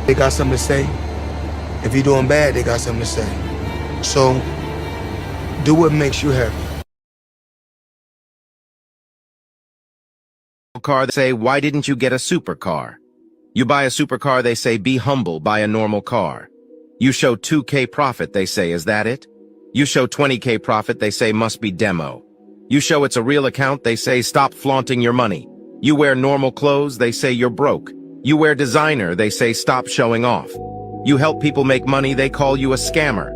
They got something to say. If you're doing bad, they got something to say. So do what makes you happy. Car, they say, why didn't you get a supercar? You buy a supercar, they say, be humble, buy a normal car. You show 2K profit, they say, is that it? You show 20K profit, they say, must be demo. You show it's a real account, they say, stop flaunting your money. You wear normal clothes, they say you're broke. You wear designer, they say, stop showing off. You help people make money, they call you a scammer.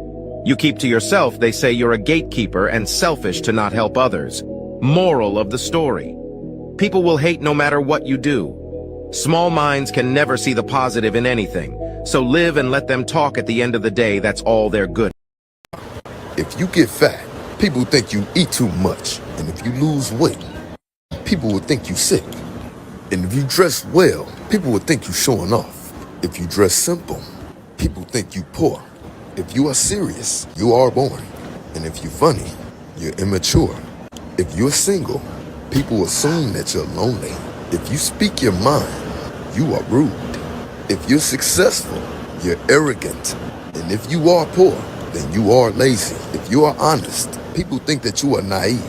You keep to yourself, they say you're a gatekeeper and selfish to not help others. Moral of the story. People will hate no matter what you do. Small minds can never see the positive in anything, so live and let them talk. At the end of the day, that's all they're good. If you get fat, people think you eat too much. And if you lose weight, people will think you sick. And if you dress well, people will think you showing off. If you dress simple, people think you poor. If you are serious, you are boring. And if you're funny, you're immature. If you're single, people assume that you're lonely. If you speak your mind, you are rude. If you're successful, you're arrogant. And if you are poor, then you are lazy. If you are honest, people think that you are naive.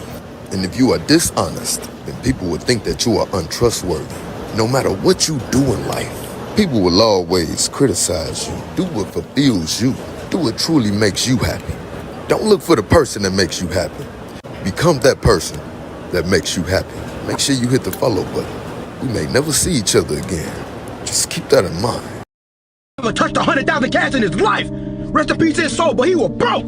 And if you are dishonest, then people would think that you are untrustworthy. No matter what you do in life, people will always criticize you. Do what fulfills you. Do what truly makes you happy. Don't look for the person that makes you happy. Become that person that makes you happy. Make sure you hit the follow button. We may never see each other again. Just keep that in mind. Never touched 100,000 cash in his life. Rest in peace his soul, but he was broke.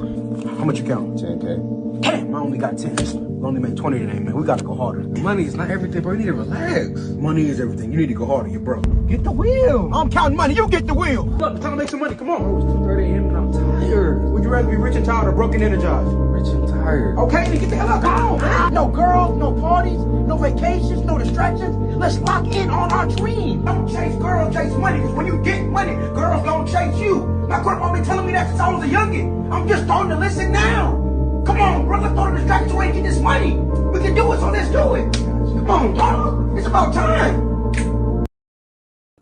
How much you count? 10K. Damn, I only got 10. We only made 20 today, man. We gotta go harder. Money is not everything, bro. You need to relax. Money is everything. You need to go harder. You're broke. Get the wheel. I'm counting money. You get the wheel. Look, time to make some money. Come on. It's 2:30 a.m. and I'm tired. Would you rather be rich and tired or broke and energized? Rich and tired. Okay, then get the hell up. Go on, man. No girls, no parties, no vacations, no distractions. Let's lock in on our dream. Don't chase girls, chase money. Because when you get money, girls don't chase you. My grandma been telling me that since I was a youngin'. I'm just starting to listen now. Come on, bro. Let's throw the distractions away and get this money. We can do it, so let's do it. Come on, dog. It's about time.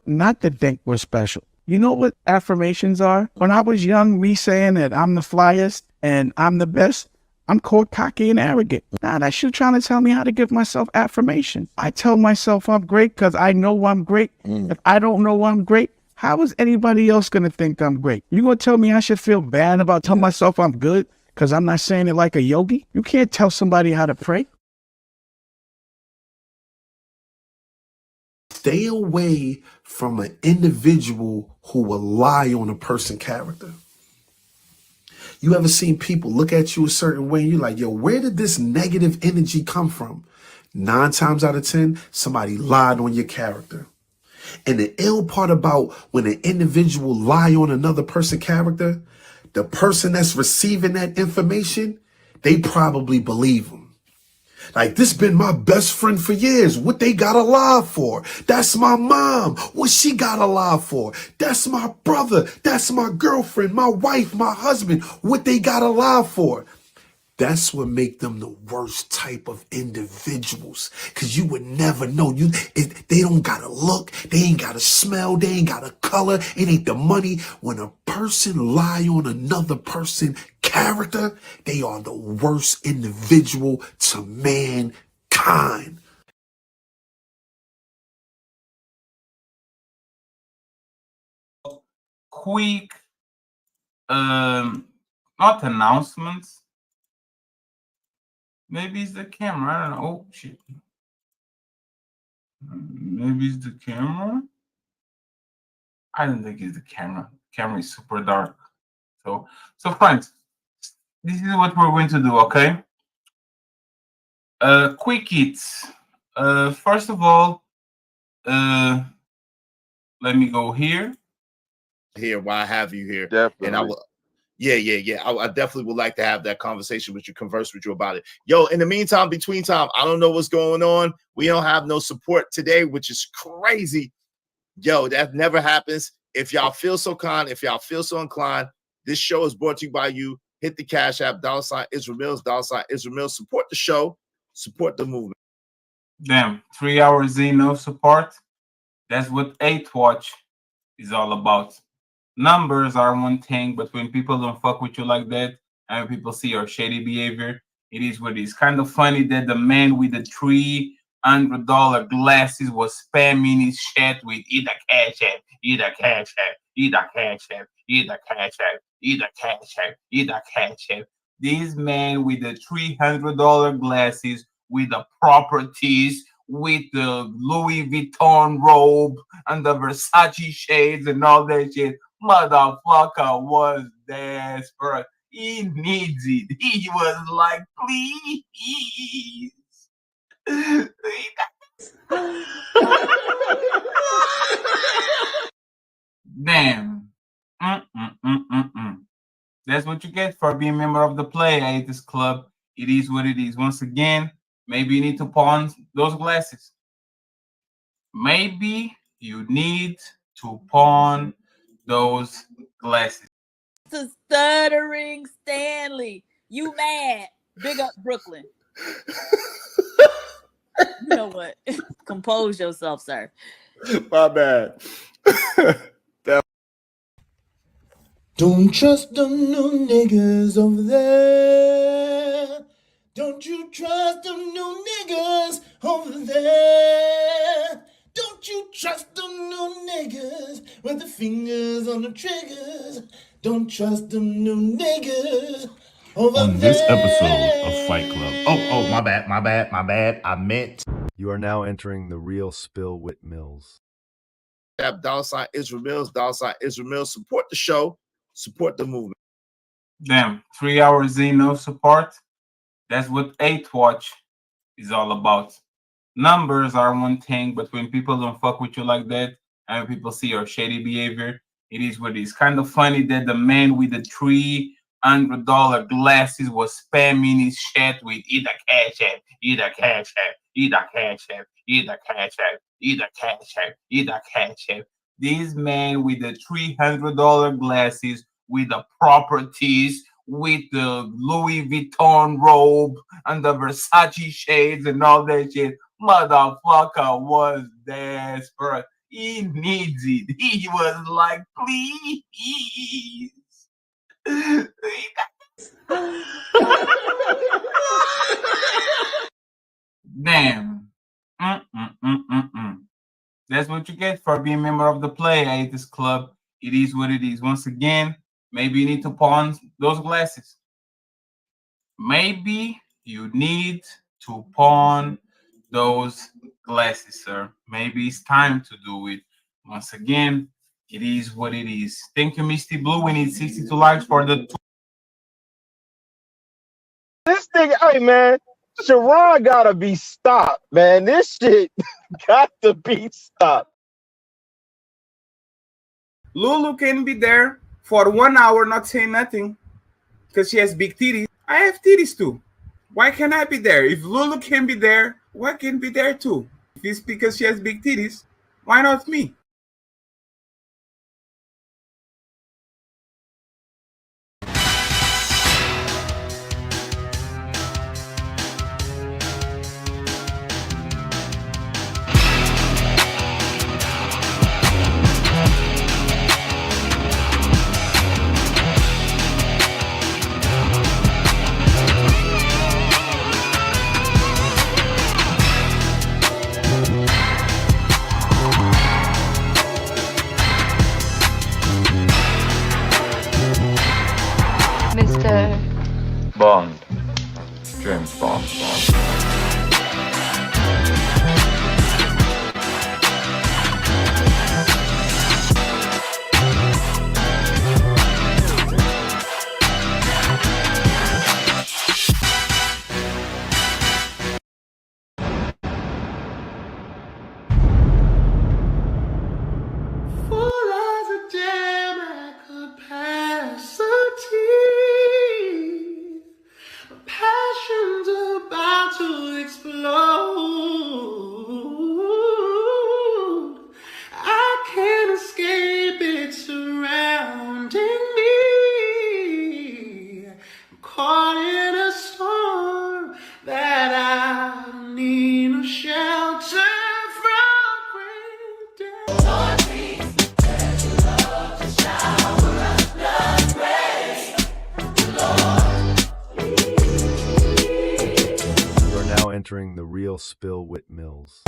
Not to think we're special. You know what affirmations are? When I was young, me saying that I'm the flyest and I'm the best, I'm called cocky and arrogant. Nah, that's you trying to tell me how to give myself affirmation. I tell myself I'm great because I know I'm great. If I don't know I'm great, how is anybody else going to think I'm great? You going to tell me I should feel bad about telling myself I'm good because I'm not saying it like a yogi? You can't tell somebody how to pray. Stay away from an individual who will lie on a person's character. You ever seen people look at you a certain way and you're like, yo, where did this negative energy come from? 9 times out of 10, somebody lied on your character. And the ill part about when an individual lie on another person's character, the person that's receiving that information, they probably believe them. Like, this been my best friend for years. What they got to lie for? That's my mom. What she got to lie for? That's my brother. That's my girlfriend, my wife, my husband. What they got to lie for? That's what make them the worst type of individuals. Because you would never know. They don't got to look. They ain't got to smell. They ain't got a color. It ain't the money. When a person lie on another person's character, they are the worst individual to mankind. Quick, not announcements. Maybe it's the camera. I don't know. Oh shit. Maybe it's the camera. I don't think it's the camera. Camera is super dark. So friends, this is what we're going to do, okay? Quick hits. First of all, let me go here. Here, why have you here? Definitely. And I will. Yeah. I definitely would like to have that conversation with you, converse with you about it. Yo, in the meantime, between time, I don't know what's going on. We don't have no support today, which is crazy. Yo, that never happens. If y'all feel so kind, if y'all feel so inclined, this show is brought to you by you. Hit the Cash App, $ Israel Mills, $ Israel Mills. Support the show, support the movement. Damn, 3 hours in, no support. That's what 8 watch. is all about. Numbers are one thing, but when people don't fuck with you like that, and when people see your shady behavior, it is what it is. Kind of funny that the man with the $300 glasses was spamming his chat with either Cash App, either Cash App, either Cash App, either Cash App, either Cash App, either Cash App. This man with the $300 glasses, with the properties, with the Louis Vuitton robe and the Versace shades and all that shit, motherfucker was desperate. He needs it. He was like, please. Damn. That's what you get for being a member of the Play Haters Club. It is what it is. Once again, maybe you need to pawn those glasses. Maybe you need to pawn those glasses. To Stuttering Stanley. You mad. Big up Brooklyn. You know what? Compose yourself, sir. My bad. Don't trust them new niggas over there. Don't you trust them new niggas over there. Don't you trust them new niggas with the fingers on the triggers. Don't trust them new niggas over there. On this episode of Fight Club. Oh, my bad. I meant. You are now entering the real Spill with Mills. $, Israel Mills, $, Israel Mills. Support the show. Support the movement. Damn, 3 hours in no support. That's what 8 Watch is all about. Numbers are one thing, but when people don't fuck with you like that, and when people see your shady behavior, it is what it is. Kind of funny that the man with the $300 glasses was spamming his chat with either Cash App, either Cash App, either Cash App, either Cash App, either Cash App, either Cash App. This man with the $300 glasses, with the properties, with the Louis Vuitton robe and the Versace shades and all that shit, motherfucker was desperate. He needs it. He was like, please. Damn. That's what you get for being a member of the Play Haters Club. It is what it is. Once again, maybe you need to pawn those glasses. Maybe you need to pawn those glasses, sir. Maybe it's time to do it. Once again, it is what it is. Thank you, Misty Blue. We need 62 likes for the... This thing, hey, man. Sharon gotta be stopped, man. This shit got to be stopped. Lulu can be there for 1 hour not saying nothing because she has big titties. I have titties too. Why can't I be there? If Lulu can be there, why can't be there too? If it's because she has big titties, why not me? Bond. James Bond. Entering the real Spill Wit Mills.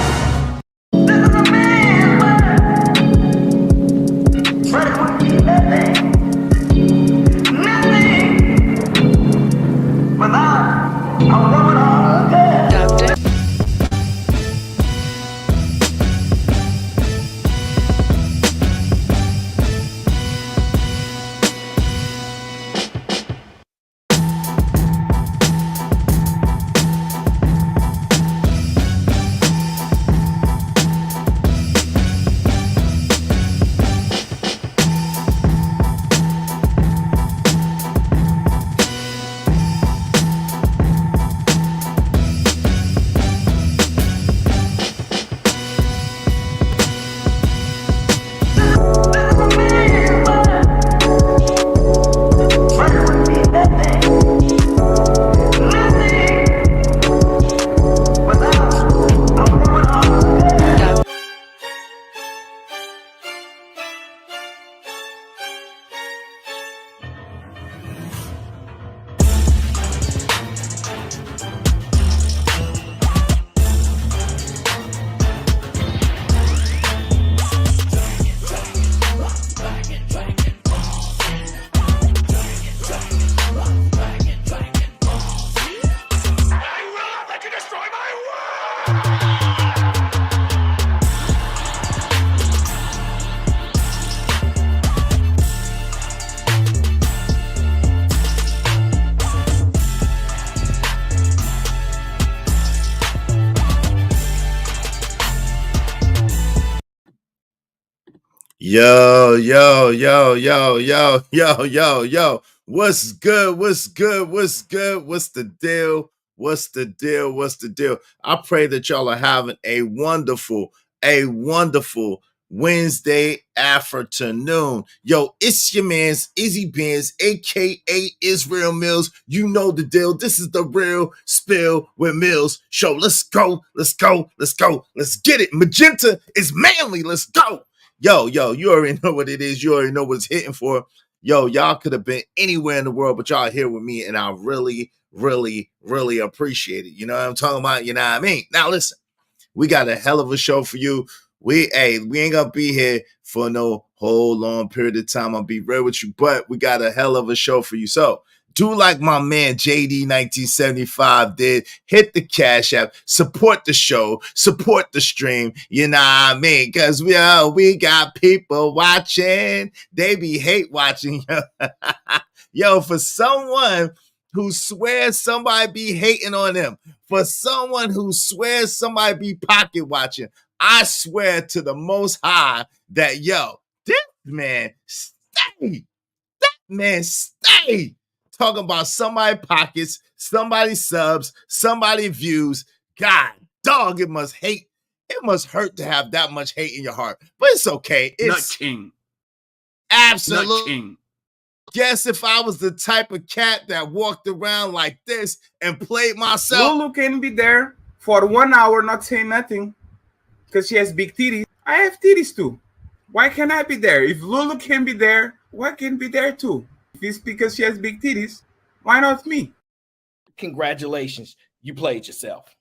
Yo, yo, yo, yo, yo, yo, yo, yo. What's good? What's good? What's good? What's the deal? What's the deal? What's the deal? I pray that y'all are having a wonderful Wednesday afternoon. Yo, it's your man's Izzy Benz, aka Israel Mills. You know the deal. This is the real Spill with Mills show. Let's go. Let's go. Let's go. Let's get it. Magenta is manly. Let's go. Yo, you already know what it is. You already know what it's hitting for. Yo, y'all could have been anywhere in the world, but y'all are here with me, and I really, really, really appreciate it. You know what I'm talking about? You know what I mean? Now, listen, we got a hell of a show for you. We ain't gonna be here for no whole long period of time. I'll be real with you, but we got a hell of a show for you. So, do like my man JD1975 did. Hit the Cash App, support the show, support the stream. You know what I mean? Because we got people watching. They be hate watching. Yo, for someone who swears somebody be hating on them, for someone who swears somebody be pocket watching, I swear to the Most High that, yo, this man stay. That man stay. Talking about somebody pockets, somebody subs, somebody views. God, dog, it must hurt to have that much hate in your heart. But it's okay. It's Nut King. Absolutely. Nut King. Guess if I was the type of cat that walked around like this and played myself. Lulu can be there for 1 hour not saying nothing because she has big titties. I have titties too. Why can't I be there? If Lulu can be there, why can't be there too? If it's because she has big titties, why not me? Congratulations, you played yourself.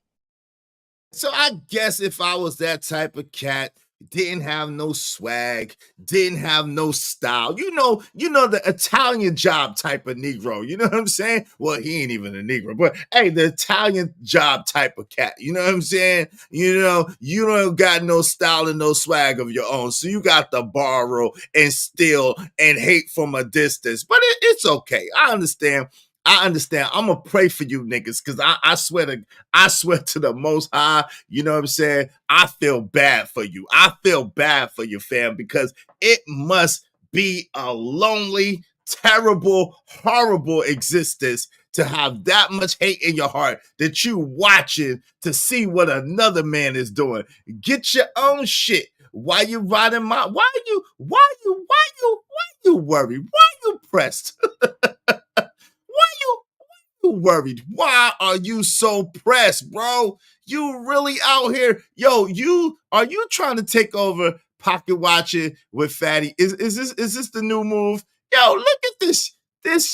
So I guess if I was that type of cat, didn't have no swag, didn't have no style, you know the Italian job type of Negro, you know what I'm saying? Well, he ain't even a Negro, but hey, the Italian job type of cat, you know what I'm saying? You know, you don't got no style and no swag of your own, so you got to borrow and steal and hate from a distance, but it's okay. I understand. I'm gonna pray for you niggas because I swear to the Most High, you know what I'm saying? I feel bad for you. I feel bad for your fam because it must be a lonely, terrible, horrible existence to have that much hate in your heart that you watching to see what another man is doing. Get your own shit. Why you riding my? Why you worried? Why you pressed? Why you worried? Why are you so pressed, bro? You really out here, yo? Are you trying to take over pocket watching with Fatty? Is this the new move? Yo, look at this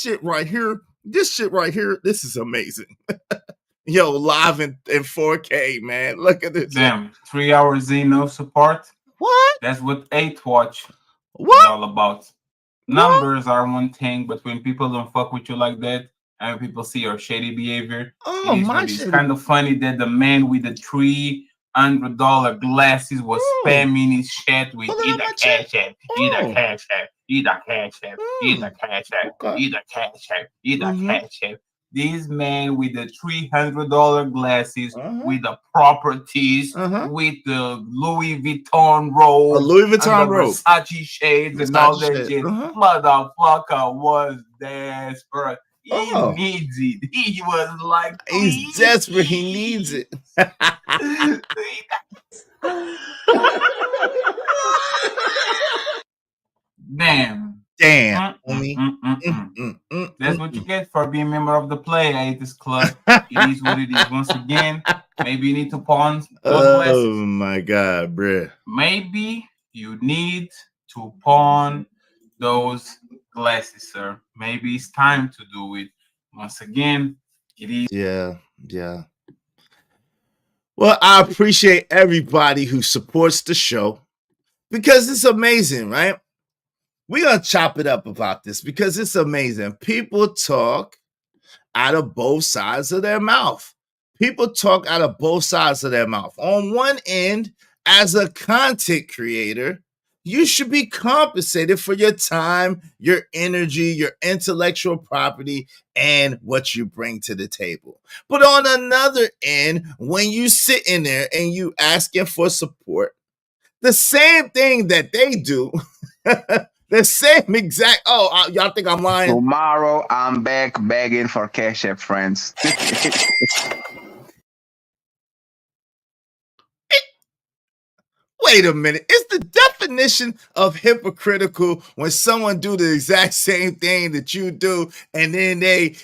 shit right here. This shit right here. This is amazing. Yo, live in 4K, man. Look at this. Damn, 3 hours Zeno support. What? That's what 8 Watch What? is all about. Numbers are one thing, but when people don't fuck with you like that, and when people see your shady behavior, Oh, my it's shit. kind of funny that the man with the $300 glasses was spamming his chat with either cash app, either cash app, either cash app, either cash app, either cash app, either cash app. This man with the $300 glasses, with the properties, with the Louis Vuitton robe, A Louis Vuitton and the robe. Versace shades, and Versace all that shit. shit. Motherfucker was desperate. He Oh. needs it. He was like, He's desperate. He needs it. Damn. Damn, homie. That's what you get for being a member of the Play Haters Club. It is what it is. Once again, maybe you need to pawn those glasses. Oh my God, bruh. Maybe you need to pawn those glasses, sir. Maybe it's time to do it. Once again, it is. Yeah. Well, I appreciate everybody who supports the show because it's amazing, right? We're going to chop it up about this because it's amazing. People talk out of both sides of their mouth. People talk out of both sides of their mouth. On one end, as a content creator, you should be compensated for your time, your energy, your intellectual property, and what you bring to the table. But on another end, when you sit in there and you asking for support, the same thing that they do, the same exact, y'all think I'm lying? Tomorrow, I'm back begging for Cash App, friends. Wait a minute. It's the definition of hypocritical when someone do the exact same thing that you do, and then they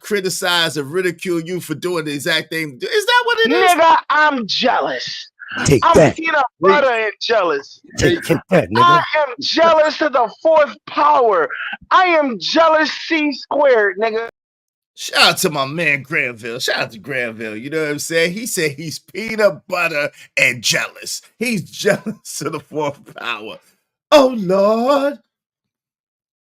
criticize and ridicule you for doing the exact thing. Is that what it is? Nigga, I'm jealous. Take I'm that. peanut butter and jealous. Take that, nigga. I am jealous to the fourth power. I am jealous C squared, nigga. Shout out to my man Granville. Shout out to Granville. You know what I'm saying? He said he's peanut butter and jealous. He's jealous to the fourth power. Oh, Lord.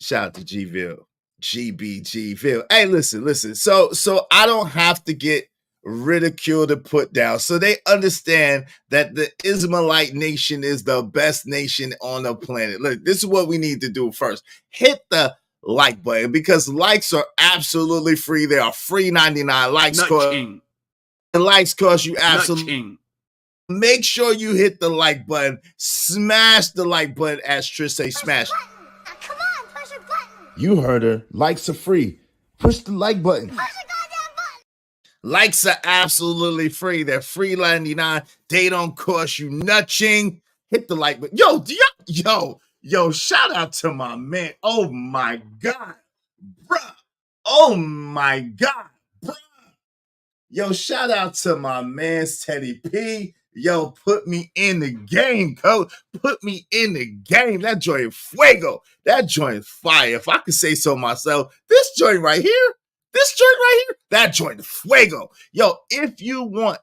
Shout out to G-Ville. GBGville. Hey, listen. So I don't have to get ridiculed and put down. So they understand that the Ismailite nation is the best nation on the planet. Look, this is what we need to do first. Hit the like button because likes are absolutely free. They are free 99. Likes cost you absolutely. Make sure you hit the like button. Smash the like button, as Trish say, smash. Come on, push a button. You heard her. Likes are free. Push the like button. Push the goddamn button. Likes are absolutely free. They're free 99. They don't cost you nothing. Hit the like button. Yo, shout out to my man. Oh my God, bruh. Oh my God, bruh. Yo, shout out to my man Teddy P. Yo, put me in the game, coach. Put me in the game. That joint fuego. That joint fire. If I could say so myself, this joint right here, that joint fuego. Yo, if you want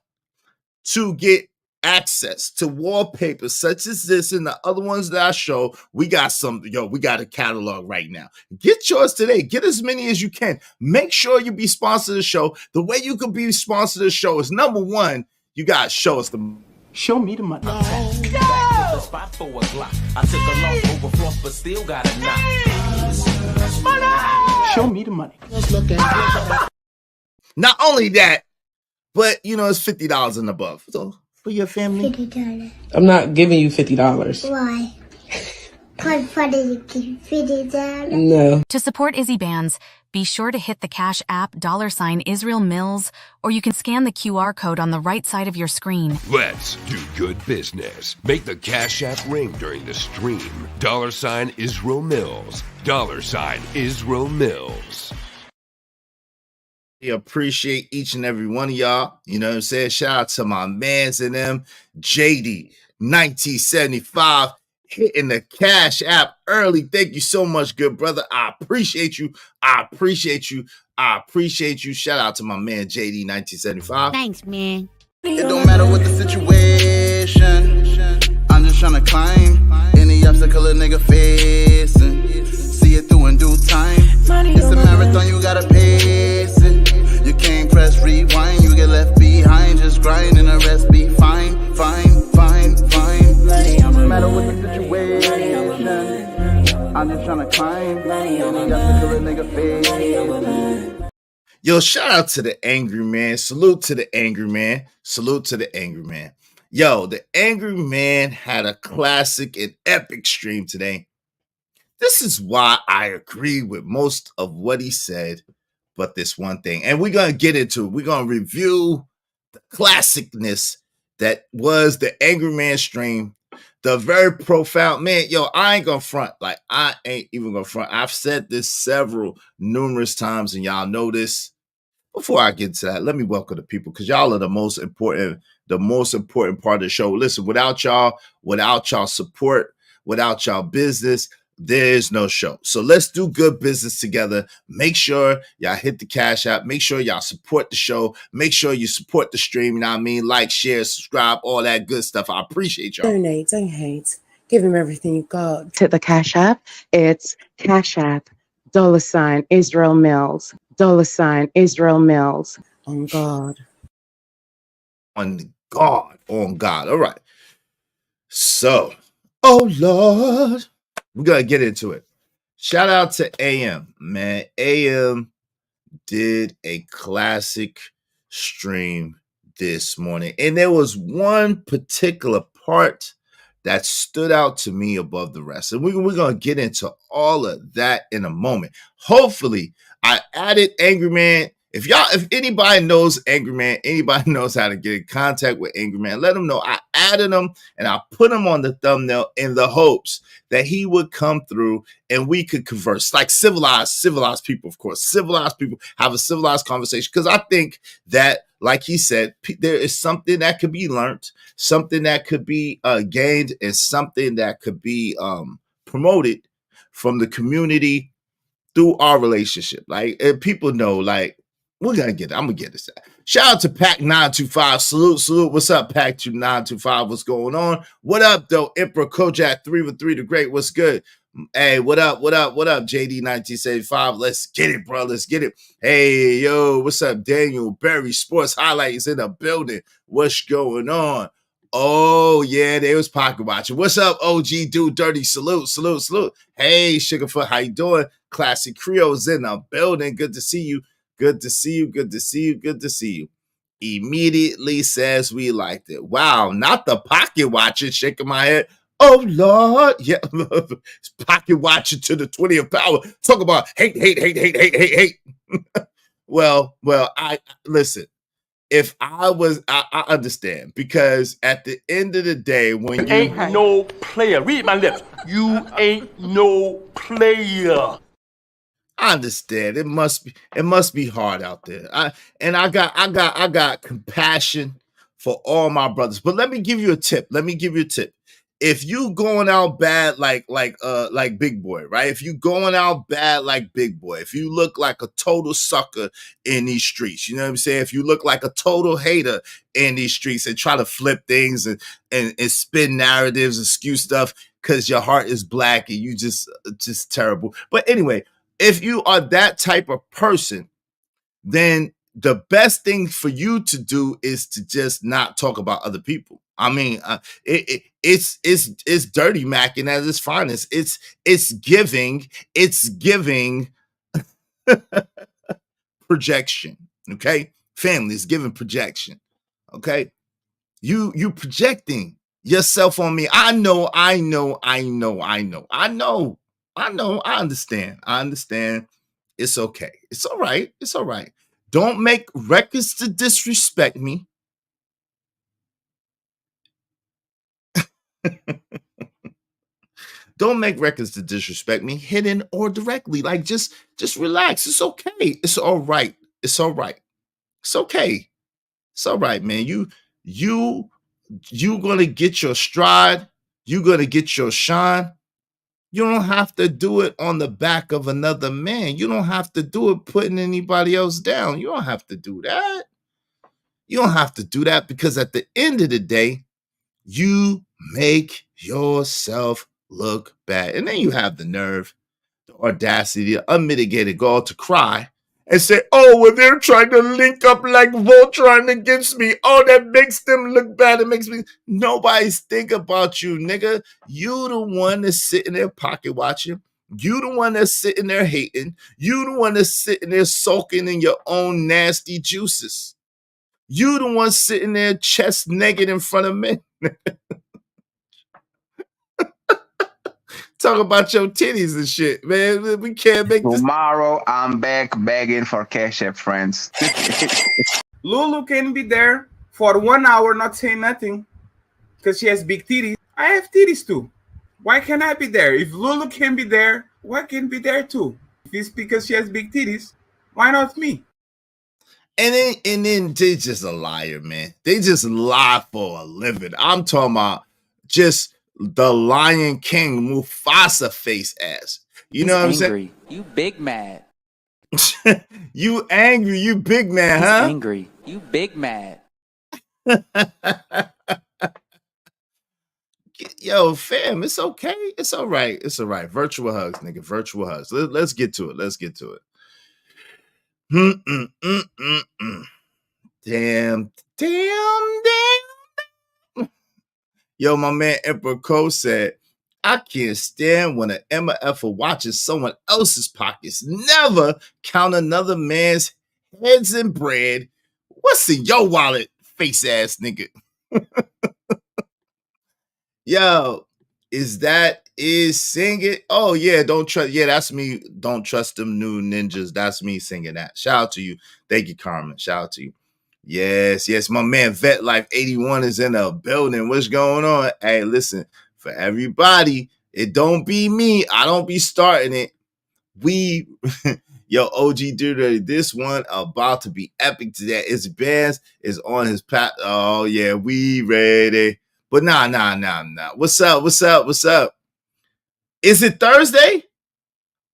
to get access to wallpapers such as this and the other ones that I show, we got a catalog right now. Get yours today. Get as many as you can. Make sure you be sponsored the show. The way you can be sponsored the show is, number one, you got to show us the Show me the money. Spot for a Glock. I took a loss over floss, but still got a knock. Show me the money. Not only that, but it's $50 and above. So for your family. $50. I'm not giving you $50. Why? What did you give $50? No. To support Izzy Bands, be sure to hit the Cash app $Israel Mills, or you can scan the QR code on the right side of your screen. Let's do good business. Make the Cash App ring during the stream. $Israel Mills. $Israel Mills. We appreciate each and every one of y'all. You know what I'm saying? Shout out to my mans and them. JD, 1975. hitting the Cash App early. Thank you so much, good brother. I appreciate you. I appreciate you. I appreciate you. Shout out to my man JD 1975. Thanks, man. It don't matter what the situation. I'm just trying to climb any obstacle a nigga facing. See it through in due time. It's a marathon, you gotta pace it. You can't press rewind, you get left behind. Just grind and the rest be fine, fine, fine, fine. It don't matter what the situation. I'm just trying to climb any obstacle a nigga facing. Yo, shout out to the Angry Man. Salute to the Angry Man. Salute to the Angry Man. Yo, the Angry Man had a classic and epic stream today. This is why I agree with most of what he said, but this one thing. And we're going to get into it. We're going to review the classicness that was the Angry Man stream. The very profound, man, yo, I ain't gonna front. Like, I ain't even gonna front. I've said this numerous times, and y'all know this. Before I get to that, let me welcome the people, because y'all are the most important part of the show. Listen, without y'all support, without y'all business, there's no show. So let's do good business together. Make sure y'all hit the Cash App. Make sure y'all support the show. Make sure you support the stream. You know what I mean? Like, share, subscribe, all that good stuff. I appreciate y'all. Donate, don't hate. Give him everything you've got. To the Cash App, it's Cash App, $ Israel Mills, $ Israel Mills. On God. On God. All right. So, oh Lord. We're going to get into it. Shout out to AM, man. AM did a classic stream this morning. And there was one particular part that stood out to me above the rest. And we're going to get into all of that in a moment. Hopefully, I added Angry Man. If anybody knows Angry Man, anybody knows how to get in contact with Angry Man, let them know I added him and I put him on the thumbnail in the hopes that he would come through and we could converse like civilized people, of course. Civilized people have a civilized conversation, because I think that, like he said, there is something that could be learned, something that could be gained, and something that could be promoted from the community through our relationship. Like, and people know, like, we're gonna get it. I'm gonna get this. Shout out to Pack 925. Salute. What's up, Pack 925? What's going on? What up, though? Emperor Kojak 3 with 3 the Great. What's good? Hey, what up? JD 1975. Let's get it, bro. Let's get it. Hey, yo, what's up? Daniel Berry Sports Highlights in the building. What's going on? Oh, yeah, they was pocket watching. What's up, OG Dude Dirty? Salute. Hey, Sugarfoot, how you doing? Classic Creole's in the building. Good to see you. Good to see you. Immediately says we liked it. Wow, not the pocket watching, shaking my head. Oh, Lord. Yeah, pocket watching to the 20th power. Talk about hate. Well, I listen. If I understand, because at the end of the day, when you ain't no player, read my lips. You ain't no player. I understand. It must be hard out there. I got compassion for all my brothers. But let me give you a tip. If you going out bad like Big Boy, right? If you going out bad like Big Boy, if you look like a total sucker in these streets, you know what I'm saying? If you look like a total hater in these streets and try to flip things and spin narratives and skew stuff because your heart is black and you just terrible. But anyway, if you are that type of person, then the best thing for you to do is to just not talk about other people. I mean, it's dirty macking at its finest. It's giving projection. Okay, family is giving projection. Okay, you projecting yourself on me. I know. I understand. It's okay. It's all right. Don't make records to disrespect me. Don't make records to disrespect me, hidden or directly. Like, just relax. It's okay. It's all right. It's okay. It's all right, man. You gonna get your stride. you're going to get your shine. You don't have to do it on the back of another man. You don't have to do it putting anybody else down. You don't have to do that. You don't have to do that because at the end of the day, you make yourself look bad. And then you have the nerve, the audacity, the unmitigated gall to cry and say, oh, well, they're trying to link up like Voltron against me. Oh, that makes them look bad. It makes me. Nobody's thinking about you, nigga. You the one that's sitting there pocket watching. You the one that's sitting there hating. You the one that's sitting there soaking in your own nasty juices. You the one sitting there chest naked in front of men. Talk about your titties and shit, man. We can't make this. Tomorrow, I'm back begging for Cash App, friends. Lulu can be there for 1 hour not saying nothing because she has big titties. I have titties too. Why can't I be there? If Lulu can be there, why can't be there too? If it's because she has big titties, why not me? And then they just a liar, man. They just lie for a living. I'm talking about just the Lion King Mufasa face ass. You know what I'm saying? You big mad. You angry, you big man, He's huh? angry. You big mad. Yo, fam, it's okay. It's all right. It's all right. Virtual hugs, nigga. Virtual hugs. Let's get to it. Let's get to it. Damn. Yo, my man Emperor Cole said, I can't stand when an MF watches someone else's pockets. Never count another man's heads in bread. What's in your wallet, face ass nigga? Yo, is Sing It? Oh, yeah, don't trust. Yeah, that's me. Don't trust them new ninjas. That's me singing that. Shout out to you. Thank you, Carmen. Shout out to you. Yes, my man Vet Life 81 is in the building. What's going on? Hey, listen, for everybody, it don't be me. I don't be starting it. We, yo, OG dude, this one about to be epic today. It's bands is on his path. Oh, yeah, we ready. But nah. What's up? Is it Thursday?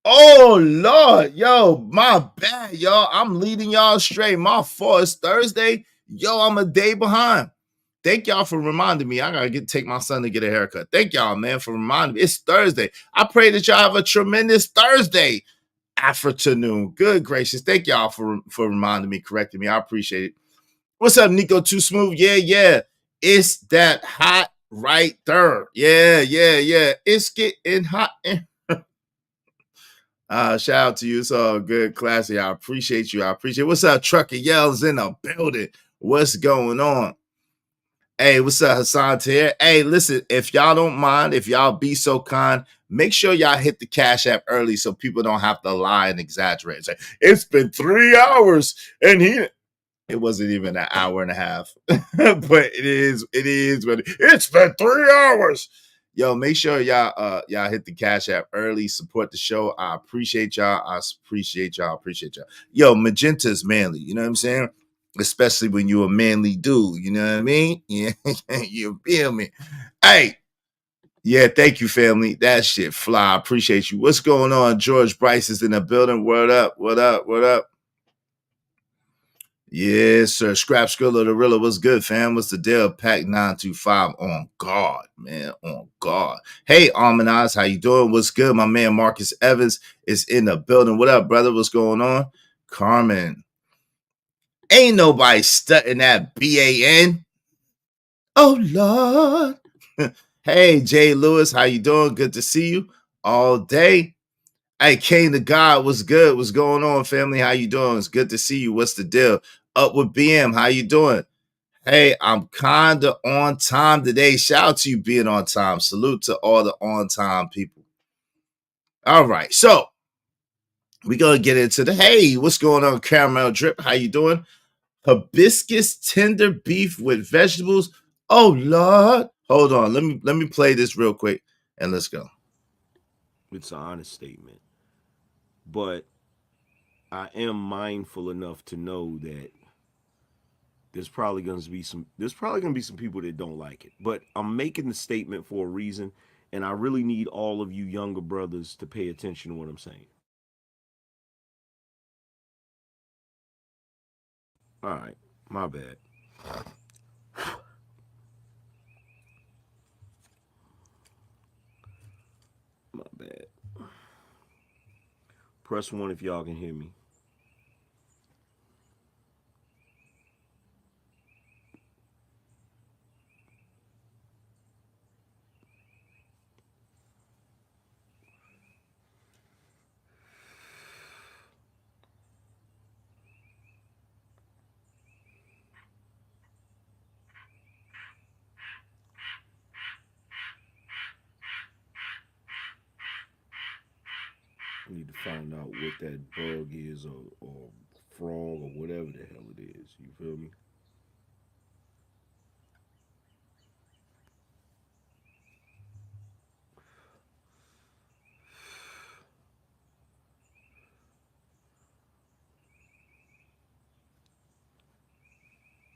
Oh, Lord. Yo, my bad, y'all. I'm leading y'all astray. My fault. It's Thursday. Yo, I'm a day behind. Thank y'all for reminding me. I got to take my son to get a haircut. Thank y'all, man, for reminding me. It's Thursday. I pray that y'all have a tremendous Thursday afternoon. Good gracious. Thank y'all for reminding me, correcting me. I appreciate it. What's up, Nico Too Smooth? Yeah. It's that hot right there. Yeah. It's getting hot. Shout out to you. It's all good, classy. I appreciate you. What's up, Trucker Yells in the building? What's going on? Hey, what's up, Hassan Tahir? Hey, listen, if y'all don't mind, if y'all be so kind, make sure y'all hit the Cash App early so people don't have to lie and exaggerate and say, it's been 3 hours and it wasn't even an hour and a half, but it is, but it's been 3 hours. Yo, make sure y'all hit the Cash App early, support the show. I appreciate y'all. Yo, Magenta is manly, you know what I'm saying? Especially when you're a manly dude, you know what I mean? Yeah, you feel me? Hey, yeah, thank you, family. That shit fly. I appreciate you. What's going on? George Bryce is in the building. Word up. Yes, sir. Scrap Skrilla the Rilla. What's good, fam? What's the deal? Pack 925 on guard, man. On guard. Hey, Armanaz, how you doing? What's good? My man Marcus Evans is in the building. What up, brother? What's going on? Carmen. Ain't nobody studying that BAN. Oh, Lord. Hey, Jay Lewis, how you doing? Good to see you all day. Hey, Kane the God, what's good? What's going on, family? How you doing? It's good to see you. What's the deal? Up with BM, how you doing? Hey, I'm kind of on time today. Shout out to you being on time. Salute to all the on-time people. All right, so we're going to get into hey, what's going on, Caramel Drip? How you doing? Hibiscus tender beef with vegetables. Oh, Lord. Hold on. Let me play this real quick and let's go. It's an honest statement. But I am mindful enough to know that there's probably gonna be some people that don't like it. But I'm making the statement for a reason, and I really need all of you younger brothers to pay attention to what I'm saying. All right, my bad. My bad. Press 1 if y'all can hear me. I need to find out what that bug is, or frog, or whatever the hell it is. You feel me?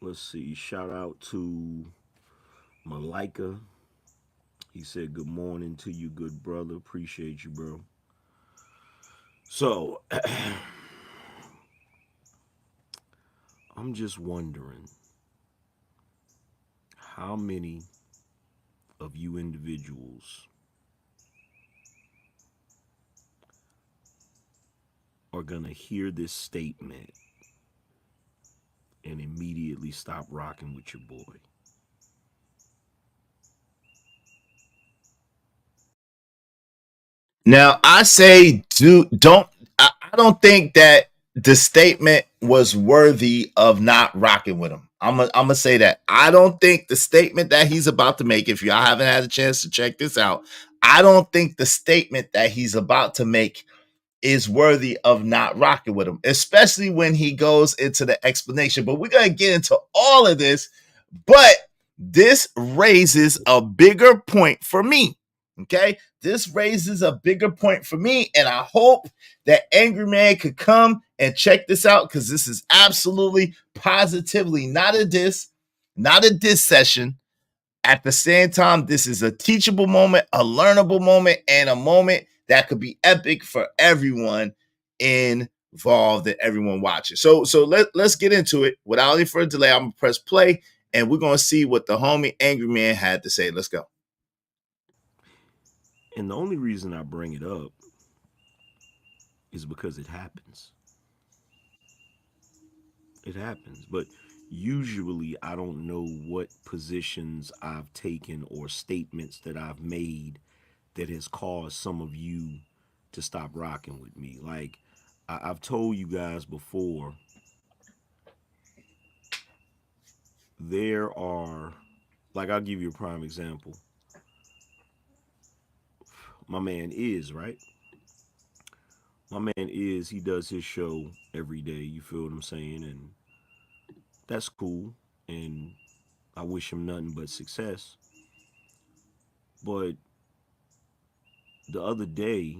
Let's see. Shout out to Malika. He said, good morning to you, good brother. Appreciate you, bro. So, I'm just wondering how many of you individuals are going to hear this statement and immediately stop rocking with your boy. Now I say, I don't think that the statement was worthy of not rocking with him. I'm gonna say that. I don't think the statement that he's about to make, if y'all haven't had a chance to check this out, I don't think the statement that he's about to make is worthy of not rocking with him, especially when he goes into the explanation. But we're gonna get into all of this, but this raises a bigger point for me. Okay, this raises a bigger point for me, and I hope that Angry Man could come and check this out, because this is absolutely positively not a diss session. At the same time, this is a teachable moment, a learnable moment, and a moment that could be epic for everyone involved and everyone watching. So let's get into it. Without any further delay, I'm gonna press play, and we're gonna see what the homie Angry Man had to say. Let's go. And the only reason I bring it up is because it happens. It happens. But usually I don't know what positions I've taken or statements that I've made that has caused some of you to stop rocking with me. Like I've told you guys before, there are, like, I'll give you a prime example. My man right? My man he does his show every day, you feel what I'm saying? And that's cool, and I wish him nothing but success. But the other day,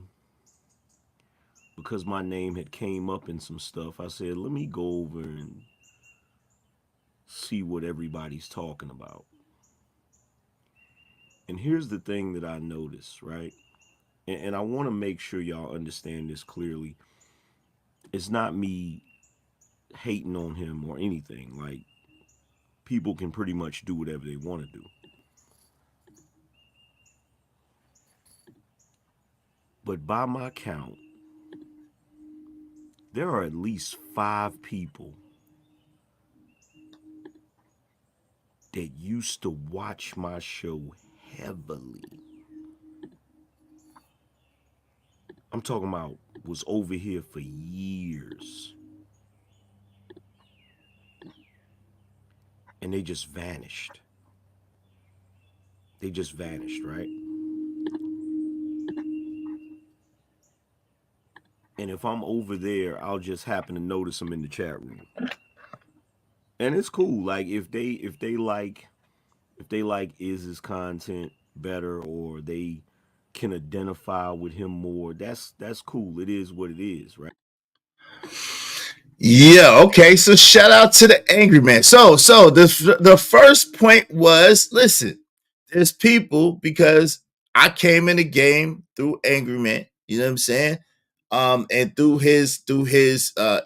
because my name had came up in some stuff, I said, let me go over and see what everybody's talking about. And here's the thing that I noticed, right? And I want to make sure y'all understand this clearly. It's not me hating on him or anything. Like, people can pretty much do whatever they want to do. But by my count, there are at least 5 people that used to watch my show heavily. I'm talking about was over here for years. And they just vanished. They just vanished, right? And if I'm over there, I'll just happen to notice them in the chat room. And it's cool. Like if they like Iz's content better, or they can identify with him more, that's cool. It is what it is, right? Yeah, okay. So shout out to the angry man. So the first point was, listen, there's people, because I came in the game through Angry Man, you know what I'm saying? And through his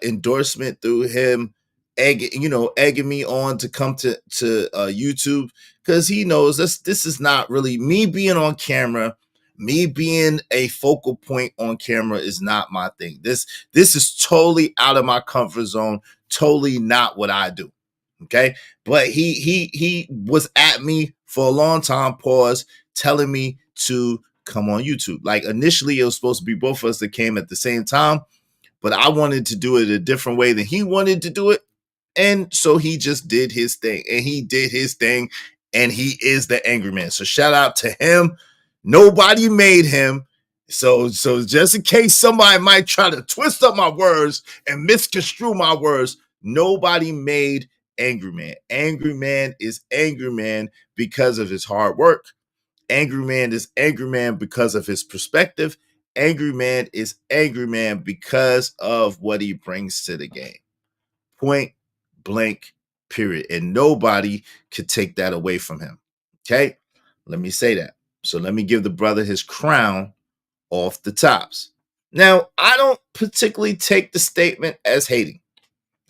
endorsement, through him egging me on to come to YouTube, because he knows this is not really me being on camera. Me being a focal point on camera is not my thing. This is totally out of my comfort zone, totally not what I do. Okay. But he was at me for a long time, pause, telling me to come on YouTube. Like initially it was supposed to be both of us that came at the same time, but I wanted to do it a different way than he wanted to do it. And so he just did his thing, and he did his thing, and he is the angry man. So shout out to him. Nobody made him. So just in case somebody might try to twist up my words and misconstrue my words, nobody made Angry Man. Angry Man is Angry Man because of his hard work. Angry Man is Angry Man because of his perspective. Angry Man is Angry Man because of what he brings to the game. Point blank, period. And nobody could take that away from him. Okay? Let me say that. So let me give the brother his crown off the tops. Now, I don't particularly take the statement as hating.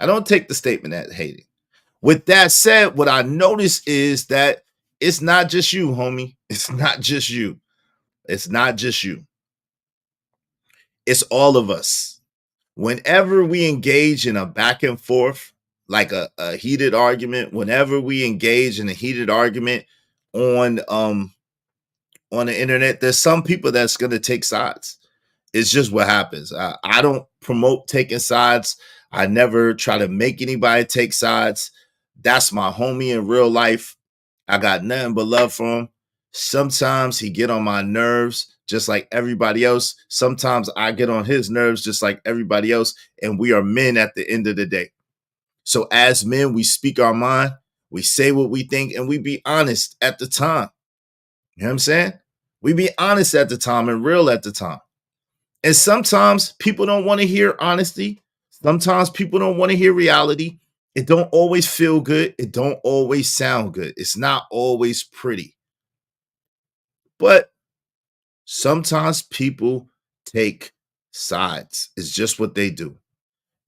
I don't take the statement as hating. With that said, what I notice is that it's not just you, homie. It's not just you. It's not just you. It's all of us. Whenever we engage in a back and forth, like a heated argument, whenever we engage in a heated argument on the internet, there's some people that's going to take sides. It's just what happens. I don't promote taking sides. I never try to make anybody take sides. That's my homie in real life. I got nothing but love for him. Sometimes he get on my nerves just like everybody else. Sometimes I get on his nerves just like everybody else. And we are men at the end of the day. So as men, we speak our mind. We say what we think, and we be honest at the time. You know what I'm saying? We be honest at the time and real at the time. And sometimes people don't want to hear honesty. Sometimes people don't want to hear reality. It don't always feel good. It don't always sound good. It's not always pretty. But sometimes people take sides. It's just what they do.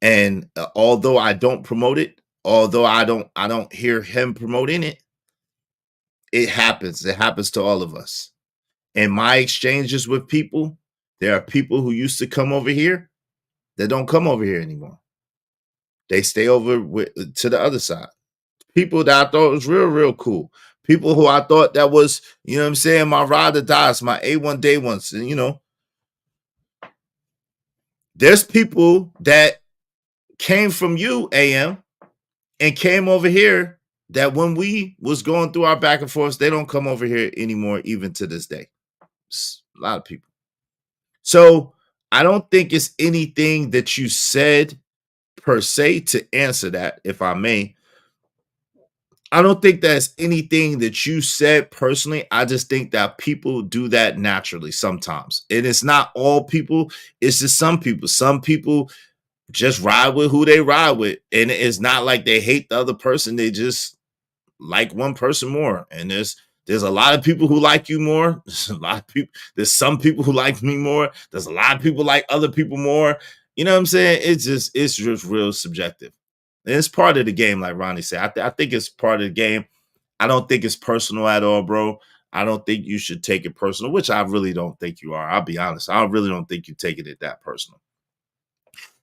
And although I don't promote it, although I don't hear him promoting it, it happens. It happens to all of us. In my exchanges with people, there are people who used to come over here that don't come over here anymore. They stay over to the other side. People that I thought was real cool. People who I thought that was, you know what I'm saying, my ride or dies, my A1 day ones. And, you know, there's people that came from you, AM, and came over here that when we was going through our back and forth, they don't come over here anymore, even to this day. It's a lot of people. So I don't think it's anything that you said per se to answer that, if I may. I don't think that's anything that you said personally. I just think that people do that naturally sometimes. And it's not all people. It's just some people. Some people just ride with who they ride with. And it's not like they hate the other person. They just like one person more. And there's a lot of people who like you more. There's a lot of people. There's some people who like me more. There's a lot of people like other people more. You know what I'm saying? It's just real subjective. And it's part of the game, like Ronnie said. I think it's part of the game. I don't think it's personal at all, bro. I don't think you should take it personal, which I really don't think you are. I'll be honest. I really don't think you're taking it that personal.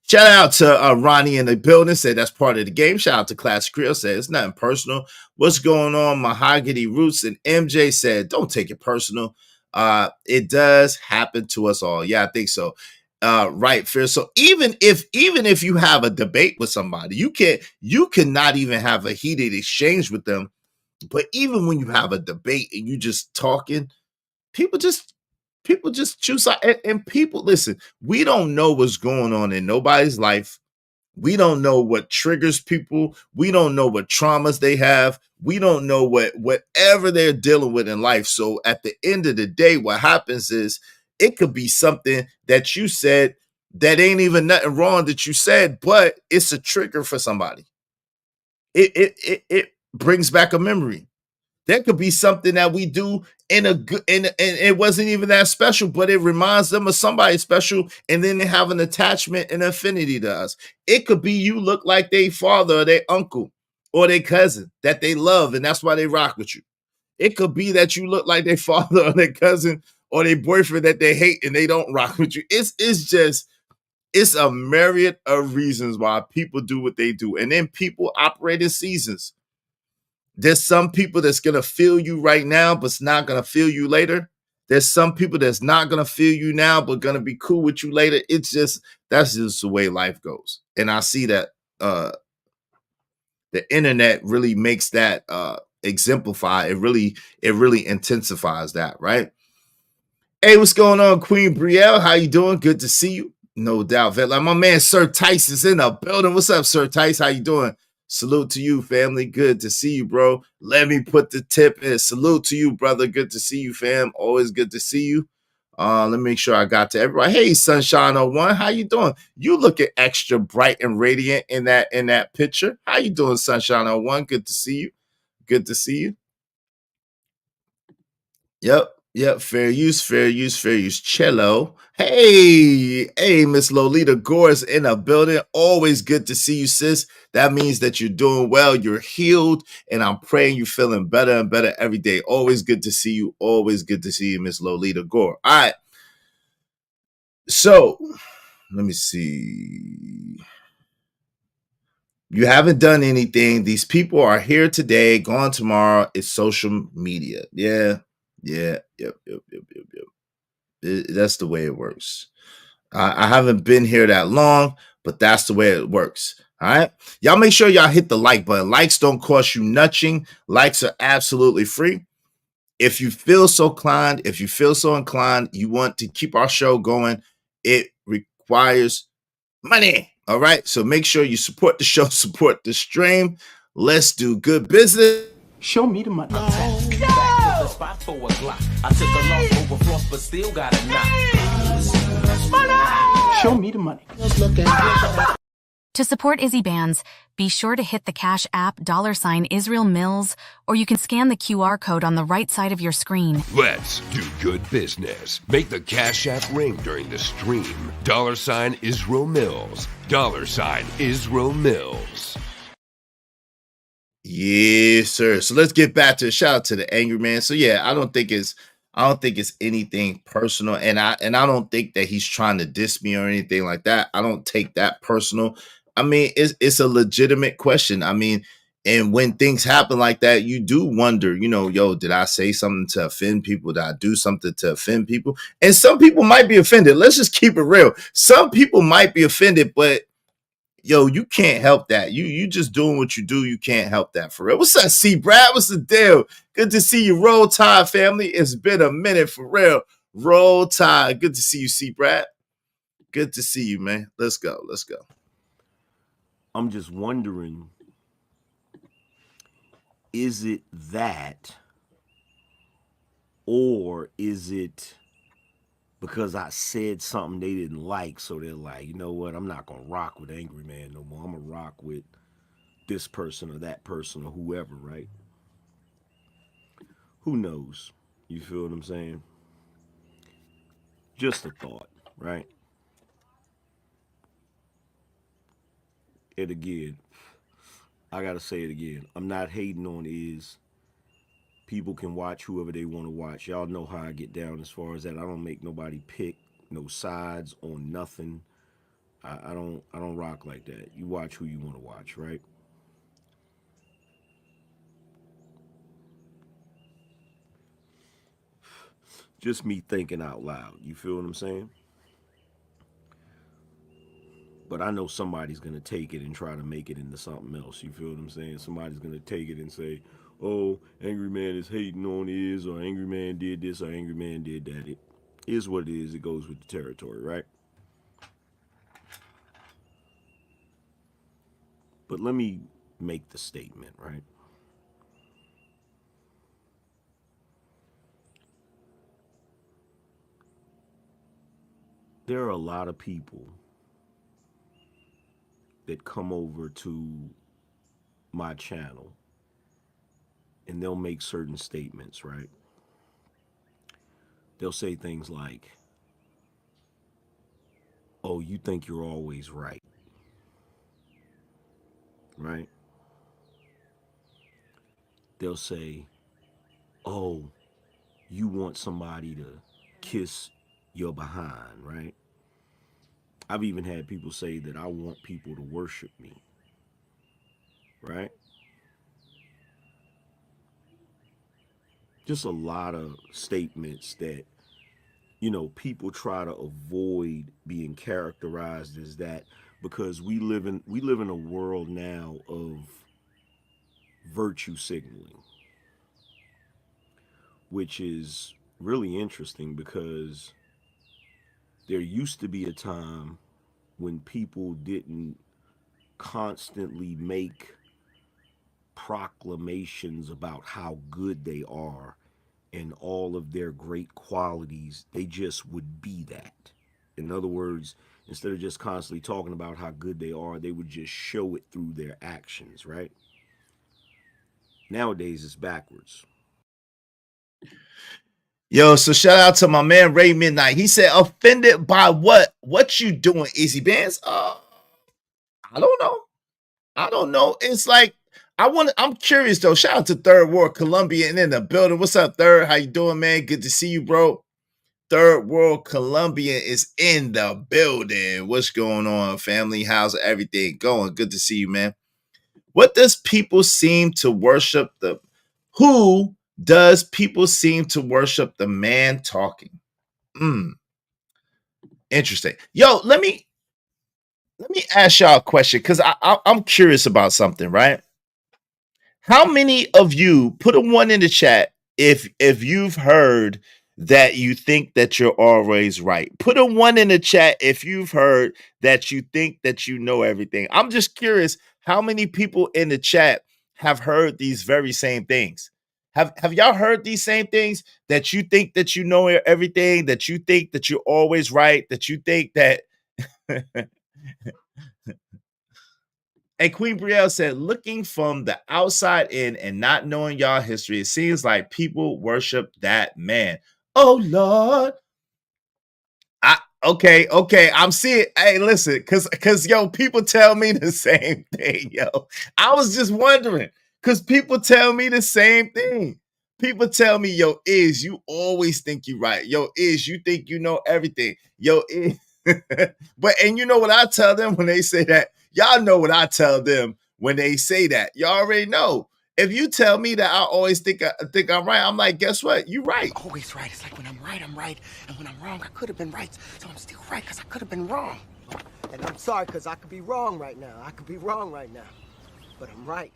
Shout out to Ronnie in the building, said that's part of the game. Shout out to Classic Creole, said it's nothing personal. What's going on, Mahogany Roots? And MJ said, don't take it personal. It does happen to us all. Yeah, I think so. Right, Fair. So even if you have a debate with somebody, you cannot even have a heated exchange with them. But even when you have a debate and you just talking, people just choose. And people, listen, we don't know what's going on in nobody's life. We don't know what triggers people. We don't know what traumas they have. We don't know whatever they're dealing with in life. So at the end of the day, what happens is it could be something that you said that ain't even nothing wrong that you said, but it's a trigger for somebody. It brings back a memory. There could be something that we do in a good, and it wasn't even that special, but it reminds them of somebody special, and then they have an attachment and affinity to us. It could be you look like their father or their uncle or their cousin that they love, and that's why they rock with you. It could be that you look like their father or their cousin or their boyfriend that they hate and they don't rock with you. It's a myriad of reasons why people do what they do. And then people operate in seasons. There's some people that's going to feel you right now, but it's not going to feel you later. There's some people that's not going to feel you now, but going to be cool with you later. That's just the way life goes. And I see that the internet really makes that exemplify. It really intensifies that, right? Hey, what's going on, Queen Brielle? How you doing? Good to see you. No doubt, Vet. Like my man Sir Tice is in the building. What's up, Sir Tice? How you doing? Salute to you, family. Good to see you, bro. Let me put the tip in. Salute to you, brother. Good to see you, fam. Always good to see you. Let me make sure I got to everybody. Hey, Sunshine 01, how you doing? You looking extra bright and radiant in that picture. How you doing, Sunshine 01? Good to see you. Good to see you. Yep. Fair use. Cello. Hey, Miss Lolita Gore is in a building. Always good to see you, sis. That means that you're doing well. You're healed, and I'm praying you're feeling better and better every day. Always good to see you. Always good to see you, Miss Lolita Gore. All right. So, let me see. You haven't done anything. These people are here today, gone tomorrow. It's social media. Yeah. Yep. That's the way it works. I haven't been here that long, but that's the way it works. All right. Y'all make sure y'all hit the like button. Likes don't cost you nothing. Likes are absolutely free. If you feel so inclined, you want to keep our show going, it requires money. All right. So make sure you support the show, support the stream. Let's do good business. Show me the money. Spot for a Glock. I took a loss over floss, but still got a knock. Money! Show me the money. To support Izzy Bands, be sure to hit the Cash App $Israel Mills, or you can scan the QR code on the right side of your screen. Let's do good business. Make the Cash App ring during the stream. $Israel Mills. $Israel Mills. Yes, sir. So let's get back to a shout out to the angry man. So yeah, I don't think it's anything personal, and I don't think that he's trying to diss me or anything like that. I don't take that personal. I mean, it's a legitimate question. I mean, and when things happen like that, you do wonder, did I say something to offend people? Did I do something to offend people? And some people might be offended. Let's just keep it real. Some people might be offended, but you can't help that. You just doing what you do. You can't help that, for real. What's up, C. Brad? What's the deal? Good to see you, Roll Tide family. It's been a minute, for real. Roll Tide. Good to see you, C. Brad. Good to see you, man. Let's go. I'm just wondering, is it that, or is it because I said something they didn't like, so they're like, you know what, I'm not going to rock with Angry Man no more. I'm going to rock with this person or that person or whoever, right? Who knows? You feel what I'm saying? Just a thought, right? And again, I got to say it again. I'm not hating on Iz. People can watch whoever they want to watch. Y'all know how I get down as far as that. I don't make nobody pick no sides on nothing. I don't rock like that. You watch who you want to watch, right? Just me thinking out loud. You feel what I'm saying? But I know somebody's going to take it and try to make it into something else. You feel what I'm saying? Somebody's going to take it and say, oh, Angry Man is hating on Iz, or Angry Man did this, or Angry Man did that. It is what it is. It goes with the territory, right? But let me make the statement, right? there are a lot of people that come over to my channel and they'll make certain statements, right? They'll say things like, oh, you think you're always right, right? They'll say, oh, you want somebody to kiss your behind, right? I've even had people say that I want people to worship me, right? Just a lot of statements that, you know, people try to avoid being characterized as that, because we live in a world now of virtue signaling, which is really interesting because there used to be a time when people didn't constantly make proclamations about how good they are and all of their great qualities. They just would be that. In other words, instead of just constantly talking about how good they are, they would just show it through their actions, right? Nowadays, it's backwards. Yo, so shout out to my man Ray Midnight. He said, offended by what? What you doing, Easy Bands? I don't know. It's like, I'm curious though. Shout out to Third World Colombian in the building. What's up, Third? How you doing, man? Good to see you, bro. Third World Colombian is in the building. What's going on, family? How's everything going? Good to see you, man. What does people seem to worship who does people seem to worship the man talking? Interesting. Yo, let me ask y'all a question, because I'm curious about something, right? How many of you, put a 1 in the chat if you've heard that you think that you're always right? Put a 1 in the chat if you've heard that you think that you know everything. I'm just curious how many people in the chat have heard these very same things. Have y'all heard these same things, that you think that you know everything, that you think that you're always right, that you think that And Queen Brielle said, looking from the outside in and not knowing y'all history, it seems like people worship that man. Oh Lord. Okay. I'm seeing. Hey, listen, because yo, people tell me the same thing, yo. I was just wondering, because people tell me the same thing. People tell me, yo, you always think you're right. Yo, you think you know everything. Yo, and you know what I tell them when they say that? Y'all know what I tell them when they say that. Y'all already know. If you tell me that I always think I'm right, I'm like, guess what? You're right. Always right. It's like when I'm right, I'm right. And when I'm wrong, I could have been right. So I'm still right because I could have been wrong. And I'm sorry because I could be wrong right now. But I'm right.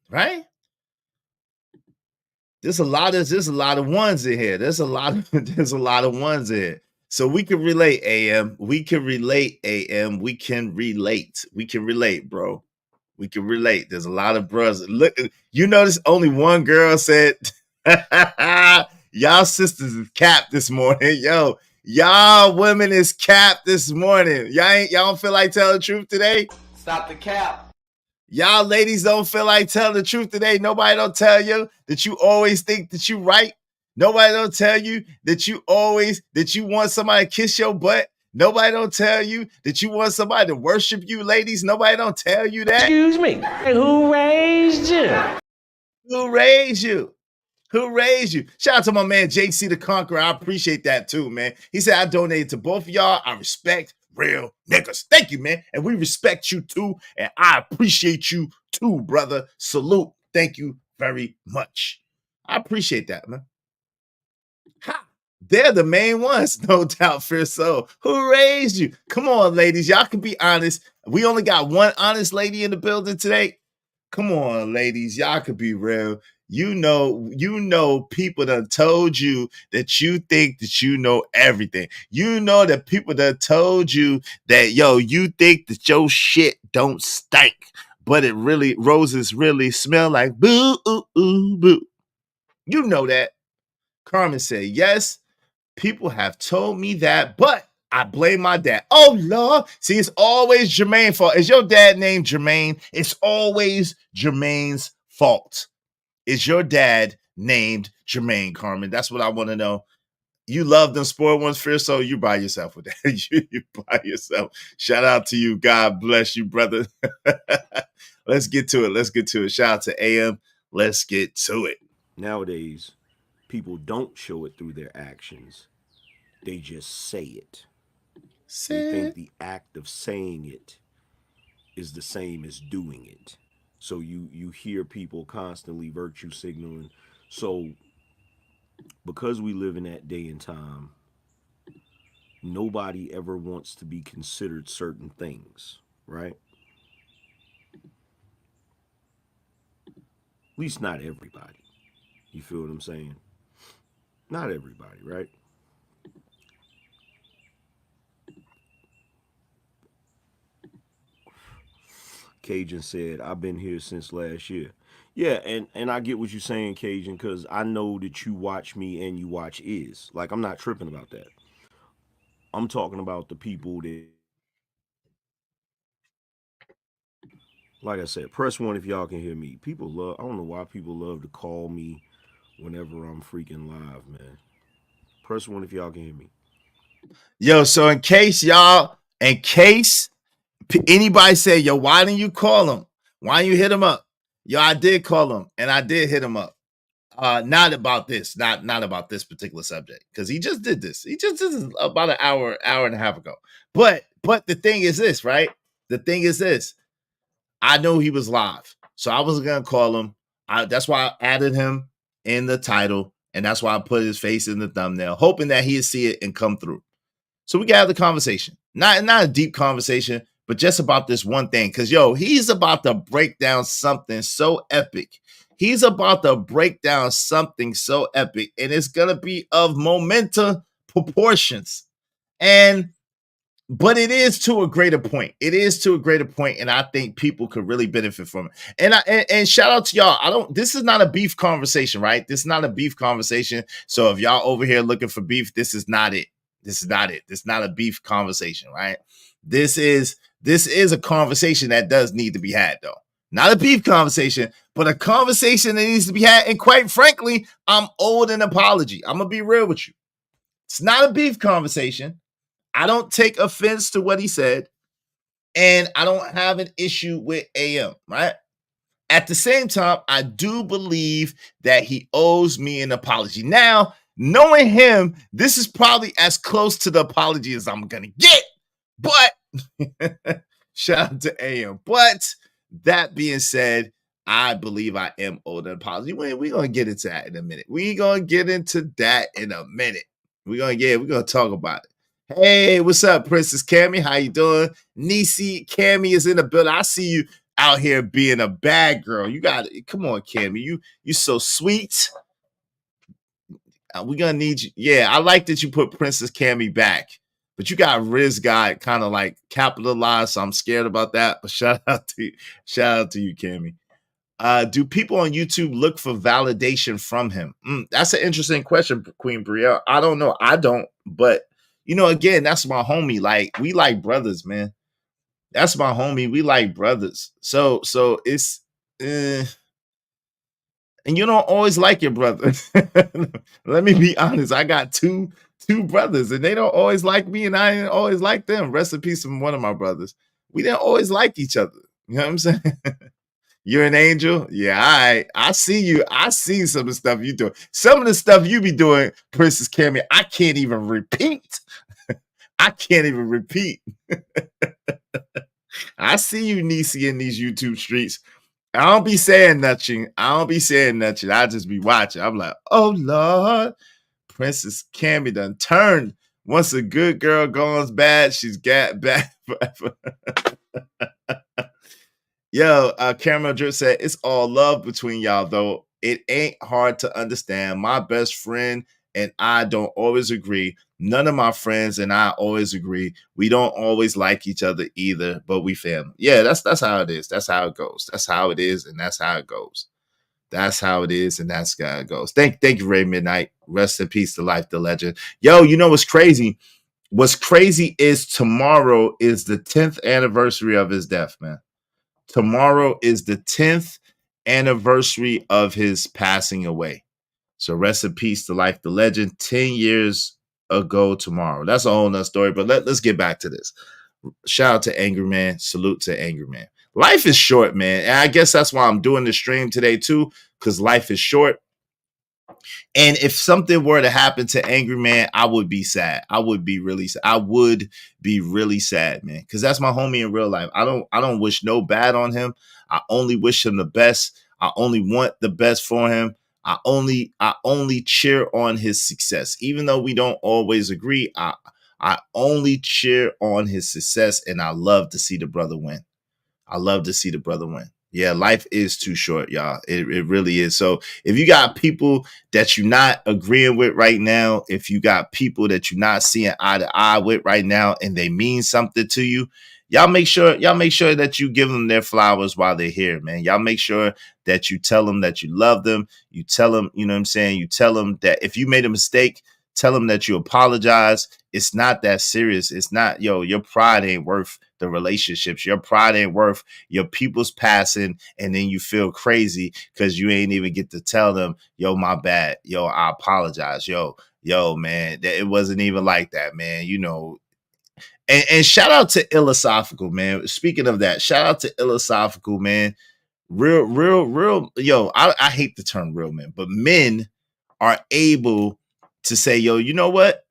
Right? There's a lot of ones in here. There's a lot of ones in here. So we can relate, AM. We can relate, AM. We can relate, bro. We can relate. There's a lot of brothers. Look, you notice only one girl said, y'all sisters is capped this morning. Yo, y'all women is capped this morning. Y'all don't feel like telling the truth today? Stop the cap. Y'all ladies don't feel like telling the truth today. Nobody don't tell you that you always think that you right. Nobody don't tell you that you want somebody to kiss your butt. Nobody don't tell you that you want somebody to worship you, ladies. Nobody don't tell you that. Excuse me. Who raised you? Who raised you? Who raised you? Shout out to my man JC the Conqueror. I appreciate that too, man. He said, I donated to both of y'all. I respect real niggas. Thank you, man. And we respect you too. And I appreciate you too, brother. Salute. Thank you very much. I appreciate that, man. Ha! They're the main ones, no doubt, Fierce Soul. Who raised you? Come on, ladies. Y'all can be honest. We only got one honest lady in the building today. Come on, ladies. Y'all can be real. You know, people done told you that you think that you know everything. You know that people done told you that, yo, you think that your shit don't stink, but roses really smell like boo, ooh, ooh, boo. You know that. Carmen said yes. People have told me that, but I blame my dad. Oh, Lord. See, it's always Jermaine's fault. Is your dad named Jermaine? It's always Jermaine's fault. Is your dad named Jermaine, Carmen? That's what I want to know. You love them sport ones, Fierce, so you by yourself with that. you by yourself. Shout out to you. God bless you, brother. Let's get to it. Let's get to it. Shout out to AM. Let's get to it. Nowadays, people don't show it through their actions. They just say it. They think the act of saying it is the same as doing it. So you hear people constantly virtue signaling. So because we live in that day and time, nobody ever wants to be considered certain things, right? At least not everybody. You feel what I'm saying? Not everybody, right? Cajun said, I've been here since last year. Yeah, and I get what you're saying, Cajun, because I know that you watch me and you watch Iz. Like, I'm not tripping about that. I'm talking about the people that, like I said, press 1 if y'all can hear me. People love, I don't know why people love to call me whenever I'm freaking live, man. Press 1 if y'all can hear me. Yo, so in case anybody say, yo, why didn't you call him? Why didn't you hit him up? Yo, I did call him and I did hit him up. Not about this, not about this particular subject, because he just did this. He just did this about an hour and a half ago. But the thing is this, right? The thing is this. I know he was live, so I wasn't gonna call him. That's why I added him in the title, and that's why I put his face in the thumbnail, hoping that he'd see it and come through. So we can have the conversation. Not a deep conversation, but just about this one thing. Because, yo, he's about to break down something so epic. He's about to break down something so epic, and it's going to be of momentum proportions. But it is to a greater point. It is to a greater point, and I think people could really benefit from it. And shout out to y'all. This is not a beef conversation, right? This is not a beef conversation. So if y'all over here looking for beef, this is not it. This is not it. This is not a beef conversation, right? This is a conversation that does need to be had, though. Not a beef conversation, but a conversation that needs to be had. And quite frankly, I'm owed an apology. I'm going to be real with you. It's not a beef conversation. I don't take offense to what he said, and I don't have an issue with AM, right? At the same time, I do believe that he owes me an apology. Now, knowing him, this is probably as close to the apology as I'm going to get, but shout out to AM. But that being said, I believe I am owed an apology. We're going to get into that in a minute. We're going to get into that in a minute. We're going to talk about it. Hey, what's up, Princess Cammy? How you doing? Niecy, Cammy is in the building. I see you out here being a bad girl. You got it. Come on, Cammy. You so sweet. We're gonna need you. Yeah, I like that you put Princess Cammy back, but you got Riz God kind of like capitalized, so I'm scared about that. But shout out to you, Cammy. Do people on YouTube look for validation from him? That's an interesting question, Queen Brielle. I don't know. I don't, but you know, again, that's my homie. Like, we like brothers, man. That's my homie. We like brothers. So it's and you don't always like your brother. Let me be honest. I got two brothers, and they don't always like me, and I didn't always like them. Rest in peace from one of my brothers. We didn't always like each other. You know what I'm saying? You're an angel? Yeah, I see you. I see some of the stuff you do. Some of the stuff you be doing, Princess Cammy, I can't even repeat. I can't even repeat. I see you, Niecy, in these YouTube streets. I don't be saying nothing. I just be watching. I'm like, oh, Lord. Princess Cammy done turned. Once a good girl goes bad, she's got bad forever. Yo, Caramel Drip said, it's all love between y'all, though. It ain't hard to understand. My best friend and I don't always agree. None of my friends and I always agree. We don't always like each other either, but we family. Yeah, that's how it is. That's how it goes. That's how it is, and that's how it goes. That's how it is, and that's how it goes. Thank you, Ray Midnight. Rest in peace to Life the Legend. Yo, you know what's crazy? What's crazy is tomorrow is the 10th anniversary of his death, man. Tomorrow is the 10th anniversary of his passing away. So rest in peace to Life the Legend. 10 years ago tomorrow. That's a whole nother story, but let's get back to this. Shout out to Angry Man. Salute to Angry Man. Life is short, man. And I guess that's why I'm doing the stream today too, because life is short. And if something were to happen to Angry Man, I would be sad. I would be really sad. I would be really sad, man, because that's my homie in real life. I don't wish no bad on him. I only wish him the best. I only want the best for him. I only cheer on his success. Even though we don't always agree, I only cheer on his success, and I love to see the brother win. I love to see the brother win. Yeah, life is too short, y'all. It really is. So if you got people that you're not agreeing with right now, if you got people that you're not seeing eye to eye with right now, and they mean something to you, y'all make sure that you give them their flowers while they're here, man. Y'all make sure that you tell them that you love them. You tell them, you know what I'm saying? You tell them that if you made a mistake, tell them that you apologize. It's not that serious. It's not, your pride ain't worth the relationships. Your pride ain't worth your people's passing, and then you feel crazy because you ain't even get to tell them, yo, my bad. Yo, I apologize. Yo, man, it wasn't even like that, man. You know, and shout out to Illosophical, man. Speaking of that, shout out to Illosophical, man. Real. Yo, I hate the term real men, but men are able to say, yo, you know what?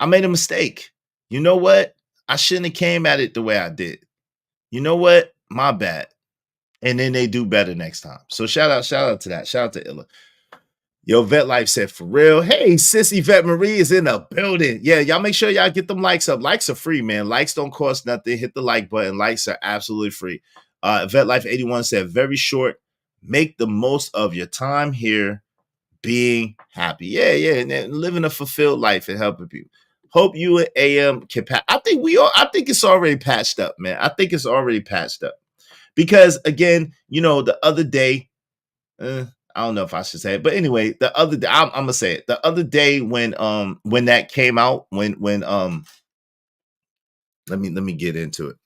I made a mistake. You know what? I shouldn't have came at it the way I did. You know what? My bad. And then they do better next time. So shout out to that. Shout out to Illa. Yo, Vet Life said, for real. Hey, Sissy Vet Marie is in the building. Yeah, y'all make sure y'all get them likes up. Likes are free, man. Likes don't cost nothing. Hit the like button. Likes are absolutely free. Vet Life 81 said, very short. Make the most of your time here being happy. Yeah. And living a fulfilled life and helping people. Hope you and AM can I think it's already patched up, man. I think it's already patched up. Because again, the other day, I don't know if I should say it, but anyway, the other day, I'm gonna say it. The other day when that came out, when let me get into it.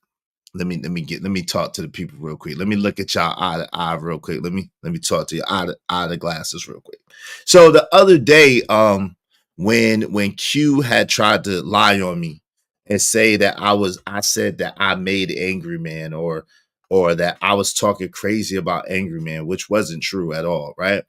Let me talk to the people real quick. Let me look at y'all eye to eye real quick. Let me talk to you eye to glasses real quick. So the other day, when Q had tried to lie on me and say that I said that I made Angry Man or that I was talking crazy about Angry Man, which wasn't true at all, right?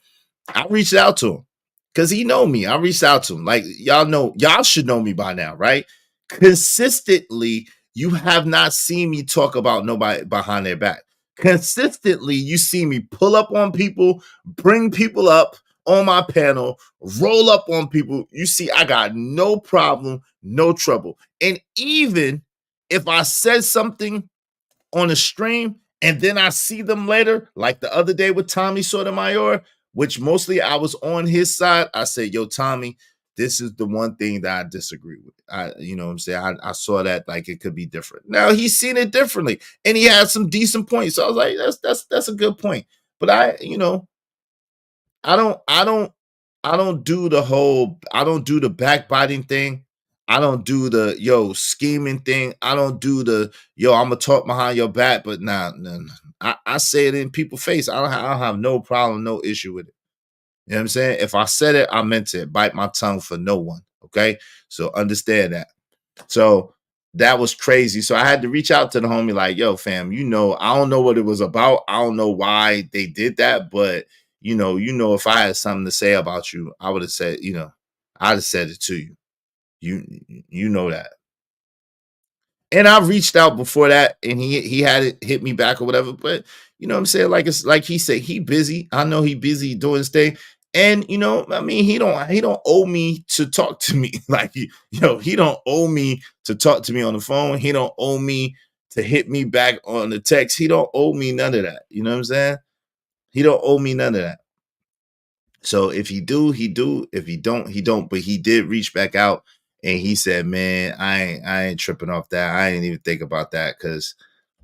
I reached out to him because he know me. I reached out to him. Like, y'all should know me by now, right? Consistently, you have not seen me talk about nobody behind their back. Consistently, you see me pull up on people, bring people up on my panel, roll up on people. You see, I got no problem, no trouble. And even if I said something on the stream and then I see them later, like the other day with Tommy Sotomayor, which mostly I was on his side, I said, yo, Tommy, this is the one thing that I disagree with. You know what I'm saying? I saw that like it could be different. Now he's seen it differently and he had some decent points. So I was like, that's a good point. But I don't do the backbiting thing. I don't do the scheming thing. I don't do the I'm gonna talk behind your back, but nah. I say it in people's face. I don't have no problem, no issue with it. You know what I'm saying? If I said it, I meant it. Bite my tongue for no one. Okay. So understand that. So that was crazy. So I had to reach out to the homie like, yo, fam, I don't know what it was about. I don't know why they did that, but if I had something to say about you, I would have said, I'd have said it to you. You know that. And I reached out before that and he had it hit me back or whatever. But you know what I'm saying? Like it's like he said, he busy. I know he busy doing his thing. And he don't owe me to talk to me. Like he don't owe me to talk to me on the phone. He don't owe me to hit me back on the text. He don't owe me none of that. You know what I'm saying? He don't owe me none of that. So if he do, he do. If he don't, he don't. But he did reach back out and he said, man, I ain't tripping off that. I ain't even think about that because,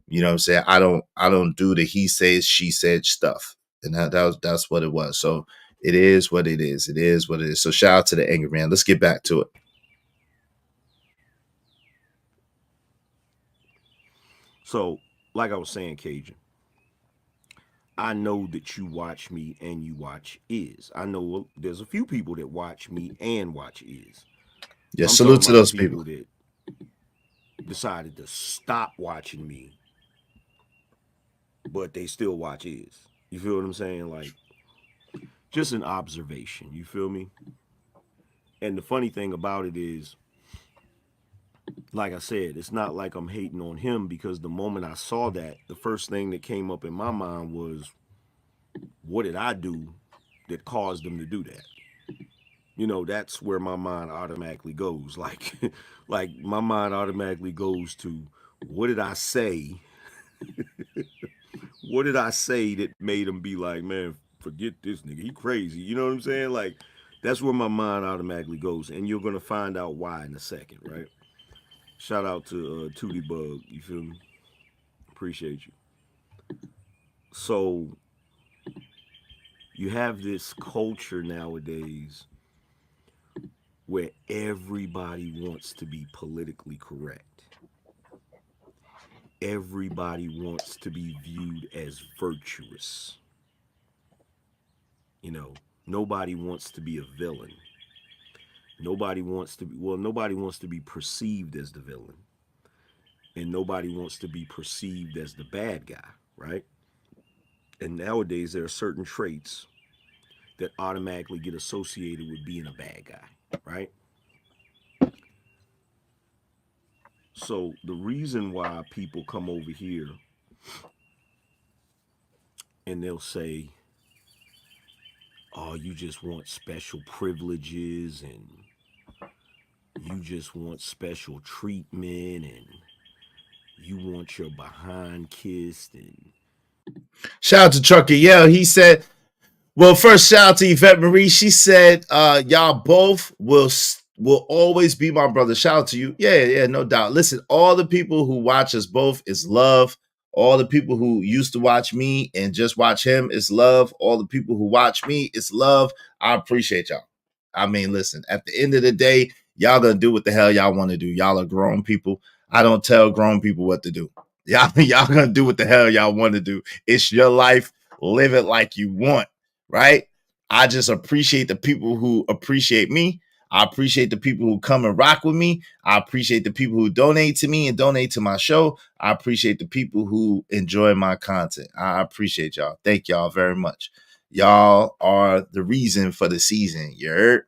you know what I'm saying? I don't do the he says, she said stuff. And that's what it was. So it is what it is. It is what it is. So shout out to the angry man. Let's get back to it. So, like I was saying, Cajun, I know that you watch me and you watch Iz. I know there's a few people that watch me and watch Iz. Yeah, I'm salute talking to about those the people. that decided to stop watching me, but they still watch Iz. You feel what I'm saying? Like, just an observation. You feel me? And the funny thing about it is, like I said, it's not like I'm hating on him, because the moment I saw that, the first thing that came up in my mind was, what did I do that caused them to do that? You know, that's where my mind automatically goes. Like, like my mind automatically goes to, what did I say? What did I say that made them be like, man, forget this nigga, he crazy? You know what I'm saying? Like, that's where my mind automatically goes, and you're gonna find out why in a second, right? Shout out to Tootie Bug, you feel me? Appreciate you. So you have this culture nowadays where everybody wants to be politically correct. Everybody wants to be viewed as virtuous. You know, nobody wants to be a villain. Nobody wants to be perceived as the villain. And nobody wants to be perceived as the bad guy, right? And nowadays there are certain traits that automatically get associated with being a bad guy, right? So the reason why people come over here and they'll say, oh, you just want special privileges and you just want special treatment and you want your behind kissed. And shout out to Trucker Yell. He said, well, first shout out to Yvette Marie. She said, y'all both will always be my brother. Shout out to you. Yeah, no doubt. Listen, all the people who watch us both is love. All the people who used to watch me and just watch him is love. All the people who watch me is love. I appreciate y'all. I mean, listen, at the end of the day, y'all gonna do what the hell y'all want to do. Y'all are grown people. I don't tell grown people what to do. Y'all gonna do what the hell y'all want to do. It's your life. Live it like you want, right? I just appreciate the people who appreciate me. I appreciate the people who come and rock with me. I appreciate the people who donate to me and donate to my show. I appreciate the people who enjoy my content. I appreciate y'all. Thank y'all very much. Y'all are the reason for the season. You heard?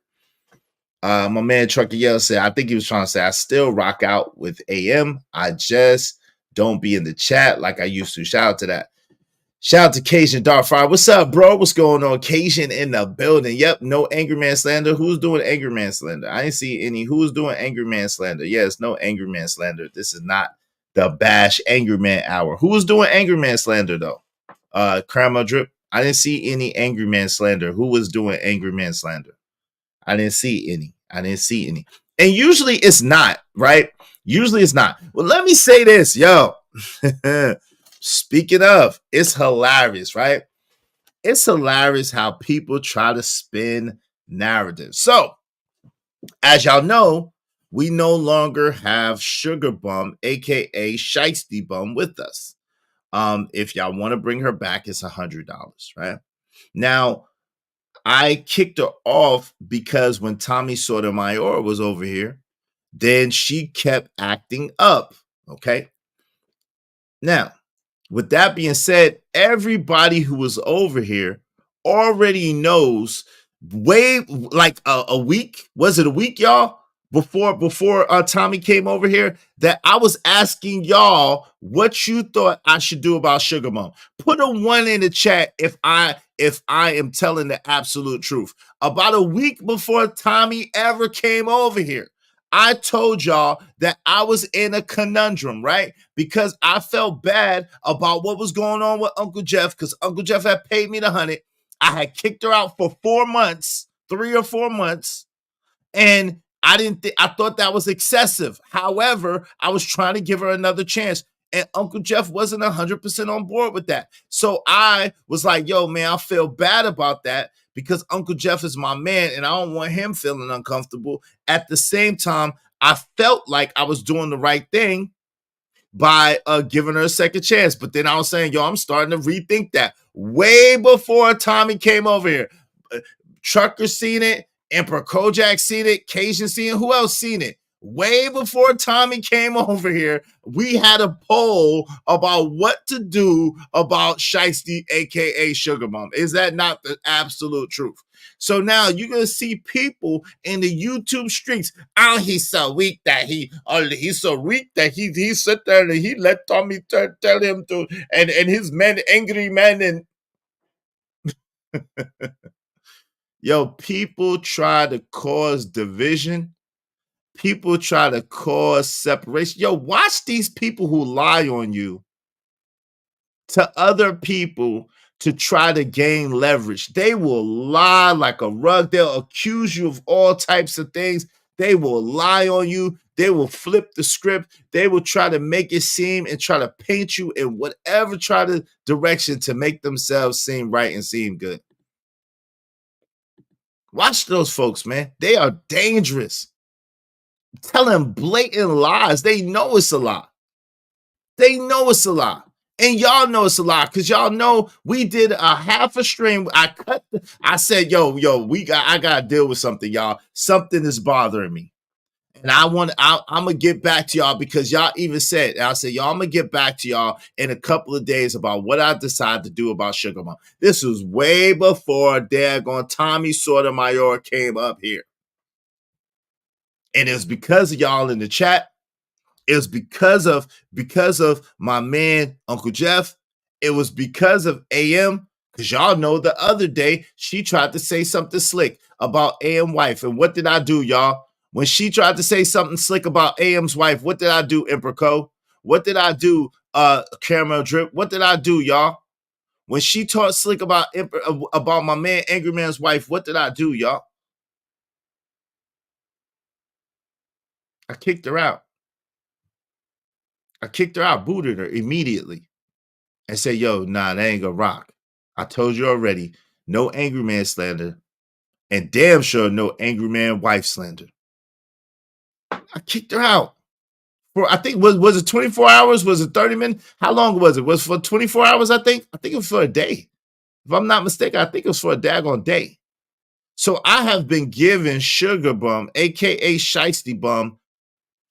My man Trucker Yell said, I think he was trying to say, I still rock out with AM. I just don't be in the chat like I used to. Shout out to that. Shout out to Cajun Darkfire. What's up, bro? What's going on? Cajun in the building. Yep, no Angry Man slander. Who's doing Angry Man slander? I didn't see any. Who's doing Angry Man slander? Yes, no Angry Man slander. This is not the Bash Angry Man hour. Who was doing Angry Man slander, though? Cramo Drip. I didn't see any Angry Man slander. Who was doing Angry Man slander? I didn't see any. And usually it's not, right? Usually it's not. Well, let me say this, yo. Speaking of, it's hilarious, right? It's hilarious how people try to spin narratives. So, as y'all know, we no longer have Sugar Bum, aka Shiesty Bum, with us. If y'all want to bring her back, it's $100, right? Now, I kicked her off because when Tommy Sotomayor was over here, then she kept acting up, okay? Now, with that being said, everybody who was over here already knows way like a week. Was it a week, y'all? Before Tommy came over here, that I was asking y'all what you thought I should do about Sugar Mom. Put a 1 in the chat if I am telling the absolute truth. About a week before Tommy ever came over here, I told y'all that I was in a conundrum, right? Because I felt bad about what was going on with Uncle Jeff, because Uncle Jeff had paid me the 100. I had kicked her out for 4 months, 3 or 4 months, and I thought that was excessive. However, I was trying to give her another chance. And Uncle Jeff wasn't 100% on board with that. So I was like, yo, man, I feel bad about that because Uncle Jeff is my man and I don't want him feeling uncomfortable. At the same time, I felt like I was doing the right thing by giving her a second chance. But then I was saying, yo, I'm starting to rethink that. Way before Tommy came over here. Trucker seen it, Emperor Kojak seen it, Cajun seen it, who else seen it? Way before Tommy came over here, we had a poll about what to do about Shiesty, aka Sugar Mom. Is that not the absolute truth? So now you're gonna see people in the YouTube streets. Oh, he's so weak that he's so weak that he sit there and he let Tommy tell him to, and his men, angry men, and yo, people try to cause division. People try to cause separation. Yo, watch these people who lie on you to other people to try to gain leverage. They will lie like a rug. They'll accuse you of all types of things. They will lie on you. They will flip the script. They will try to make it seem and try to paint you in whatever direction to make themselves seem right and seem good. Watch those folks, man. They are dangerous. Telling blatant lies. They know it's a lie. They know it's a lie. And y'all know it's a lie because y'all know we did a half a stream. I said, yo, I got to deal with something, y'all. Something is bothering me. And I'm going to get back to y'all because y'all even said, I said, y'all, I'm going to get back to y'all in a couple of days about what I decided to do about Sugar Mom. This was way before daggone Tommy Sotomayor came up here. And it's because of y'all in the chat. It was because of my man, Uncle Jeff. It was because of AM. Because y'all know the other day, she tried to say something slick about AM wife. And what did I do, y'all? When she tried to say something slick about AM's wife, what did I do, Emperor Co? What did I do, Caramel Drip? What did I do, y'all? When she talked slick about my man, Angry Man's wife, what did I do, y'all? I kicked her out. Booted her immediately and said, yo, nah, that ain't gonna rock. I told you already, no Angry Man slander and damn sure no Angry Man wife slander. I kicked her out. For I think, was it 24 hours? Was it 30 minutes? How long was it? Was it for 24 hours, I think? I think it was for a day. If I'm not mistaken, I think it was for a daggone day. So I have been giving Sugar Bum, aka Shiesty Bum,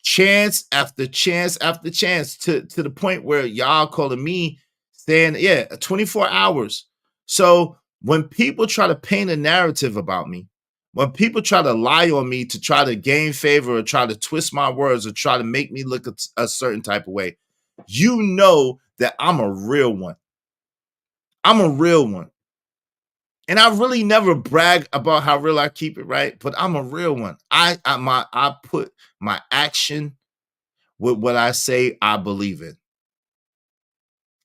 chance after chance after chance to the point where y'all calling me saying, 24 hours. So when people try to paint a narrative about me, when people try to lie on me to try to gain favor or try to twist my words or try to make me look a certain type of way, you know that I'm a real one. I'm a real one. And I really never brag about how real I keep it, right? But I'm a real one. I put my action with what I say I believe in.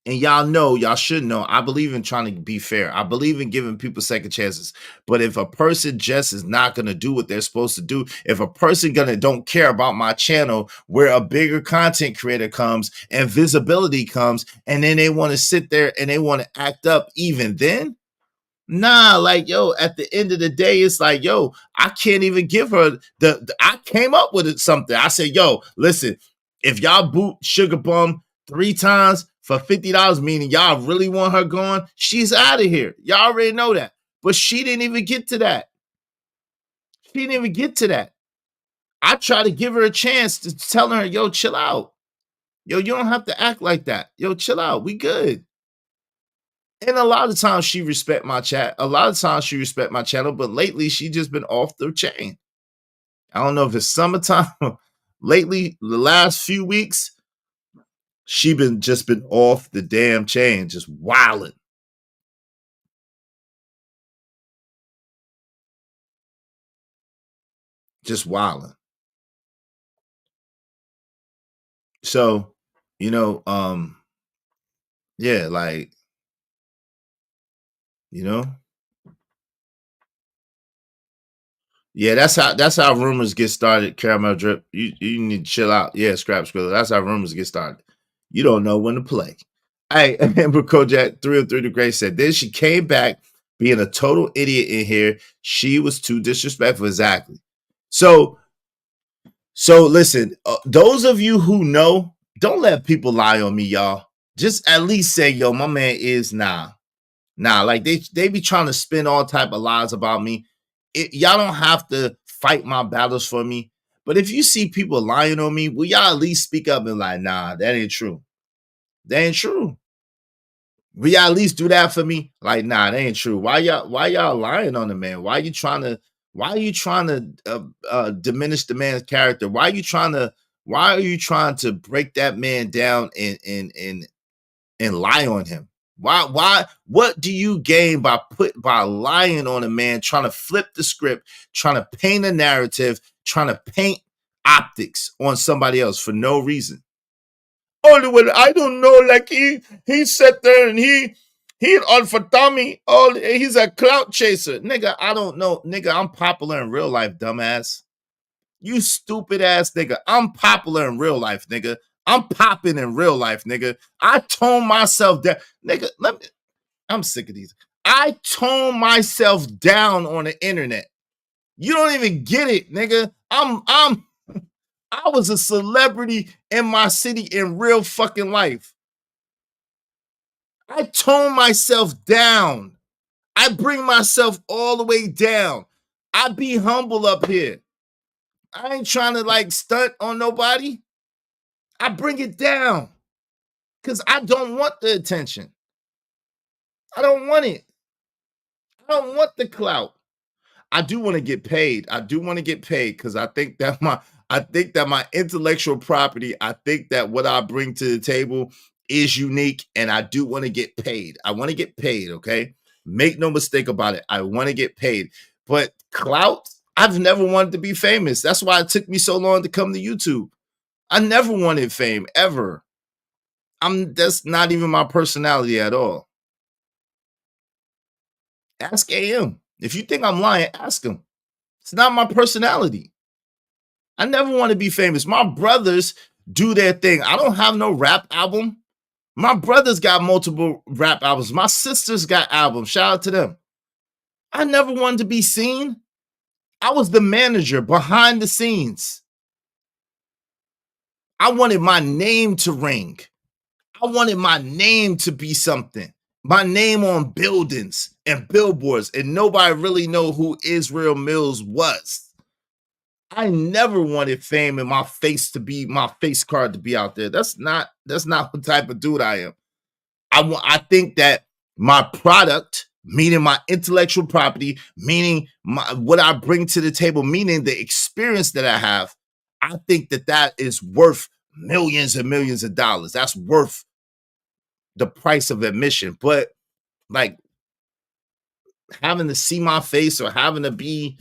And y'all should know, I believe in trying to be fair. I believe in giving people second chances. But if a person just is not going to do what they're supposed to do, if a person don't care about my channel where a bigger content creator comes and visibility comes, and then they want to sit there and they want to act up even then, nah, like, yo, at the end of the day, it's like, yo, I can't even give her I came up with something. I said, yo, listen, if y'all boot Sugar Bum 3 times for $50, meaning y'all really want her gone, she's out of here. Y'all already know that. But she didn't even get to that. I try to give her a chance to tell her, yo, chill out. Yo, you don't have to act like that. Yo, chill out. We good. And a lot of times she respect my chat. A lot of times she respect my channel, but lately she just been off the chain. I don't know if it's summertime. Lately, the last few weeks, she just been off the damn chain, just wilding. Just wilding. So, yeah, like, yeah, that's how rumors get started. Caramel Drip, you need to chill out. Yeah, Scrap Skrilla, that's how rumors get started. You don't know when to play. Hey, Amber Kojak 303 the Great said, then she came back being a total idiot in here. She was too disrespectful. Exactly. So listen, those of you who know, don't let people lie on me, y'all. Just at least say, yo, my man is nah. Like they be trying to spin all type of lies about me. Y'all don't have to fight my battles for me. But if you see people lying on me, will y'all at least speak up and like, nah, that ain't true. That ain't true. Will y'all at least do that for me? Like, nah, that ain't true. Why y'all lying on the man? Why are you trying to diminish the man's character? Why are you trying to break that man down and lie on him? Why what do you gain by lying on a man, trying to flip the script, trying to paint a narrative, trying to paint optics on somebody else for no reason? Only when I don't know, like he sat there and he on for Tommy. Oh, he's a clout chaser. Nigga, I don't know. Nigga, I'm popular in real life, dumbass. You stupid ass nigga. I'm popular in real life, nigga. I'm popping in real life, nigga. I tone myself down. Nigga, I'm sick of these. I tone myself down on the internet. You don't even get it, nigga. I was a celebrity in my city in real fucking life. I tone myself down. I bring myself all the way down. I be humble up here. I ain't trying to like stunt on nobody. I bring it down because I don't want the attention. I don't want it. I don't want the clout. I do want to get paid. I do want to get paid because I think that my intellectual property, I think that what I bring to the table is unique, and I do want to get paid. I want to get paid, okay? Make no mistake about it. I want to get paid. But clout, I've never wanted to be famous. That's why it took me so long to come to YouTube. I never wanted fame, ever. That's not even my personality at all. Ask AM. If you think I'm lying, ask him. It's not my personality. I never want to be famous. My brothers do their thing. I don't have no rap album. My brothers got multiple rap albums. My sisters got albums. Shout out to them. I never wanted to be seen. I was the manager behind the scenes. I wanted my name to ring. I wanted my name to be something. My name on buildings and billboards, and nobody really know who Israel Mills was. I never wanted fame and my face card to be out there. That's not what type of dude I am. I think that my product, meaning my intellectual property, meaning what I bring to the table, meaning the experience that I have, I think that is worth millions and millions of dollars. That's worth the price of admission. But like having to see my face or having to be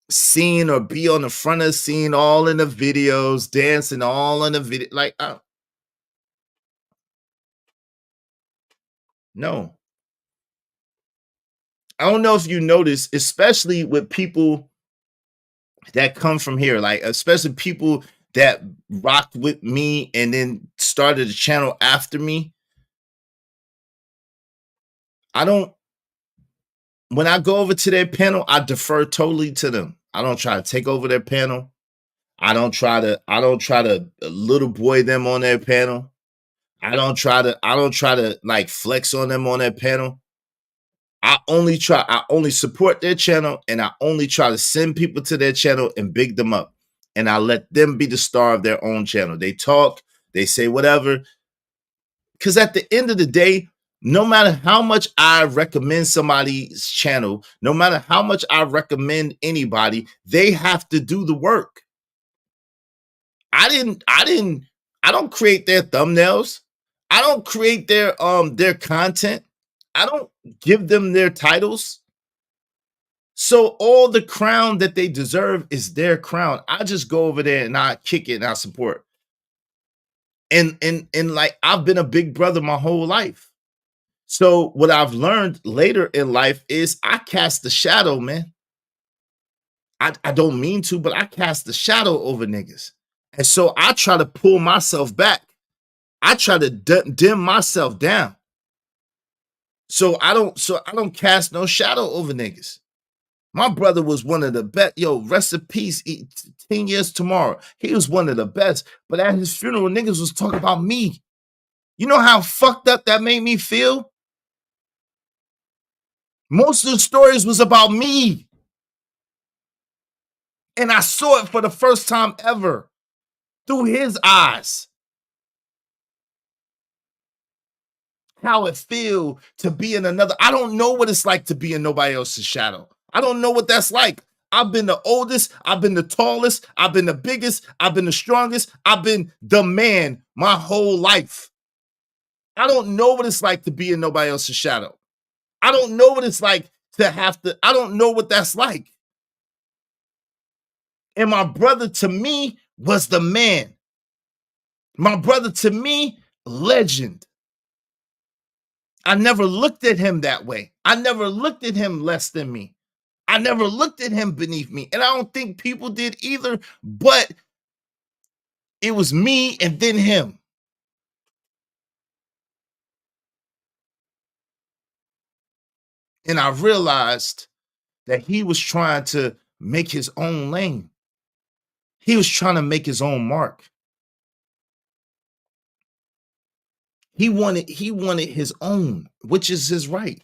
seen or be on the front of the scene, all in the videos, dancing all in the video, like no. I don't know if you notice, especially with people that come from here, like especially people that rocked with me and then started the channel after me. When I go over to their panel, I defer totally to them. I don't try to take over their panel. I don't try to little boy them on their panel. I don't try to like flex on them on their panel. I only support their channel, and I only try to send people to their channel and big them up. And I let them be the star of their own channel. They talk, they say whatever. Because at the end of the day, no matter how much I recommend somebody's channel, no matter how much I recommend anybody, they have to do the work. I don't create their thumbnails. I don't create their content. I don't give them their titles. So all the crown that they deserve is their crown. I just go over there and I kick it and I support. And like I've been a big brother my whole life. So what I've learned later in life is I cast the shadow, man. I don't mean to, but I cast the shadow over niggas. And so I try to pull myself back. I try to dim myself down. So I don't cast no shadow over niggas. My brother was one of the best. Yo, rest in peace. 10 years tomorrow. He was one of the best. But at his funeral, niggas was talking about me. You know how fucked up that made me feel? Most of the stories was about me. And I saw it for the first time ever through his eyes. How it feel to be in another. I don't know what it's like to be in nobody else's shadow. I don't know what that's like. I've been the oldest. I've been the tallest. I've been the biggest. I've been the strongest. I've been the man my whole life. I don't know what it's like to be in nobody else's shadow. I don't know what it's like to have to. I don't know what that's like. And my brother to me was the man. My brother to me, legend. I never looked at him that way. I never looked at him less than me. I never looked at him beneath me. And I don't think people did either, but it was me and then him. And I realized that he was trying to make his own lane. He was trying to make his own mark. He wanted his own, which is his right.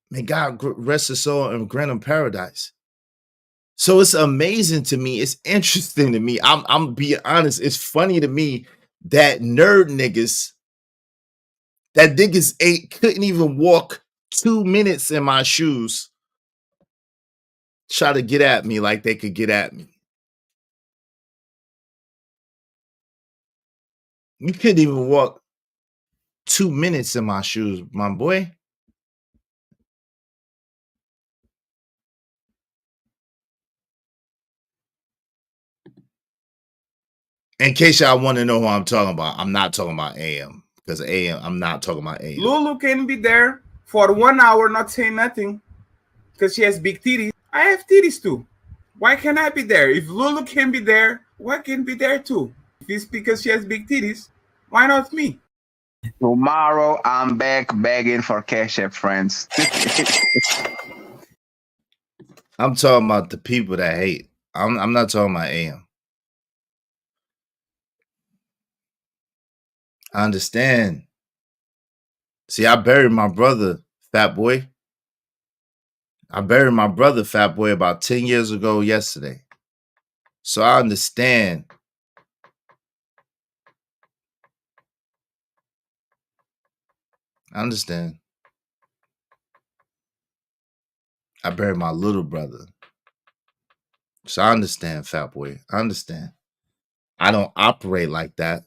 May God rest his soul and grant him paradise. So it's amazing to me. It's interesting to me. I'm being honest. It's funny to me that niggas couldn't even walk 2 minutes in my shoes, try to get at me like they could get at me. You couldn't even walk 2 minutes in my shoes, my boy. In case y'all want to know who I'm talking about, I'm not talking about AM. Because AM, I'm not talking about AM. Lulu can be there for 1 hour not saying nothing because she has big titties. I have titties too. Why can't I be there? If Lulu can be there, why can't be there too? If it's because she has big titties, why not me? Tomorrow I'm back begging for Cash App, friends. I'm talking about the people that hate. I'm not talking about AM. I understand. See, I buried my brother, Fat Boy. I buried my brother, Fat Boy, about 10 years ago yesterday. So I understand. I understand. I buried my little brother. So I understand, Fat Boy. I understand. I don't operate like that.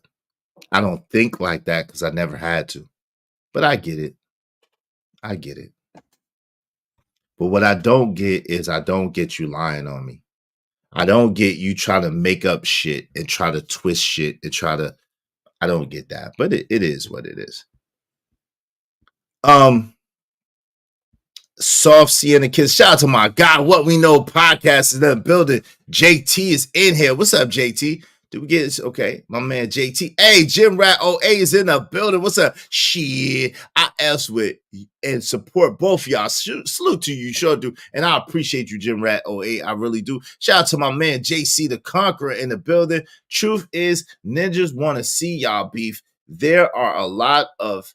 I don't think like that because I never had to. But I get it. I get it. But what I don't get is I don't get you lying on me. I don't get you trying to make up shit and try to twist shit and I don't get that. But it is what it is. Soft Sienna Kids. Shout out to my God, What We Know podcast is in the building. JT is in here. What's up, JT? Did we get this? Okay, my man JT. Hey, Jim Rat OA is in the building. What's up? Shit, I asked with and support both y'all. Salute to you, sure do. And I appreciate you, Jim Rat OA. I really do. Shout out to my man JC the Conqueror in the building. Truth is, ninjas want to see y'all beef. There are a lot of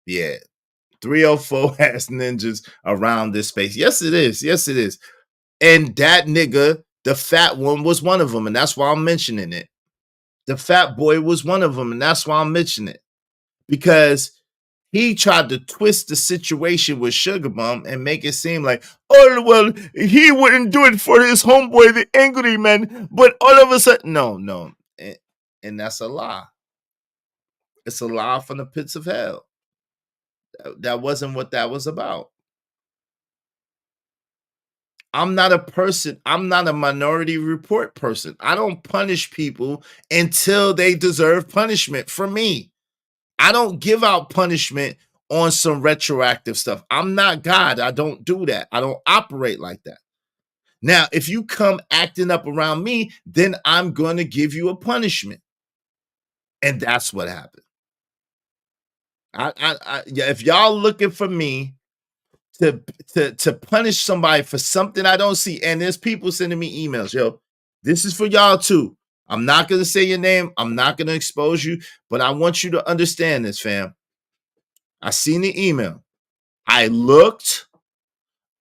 304 ass ninjas around this space. Yes, it is. Yes, it is. And that nigga, the fat one, was one of them, and that's why I'm mentioning it. The fat boy was one of them, and that's why I'm mentioning it. Because he tried to twist the situation with Sugar Bum and make it seem like, oh, well, he wouldn't do it for his homeboy, the angry man, but all of a sudden, no. And that's a lie. It's a lie from the pits of hell. That wasn't what that was about. I'm not a person. I'm not a Minority Report person. I don't punish people until they deserve punishment from me. I don't give out punishment on some retroactive stuff. I'm not God. I don't do that. I don't operate like that. Now, if you come acting up around me, then I'm going to give you a punishment. And that's what happened. Yeah, if y'all looking for me to punish somebody for something I don't see, and there's people sending me emails, yo, this is for y'all too. I'm not gonna say your name, I'm not gonna expose you, but I want you to understand this, fam. I seen the email. I looked.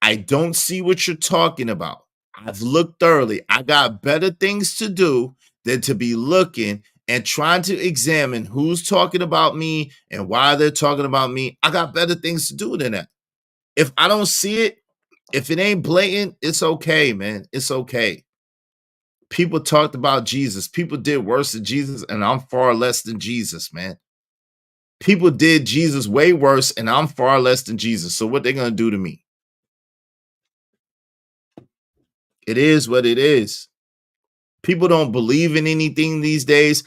I don't see what you're talking about. I've looked thoroughly. I got better things to do than to be looking and trying to examine who's talking about me and why they're talking about me. I got better things to do than that. If I don't see it, if it ain't blatant, it's okay, man. It's okay. People talked about Jesus. People did worse than Jesus, and I'm far less than Jesus, man. People did Jesus way worse, and I'm far less than Jesus. So what they gonna do to me? It is what it is. People don't believe in anything these days.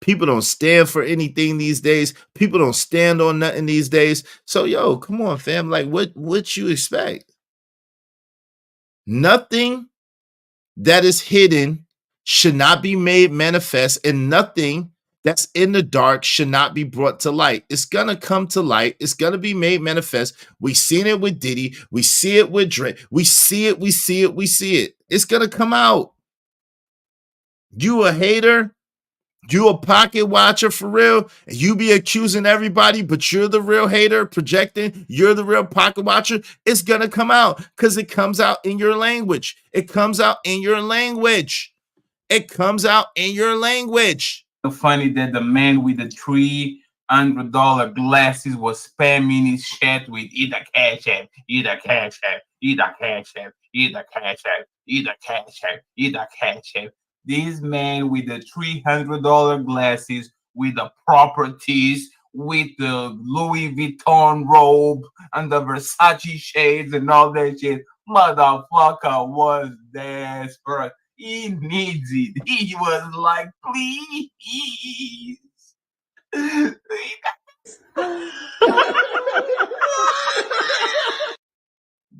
People don't stand for anything these days. People don't stand on nothing these days. So, yo, come on, fam. Like, what you expect? Nothing that is hidden should not be made manifest, and nothing that's in the dark should not be brought to light. It's going to come to light. It's going to be made manifest. We seen it with Diddy. We see it with Drake. We see it. It's going to come out. You a hater? You a pocket watcher for real? And you be accusing everybody, but you're the real hater projecting. You're the real pocket watcher. It's going to come out because it comes out in your language. It comes out in your language. It comes out in your language. So funny that the man with the $300 glasses was spamming his chat with either Cash App, either Cash App, either Cash App, either Cash App, either Cash App, either Cash App. This man with the $300 glasses, with the properties, with the Louis Vuitton robe and the Versace shades and all that shit, motherfucker was desperate. He needs it. He was like, please.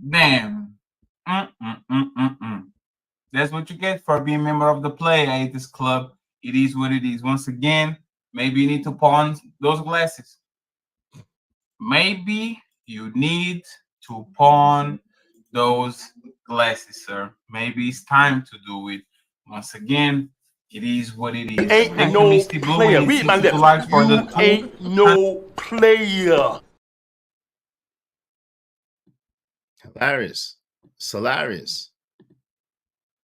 Damn. That's what you get for being a member of the Play Atheist Club. It is what it is. Once again, maybe you need to pawn those glasses. Maybe you need to pawn those glasses, sir. Maybe it's time to do it. Once again, it is what it is. Ain't Thank no you, Misty Blue. player. And Read my Sister lips. Life for You the ain't no player. Hilarious. It's hilarious.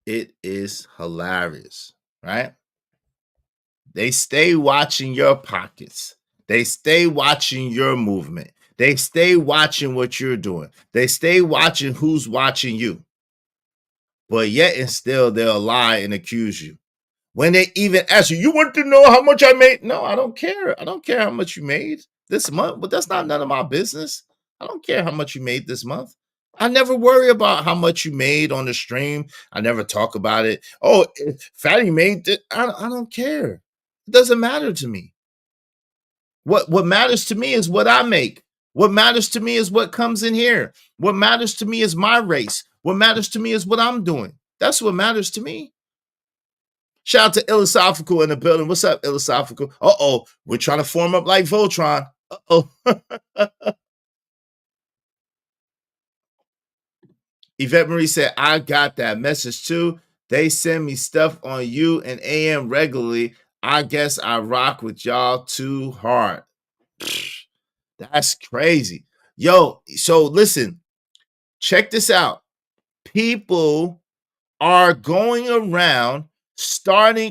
It is hilarious, right? They stay watching your pockets. They stay watching your movement. They stay watching what you're doing. They stay watching who's watching you. But yet and still they'll lie and accuse you. When they even ask you, you want to know how much I made? No, I don't care. I don't care how much you made this month, but that's not none of my business. I don't care how much you made this month. I never worry about how much you made on the stream. I never talk about it. Oh, Fatty made it. I don't care. It doesn't matter to me. What matters to me is what I make. What matters to me is what comes in here. What matters to me is my race. What matters to me is what I'm doing. That's what matters to me. Shout out to Philosophical in the building. What's up, Philosophical? Uh-oh, we're trying to form up like Voltron. Uh-oh. Yvette Marie said, I got that message too. They send me stuff on you and AM regularly. I guess I rock with y'all too hard. That's crazy. Yo, so listen, check this out. People are going around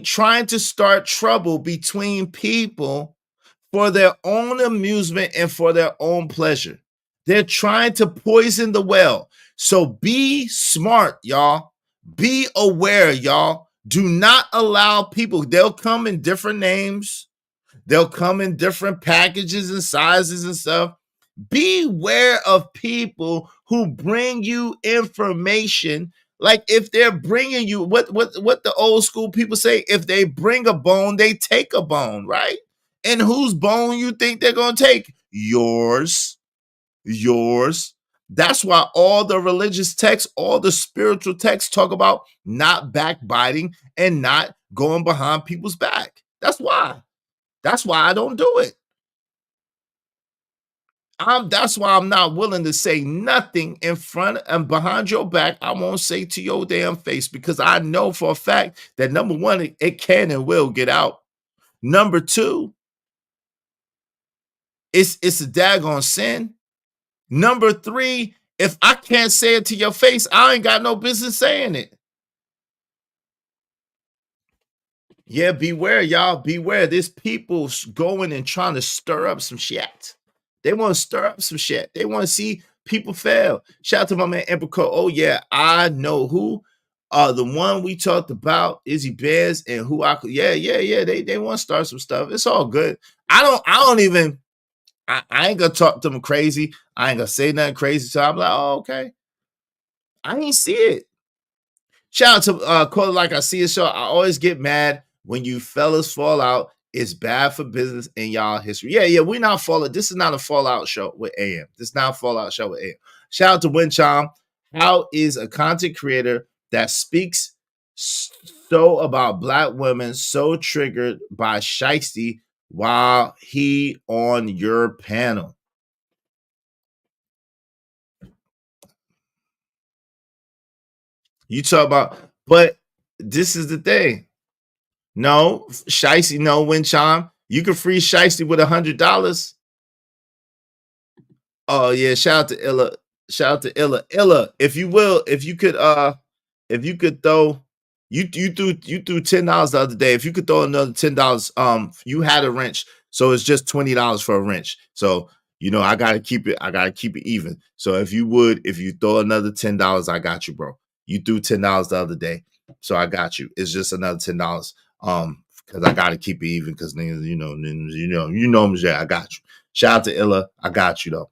trying to start trouble between people for their own amusement and for their own pleasure. They're trying to poison the well. So be smart, y'all. Be aware, y'all. Do not allow people. They'll come in different names. They'll come in different packages and sizes and stuff. Beware of people who bring you information. Like if they're bringing you what the old school people say, if they bring a bone, they take a bone, right? And whose bone you think they're going to take? Yours. That's why all the religious texts, all the spiritual texts talk about not backbiting and not going behind people's back. That's why. That's why I don't do it. That's why I'm not willing to say nothing in front and behind your back. I won't say to your damn face because I know for a fact that number one, it can and will get out. Number two, it's a daggone sin. Number three, if I can't say it to your face, I ain't got no business saying it. Yeah, beware, y'all. Beware. There's people going and trying to stir up some shit. They want to stir up some shit. They want to see people fail. Shout out to my man Emperor Cole. Oh, yeah, I know who. The one we talked about, Izzy Bears, and who I could. Yeah. They want to start some stuff. It's all good. I ain't gonna talk to them crazy. I ain't gonna say nothing crazy. So I'm like, oh, okay. I ain't see it. Shout out to Cole Like I See It Show. I always get mad when you fellas fall out. It's bad for business in y'all history. Yeah, we're not falling. This is not a fallout show with AM. This is not a fallout show with AM. Shout out to Wincham. How is a content creator that speaks so about black women so triggered by Shiesty while he on your panel? You talk about, but this is the thing. No, Shiesty, no, Wincham. You can free Shiesty with $100. Oh yeah, shout out to Illa. Shout out to Illa. Illa, if you could throw, you threw $10 the other day. If you could throw another $10, you had a wrench, so it's just $20 for a wrench. So I gotta keep it even. So if you throw another $10, I got you, bro. You threw $10 the other day, so I got you. It's just another $10. Because I gotta keep it even. Because niggas, yeah, I got you. Shout out to Illa, I got you though.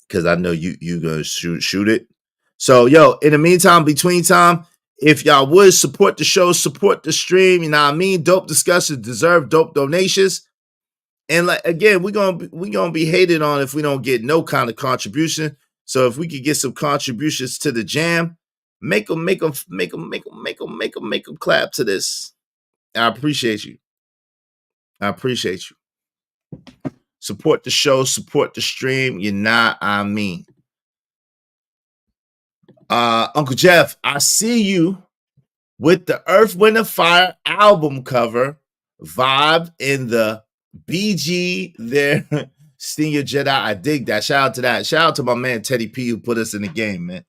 Because I know you gonna shoot it. So in the meantime, between time, if y'all would support the show, support the stream, you know what I mean? Dope discussions deserve dope donations. And like again, we're gonna be hated on if we don't get no kind of contribution. So if we could get some contributions to the jam, make them clap to this. I appreciate you. Support the show, support the stream. You know I mean. Uncle Jeff, I see you with the Earth, Wind & Fire album cover vibe in the BG there. Senior Jedi, I dig that. Shout out to that. Shout out to my man Teddy P who put us in the game, man.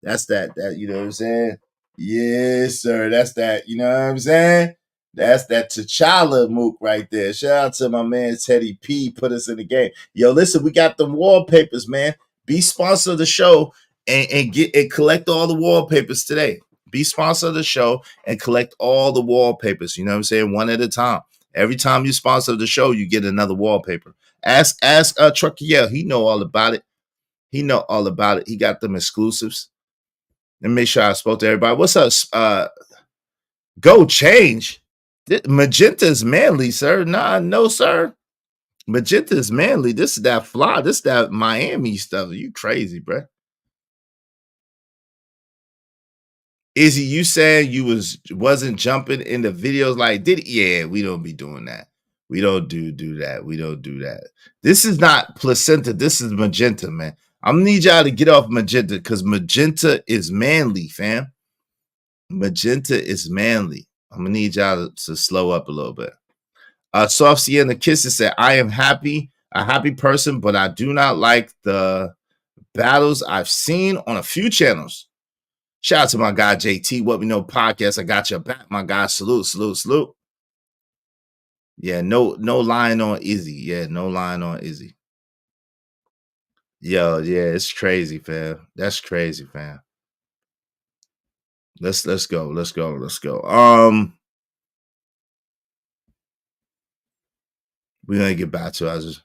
That's that you know what I'm saying? Yes, sir. That's that, you know what I'm saying? That's that T'Challa mook right there. Shout out to my man Teddy P put us in the game. Yo, listen, we got the wallpapers, man. Be sponsor of the show and collect all the wallpapers today. Be sponsor of the show and collect all the wallpapers. You know what I'm saying? One at a time. Every time you sponsor the show, you get another wallpaper. Ask Truckiel. He know all about it. He got them exclusives. Let me make sure I spoke to everybody. What's up? Go change. Magenta is manly, sir. No, sir. Magenta is manly. This is that fly. This is that Miami stuff. You crazy, bro. Izzy, you saying you wasn't jumping in the videos like did it? Yeah, we don't be doing that. We don't do that. We don't do that. This is not placenta. This is magenta, man. I'm gonna need y'all to get off magenta because magenta is manly, fam. Magenta is manly. I'm gonna need y'all to slow up a little bit. Soft Sienna Kisses said, I am a happy person, but I do not like the battles I've seen on a few channels. Shout out to my guy JT, What We Know Podcast. I got your back, my guy. Salute. Yeah, no lying on Izzy. Yeah, no lying on Izzy. Yo, yeah, it's crazy, fam. That's crazy, fam. Let's go. We're gonna get back to us.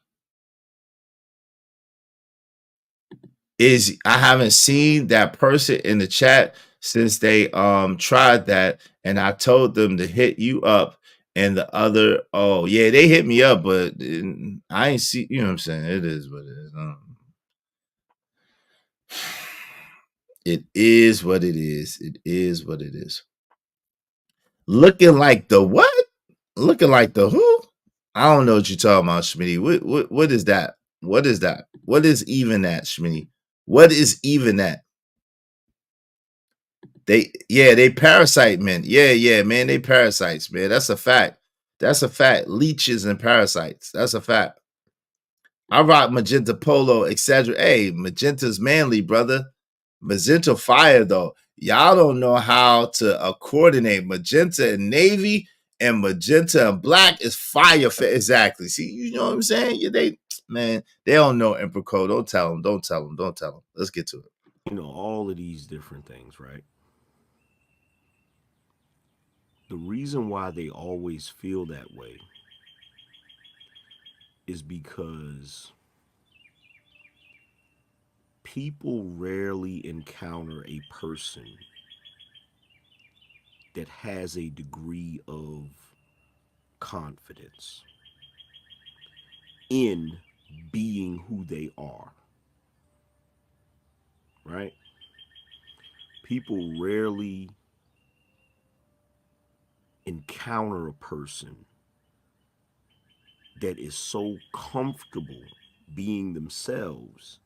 I haven't seen that person in the chat since they tried that, and I told them to hit you up. And the other, oh yeah, they hit me up, but I ain't see. You know what I'm saying? It is what it is. It is what it is. It is what it is. Looking like the what? Looking like the who? I don't know what you're talking about, Schmitty. What is that? What is that? What is even that, Schmitty? What is even that? They parasite men. Yeah, man, they parasites, man. That's a fact. That's a fact. Leeches and parasites. That's a fact. I rock magenta polo, exaggerate. Hey, magenta's manly, brother. Magenta fire, though. Y'all don't know how to coordinate magenta and navy, and magenta and black is fire. Exactly. See, you know what I'm saying? Man, they don't know Emperor Code. Don't tell them. Don't tell them. Don't tell them. Let's get to it. You know, all of these different things, right? The reason why they always feel that way is because people rarely encounter a person that has a degree of confidence in being who they are, right? People rarely encounter a person that is so comfortable being themselves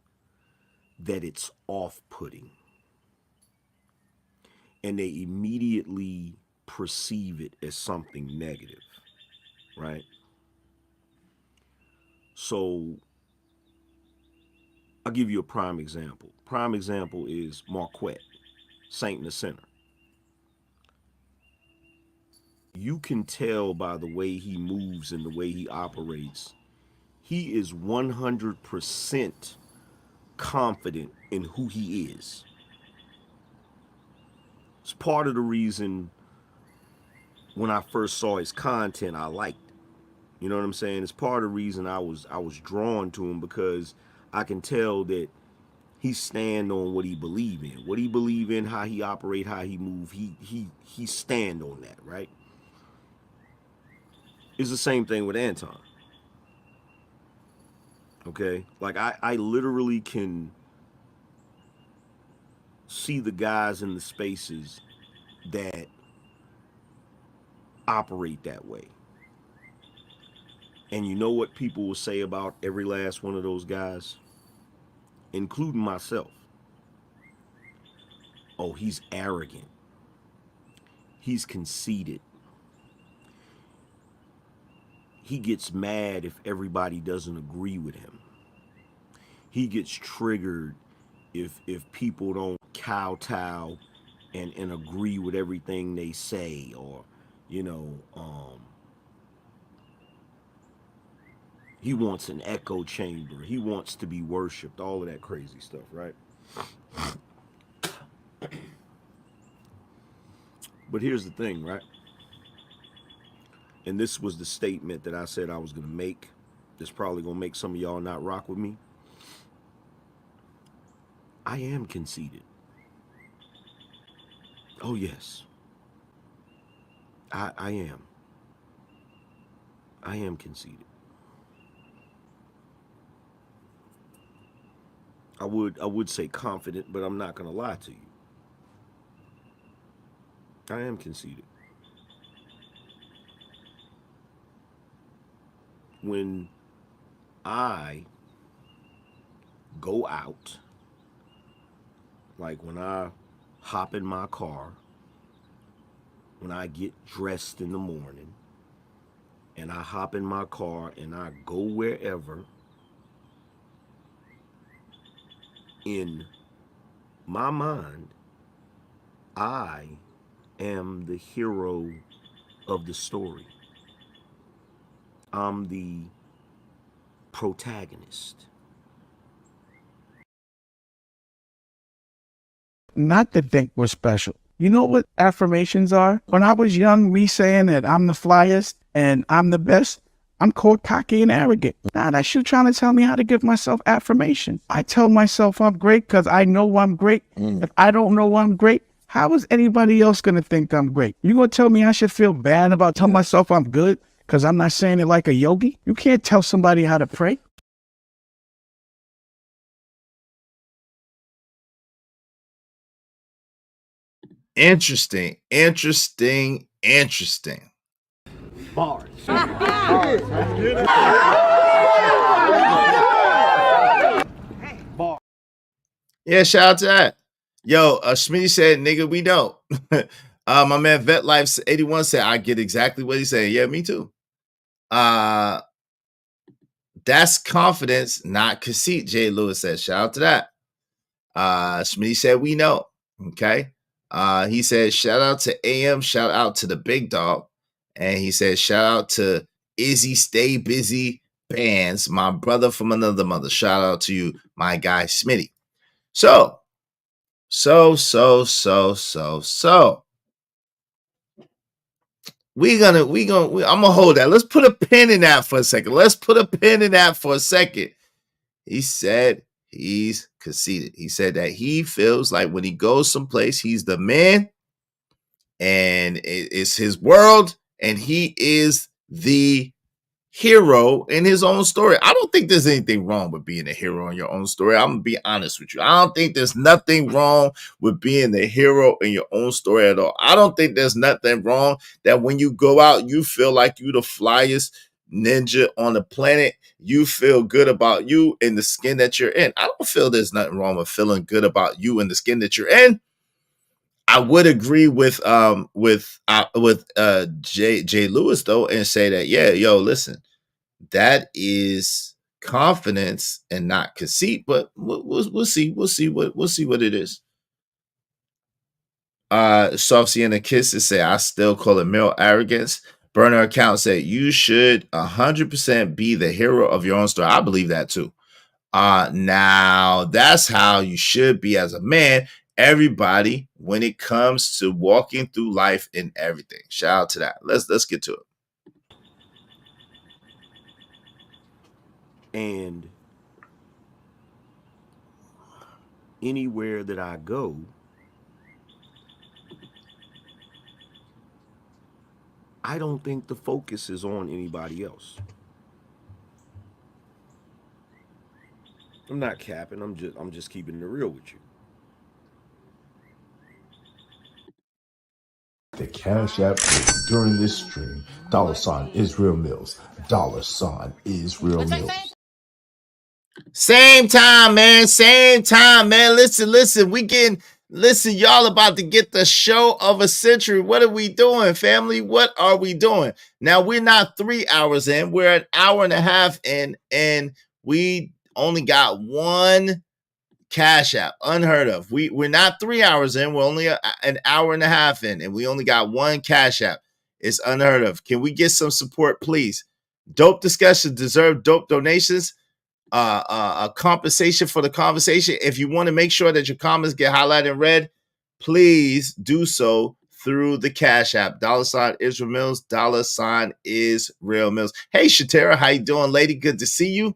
that it's off-putting, and they immediately perceive it as something negative, right? So I'll give you a prime example. Prime example is Marquette, Saint and the Sinner. You can tell by the way he moves and the way he operates, he is 100% confident in who he is. It's part of the reason when I first saw his content, I liked it. You know what I'm saying? It's part of the reason I was drawn to him, because I can tell that he stand on what he believe in. What he believe in, how he operate, how he move, he stand on that, right? It's the same thing with Anton. Okay? Like I literally can see the guys in the spaces that operate that way. And you know what people will say about every last one of those guys, including myself? Oh, he's arrogant. He's conceited. He gets mad if everybody doesn't agree with him. He gets triggered if people don't kowtow and agree with everything they say, or, you know, he wants an echo chamber. He wants to be worshipped. All of that crazy stuff, right? But here's the thing, right? And this was the statement that I said I was going to make. That's probably going to make some of y'all not rock with me. I am conceited. Oh, yes. I am. I am conceited. I would say confident, but I'm not going to lie to you. I am conceited. When I go out, like when I hop in my car, when I get dressed in the morning, and I hop in my car and I go wherever, in my mind, I am the hero of the story. I'm the protagonist. Not to think we're special. You know what affirmations are? When I was young, me saying that I'm the flyest and I'm the best, I'm called cocky and arrogant. Nah, that's you trying to tell me how to give myself affirmation. I tell myself I'm great because I know I'm great. If I don't know I'm great, how is anybody else going to think I'm great? You going to tell me I should feel bad about telling myself I'm good because I'm not saying it like a yogi? You can't tell somebody how to pray. Interesting. Bars. Yeah, shout out to that. Yo, Shmitty said, nigga, we don't. My man Vet Life 81 said, I get exactly what he's saying. Yeah, me too. That's confidence, not conceit. Jay Lewis said, shout out to that. Shmitty said, we know. Okay. He said, shout out to AM, shout out to the big dog. And he said, shout out to Izzy Stay Busy Bands, my brother from another mother. Shout out to you, my guy Smitty. So I'm gonna hold that. Let's put a pin in that for a second. He said he's conceited. He said that he feels like when he goes someplace, he's the man and it's his world and he is the hero in his own story. I don't think there's anything wrong with being a hero in your own story. I'm gonna be honest with you. I don't think there's nothing wrong with being the hero in your own story at all. I don't think there's nothing wrong that when you go out, you feel like you the flyest ninja on the planet. You feel good about you in the skin that you're in. I don't feel there's nothing wrong with feeling good about you in the skin that you're in. I would agree with Jay Lewis though, and say that, yeah, yo, listen, that is confidence and not conceit, but we'll see what it is. Soft Sienna Kisses say, I still call it male arrogance. Burner account said, you should 100% be the hero of your own story. I believe that too. Now that's how you should be as a man. Everybody, when it comes to walking through life and everything. Shout out to that. Let's get to it. And anywhere that I go, I don't think the focus is on anybody else. I'm not capping. I'm just keeping it real with you. The Cash App during this stream, $ Israel Mills, $ Israel Mills. Same time, man. Listen, y'all about to get the show of a century. What are we doing, family? What are we doing? Now, we're not 3 hours in. We're an hour and a half in, and we only got one Cash App. Unheard of. We're not 3 hours in. We're only an hour and a half in, and we only got one Cash App. It's unheard of. Can we get some support, please? Dope discussions deserve dope donations. A compensation for the conversation. If you want to make sure that your comments get highlighted in red, please do so through the Cash App. $ Israel Mills, $ Israel Mills. Hey, Shatera, how you doing, lady? Good to see you.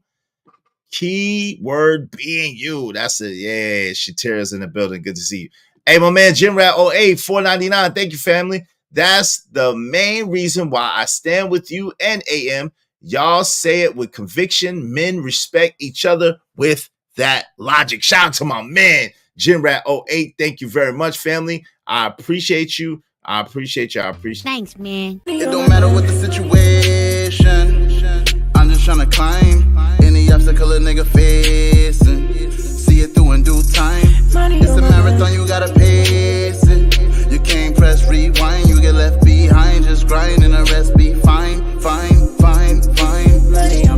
Keyword being you. That's it. Yeah, Shatera's in the building. Good to see you. Hey, my man, Jim Rat 08, $4.99. Thank you, family. That's the main reason why I stand with you and AM. Y'all say it with conviction. Men respect each other with that logic. Shout out to my man, Jim Rat 08. Thank you very much, family. I appreciate you. Thanks, man. It don't matter what the situation. I'm just trying to climb any obstacle a nigga facing. See it through in due time. It's a marathon, you gotta pace it. You can't press rewind, you get left behind. Just grind and the rest be fine.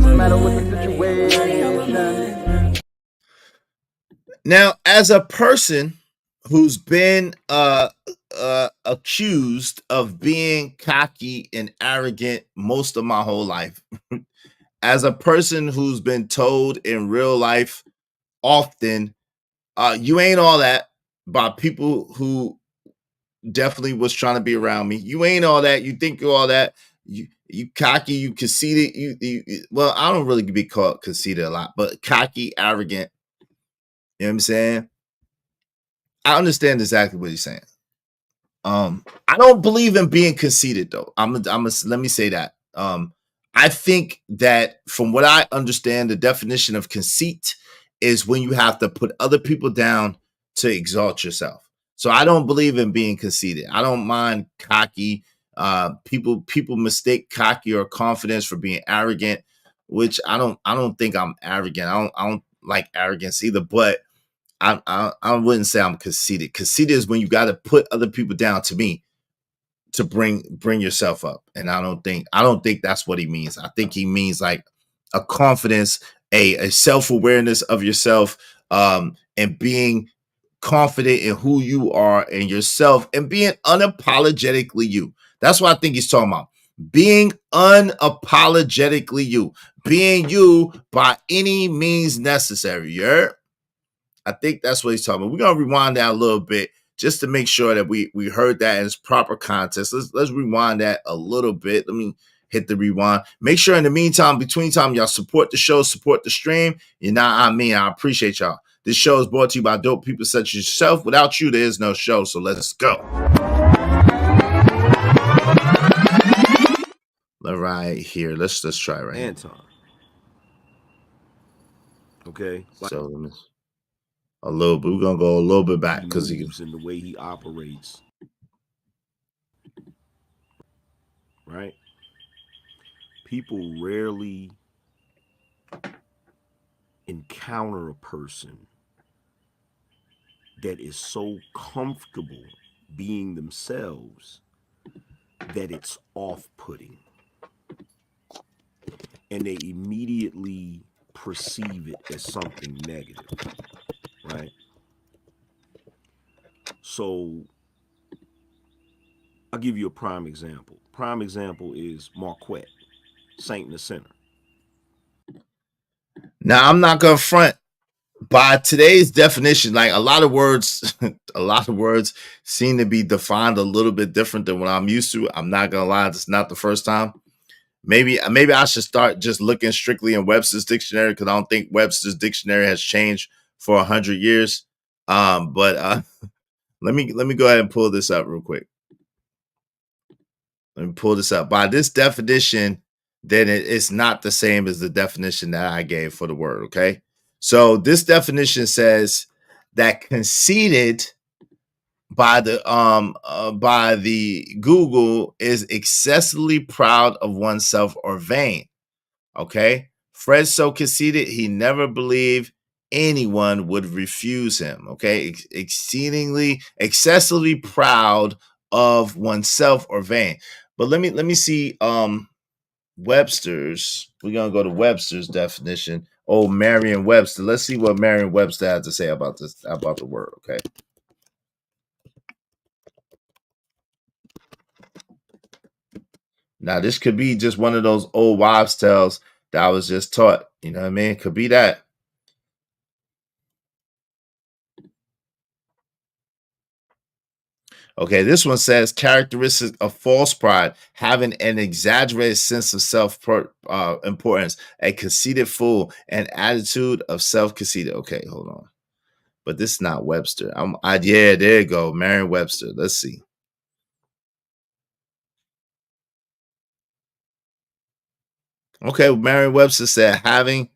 No matter what the situation. Now, as a person who's been accused of being cocky and arrogant most of my whole life, as a person who's been told in real life often, you ain't all that, by people who definitely was trying to be around me. You ain't all that. You think you're all that. You cocky, you conceited. Well, I don't really be called conceited a lot, but cocky, arrogant. You know what I'm saying? I understand exactly what he's saying. I don't believe in being conceited though. Let me say that. I think that from what I understand, the definition of conceit is when you have to put other people down to exalt yourself. So I don't believe in being conceited. I don't mind cocky. People mistake cocky or confidence for being arrogant, which I don't think I'm arrogant. I don't like arrogance either, but I wouldn't say I'm conceited. Conceited is when you got to put other people down to me to bring yourself up. And I don't think that's what he means. I think he means like a confidence, a self-awareness of yourself, and being confident in who you are and yourself and being unapologetically you. That's what I think he's talking about. Being unapologetically you. Being you by any means necessary. Yeah. I think that's what he's talking about. We're gonna rewind that a little bit just to make sure that we heard that in its proper context. Let's rewind that a little bit. Let me hit the rewind. Make sure in the meantime, between time, y'all support the show, support the stream. You know what I mean? I appreciate y'all. This show is brought to you by dope people such as yourself. Without you, there is no show. So let's go. All right, here. Let's try right here. Anton. Okay. So let me a little bit. We're gonna go a little bit back because he moves in the way he operates. Right? People rarely encounter a person that is so comfortable being themselves that it's off-putting. And they immediately perceive it as something negative. Right? So I'll give you a prime example. Prime example is Marquette, Saint and the Sinner. Now I'm not gonna front. By today's definition, like a lot of words seem to be defined a little bit different than what I'm used to. I'm not gonna lie, it's not the first time. Maybe I should start just looking strictly in Webster's dictionary because I don't think Webster's dictionary has changed for 100 years. But let me go ahead and pull this up real quick. Let me pull this up. By this definition, then it's not the same as the definition that I gave for the word. Okay. So this definition says that conceited by the Google is excessively proud of oneself or vain. Okay. Fred's so conceited he never believed anyone would refuse him. Okay. Excessively proud of oneself or vain. But let me see Webster's. We're gonna go to Webster's definition. Oh, Merriam-Webster. Let's see what Merriam-Webster had to say about this, about the word. Okay. Now, this could be just one of those old wives' tales that I was just taught. You know what I mean? It could be that. Okay, this one says characteristics of false pride, having an exaggerated sense of self-importance, a conceited fool, an attitude of self-conceited. Okay, hold on. But this is not Webster. Yeah, there you go. Merriam-Webster. Let's see. Okay, Merriam-Webster said having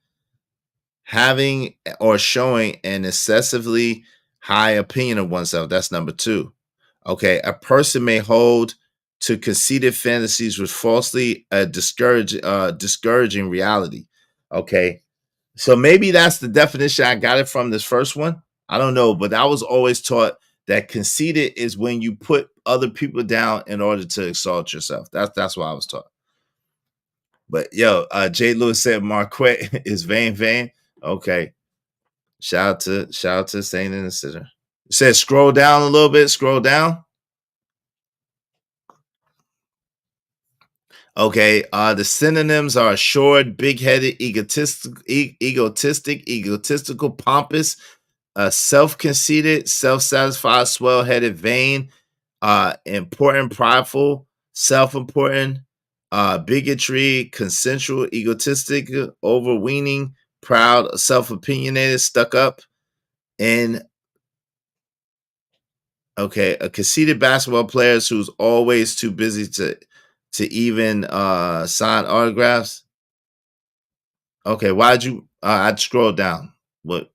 or showing an excessively high opinion of oneself. That's number 2. Okay, a person may hold to conceited fantasies with falsely discouraging reality. Okay, so maybe that's the definition. I got it from this first one. I don't know, but I was always taught that conceited is when you put other people down in order to exalt yourself. That's what I was taught. But yo, Jay Lewis said Marquette is vain. Okay, shout out to Saint and the Sinner. It says scroll down a little bit. Scroll down. Okay, the synonyms are assured, big-headed, egotistical, pompous, self-conceited, self-satisfied, swell-headed, vain, important, prideful, self-important, bigotry, consensual, egotistic, overweening, proud, self-opinionated, stuck up, and okay, a conceited basketball player who's always too busy to even sign autographs. Okay, why'd you I'd scroll down. What?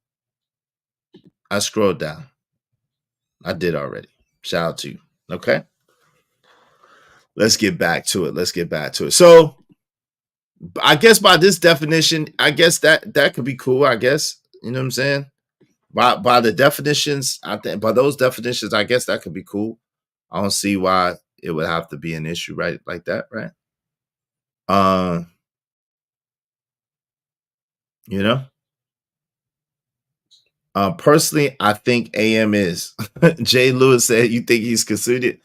I scrolled down. I did already. Shout out to you. Okay. let's get back to it. So I guess by this definition, I guess that could be cool. I guess, you know what I'm saying? By the definitions, I think by those definitions, I guess that could be cool. I don't see why it would have to be an issue, right? Like that, right? You know? Personally, I think AM is. Jay Lewis said, you think he's conceited?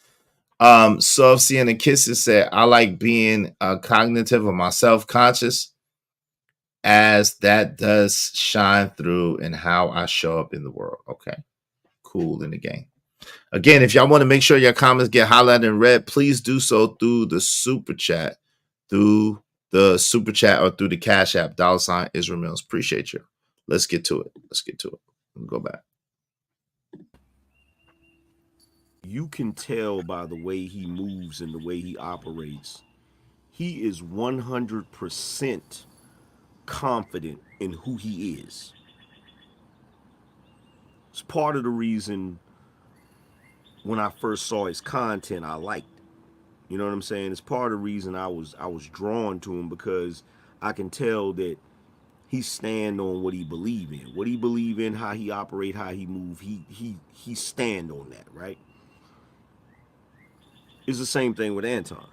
Soft Seeing and Kisses said, I like being cognitive of my self-conscious, as that does shine through in how I show up in the world. Okay, cool in the game. Again, if y'all want to make sure your comments get highlighted and read, please do so through the super chat, or through the Cash App, $ Israel Mills. Appreciate you. Let's get to it. Let me go back. You can tell by the way he moves and the way he operates. He is 100% confident in who he is. It's part of the reason when I first saw his content, I liked. You know what I'm saying? It's part of the reason I was drawn to him, because I can tell that he stand on what he believe in. What he believe in, how he operate, how he move, he stand on that, right? It's the same thing with Anton.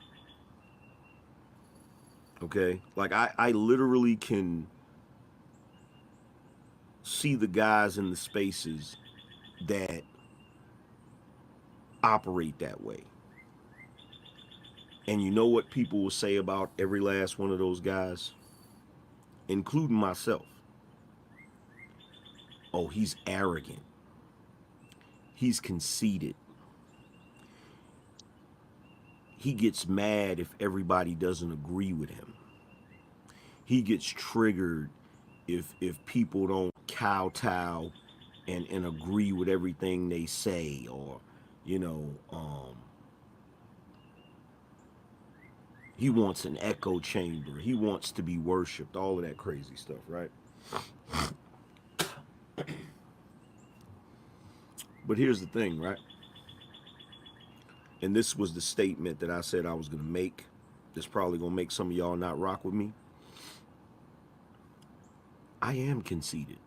Okay? Like I literally can see the guys in the spaces that operate that way. And you know what people will say about every last one of those guys, including myself? Oh, he's arrogant. He's conceited. He gets mad if everybody doesn't agree with him. He gets triggered if people don't kowtow and agree with everything they say, or, you know, he wants an echo chamber. He wants to be worshipped. All of that crazy stuff, right? But here's the thing, right? And this was the statement that I said I was going to make. That's probably going to make some of y'all not rock with me. I am conceited.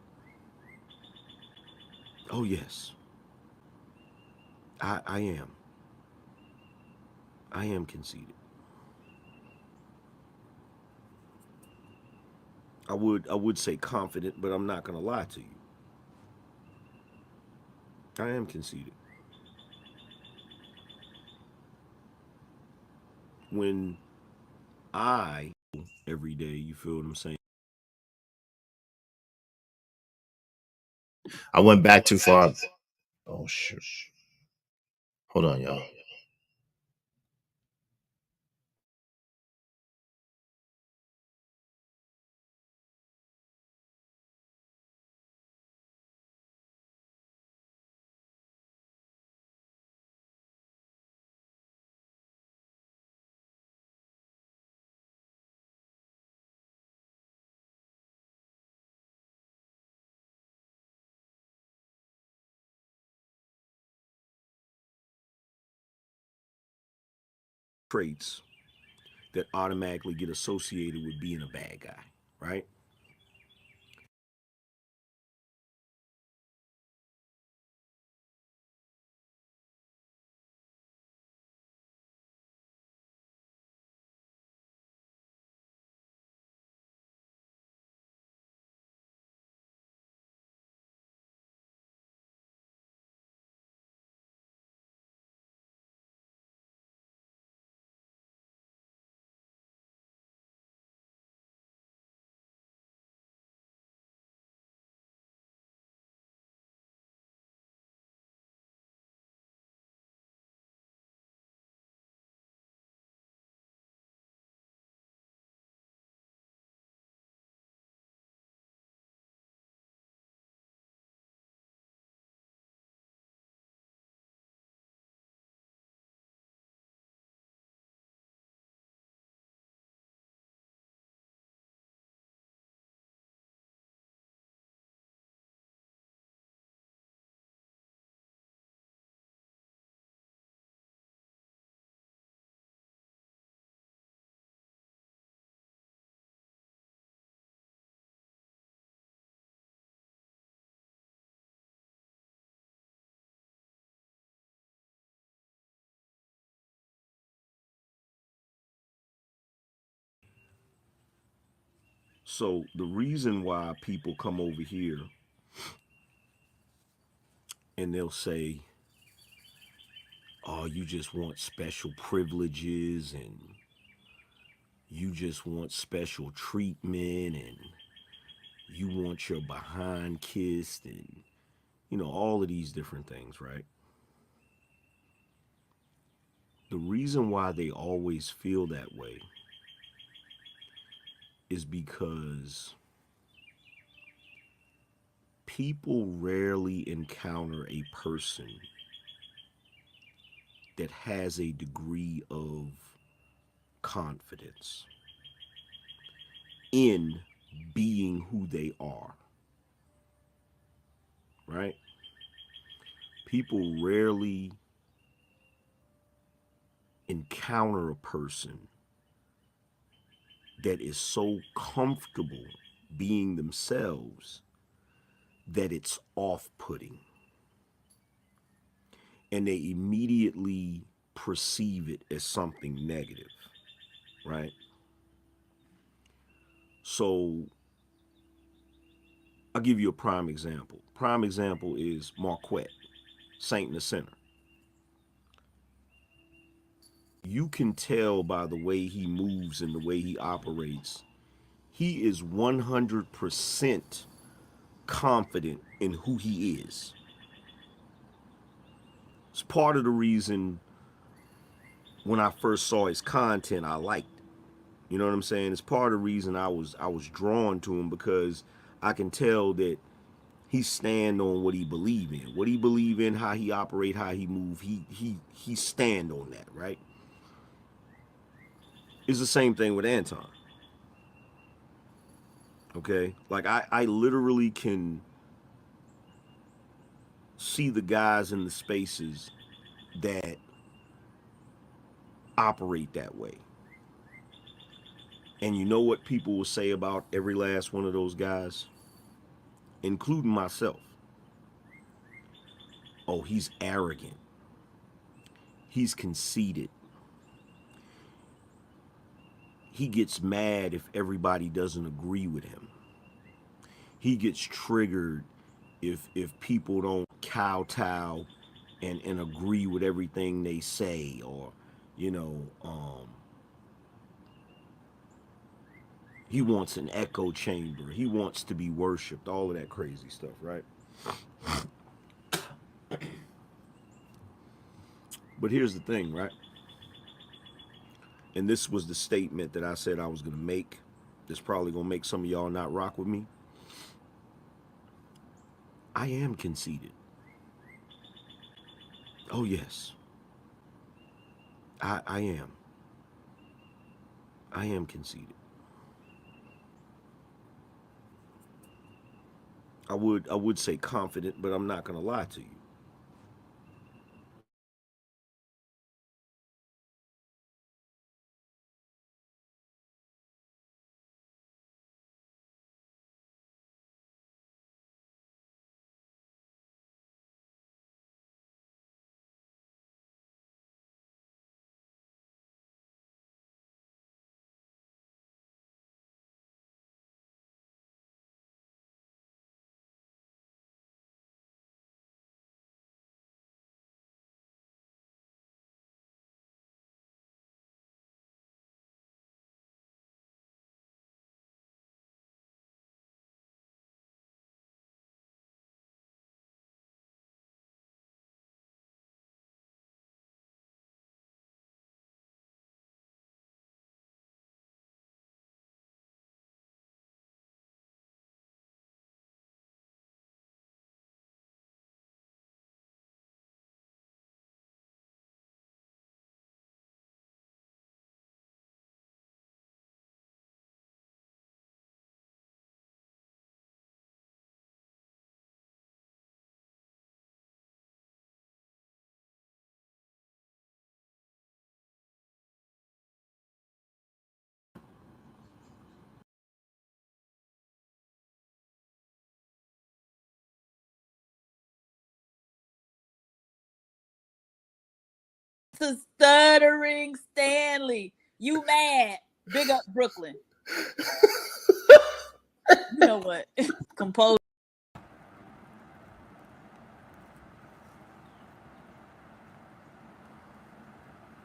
Oh, yes. I am. I am conceited. I would say confident, but I'm not going to lie to you. I am conceited. When every day, you feel what I'm saying? I went back too far. Oh, shit. Hold on, y'all. Traits that automatically get associated with being a bad guy, right? So the reason why people come over here and they'll say, oh, you just want special privileges and you just want special treatment and you want your behind kissed and, you know, all of these different things, right? The reason why they always feel that way is because people rarely encounter a person that has a degree of confidence in being who they are, right? People rarely encounter a person that is so comfortable being themselves that it's off-putting, and they immediately perceive it as something negative, right? So I'll give you a prime example. Prime example is Marquette, Saint and the Sinner. You can tell by the way he moves and the way he operates, he is 100% confident in who he is. It's part of the reason when I first saw his content, I liked it. You know what I'm saying? It's part of the reason I was drawn to him, because I can tell that he stand on what he believe in. What he believe in, how he operate, how he move, he stand on that, right? It's the same thing with Anton. Okay? Like I literally can see the guys in the spaces that operate that way. And you know what people will say about every last one of those guys, including myself? Oh, he's arrogant. He's conceited. He gets mad if everybody doesn't agree with him. He gets triggered if people don't kowtow and agree with everything they say, or, you know, he wants an echo chamber. He wants to be worshipped. All of that crazy stuff, right? But here's the thing, right? And this was the statement that I said I was going to make. That's probably going to make some of y'all not rock with me. I am conceited. Oh, yes. I am. I am conceited. I would say confident, but I'm not going to lie to you. To Stuttering Stanley. You mad. Big up Brooklyn. You know what? Compose.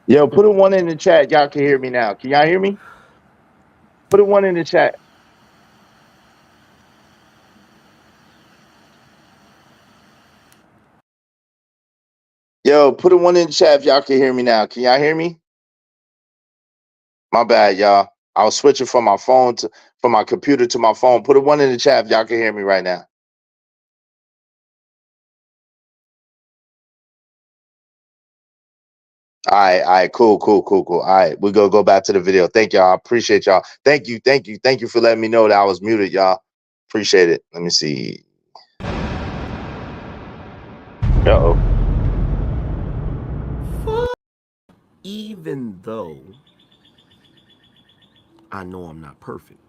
Yo, put a one in the chat. Y'all can hear me now. Can y'all hear me? Put a one in the chat. Yo, put a one in the chat if y'all can hear me now. Can y'all hear me? My bad, y'all. I was switching from my phone from my computer to my phone. Put a one in the chat if y'all can hear me right now. All right, cool. All right, we're gonna go back to the video. Thank y'all. I appreciate y'all. Thank you for letting me know that I was muted, y'all. Appreciate it. Let me see. Uh-oh. Even though I know I'm not perfect.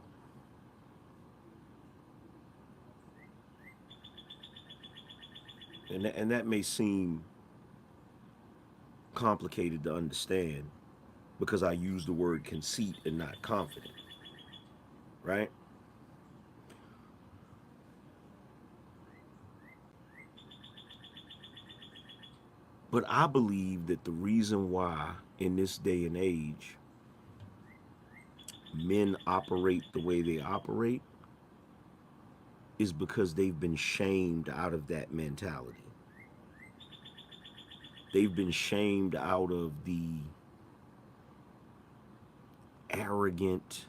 And that may seem complicated to understand because I use the word conceit and not confident, right? But I believe that the reason why in this day and age men operate the way they operate is because they've been shamed out of that mentality. They've been shamed out of the arrogant,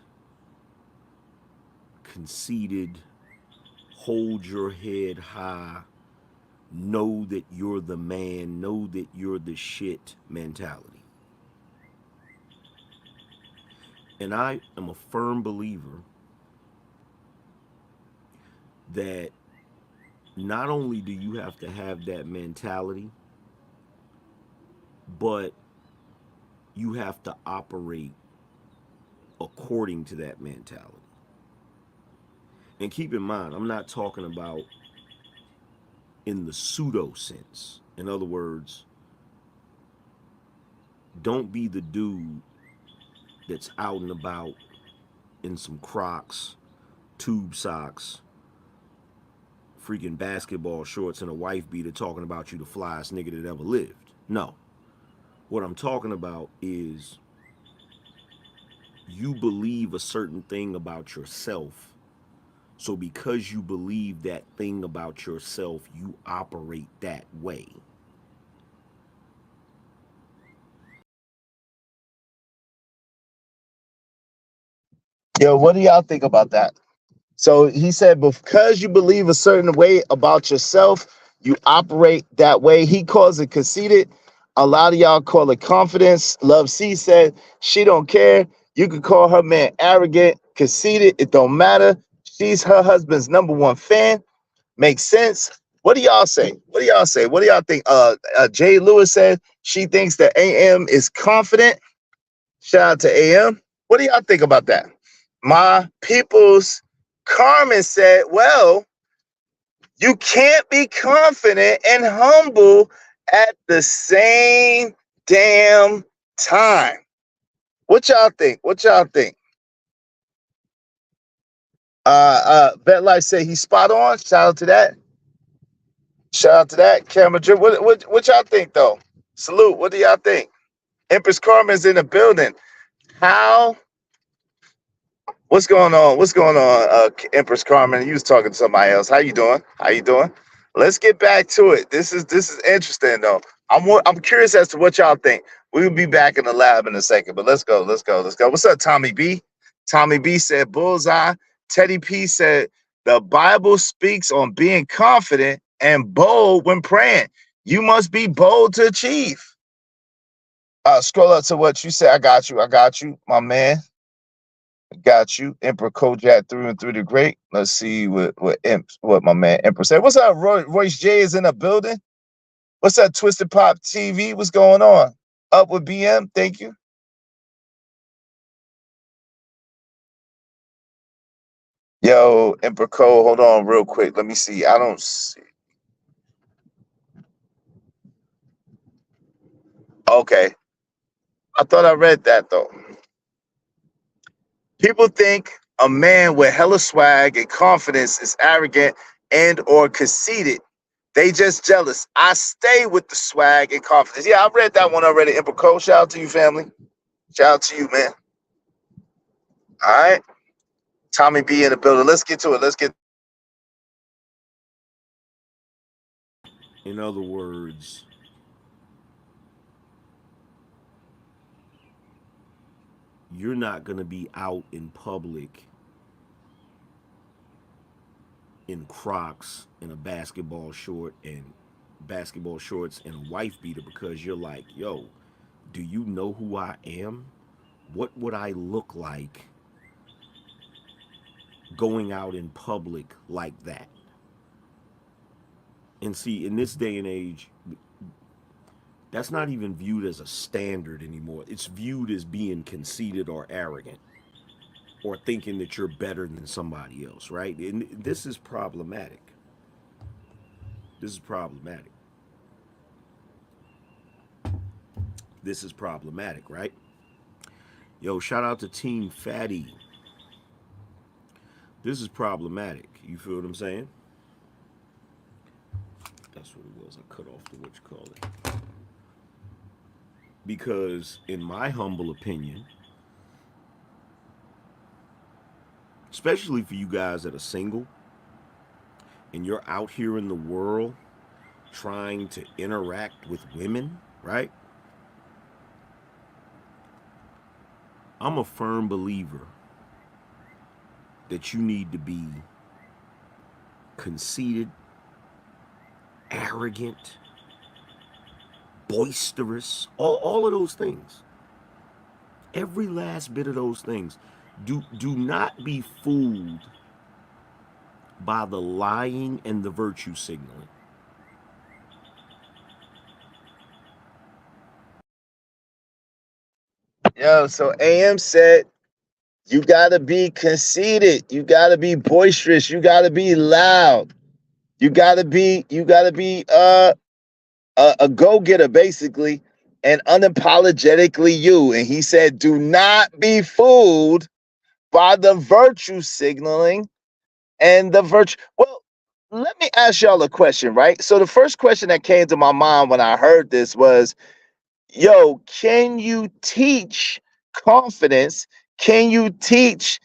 conceited, hold your head high, know that you're the man, know that you're the shit mentality. And I am a firm believer that not only do you have to have that mentality, but you have to operate according to that mentality. And keep in mind, I'm not talking about in the pseudo sense. In other words, don't be the dude that's out and about in some Crocs, tube socks, freaking basketball shorts, and a wife beater talking about you the flyest nigga that ever lived. No. What I'm talking about is you believe a certain thing about yourself. So because you believe that thing about yourself, you operate that way. Yo, what do y'all think about that? So he said, because you believe a certain way about yourself, you operate that way. He calls it conceited. A lot of y'all call it confidence. Love C said she don't care. You could call her man arrogant, conceited. It don't matter. She's her husband's #1 fan. Makes sense. What do y'all say? What do y'all say? What do y'all think? Jay Lewis said she thinks that AM is confident. Shout out to AM. What do y'all think about that? My people's Carmen said, well, you can't be confident and humble at the same damn time. What y'all think? What y'all think? BetLife said he's spot on. Shout out to that. Shout out to that. Camera drip. What y'all think though? Salute. What do y'all think? Empress Carmen's in the building. How? What's going on? What's going on, Empress Carmen? You was talking to somebody else. How you doing? How you doing? Let's get back to it. This is interesting though. I'm curious as to what y'all think. We'll be back in the lab in a second, but let's go. What's up, Tommy B? Tommy B said bullseye. Teddy P said the Bible speaks on being confident and bold when praying. You must be bold to achieve. Scroll up to what you said. I got you, my man. Got you, Emperor Kojak through and through the great. Let's see what my man Emperor said. What's up, Royce J is in the building. What's up, Twisted Pop TV? What's going on? Up with BM, thank you. Yo, Emperor Cole, hold on real quick. Let me see. I don't see. Okay. I thought I read that though. People think A man with hella swag and confidence is arrogant and or conceited. They just jealous. I stay with the swag and confidence. Yeah, I read that one already. Emperor Cole, shout out to you, family. Shout out to you, man. All right. Tommy B in the building. Let's get to it. Let's get. In other words, you're not going to be out in public in Crocs and a basketball shorts and a wife beater because you're like, yo, do you know who I am? What would I look like going out in public like that? And see, in this day and age, that's not even viewed as a standard anymore. It's viewed as being conceited or arrogant or thinking that you're better than somebody else, right? And this is problematic. This is problematic. This is problematic, right? Yo, shout out to Team Fatty. This is problematic. You feel what I'm saying? That's what it was. I cut off the what you call it. Because in my humble opinion, especially for you guys that are single and you're out here in the world trying to interact with women, right? I'm a firm believer that you need to be conceited, arrogant, boisterous, all of those things. Every last bit of those things. Do not be fooled by the lying and the virtue signaling. Yo, so AM said you gotta be conceited, you gotta be boisterous, you gotta be loud, you gotta be a go-getter basically, and unapologetically you. And he said, do not be fooled by the virtue signaling and the virtue. Well, let me ask y'all a question, right? So the first question that came to my mind when I heard this was, yo, can you teach confidence? Can you teach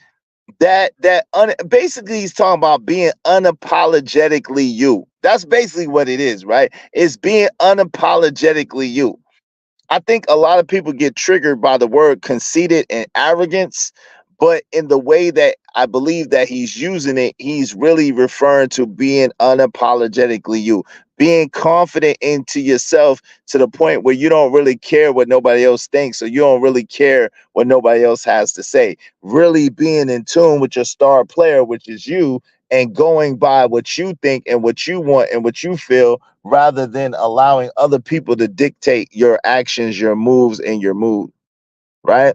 basically he's talking about being unapologetically you. That's basically what it is, right? It's being unapologetically you. I think a lot of people get triggered by the word conceited and arrogance, but in the way that I believe that he's using it, he's really referring to being unapologetically you, being confident into yourself to the point where you don't really care what nobody else thinks, or you don't really care what nobody else has to say. Really being in tune with your star player, which is you, and going by what you think and what you want and what you feel, rather than allowing other people to dictate your actions, your moves, and your mood, right?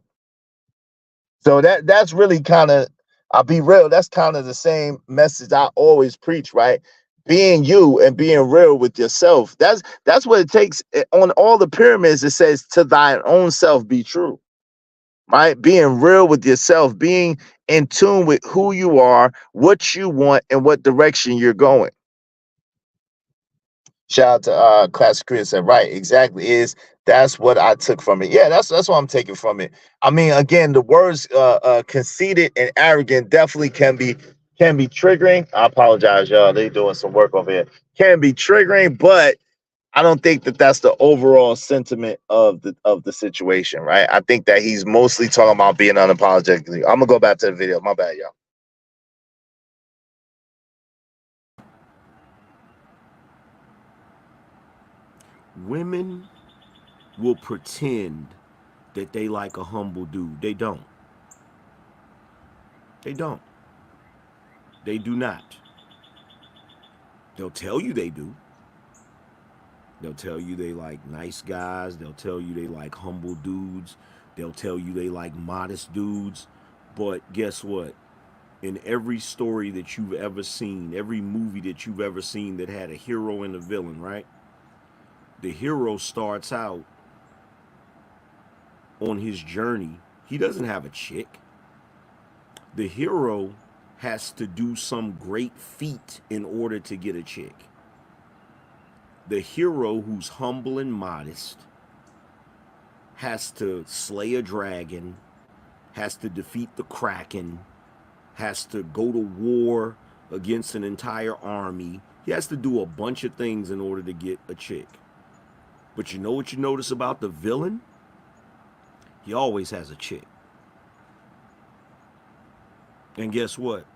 So that's really kind of, I'll be real, that's kind of the same message I always preach, right? Being you and being real with yourself. That's what it takes. On all the pyramids, it says, to thine own self be true, right? Being real with yourself, being in tune with who you are, what you want, and what direction you're going. Shout out to Classic Chris said, right, exactly. That's what I took from it. Yeah, that's what I'm taking from it. I mean, again, the words conceited and arrogant definitely can be triggering. I apologize, y'all. They doing some work over here. Can be triggering, but I don't think that that's the overall sentiment of the situation, right? I think that he's mostly talking about being unapologetically. I'm gonna go back to the video. My bad, y'all. Women will pretend that they like a humble dude. They don't. They don't. They do not. They'll tell you they do. They'll tell you they like nice guys. They'll tell you they like humble dudes. They'll tell you they like modest dudes. But guess what? In every story that you've ever seen, every movie that you've ever seen that had a hero and a villain, right? The hero starts out on his journey. He doesn't have a chick. The hero has to do some great feat in order to get a chick. The hero, who's humble and modest, has to slay a dragon, has to defeat the Kraken, has to go to war against an entire army. He has to do a bunch of things in order to get a chick. But you know what you notice about the villain? He always has a chick. And guess what?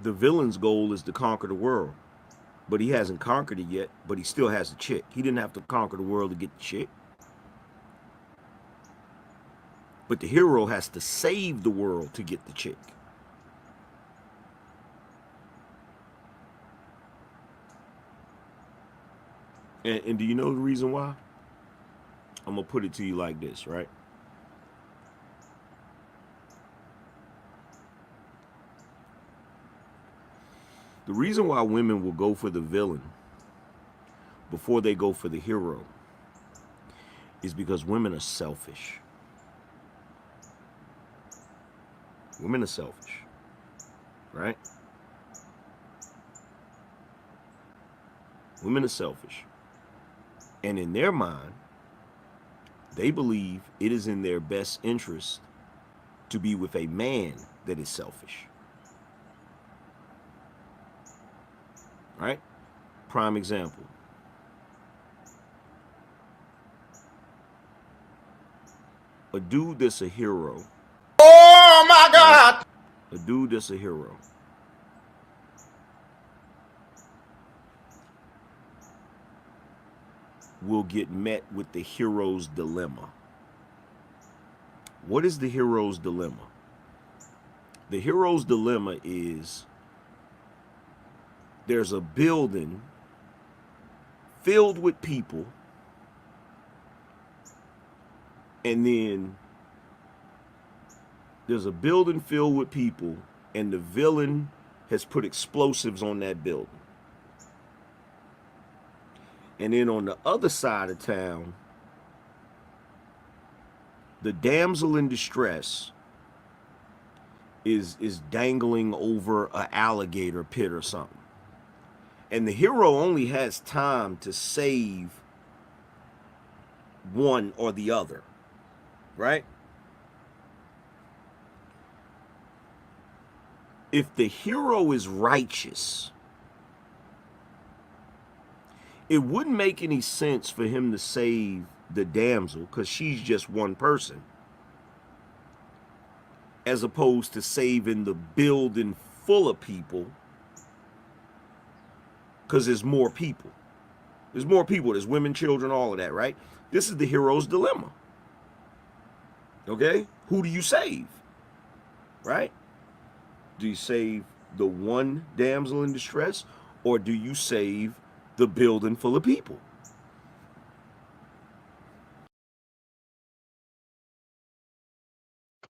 The villain's goal is to conquer the world. But he hasn't conquered it yet, but he still has a chick. He didn't have to conquer the world to get the chick. But the hero has to save the world to get the chick. And do you know the reason why? I'm going to put it to you like this, right? The reason why women will go for the villain before they go for the hero is because women are selfish. Women are selfish, right? Women are selfish. And in their mind, they believe it is in their best interest to be with a man that is selfish. Right? Prime example. A dude that's a hero. Oh my God! A dude that's a hero. Will get met with the hero's dilemma. What is the hero's dilemma? The hero's dilemma is there's a building filled with people, and then there's a building filled with people, and the villain has put explosives on that building. And then on the other side of town, the damsel in distress is dangling over an alligator pit or something. And the hero only has time to save one or the other, right? If the hero is righteous, it wouldn't make any sense for him to save the damsel because she's just one person, as opposed to saving the building full of people, because there's more people. There's more people. There's women, children, all of that, right? This is the hero's dilemma. Okay? Who do you save? Right? Do you save the one damsel in distress, or do you save the building full of people?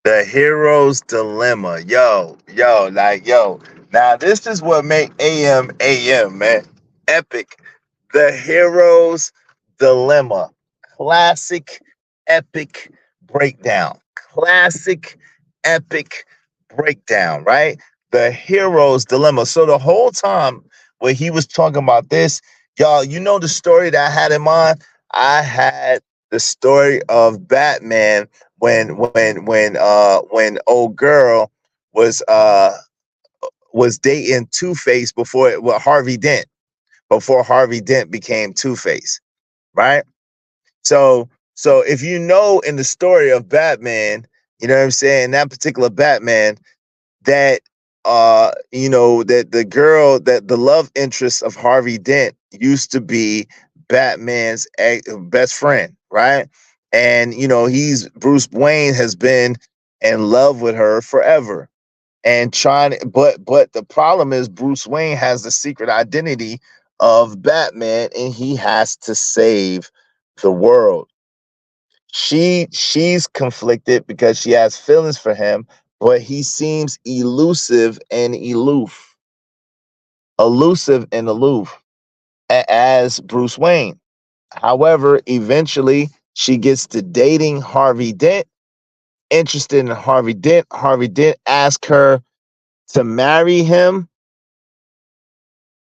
The hero's dilemma. Yo. Now this is what make AM, man. Epic. The hero's dilemma. Classic, epic breakdown. Classic, epic breakdown, right? The hero's dilemma. So the whole time when he was talking about this, y'all, you know the story that I had in mind? I had the story of Batman when old girl was dating Two-Face before Harvey Dent became Two-Face, right? So if you know in the story of Batman, you know what I'm saying, that particular Batman, that that the girl, that the love interest of Harvey Dent used to be Batman's best friend, right? And Bruce Wayne has been in love with her forever, and but the problem is Bruce Wayne has the secret identity of Batman, and he has to save the world. She's conflicted because she has feelings for him, but he seems elusive and aloof as Bruce Wayne. However, eventually she gets to dating Harvey Dent, interested in Harvey Dent. Harvey Dent asked her to marry him.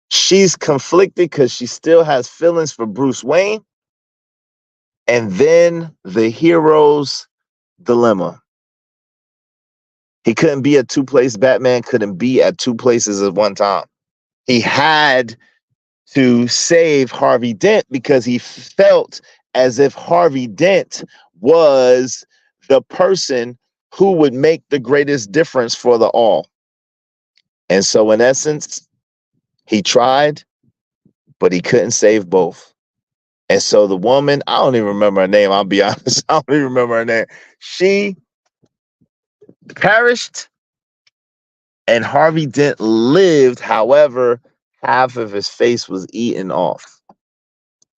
She's conflicted because she still has feelings for Bruce Wayne. And then the hero's dilemma. He couldn't be at two places. Batman couldn't be at two places at one time. He had to save Harvey Dent because he felt as if Harvey Dent was the person who would make the greatest difference for the all. And so in essence, he tried, but he couldn't save both. And so the woman, I don't even remember her name. I'll be honest. I don't even remember her name. She perished and Harvey Dent lived. However, half of his face was eaten off.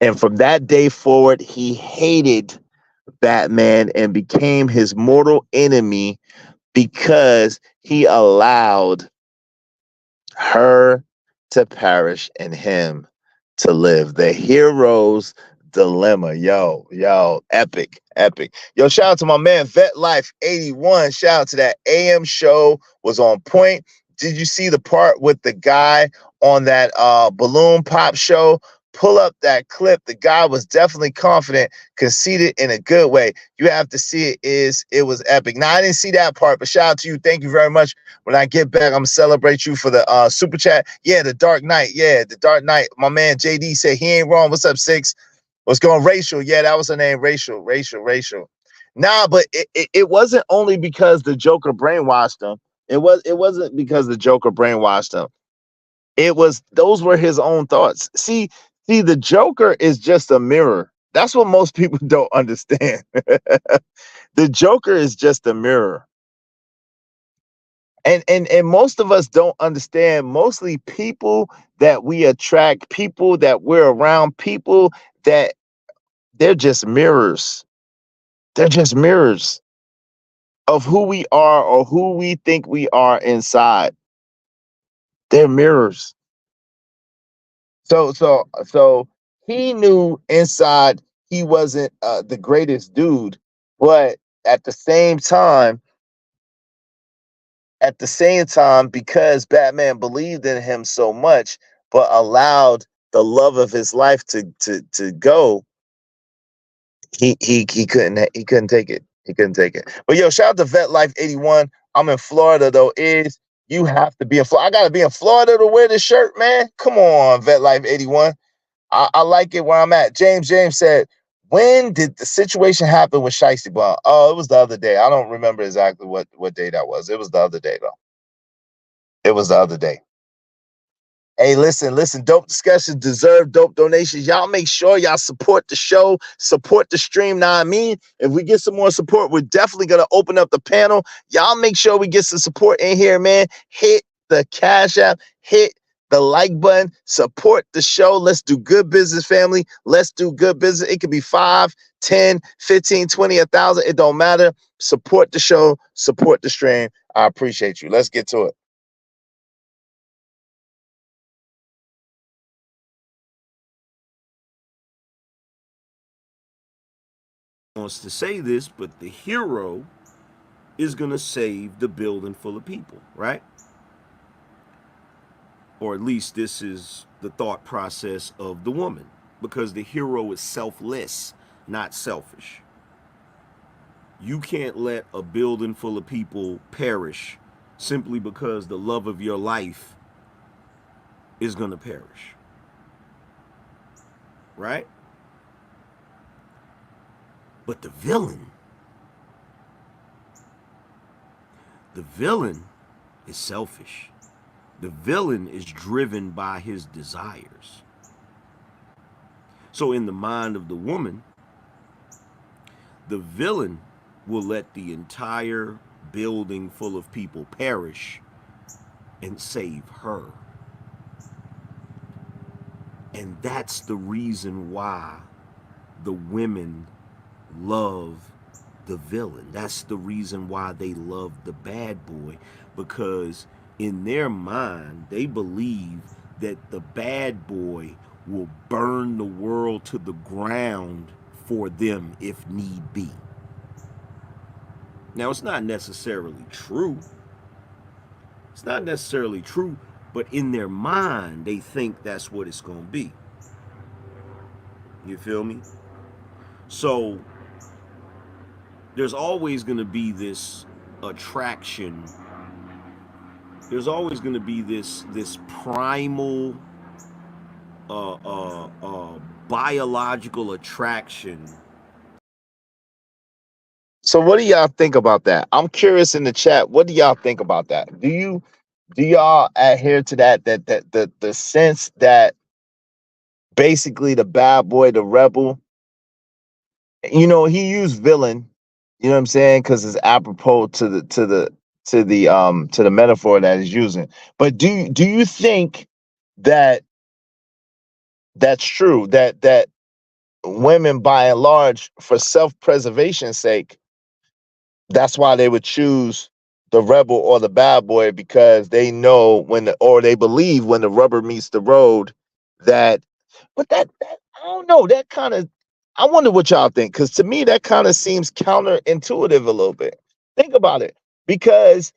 And from that day forward, he hated Batman and became his mortal enemy because he allowed her to perish and him to live. The hero's dilemma. Yo, epic. Yo, shout out to my man Vet Life 81. Shout out to that AM show, was on point. Did you see the part with the guy on that balloon pop show? Pull up that clip. The guy was definitely confident, conceited in a good way. You have to see it. It was epic. Now, I didn't see that part, but shout out to you. Thank you very much. When I get back, I'm going to celebrate you for the super chat. Yeah, the Dark Knight. Yeah, the Dark Knight. My man JD said he ain't wrong. What's up, Six? What's going, Rachel? Yeah, that was her name, Rachel. Nah, but it wasn't only because the Joker brainwashed him. It wasn't because the Joker brainwashed him. Those were his own thoughts. See, the Joker is just a mirror. That's what most people don't understand. The Joker is just a mirror. And most of us don't understand. Mostly people that we attract, people that we're around, people that they're just mirrors. They're just mirrors of who we are or who we think we are inside. They're mirrors. So he knew inside he wasn't the greatest dude, but at the same time, because Batman believed in him so much, but allowed the love of his life to go, he couldn't take it. He couldn't take it. But yo, shout out to Vet Life 81. I'm in Florida though. You have to be in Florida. I gotta be in Florida to wear this shirt, man. Come on, Vet Life 81. I like it where I'm at. James said, when did the situation happen with Shiesty Bum? Oh, it was the other day. I don't remember exactly what day that was. It was the other day, though. It was the other day. Hey, listen, dope discussions deserve dope donations. Y'all make sure y'all support the show, support the stream. Now, I mean, if we get some more support, we're definitely going to open up the panel. Y'all make sure we get some support in here, man. Hit the Cash App, hit the like button, support the show. Let's do good business, family. Let's do good business. It could be 5, 10, 15, 20, 1,000. It don't matter. Support the show, support the stream. I appreciate you. Let's get to it. Wants to say this, but the hero is going to save the building full of people, right? Or at least this is the thought process of the woman, because the hero is selfless, not selfish. You can't let a building full of people perish simply because the love of your life is going to perish, right? But the villain is selfish. The villain is driven by his desires. So in the mind of the woman, the villain will let the entire building full of people perish and save her. And that's the reason why the women love the villain. That's the reason why they love the bad boy, because in their mind, they believe that the bad boy will burn the world to the ground for them if need be. Now, it's not necessarily true. It's not necessarily true, but in their mind, they think that's what it's going to be. You feel me? So there's always going to be this attraction. There's always going to be this primal biological attraction. So what do y'all think about that? I'm curious in the chat. What do y'all think about that? Do y'all adhere to that the sense that basically the bad boy, the rebel, he used villain, you know what I'm saying, because it's apropos to the metaphor that he's using. But do you think that that's true, that women by and large, for self-preservation's sake, that's why they would choose the rebel or the bad boy, because they know they believe when the rubber meets the road that I don't know, that kind of, I wonder what y'all think, because to me that kind of seems counterintuitive a little bit. Think about it, because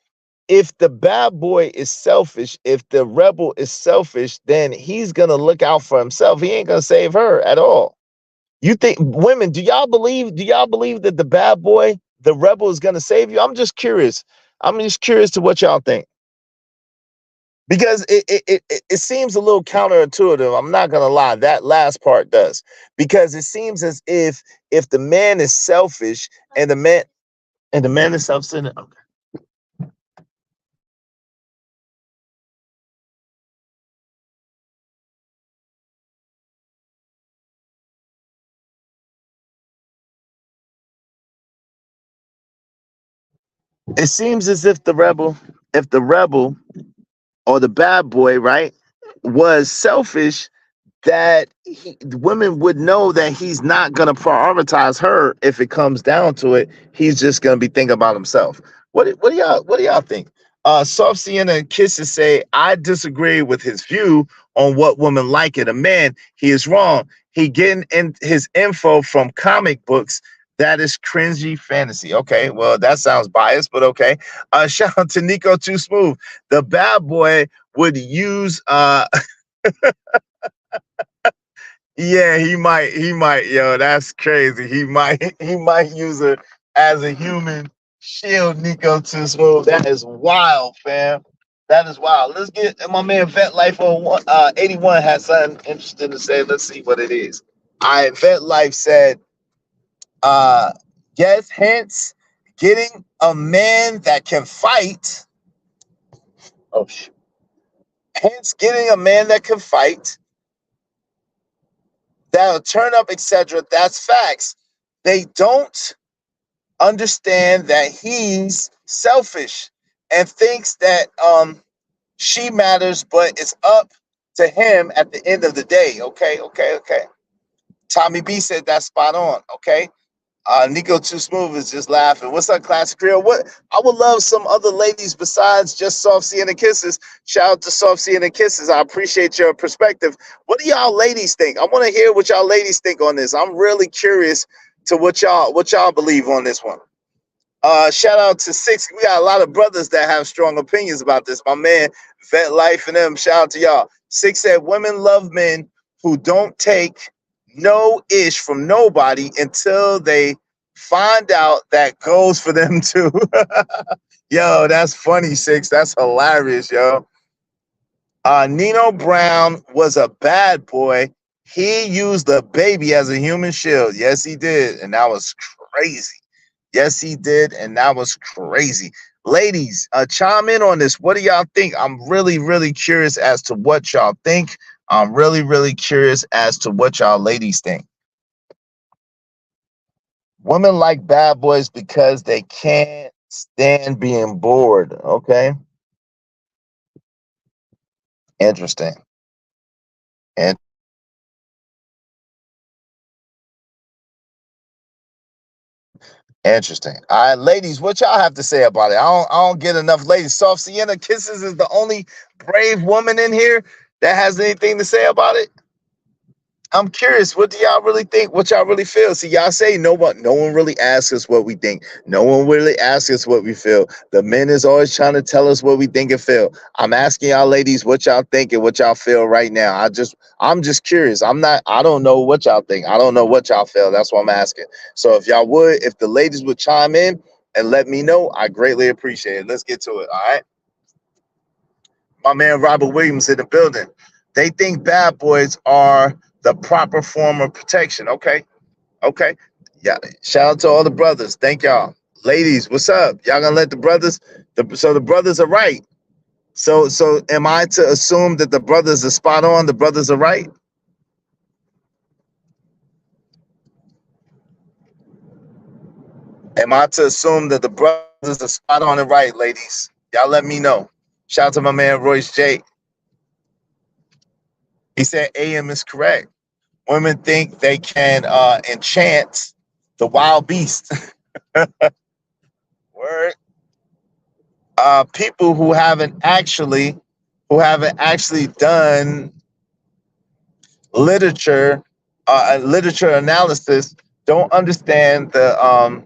if the bad boy is selfish, if the rebel is selfish, then he's gonna look out for himself. He ain't gonna save her at all. You think, women, do y'all believe that the bad boy, the rebel, is gonna save you? I'm just curious. To what y'all think, because it seems a little counterintuitive. I'm not gonna lie, that last part does, because it seems as if the man is selfish and the man is self-centered. Okay. It seems as if the rebel or the bad boy, right, was selfish, that women would know that he's not going to prioritize her. If it comes down to it, he's just going to be thinking about himself. What do y'all think? Soft Sienna Kisses say, I disagree with his view on what women like in a man. He is wrong. He getting in his info from comic books. That is cringy fantasy. Okay, well, that sounds biased, but okay. Shout out to Nico Too Smooth. The bad boy would use yeah, he might, yo, that's crazy. He might use her as a human shield, Nico Too Smooth. That is wild, fam. That is wild. Let's get my man Vet Life on 81 has something interesting to say. Let's see what it is. Vet Life said, yes, hence getting a man that can fight. Oh shit. Hence getting a man that can fight, that'll turn up, etc. That's facts. They don't understand that he's selfish and thinks that she matters, but it's up to him at the end of the day. Okay. Tommy B said that's spot on. Okay. Nico Too Smooth is just laughing. What's up, Classic Creole? What I would love some other ladies besides just Soft Sienna Kisses. Shout out to Soft Sienna Kisses. I appreciate your perspective. What do y'all ladies think? I want to hear what y'all ladies think on this. I'm really curious to what y'all believe on this one. Shout out to Six. We got a lot of brothers that have strong opinions about this. My man Vet Life and them. Shout out to y'all. Six said women love men who don't take no ish from nobody until they find out that goes for them too. Yo, that's funny, Six. That's hilarious, yo. Nino Brown was a bad boy. He used the baby as a human shield. Yes, he did. And that was crazy. Yes, he did. And that was crazy. Ladies, chime in on this. What do y'all think? I'm really, really curious as to what y'all think. I'm really, really curious as to what y'all ladies think. Women like bad boys because they can't stand being bored. Okay. Interesting. And interesting. All right, ladies, what y'all have to say about it? I don't get enough ladies. Soft Sienna Kisses is the only brave woman in here that has anything to say about it. I'm curious. What do y'all really think? What y'all really feel? See, y'all say no one really asks us what we think. No one really asks us what we feel. The men is always trying to tell us what we think and feel. I'm asking y'all ladies what y'all think and what y'all feel right now. I'm just curious. I don't know what y'all think. I don't know what y'all feel. That's what I'm asking. So if the ladies would chime in and let me know, I greatly appreciate it. Let's get to it. All right. My man Robert Williams in the building. They think bad boys are the proper form of protection. Okay. Yeah. Shout out to all the brothers. Thank y'all. Ladies, what's up? Y'all gonna let the brothers? So the brothers are right. So am I to assume that the brothers are spot on? The brothers are right. Am I to assume that the brothers are spot on and right, ladies? Y'all let me know. Shout out to my man Royce J. He said AM is correct. Women think they can enchant the wild beast. Word. People who haven't actually done literature analysis don't understand the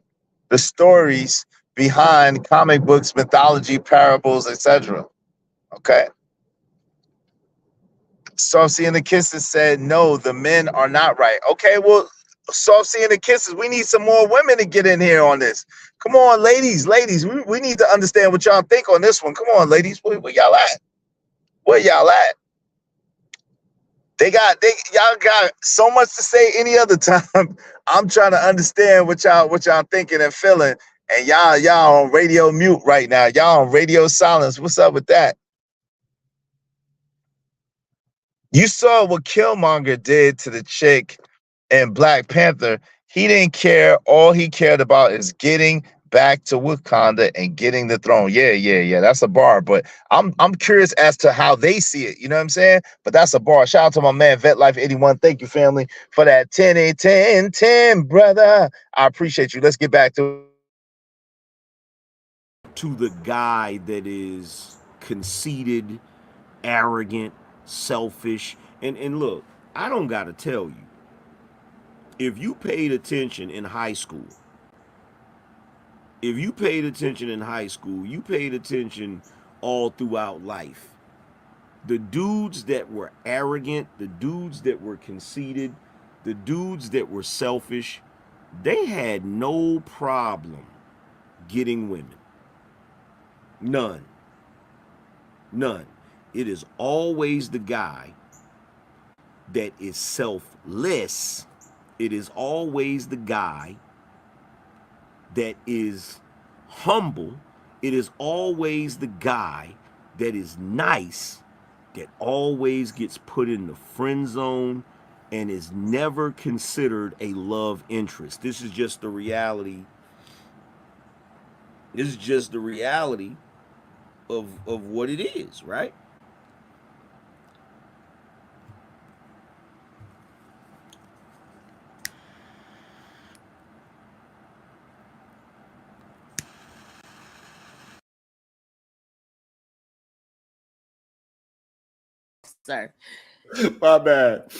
stories behind comic books, mythology, parables, etc. Okay. Saucy and the Kisses said, no, the men are not right. Okay, well, Saucy and the Kisses, we need some more women to get in here on this. Come on, ladies, we need to understand what y'all think on this one. Come on, ladies, where y'all at? Where y'all at? Y'all got so much to say any other time. I'm trying to understand what y'all thinking and feeling. And y'all on radio mute right now. Y'all on radio silence. What's up with that? You saw what Killmonger did to the chick in Black Panther. He didn't care. All he cared about is getting back to Wakanda and getting the throne. Yeah. That's a bar. But I'm curious as to how they see it. You know what I'm saying? But that's a bar. Shout out to my man Vet Life 81. Thank you, family, for that 10, brother. I appreciate you. Let's get back to the guy that is conceited, arrogant, selfish. And look, I don't gotta tell you, if you paid attention in high school, you paid attention all throughout life. The dudes that were arrogant, the dudes that were conceited, the dudes that were selfish, they had no problem getting women. None. It is always the guy that is selfless. It is always the guy that is humble. It is always the guy that is nice, that always gets put in the friend zone and is never considered a love interest. This is just the reality. This is just the reality of what it is, right? Sir. My bad.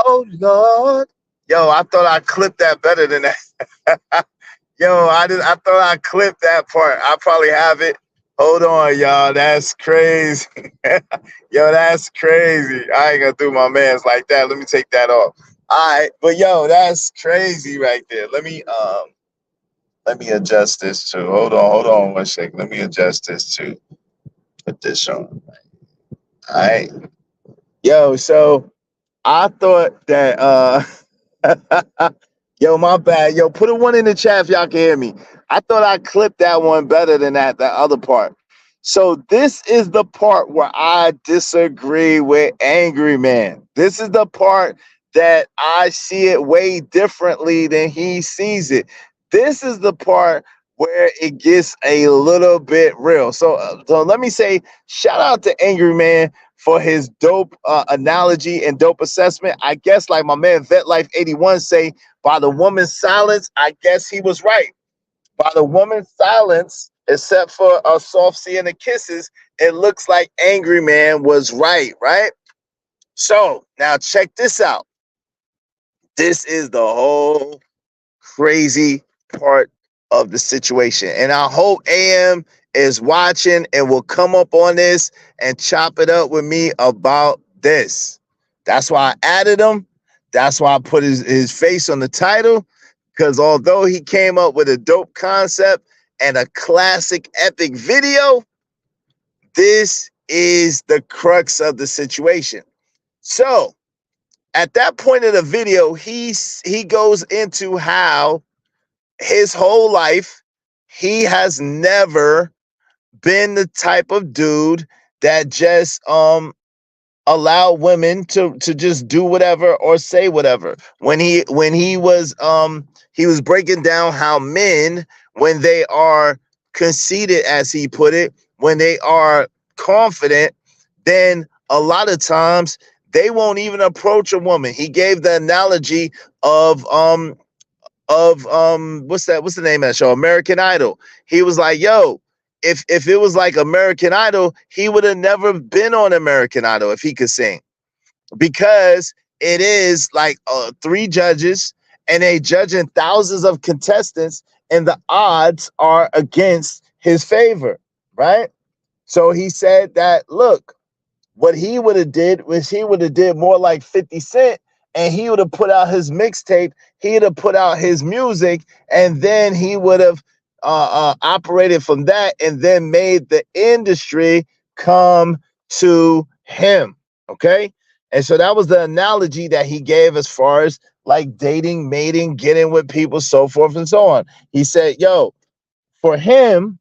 Oh Lord. Yo, I thought I clipped that better than that. Yo, I thought I clipped that part. I probably have it. Hold on, y'all. That's crazy. Yo, that's crazy. I ain't gonna do my mans like that. Let me take that off. All right, but yo, that's crazy right there. Let me adjust this too. Hold on 1 second. Let me adjust this too. Put this on. All right. Yo, so I thought that yo, my bad. Yo, put a 1 in the chat if y'all can hear me. I thought I clipped that one better than that other part. So this is the part where I disagree with Angry Man. This is the part that I see it way differently than he sees it. This is the part where it gets a little bit real. So let me say shout out to Angry Man for his dope analogy and dope assessment. I guess like my man VetLife81 say, by the woman's silence, I guess he was right. By the woman's silence, except for a soft C and the kisses, it looks like Angry Man was right? So now check this out. This is the whole crazy part of the situation. And I hope AM is watching and will come up on this and chop it up with me about this. That's why I added him. That's why I put his face on the title, because although he came up with a dope concept and a classic epic video, this is the crux of the situation. So at that point of the video, he goes into how his whole life he has never been the type of dude that just allow women to just do whatever or say whatever. When he was breaking down how men, when they are conceited, as he put it, when they are confident, then a lot of times they won't even approach a woman. He gave the analogy of what's the name of that show? American Idol. He was like, yo, if it was like American Idol, he would have never been on American Idol if he could sing, because it is like 3 judges and they judging thousands of contestants and the odds are against his favor, right? So he said that, look, what he would have did was he would have did more like 50 Cent, and he would have put out his mixtape, he'd have put out his music, and then he would have operated from that and then made the industry come to him. Okay. And so that was the analogy that he gave as far as like dating, mating, getting with people, so forth and so on. He said, yo, for him,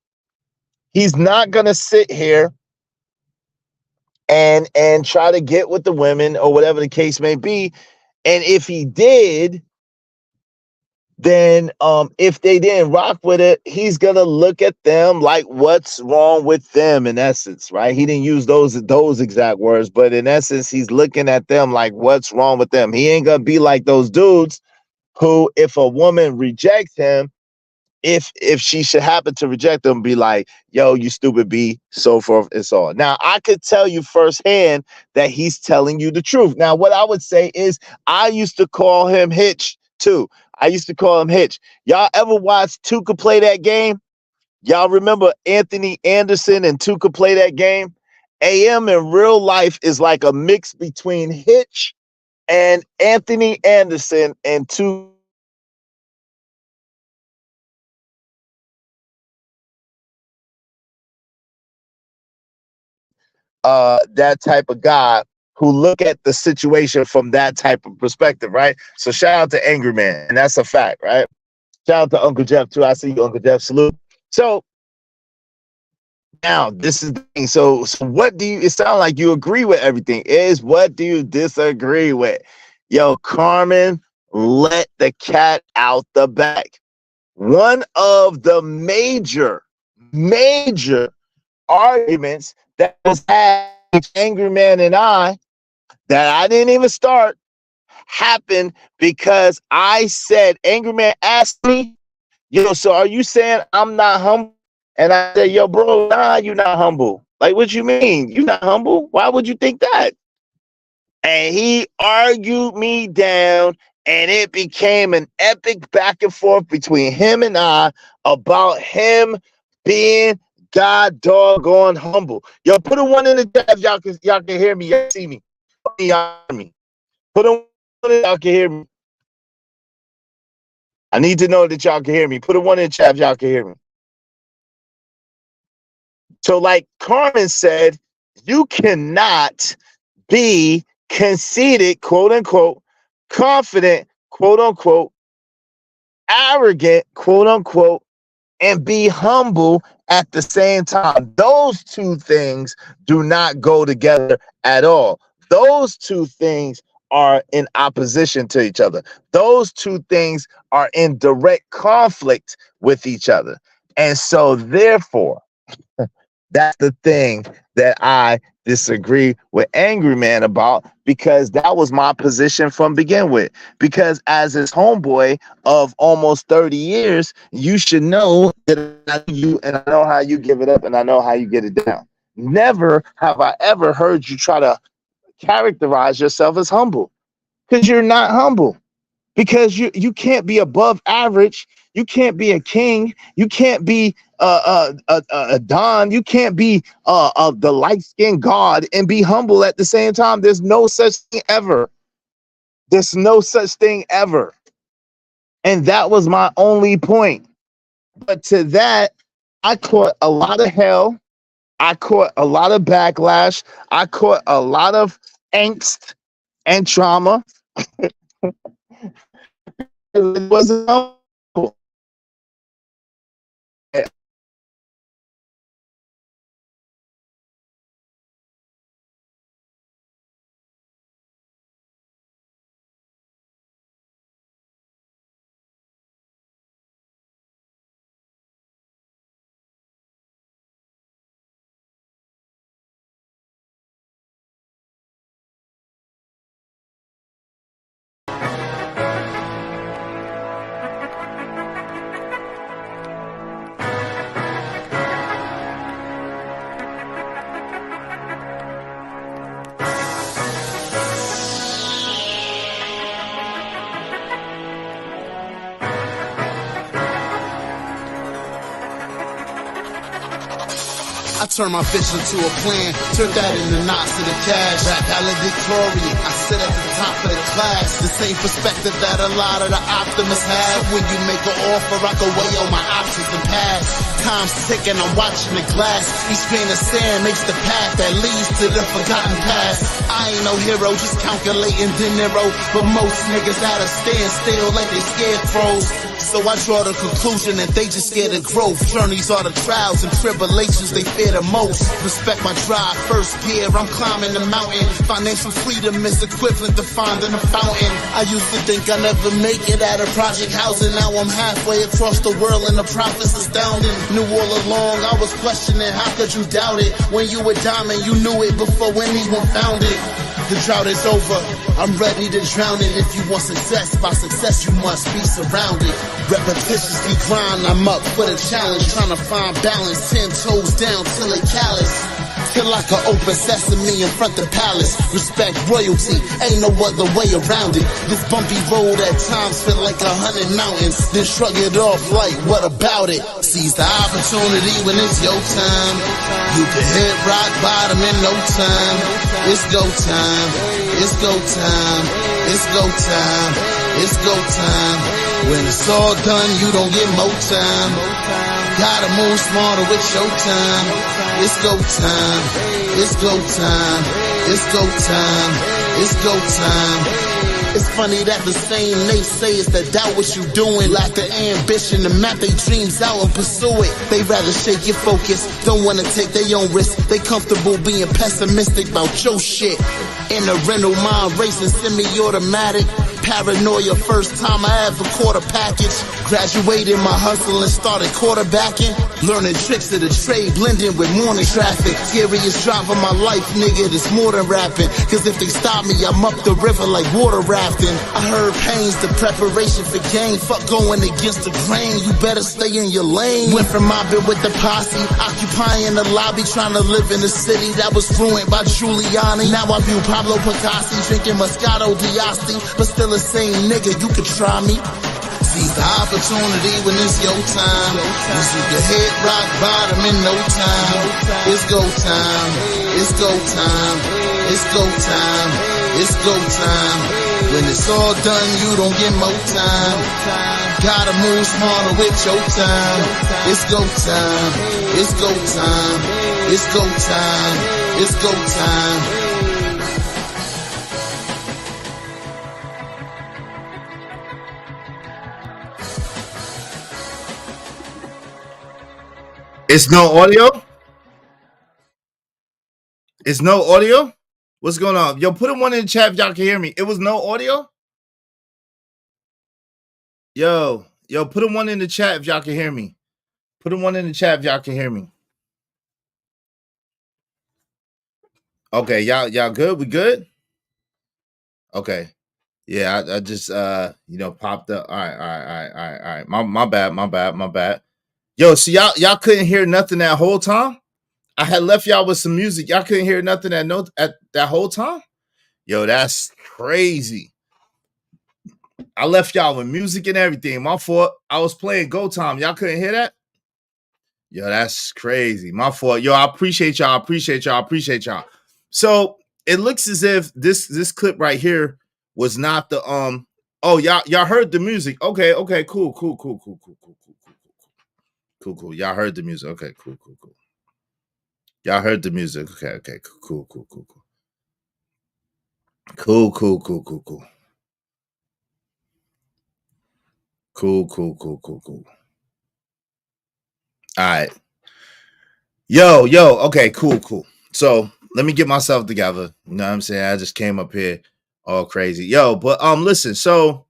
he's not going to sit here and try to get with the women or whatever the case may be. And if he did, then if they didn't rock with it, he's gonna look at them like what's wrong with them, in essence, right? He didn't use those exact words, but in essence, he's looking at them like what's wrong with them. He ain't gonna be like those dudes who, if a woman rejects him, if she should happen to reject him, be like, yo, you stupid B, so forth and so on. Now, I could tell you firsthand that he's telling you the truth. Now, what I would say is I used to call him Hitch too. I used to call him Hitch. Y'all ever watch Tuka Play That Game? Y'all remember Anthony Anderson and Tuka Play That Game? AM in real life is like a mix between Hitch and Anthony Anderson and Tuka. That type of guy who look at the situation from that type of perspective, right? So shout out to Angry Man, and that's a fact, right? Shout out to Uncle Jeff too. I see you, Uncle Jeff. Salute. So now this is the thing. So what do you? It sounds like you agree with everything. What do you disagree with? Yo, Carmen, let the cat out the bag. One of the major arguments that was had with Angry Man and I, that I didn't even start, happened because I said, Angry Man asked me, yo, so are you saying I'm not humble? And I said, yo, bro, nah, you're not humble. Like, what you mean? You're not humble? Why would you think that? And he argued me down, and it became an epic back and forth between him and I about him being God doggone humble. Yo, put a 1 in the chat if y'all can hear me. Y'all see me. Y'all hear me. Put a 1 in, y'all can hear me. I need to know that y'all can hear me. Put a 1 in the chat if y'all can hear me. So like Carmen said, you cannot be conceited, quote unquote, confident, quote unquote, arrogant, quote unquote, and be humble at the same time. Those two things do not go together at all. Those two things are in opposition to each other. Those two things are in direct conflict with each other. And so therefore, that's the thing that I disagree with Angry Man about, because that was my position from begin with. Because as his homeboy of almost 30 years, you should know that I know you, and I know how you give it up, and I know how you get it down. Never have I ever heard you try to characterize yourself as humble, because you're not humble. Because you can't be above average. You can't be a king. You can't be a don. You can't be the light-skinned god and be humble at the same time. There's no such thing ever. There's no such thing ever. And that was my only point. But to that, I caught a lot of hell. I caught a lot of backlash. I caught a lot of angst and trauma. It wasn't humble. I turn my vision to a plan, turn that into knots of the cash. That valedictorian, I sit at the top of the class. The same perspective that a lot of the optimists have. So when you make an offer, I go weigh all my options and pass. Time's ticking, I'm watching the glass. Each grain of sand makes the path that leads to the forgotten past. I ain't no hero, just calculating dinero. But most niggas at a standstill like they scarecrows. So I draw the conclusion that they just scared of growth. Journeys are the trials and tribulations they fear the most. Respect my drive, first gear, I'm climbing the mountain. Financial freedom is equivalent to finding a fountain. I used to think I never make it out of project housing. Now I'm halfway across the world and the profit's astounding. Knew all along I was questioning, how could you doubt it? When you were diamond, you knew it before anyone found it. The drought is over, I'm ready to drown it. If you want success, by success you must be surrounded. Repetitiously grind, I'm up for the challenge. Trying to find balance, 10 toes down till they callous. Till I can open sesame in front the palace. Respect royalty, ain't no other way around it. This bumpy road at times feel like 100 mountains. Then shrug it off like, what about it? Seize the opportunity when it's your time. You can hit rock bottom in no time. It's go time, it's go time, it's go time, it's go time. When it's all done, you don't get more time. Gotta move smarter with your time. It's go time, it's go time, it's go time, it's go time. It's funny that the same naysayers that doubt what you doing lack the ambition to map their dreams out and pursue it. They rather shake your focus, don't wanna take their own risk. They comfortable being pessimistic about your shit. In a rental mind racing semi-automatic. Paranoia, first time I ever caught a package. Graduated my hustle and started quarterbacking. Learning tricks of the trade, blending with morning traffic. Scariest drive of my life, nigga, this more than rapping. Cause if they stop me, I'm up the river like water rafting. I heard pains, the preparation for game. Fuck going against the grain, you better stay in your lane. Went from mobbing with the posse, occupying the lobby, trying to live in a city that was ruined by Giuliani. Now I view Pablo Picasso, drinking Moscato D'Asti, but still the same nigga, you could try me. Seize the opportunity when it's your time. Once you can hit rock bottom in no time. It's go time. It's go time. It's go time. It's go time. When it's all done, you don't get more time. Gotta move smarter with your time. It's go time. It's go time. It's go time. It's go time. It's no audio? It's no audio? What's going on? Yo, put one in the chat if y'all can hear me. It was no audio? Yo, put one in the chat if y'all can hear me. Put one in the chat if y'all can hear me. Okay, y'all good? We good? Okay. Yeah, I just popped up. All right. My bad. Yo, so y'all couldn't hear nothing that whole time? I had left y'all with some music. Y'all couldn't hear nothing at that whole time? Yo, that's crazy. I left y'all with music and everything. My fault. I was playing Go Time. Y'all couldn't hear that? Yo, that's crazy. My fault. Yo, I appreciate y'all. So it looks as if this clip right here was not the oh, y'all heard the music. Okay, cool. Cool. Y'all heard the music. Okay, cool. Y'all heard the music. Okay, cool. Cool. All right. Yo, okay, cool. So let me get myself together. You know what I'm saying? I just came up here all crazy. Yo, but listen, so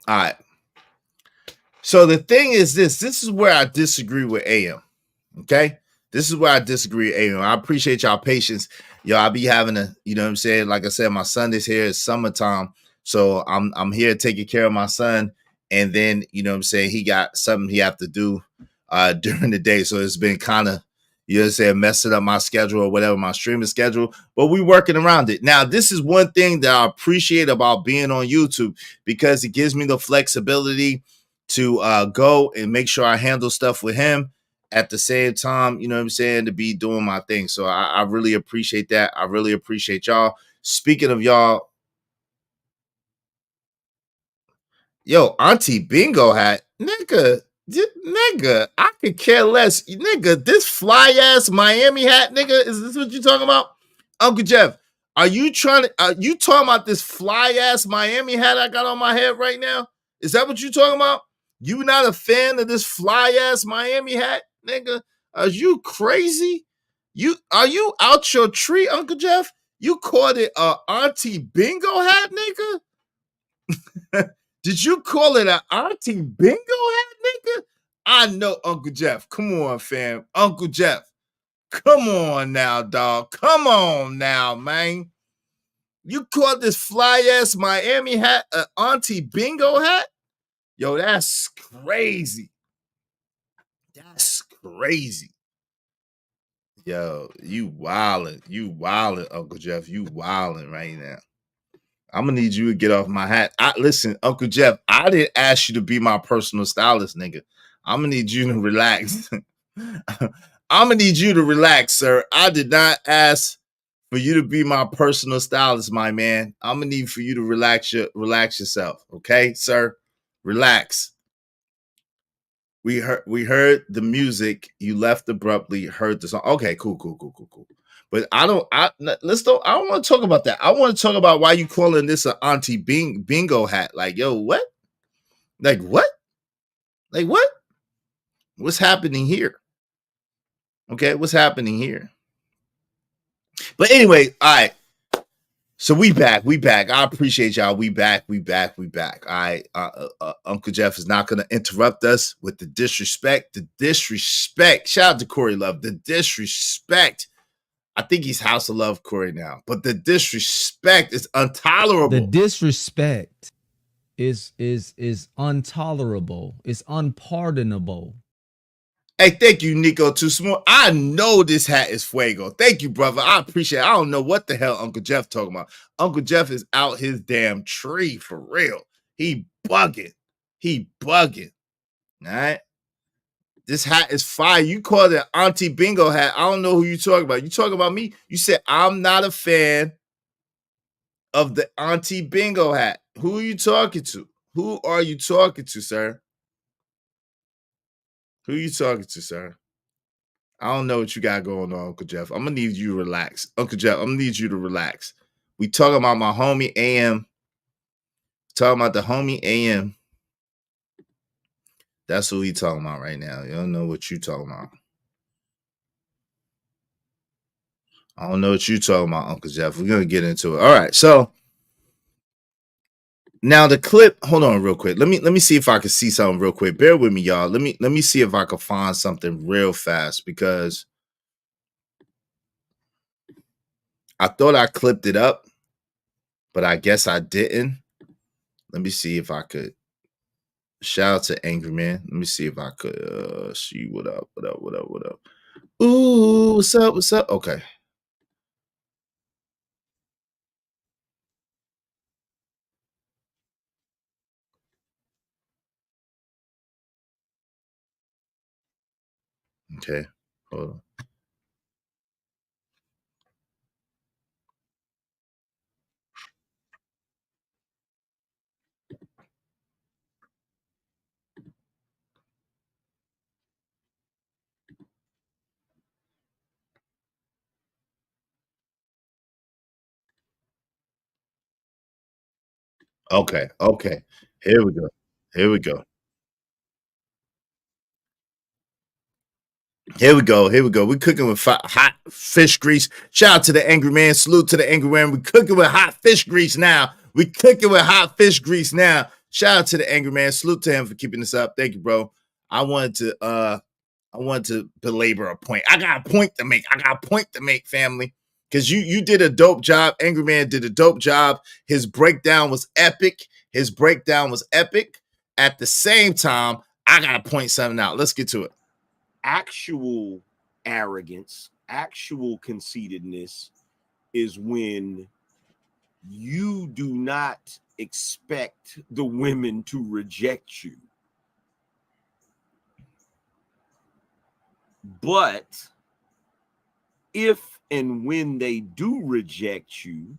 all right. So the thing is this is where I disagree with AM. Okay? This is where I disagree with AM. I appreciate y'all patience. Yo, I'll be having you know what I'm saying? Like I said, my son is here. It's summertime. So I'm here taking care of my son. And then, you know what I'm saying, he got something he have to do during the day. So it's been kind of, you know what I'm saying, messing up my schedule or whatever, my streaming schedule. But we working around it. Now, this is one thing that I appreciate about being on YouTube, because it gives me the flexibility to go and make sure I handle stuff with him at the same time, you know what I'm saying, to be doing my thing. So I really appreciate that. I really appreciate y'all. Speaking of y'all, yo, Auntie Bingo hat, nigga, I could care less, nigga. This fly ass Miami hat, nigga, is this what you talking about, Uncle Jeff? Are you talking about this fly ass Miami hat I got on my head right now? Is that what you talking about? You not a fan of this fly ass Miami hat, nigga? Are you crazy? Are you out your tree, Uncle Jeff? You called it a Auntie Bingo hat, nigga? Did you call it an Auntie Bingo hat, nigga? I know, Uncle Jeff. Come on, fam. Uncle Jeff. Come on now, dog. Come on now, man. You called this fly-ass Miami hat an Auntie Bingo hat? Yo, that's crazy. That's crazy. Yo, you wildin'. You wildin', Uncle Jeff. You wildin' right now. I'm gonna need you to get off my hat. Listen, Uncle Jeff, I didn't ask you to be my personal stylist, nigga. I'm gonna need you to relax. I'm gonna need you to relax, sir. I did not ask for you to be my personal stylist, my man. I'm gonna need for you to relax yourself, okay, sir? Relax. We heard the music. You left abruptly. Heard the song. Okay, cool. But I don't want to talk about that. I want to talk about why you calling this an Auntie Bingo hat. Like, yo, what? Like what? Like what? What's happening here? Okay, what's happening here? But anyway, all right. So we back. I appreciate y'all. We back. All right. Uncle Jeff is not going to interrupt us with the disrespect. Shout out to Corey Love. The disrespect. I think he's House of Love Corey now. But the disrespect is intolerable. The disrespect is intolerable. It's unpardonable. Hey, thank you, Nico Too Smooth. I know this hat is fuego. Thank you, brother. I appreciate it. I don't know what the hell Uncle Jeff talking about. Uncle Jeff is out his damn tree for real. He bugging. He bugging. All right. This hat is fire. You called it Auntie Bingo hat. I don't know who you talking about. You talking about me? You said I'm not a fan of the Auntie Bingo hat. Who are you talking to? Who are you talking to, sir? Who are you talking to, sir? I don't know what you got going on, Uncle Jeff. I'm gonna need you to relax. Uncle Jeff, I'm gonna need you to relax. We talking about my homie AM. Talking about the homie AM. That's who he talking about right now. You don't know what you talking about. I don't know what you talking about, Uncle Jeff. We're gonna get into it. All right, so now the clip. Hold on, real quick. Let me see if I can see something real quick. Bear with me, y'all. Let me see if I can find something real fast because I thought I clipped it up, but I guess I didn't. Let me see if I could. Shout out to Angry Man. Let me see if I could see what up. Ooh, what's up? Okay. Okay, hold on. Okay. Here we go. Here we go. We're cooking with hot fish grease. Shout out to the Angry Man. Salute to the Angry Man. We're cooking with hot fish grease now. Shout out to the Angry Man. Salute to him for keeping this up. Thank you, bro. I wanted to belabor a point. I got a point to make, family. Because you did a dope job. Angry Man did a dope job. His breakdown was epic. At the same time, I gotta point something out. Let's get to it. Actual arrogance, actual conceitedness is when you do not expect the women to reject you. But if and when they do reject you,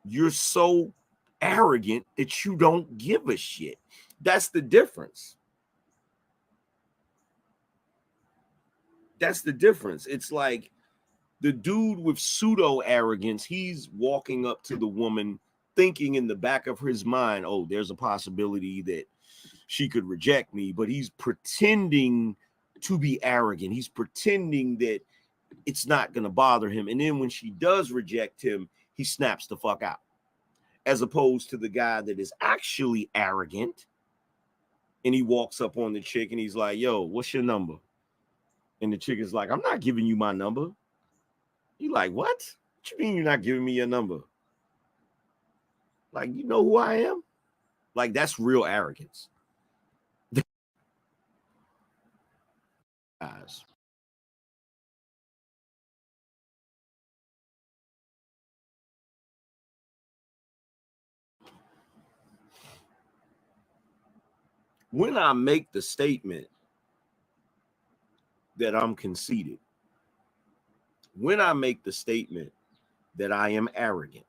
you're so arrogant that you don't give a shit. That's the difference. It's like the dude with pseudo arrogance, he's walking up to the woman thinking in the back of his mind, oh, there's a possibility that she could reject me, but he's pretending to be arrogant. He's pretending that it's not going to bother him. And then when she does reject him, he snaps the fuck out. As opposed to the guy that is actually arrogant and he walks up on the chick and he's like, yo, what's your number? And the chick is like, I'm not giving you my number. You like, what? What you mean you're not giving me your number? Like, you know who I am? Like, that's real arrogance. Guys. When I make the statement that I'm conceited, when I make the statement that I am arrogant,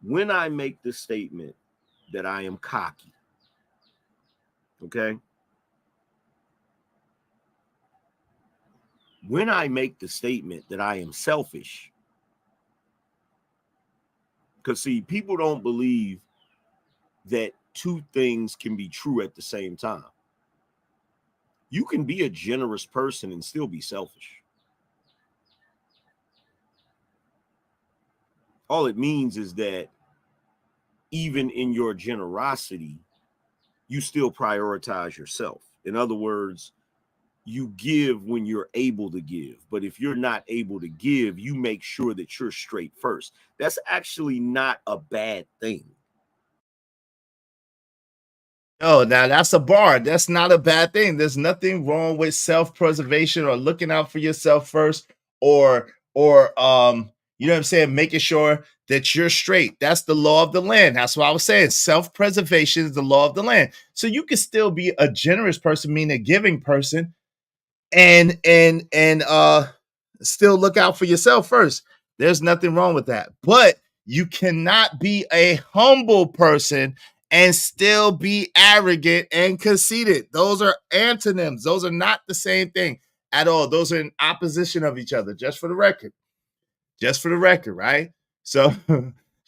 when I make the statement that I am cocky, okay? When I make the statement that I am selfish, because see, people don't believe that two things can be true at the same time. You can be a generous person and still be selfish. All it means is that even in your generosity, you still prioritize yourself. In other words, you give when you're able to give. But if you're not able to give, you make sure that you're straight first. That's actually not a bad thing. Oh, now that's a bar. That's not a bad thing. There's nothing wrong with self-preservation or looking out for yourself first, or you know what I'm saying, making sure that you're straight. That's the law of the land. That's what I was saying. Self-preservation is the law of the land. So you can still be a generous person, meaning a giving person, and still look out for yourself first. There's nothing wrong with that. But you cannot be a humble person and still be arrogant and conceited. Those are antonyms. Those are not the same thing at all. Those are in opposition of each other, just for the record. Just for the record, right? So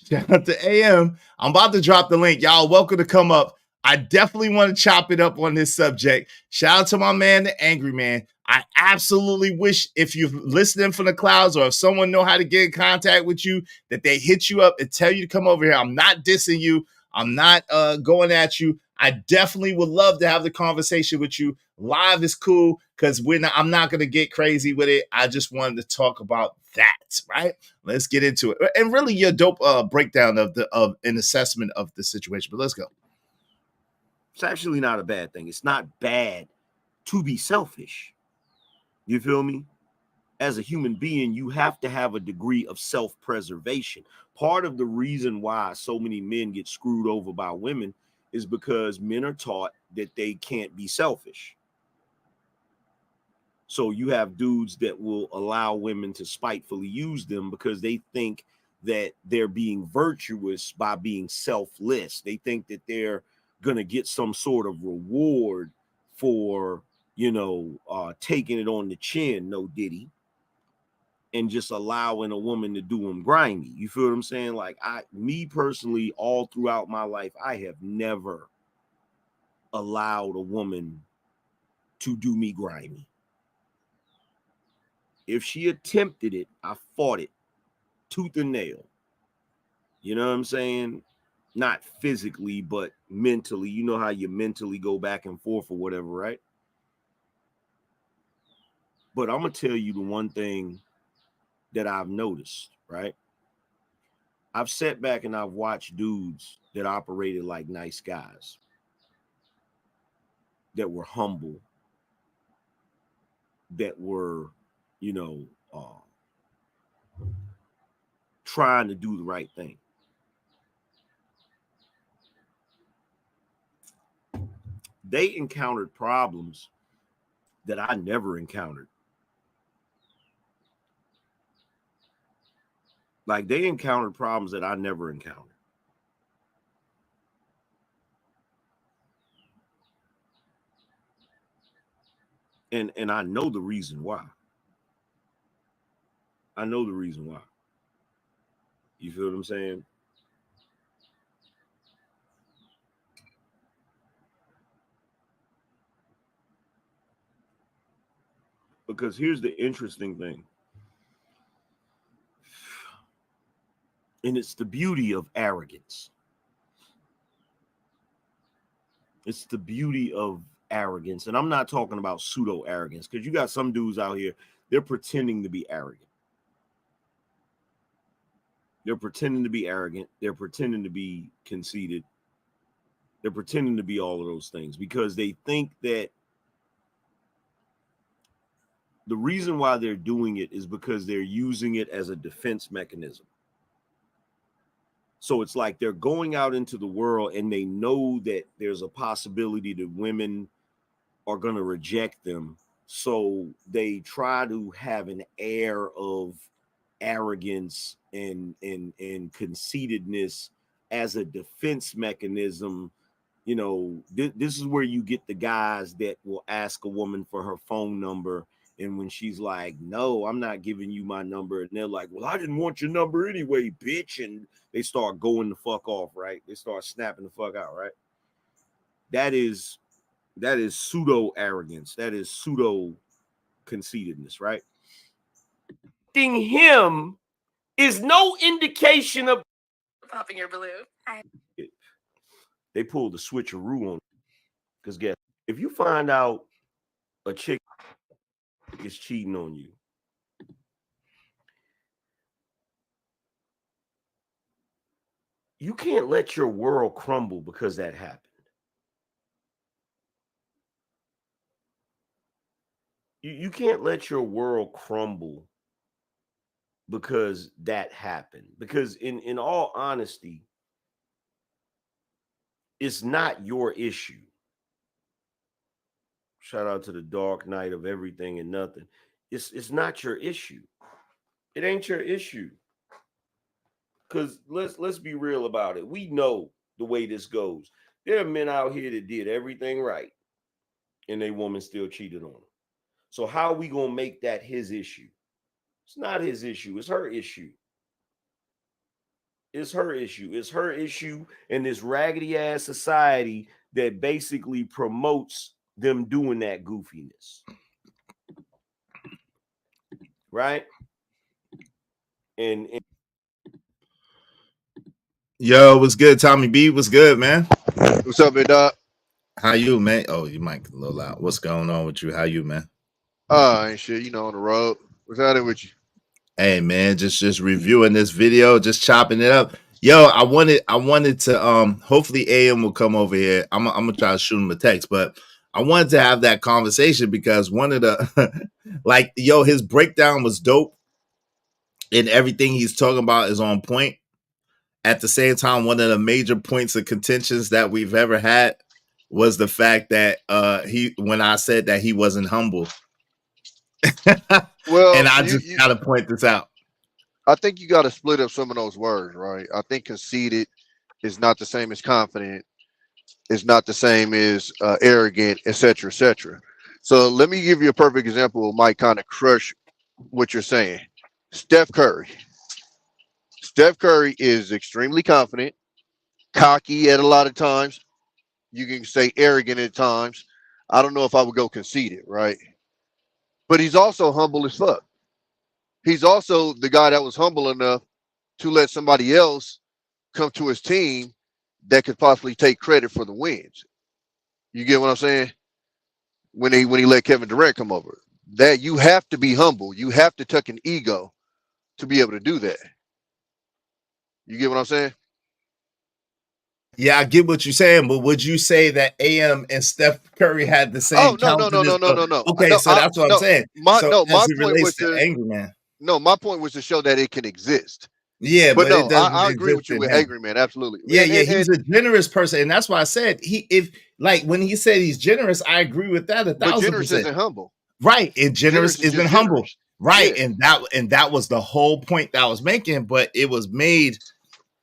shout out to AM. I'm about to drop the link. Y'all welcome to come up. I definitely want to chop it up on this subject. Shout out to my man, the Angry Man. I absolutely wish, if you're listening from the clouds or if someone know how to get in contact with you, that they hit you up and tell you to come over here. I'm not dissing you. I'm not going at you. I definitely would love to have the conversation with you. Live is cool because I'm not going to get crazy with it. I just wanted to talk about that, right? Let's get into it. And really your dope breakdown of an assessment of the situation. But let's go. It's actually not a bad thing. It's not bad to be selfish. You feel me? As a human being, you have to have a degree of self-preservation. Part of the reason why so many men get screwed over by women is because men are taught that they can't be selfish. So you have dudes that will allow women to spitefully use them because they think that they're being virtuous by being selfless. They think that they're going to get some sort of reward for, taking it on the chin, no diddy, and just allowing a woman to do them grimy. You feel what I'm saying? Like me personally, all throughout my life, I have never allowed a woman to do me grimy. If she attempted it, I fought it tooth and nail. You know what I'm saying? Not physically, but mentally. You know how you mentally go back and forth or whatever, right? But I'm going to tell you the one thing that I've noticed, right? I've sat back and I've watched dudes that operated like nice guys, that were humble, that were, trying to do the right thing. They encountered problems that I never encountered. Like they encountered problems that I never encountered. And I know the reason why. I know the reason why. You feel what I'm saying? Because here's the interesting thing. And it's the beauty of arrogance. It's the beauty of arrogance. And I'm not talking about pseudo arrogance, because you got some dudes out here, they're pretending to be arrogant. They're pretending to be arrogant. They're pretending to be conceited. They're pretending to be all of those things because they think that the reason why they're doing it is because they're using it as a defense mechanism. So it's like they're going out into the world and they know that there's a possibility that women are going to reject them. So they try to have an air of arrogance and conceitedness as a defense mechanism. This is where you get the guys that will ask a woman for her phone number. And when she's like, no, I'm not giving you my number. And they're like, well, I didn't want your number anyway, bitch. And they start going the fuck off, right? They start snapping the fuck out, right? That is pseudo arrogance. That is pseudo conceitedness, right? Him is no indication of popping your balloon. They pulled the switcheroo on. Because guess, if you find out a chick is cheating on you, you can't let your world crumble because that happened. You can't let your world crumble because that happened. Because in all honesty, it's not your issue. Shout out to the Dark Knight of Everything and Nothing. It's not your issue. It ain't your issue. Because let's be real about it. We know the way this goes. There are men out here that did everything right, and a woman still cheated on them. So how are we gonna make that his issue? It's not his issue. It's her issue. It's her issue. It's her issue in this raggedy ass society that basically promotes them doing that goofiness. Right? And Yo, what's good? Tommy B, what's good, man? What's up, big dog? How you, man? Oh, you might get a little loud. What's going on with you? How you, man? Ain't shit, you know, on the road. What's happening with you? Hey, man, just reviewing this video, just chopping it up. Yo, I wanted to hopefully AM will come over here. I'm gonna try to shoot him a text, but I wanted to have that conversation because one of the like, yo, his breakdown was dope and everything he's talking about is on point. At the same time, one of the major points of contentions that we've ever had was the fact that when I said that he wasn't humble. Well, and I just gotta point this out. I think you got to split up some of those words, right? I think conceited is not the same as confident. It's not the same as arrogant, etc., etc. So let me give you a perfect example of might kind of crush what you're saying. Steph Curry. Steph Curry is extremely confident, cocky at a lot of times. You can say arrogant at times. I don't know if I would go conceited, right? But he's also humble as fuck. He's also the guy that was humble enough to let somebody else come to his team that could possibly take credit for the wins. You get what I'm saying? When he let Kevin Durant come over, that you have to be humble. You have to tuck an ego to be able to do that. You get what I'm saying? Yeah, I get what you're saying, but would you say that AM and Steph Curry had the same? Oh no. Okay, so that's what I'm saying. My so point relates was to Angry Man. No, my point was to show that it can exist. Yeah, but no, it doesn't I agree with exist you in with him. Angry Man, absolutely. Yeah, he's a generous person, and that's why I said when he said he's generous, I agree with that 1,000%. But generous isn't humble, right? And generous isn't humble, generous. right? Yeah. And that was the whole point that I was making, but it was made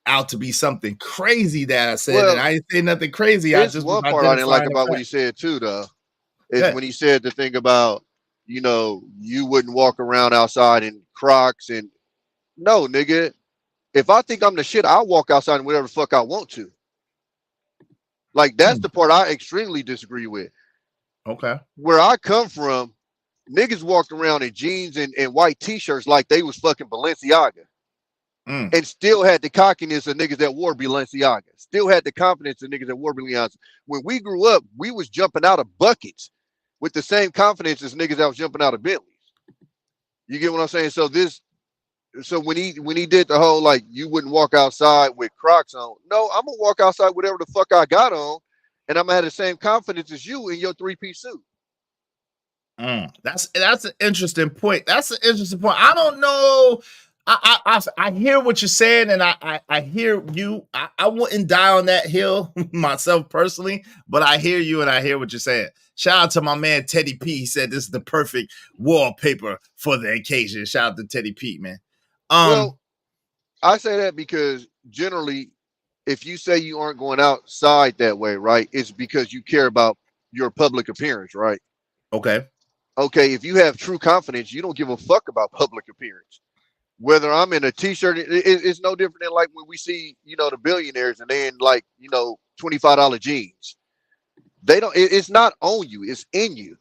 out to be something crazy that I said, and I didn't say nothing crazy. I just one part I didn't like about what he said too, though, is when he said the thing about, you know, you wouldn't walk around outside in Crocs and no, nigga. If I think I'm the shit, I'll walk outside in whatever the fuck I want to. Like, that's the part I extremely disagree with. Okay. Where I come from, niggas walked around in jeans and white t-shirts like they was fucking Balenciaga. And still had the cockiness of niggas that wore Balenciaga. Still had the confidence of niggas that wore Balenciaga. When we grew up, we was jumping out of buckets with the same confidence as niggas that was jumping out of Bentleys. You get what I'm saying? So when he did the whole, like, you wouldn't walk outside with Crocs on. No, I'm gonna walk outside whatever the fuck I got on, and I'm gonna have the same confidence as you in your 3-piece suit. That's an interesting point. That's an interesting point. I don't know. I hear what you're saying, and I hear you. I wouldn't die on that hill myself personally, but I hear you and I hear what you're saying. Shout out to my man Teddy P. He said this is the perfect wallpaper for the occasion. Shout out to Teddy P, man. Well, I say that because generally, if you say you aren't going outside that way, right, it's because you care about your public appearance, right? Okay. Okay, if you have true confidence, you don't give a fuck about public appearance. Whether I'm in a t-shirt, it's no different than like when we see, you know, the billionaires and they in like, you know, $25 jeans. They don't. It's not on you. It's in you.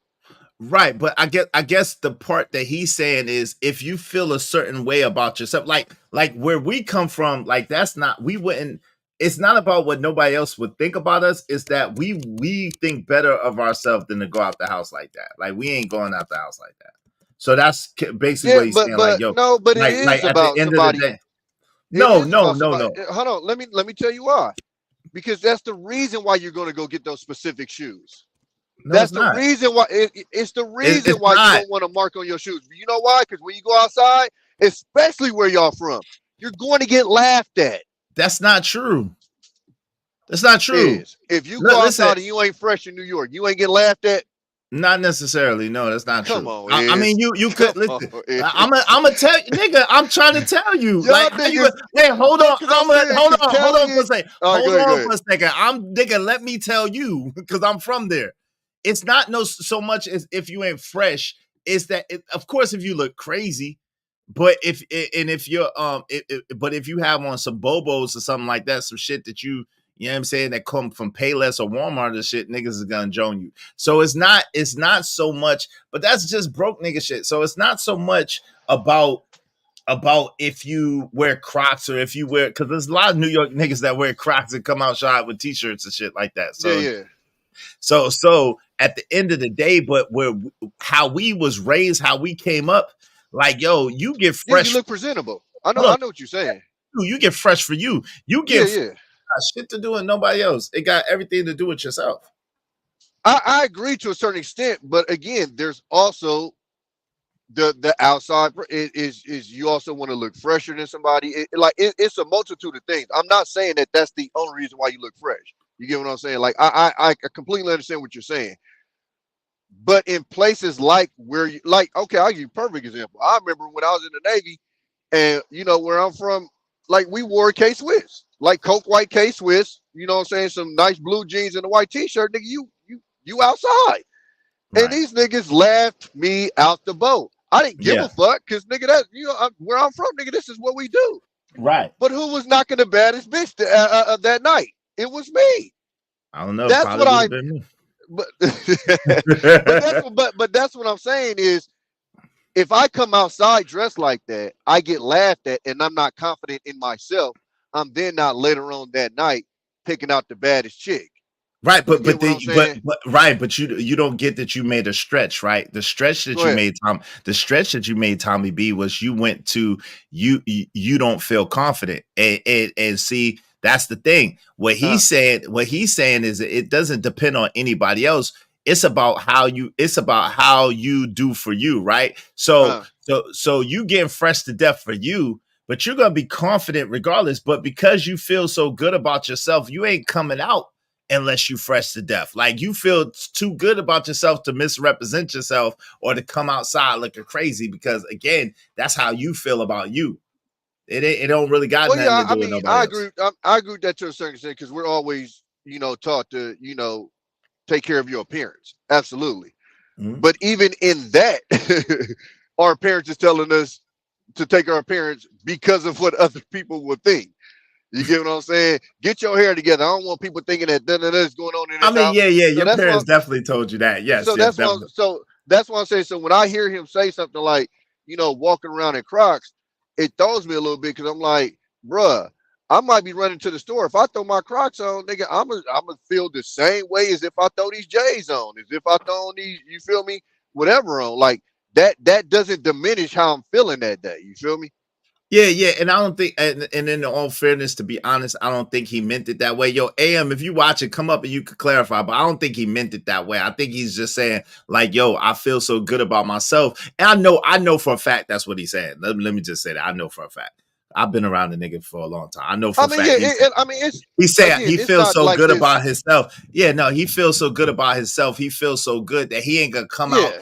Right, but I guess the part that he's saying is if you feel a certain way about yourself, like where we come from, like we wouldn't. It's not about what nobody else would think about us. It's that we think better of ourselves than to go out the house like that. Like we ain't going out the house like that. So that's basically what he's saying. Like, yo, no, but like, it is like about somebody. No. Hold on. Let me tell you why. Because that's the reason why you're going to go get those specific shoes. No, That's it's the not. reason why. It's the reason It's why you not. don't want to mark on your shoes. You know why? Because when you go outside, especially where y'all from, you're going to get laughed at. That's not true. That's not true. If you Look, go listen. outside and you ain't fresh in New York, you ain't getting laughed at. Not necessarily. No, that's not Come true. on, I mean, you could Come listen. on, Iz. I'm a tell you, nigga. I'm trying to tell you. Y'all Like, how you, niggas- wait, hold on. Because I'm saying, Hold because on for a Cali second. All right, Hold go ahead, on go for a second. I'm nigga. Let me tell you, because I'm from there. It's not so much as if you ain't fresh. It's that of course if you look crazy, but if you're but if you have on some bobos or something like that, some shit that you know what I'm saying, that come from Payless or Walmart and shit, niggas is gonna join you. So it's not so much, but that's just broke nigga shit. So it's not so much about if you wear Crocs or if you wear, because there's a lot of New York niggas that wear Crocs and come out shot with t-shirts and shit like that. So yeah. So at the end of the day, but how we was raised, how we came up, like, yo, you get fresh. Yeah, you look presentable. I know what you're saying. You get fresh for you. You get yeah. shit to do with nobody else. It got everything to do with yourself. I agree to a certain extent, but again, there's also the outside is you also want to look fresher than somebody. It's a multitude of things. I'm not saying that that's the only reason why you look fresh. You get what I'm saying? Like I completely understand what you're saying. But in places like where you okay, I'll give you a perfect example. I remember when I was in the Navy, and you know where I'm from, like we wore K-Swiss, like Coke White K-Swiss. You know what I'm saying? Some nice blue jeans and a white T-shirt, nigga. You outside, and these niggas laughed me out the boat. I didn't give a fuck because nigga, that where I'm from, nigga. This is what we do. Right. But who was knocking the baddest bitch that night? It was me. I don't know. That's what I. Been me. But that's what I'm saying is, if I come outside dressed like that, I get laughed at, and I'm not confident in myself. I'm then not later on that night picking out the baddest chick. Right, but you don't get that you made a stretch, right? The stretch that you made, Tommy B, was you went to you don't feel confident, and see, that's the thing. What he's saying is it doesn't depend on anybody else. It's about how you do for you, right? So you getting fresh to death for you, but you're gonna be confident regardless. But because you feel so good about yourself, you ain't coming out unless you fresh to death. Like, you feel too good about yourself to misrepresent yourself or to come outside looking crazy, because again, that's how you feel about you. It don't really got nothing to do with nobody else. I agree with that to a certain extent, because we're always, taught to, take care of your appearance. Absolutely. Mm-hmm. But even in that, our parents is telling us to take our appearance because of what other people would think. You get what I'm saying? Get your hair together. I don't want people thinking that is going on in this house. Yeah. So your parents definitely told you that. Yes. So that's why I'm saying. So when I hear him say something like, walking around in Crocs, it throws me a little bit, because I'm like, bruh, I might be running to the store. If I throw my Crocs on, nigga, I'm gonna feel the same way as if I throw these J's on, as if I throw on these, you feel me, whatever on. Like that doesn't diminish how I'm feeling that day. You feel me? Yeah, and I don't think, and in all fairness, to be honest, I don't think he meant it that way. Yo, AM, if you watch it, come up and you could clarify, but I don't think he meant it that way. I think he's just saying, like, yo, I feel so good about myself. And I know for a fact that's what he's saying. Let me just say that. I know for a fact. I've been around the nigga for a long time. I know for a fact. He said he feels so good about himself. Yeah, no, he feels so good about himself. He feels so good that he ain't gonna come out,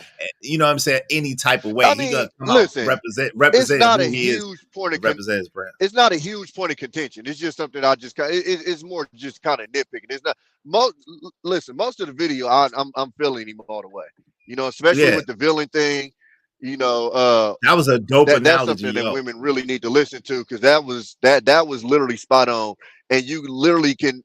you know what I'm saying, any type of way. He gonna come out represent it's not who a he huge is, point of represent his brand. It's not a huge point of contention. It's just something I just it's more just kind of nitpicking. It's not most of the video I'm feeling him all the way. Especially with the villain thing. That was a dope analogy. That's something that women really need to listen to, because that was literally spot on, and you literally can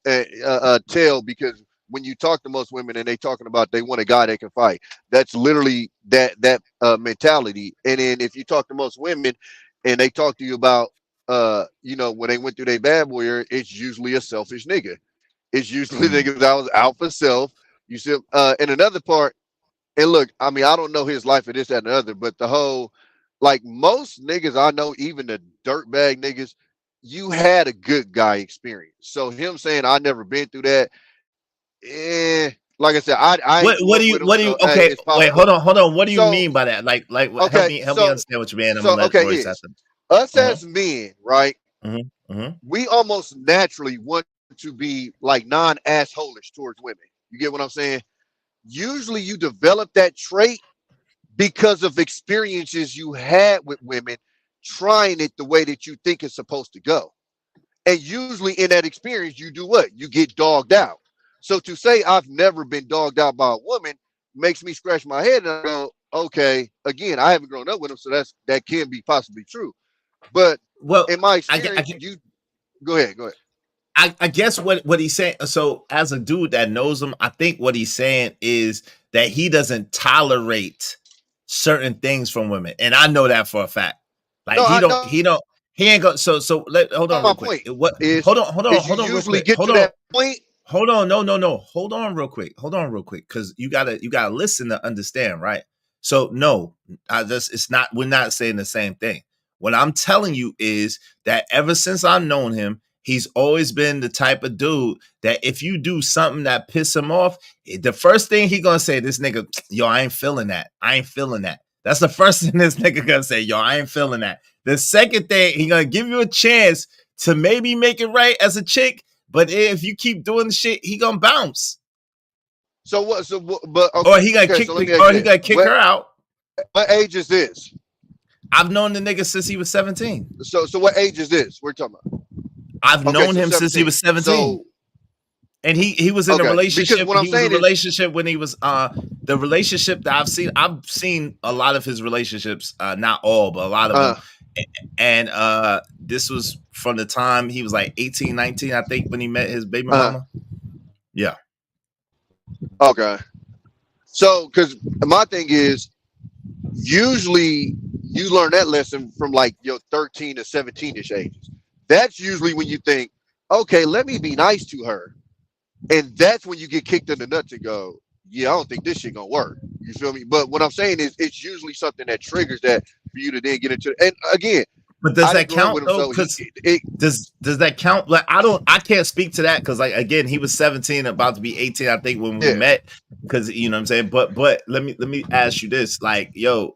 tell, because when you talk to most women and they talking about they want a guy that can fight, that's literally that mentality. And then if you talk to most women and they talk to you about when they went through their bad boy era, it's usually a selfish nigga. It's usually niggas that was out for self. You see, and another part. And look, I mean, I don't know his life or this, that, and the other, but the whole, like, most niggas I know, even the dirtbag niggas, you had a good guy experience. So him saying I never been through that, like I said, I What ain't what grew do up you with him, what do you so hey, okay? it's Wait, possible. hold on. What do you So mean by that? Like help okay, me so understand what you mean. I'm gonna let okay, Royce is after. us Uh-huh. as men, right? Mm-hmm. We almost naturally want to be like non-assholish towards women. You get what I'm saying? Usually you develop that trait because of experiences you had with women trying it the way that you think it's supposed to go. And usually in that experience, you do what? You get dogged out. So to say I've never been dogged out by a woman makes me scratch my head and I go, okay, again, I haven't grown up with them, so that can be possibly true. But Well, in my I experience, you go ahead. I guess what he's saying. So as a dude that knows him, I think what he's saying is that he doesn't tolerate certain things from women, and I know that for a fact. Like No, I know he ain't go. So hold on my real quick. point What? is Hold on you real usually quick. get Hold to on. that point. Hold on, no. Hold on real quick, because you gotta listen to understand, right? So no, it's not. We're not saying the same thing. What I'm telling you is that ever since I've known him, he's always been the type of dude that if you do something that piss him off, the first thing he gonna say, this nigga, yo, I ain't feeling that. That's the first thing this nigga gonna say, yo, I ain't feeling that. The second thing, he gonna give you a chance to maybe make it right as a chick. But if you keep doing the shit, he gonna bounce. So what? But okay, or he gonna kick, so let me or he gonna kick her out. What age is this? I've known the nigga since he was 17. So what age is this we're talking about? I've known him since he was 17. So, and he was in a relationship. Because what I'm saying relationship when he was the relationship that I've seen a lot of his relationships, not all, but a lot of them. And this was from the time he was like 18, 19, I think, when he met his baby mama. Yeah. Okay. So, because my thing is, usually you learn that lesson from like your 13 to 17-ish ages. That's usually when you think, okay, let me be nice to her. And that's when you get kicked in the nuts and go, yeah, I don't think this shit gonna work. You feel me? But what I'm saying is it's usually something that triggers that for you to then get into. And again, but does that count though? Because does that count? Like I can't speak to that because like again, he was 17, about to be 18, I think, when we met. Because you know what I'm saying. But let me ask you this: like, yo,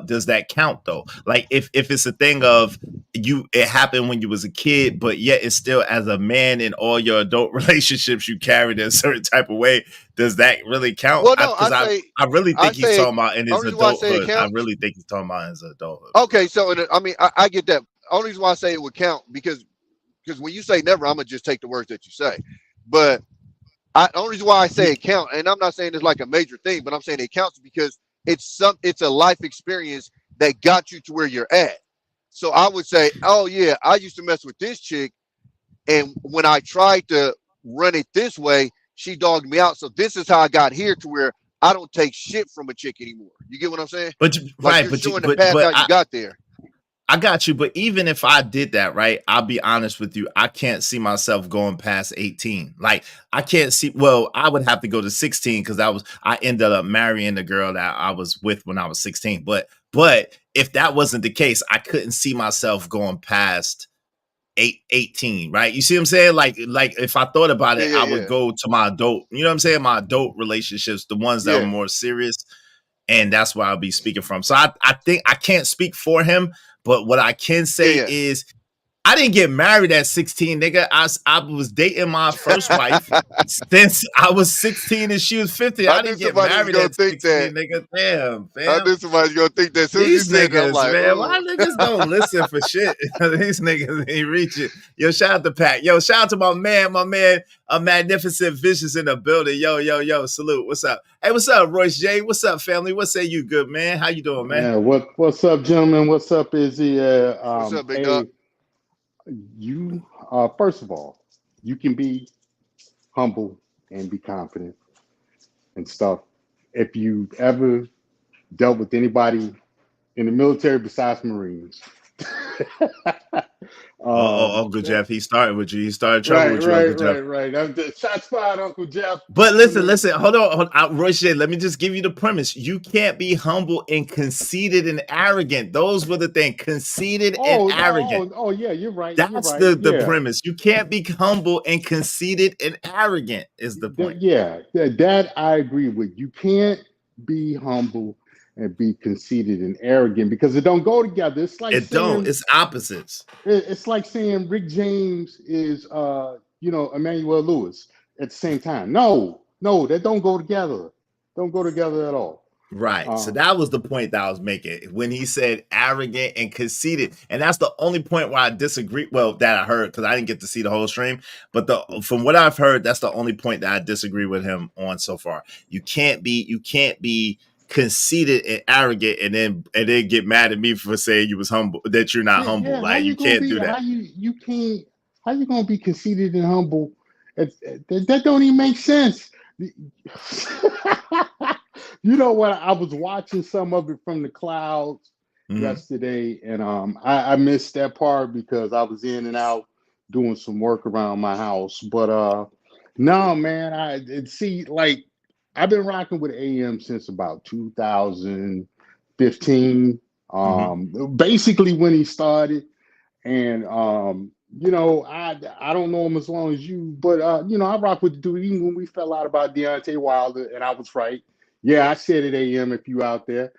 does that count though? Like, if it's a thing of it happened when you was a kid, but yet it's still as a man in all your adult relationships you carried in a certain type of way. Does that really count? Well, no, I really think he's talking about in his adulthood. I really think he's talking about in his adulthood. Okay, so I mean, I get that. Only reason why I say it would count because when you say never, I'm gonna just take the words that you say. But only reason why I say it count, and I'm not saying it's like a major thing, but I'm saying it counts because it's a life experience that got you to where you're at. So I would say, oh yeah, I used to mess with this chick, and when I tried to run it this way, she dogged me out. So this is how I got here to where I don't take shit from a chick anymore. You get what I'm saying? But like you're showing the path how you got there. I got you, but even if I did that, right, I'll be honest with you, I can't see myself going past 18. Like, I can't see, well, I would have to go to 16 because I ended up marrying the girl that I was with when I was 16. But if that wasn't the case, I couldn't see myself going past 18, right? You see what I'm saying? Like if I thought about it, I would go to my adult, you know what I'm saying? My adult relationships, the ones that are more serious. And that's where I'll be speaking from. So I think I can't speak for him. But what I can say is I didn't get married at 16, nigga. I was dating my first wife since I was 16 and she was 50. I didn't get married at 16, nigga. Damn, fam. I knew somebody's gonna think that. These niggas, like, man, why niggas don't listen for shit? These niggas ain't reaching. Yo, shout out to Pat. Yo, shout out to my man, a magnificent vicious in the building. Yo, salute. What's up? Hey, what's up, Royce J? What's up, family? What say you, good man? How you doing, man? Yeah, what's up, gentlemen? What's up, Izzy? What's up, big dog? You first of all, you can be humble and be confident and stuff. If you ever dealt with anybody in the military besides Marines, Uncle Jeff, he started with you. He started trouble with you, Uncle Jeff. Right. I'm just, shots fired, Uncle Jeff. But listen. Hold on. Roy, let me just give you the premise. You can't be humble and conceited and arrogant. Those were the thing. Conceited and arrogant. Oh, yeah, you're right. That's the premise. You can't be humble and conceited and arrogant is the point. That I agree with. You can't be humble and be conceited and arrogant because it don't go together. It's like it's opposites. It's like saying Rick James is Emmanuel Lewis at the same time. No, that don't go together. Don't go together at all. Right. So that was the point that I was making when he said arrogant and conceited. And that's the only point where I disagree. Well, that I heard because I didn't get to see the whole stream. But from what I've heard, that's the only point that I disagree with him on so far. You can't be conceited and arrogant and then get mad at me for saying you was humble, that you're not humble. Like you can't do that. How you gonna be conceited and humble? That don't even make sense. You know what? I was watching some of it from the clouds yesterday, and I missed that part because I was in and out doing some work around my house. But no, man, I've been rocking with AM since about 2015. Basically when he started, and I don't know him as long as you, but I rock with the dude even when we fell out about Deontay Wilder, and I was right. Yeah, I said it, AM, if you out there.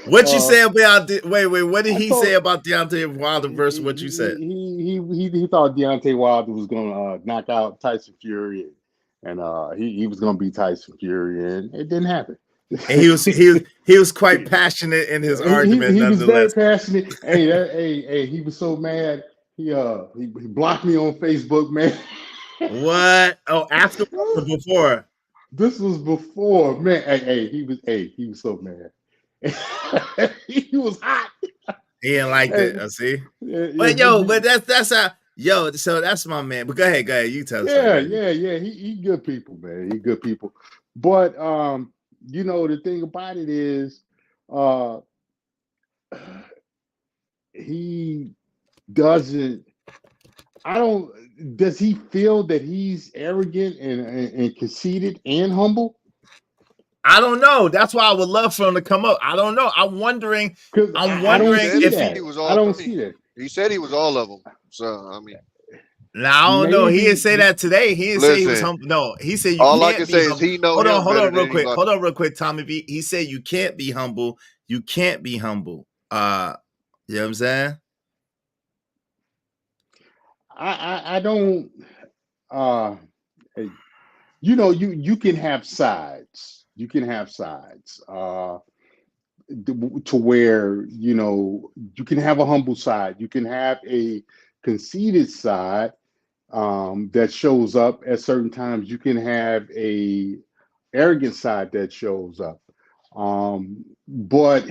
What you say about wait, what did he say about Deontay Wilder versus what you said? He thought Deontay Wilder was gonna knock out Tyson Fury, and he was gonna beat Tyson Fury, and it didn't happen. And he was quite passionate in his argument. He was very passionate. Hey, he was so mad. He blocked me on Facebook, man. What? Oh, after or before? This was before, man. He was so mad. He was hot. He didn't like it. I see. But that's how. So that's my man. But go ahead. You tell us. Yeah. He good people, man. He good people. But the thing about it is, he doesn't. Does he feel that he's arrogant and conceited and humble? I don't know. That's why I would love for him to come up. I don't know. I'm wondering if he was all. I don't see that. He said he was all of them. So I mean, now I don't know. He didn't say that today. He didn't say he was humble. No, he said you all can't I can be say humble. is he knows. Hold on, real quick. Hold on, real quick, Tommy B. He said you can't be humble. You can't be humble. You know what I'm saying? I don't. You can have sides. You can have sides. To where you can have a humble side. You can have a conceited side that shows up at certain times. You can have a arrogant side that shows up. But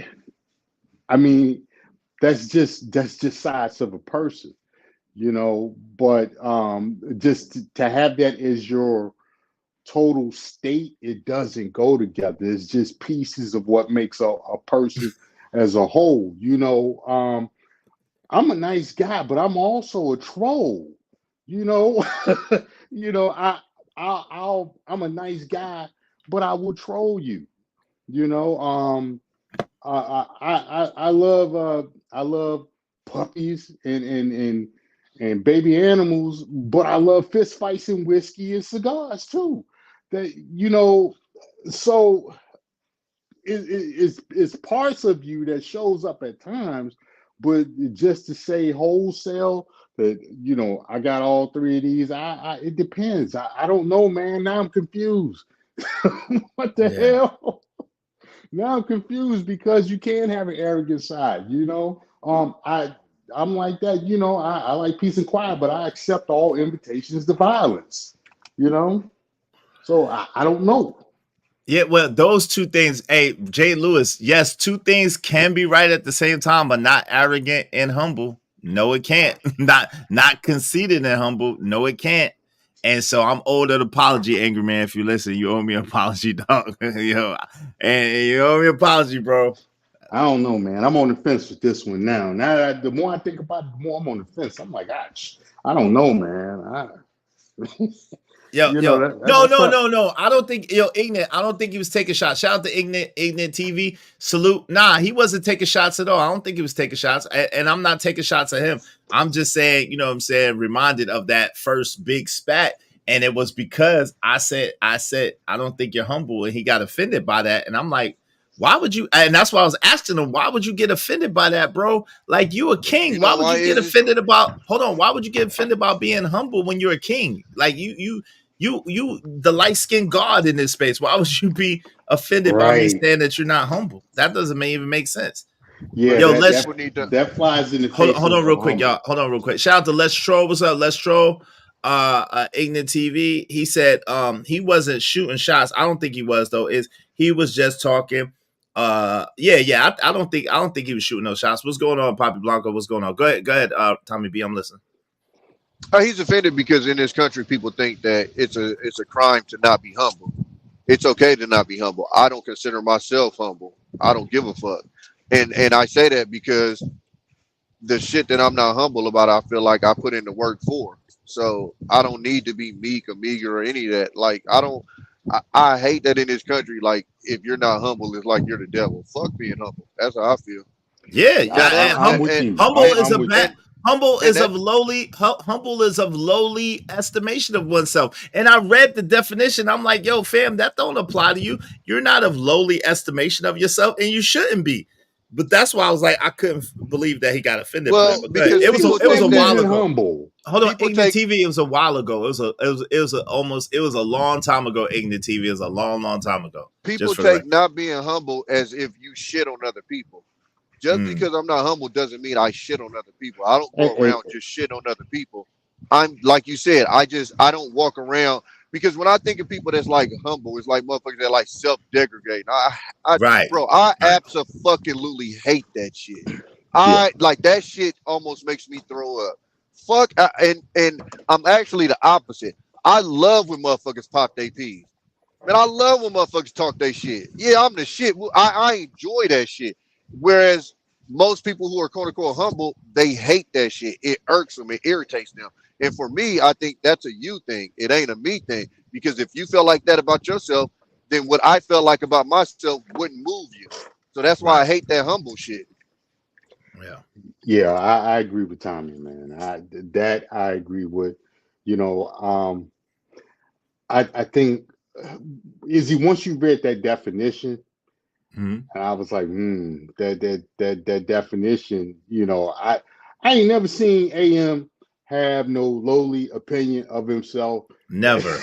I mean, that's just sides of a person. But just to have that as your total state, it doesn't go together. It's just pieces of what makes a person as a whole. I'm a nice guy, but I'm also a troll. I'm a nice guy, but I will troll you. I love puppies and baby animals, but I love fist fights and whiskey and cigars too. So it's parts of you that shows up at times, but just to say wholesale that I got all three of these, it depends. I don't know, man. Now I'm confused. What the hell? Now I'm confused because you can have an arrogant side. I'm like that, I like peace and quiet, but I accept all invitations to violence, So I don't know. Yeah, well, those two things, hey, Jay Lewis, yes, two things can be right at the same time, but not arrogant and humble. No, it can't. Not conceited and humble. No, it can't. And so I'm owed an apology, Angry Man. If you listen, you owe me an apology, dog. And you owe me an apology, bro. I don't know, man. I'm on the fence with this one now. The more I think about it, the more I'm on the fence. I'm like, I don't know, man. Yo, You yo, know, that- no, that's no, tough. no, no. I don't think Ignorant. I don't think he was taking shots. Shout out to Ignorant TV. Salute. Nah, he wasn't taking shots at all. I don't think he was taking shots. And I'm not taking shots at him. I'm just saying, you know what I'm saying, reminded of that first big spat. And it was because I said, I don't think you're humble. And he got offended by that. And I'm like, why would you? And that's why I was asking him, why would you get offended by that, bro? Like, you a king. Why would you get offended about, hold on, why would you get offended about being humble when you're a king? Like, you the light-skinned god in this space. Why would you be offended by me saying that you're not humble? That doesn't even make sense. Yeah, yo, that flies in the face. Hold on real quick, y'all. Hold on real quick. Shout out to Let's Troll. What's up, Let's Troll? Ignorant TV. He said he wasn't shooting shots. I don't think he was though. He was just talking. I don't think he was shooting no shots. What's going on, Papi Blanco? What's going on? Go ahead, Tommy B. I'm listening. He's offended because in this country, people think that it's a crime to not be humble. It's okay to not be humble. I don't consider myself humble. I don't give a fuck. And I say that because the shit that I'm not humble about, I feel like I put in the work for. So I don't need to be meek or meager or any of that. Like, I hate that in this country, like, if you're not humble, it's like you're the devil. Fuck being humble. That's how I feel. Humble is of lowly estimation of oneself. And I read the definition. I'm like, yo, fam, that don't apply to you. You're not of lowly estimation of yourself, and you shouldn't be. But that's why I was like, I couldn't believe that he got offended. Well, because it was a while ago. Humble. Hold on, Ignorant TV. It was a while ago. It was a long time ago. Ignorant TV is a long time ago. People take not being humble as if you shit on other people. Just because I'm not humble doesn't mean I shit on other people. I don't go around just shit on other people. I'm like you said. I don't walk around, because when I think of people that's like humble, it's like motherfuckers that like self-degradate. Bro, I absolutely hate that shit. Like that shit almost makes me throw up. And I'm actually the opposite. I love when motherfuckers pop their peas. Man, I love when motherfuckers talk their shit. Yeah, I'm the shit. I enjoy that shit. Whereas most people who are quote unquote humble, they hate that shit. It irks them. It irritates them. And for me, I think that's a you thing. It ain't a me thing. Because if you feel like that about yourself, then what I felt like about myself wouldn't move you. So that's why I hate that humble shit. Yeah, I agree with Tommy, man. I agree with. You know, I think, Izzy, once you read that definition, and I was like, that definition, you know, I ain't never seen AM have no lowly opinion of himself. Never.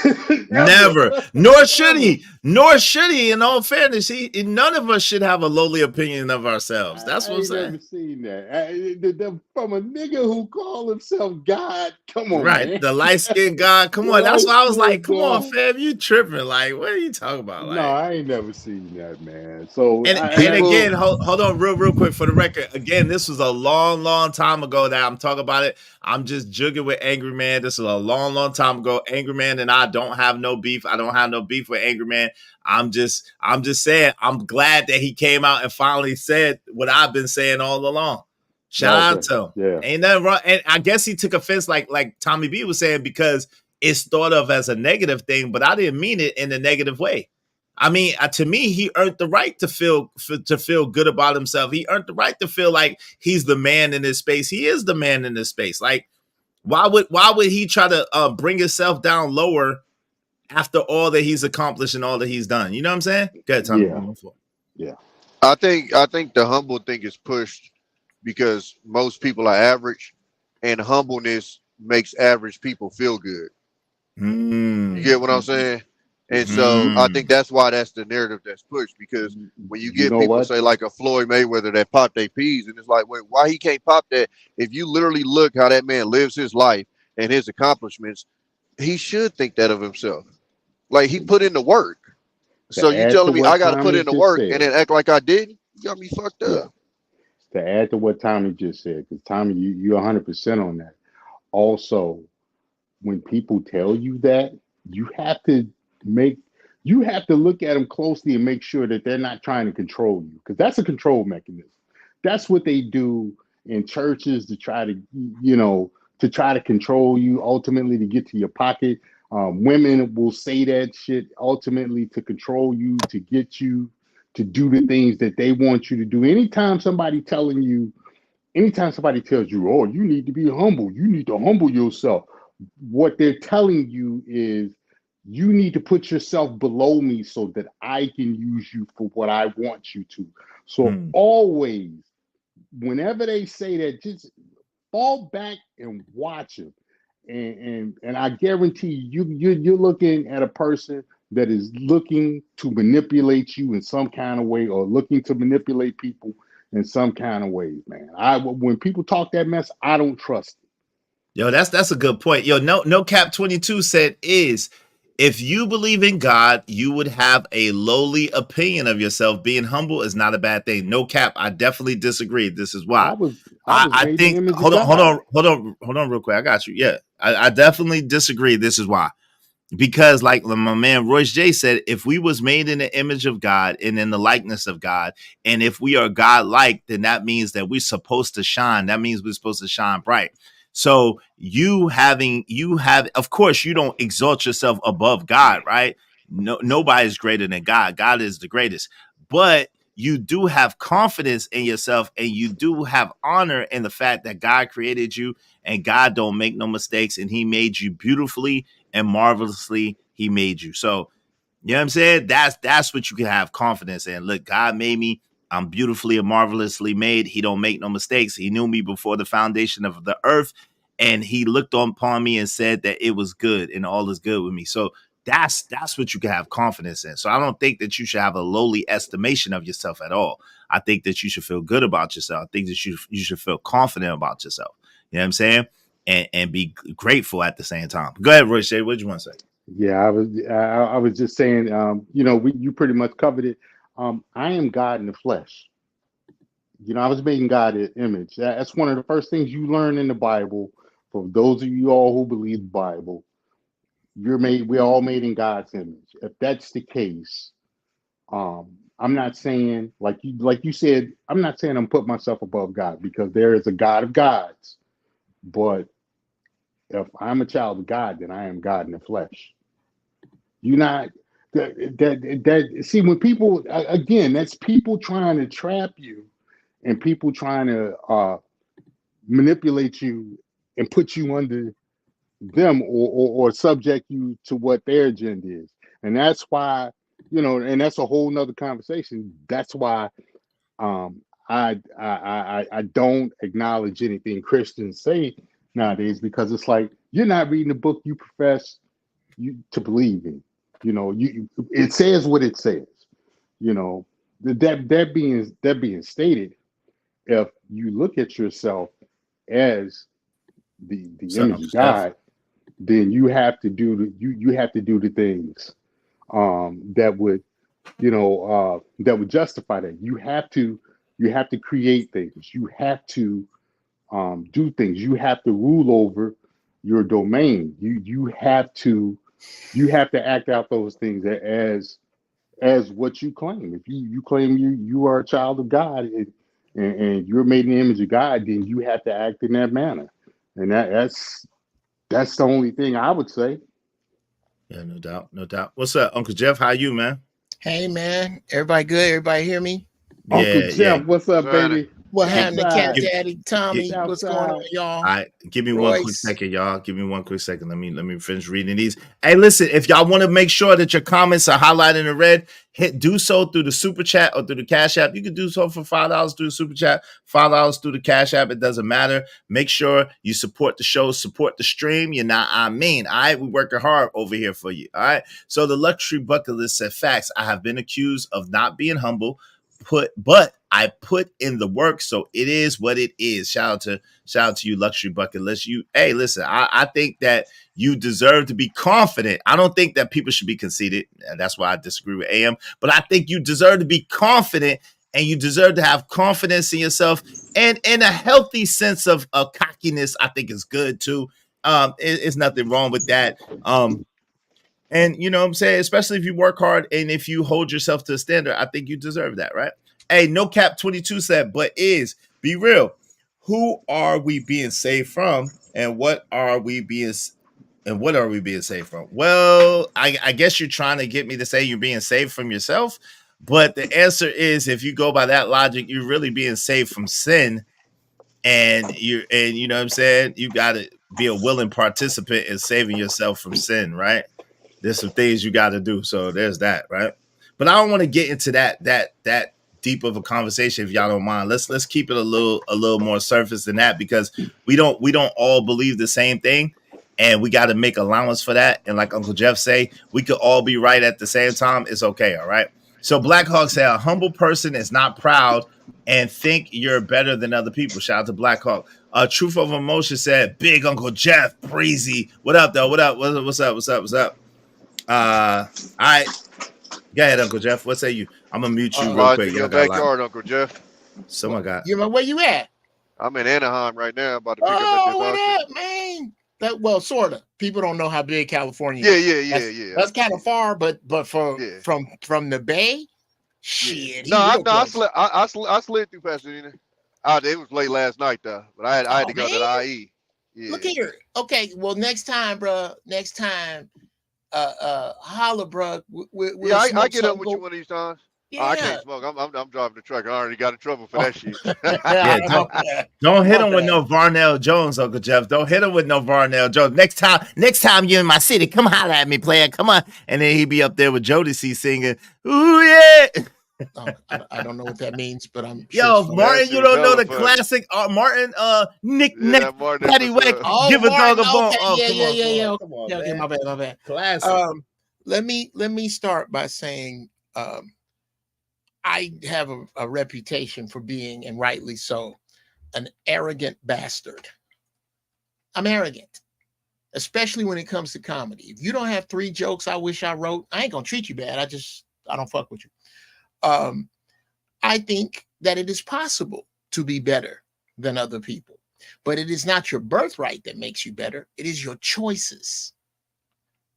Nor should he. In all fairness, none of us should have a lowly opinion of ourselves. That's what I'm saying. Never seen that. From a nigga who called himself God. Come on, right? Man. The light skinned God. Come on. That's why I was like, come on, fam, you tripping? Like, what are you talking about? Like, no, I ain't never seen that, man. So and again, hold on, real quick for the record. Again, this was a long time ago that I'm talking about it. I'm just jugging with Angry Man. This is a long time ago. Angry Man and I don't have no beef. I don't have no beef with Angry Man. I'm just saying, I'm glad that he came out and finally said what I've been saying all along. Shout out to him. Yeah. Ain't nothing wrong. And I guess he took offense, like Tommy B was saying, because it's thought of as a negative thing, but I didn't mean it in a negative way. I mean, to me, he earned the right to feel good about himself. He earned the right to feel like he's the man in this space. He is the man in this space. Like, why would he try to bring himself down lower after all that he's accomplished and all that he's done? You know what I'm saying? Go ahead, Tommy. Yeah. I think the humble thing is pushed because most people are average, and humbleness makes average people feel good. You get what I'm saying? And so I think that's why that's the narrative that's pushed, because when you get people say like a Floyd Mayweather that pop their peas, and it's like, wait, why he can't pop that? If you literally look how that man lives his life and his accomplishments, he should think that of himself. Like, he put in the work. So you telling me I got to put in the work and then act like I didn't? You got me fucked up. To add to what Tommy just said, because Tommy, you're 100% on that. Also, when people tell you that, you have to make you have to look at them closely and make sure that they're not trying to control you, because that's a control mechanism. That's what they do in churches to try to, to try to control you, ultimately to get to your pocket. Women will say that shit ultimately to control you, to get you to do the things that they want you to do. Anytime somebody tells you, oh, you need to be humble, you need to humble yourself, what they're telling you is you need to put yourself below me so that I can use you for what I want you to. So always, whenever they say that, just fall back and watch them. And I guarantee you're looking at a person that is looking to manipulate you in some kind of way, or looking to manipulate people in some kind of ways, man. When people talk that mess, I don't trust it. Yo, that's a good point. Yo, no cap 22 said if you believe in God, you would have a lowly opinion of yourself. Being humble is not a bad thing. No cap, I definitely disagree. This is why. I think hold on real quick. I got you. Yeah, I definitely disagree. This is why. Because like my man Royce J said, if we was made in the image of God and in the likeness of God, and if we are God-like, then that means that we're supposed to shine. That means we're supposed to shine bright. So of course, you don't exalt yourself above God, right? No, nobody's greater than God. God is the greatest. But you do have confidence in yourself, and you do have honor in the fact that God created you, and God don't make no mistakes, and he made you beautifully and marvelously. He made you. So, you know what I'm saying? That's what you can have confidence in. Look, God made me. I'm beautifully and marvelously made. He don't make no mistakes. He knew me before the foundation of the earth, and he looked upon me and said that it was good, and all is good with me. So that's what you can have confidence in. So I don't think that you should have a lowly estimation of yourself at all. I think that you should feel good about yourself. I think that you should feel confident about yourself. You know what I'm saying? And be grateful at the same time. Go ahead, Roy Shay. What did you want to say? Yeah, I was just saying, you pretty much covered it. I am God in the flesh. I was made in God's image. That's one of the first things you learn in the Bible. For those of you all who believe the Bible, we're all made in God's image. If that's the case, I'm not saying, like you said, I'm not saying I'm putting myself above God, because there is a God of gods. But if I'm a child of God, then I am God in the flesh. You're not see, when people, again, that's people trying to trap you, and people trying to manipulate you and put you under them, or subject you to what their agenda is. And that's why, and that's a whole nother conversation. That's why I don't acknowledge anything Christians say nowadays, because it's like, you're not reading the book you profess to believe in. It says what it says. That being stated, if you look at yourself as the image of God, then you have to do the things that would justify that. You have to create things. You have to do things. You have to rule over your domain. You have to act out those things as what you claim. If you claim you are a child of God, and you're made in the image of God, then you have to act in that manner. And that's the only thing I would say. Yeah, no doubt. What's up, Uncle Jeff? How you, man? Hey, man. Everybody good? Everybody hear me? Uncle Jeff, what's up, baby? What happened to Cat Daddy, Tommy? What's going on, y'all? All right, give me one quick second, y'all. Give me one quick second. Let me finish reading these. Hey, listen, if y'all want to make sure that your comments are highlighted in red, do so through the super chat or through the Cash App. You can do so for $5 through the super chat, $5 through the Cash App. It doesn't matter. Make sure you support the show, support the stream. All right, we working hard over here for you. All right. So the luxury bucket list said, facts. I have been accused of not being humble, but I put in the work, so it is what it is. Shout out to you, luxury bucket list. Hey, listen, I think that you deserve to be confident. I don't think that people should be conceited, and that's why I disagree with AM. But I think you deserve to be confident, and you deserve to have confidence in yourself, and in a healthy sense of cockiness. I think is good too. It's nothing wrong with that. And you know what I'm saying? Especially if you work hard and if you hold yourself to a standard, I think you deserve that, right? Hey, No Cap 22 said, but be real. Who are we being saved from? And what are we being saved from? Well, I guess you're trying to get me to say you're being saved from yourself. But the answer is, if you go by that logic, you're really being saved from sin. And you know what I'm saying? You got to be a willing participant in saving yourself from sin, right? There's some things you got to do. So there's that, right? But I don't want to get into that deep of a conversation, if y'all don't mind. Let's keep it a little more surface than that, because we don't all believe the same thing, and we got to make allowance for that. And like Uncle Jeff say, we could all be right at the same time. It's okay, all right? So Black Hawk said, a humble person is not proud and think you're better than other people. Shout out to Black Hawk. Truth of Emotion said, big Uncle Jeff, breezy. What up, though? What up? What's up? All right. Go ahead, Uncle Jeff. What say you? I'm gonna mute you real quick. In your backyard, Uncle Jeff. So my God. You know where you at? I'm in Anaheim right now, about to pick up at this what auction. up, man? Well, sort of. People don't know how big California is. Yeah. That's kind of far, but from the Bay, shit. No, I slid through Pasadena. It was late last night though, but I had to go to the IE. Yeah. Look here. Okay, well, next time, bro. Holla, bro. We'll I get up with you one of these times. Yeah. I can't smoke. I'm driving the truck. I already got in trouble for that shit. Don't hit him with no Varnell Jones, Uncle Jeff. Don't hit him with no Varnell Jones. Next time you're in my city, come holler at me, player. Come on. And then he be up there with Jodeci singing, ooh, yeah. I don't know what that means, but I'm sure. Yo, Martin, you don't know the classic Martin Nick Paddywhack. Give a dog a bone. Yeah. Come on, okay, my bad. Classic. Let me start by saying I have a reputation for being, and rightly so, an arrogant bastard. I'm arrogant, especially when it comes to comedy. If you don't have 3 jokes I wish I wrote, I ain't gonna treat you bad. I don't fuck with you. I think that it is possible to be better than other people, but it is not your birthright that makes you better. It is your choices.